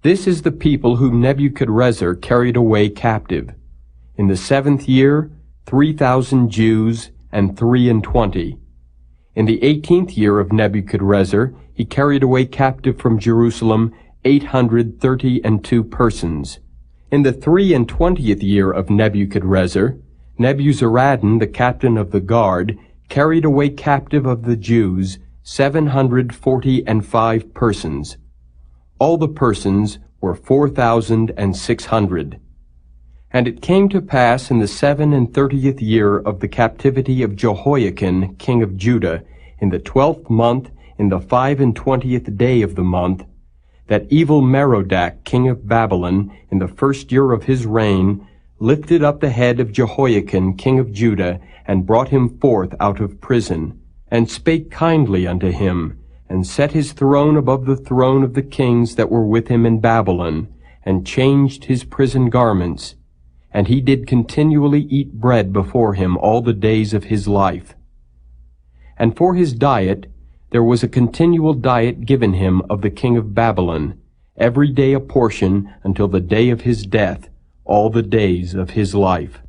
This is the people whom Nebuchadrezzar carried away captive. In the 7th year, 3,000 Jews, and 23. In the 18th year of Nebuchadrezzar, he carried away captive from Jerusalem 832 persons. In the 23rd year of Nebuchadrezzar, Nebuzaradan, the captain of the guard, carried away captive of the Jews 745 persons. All the persons were 4,600. And it came to pass in the 37th year of the captivity of Jehoiakim, king of Judah, in the 12th month, in the 25th day of the month, that evil Merodach, king of Babylon, in the 1st year of his reign, lifted up the head of Jehoiakim, king of Judah, and brought him forth out of prison, and spake kindly unto him, and set his throne above the throne of the kings that were with him in Babylon, and changed his prison garments, and he did continually eat bread before him all the days of his life. And for his diet there was a continual diet given him of the king of Babylon, every day a portion until the day of his death, all the days of his life.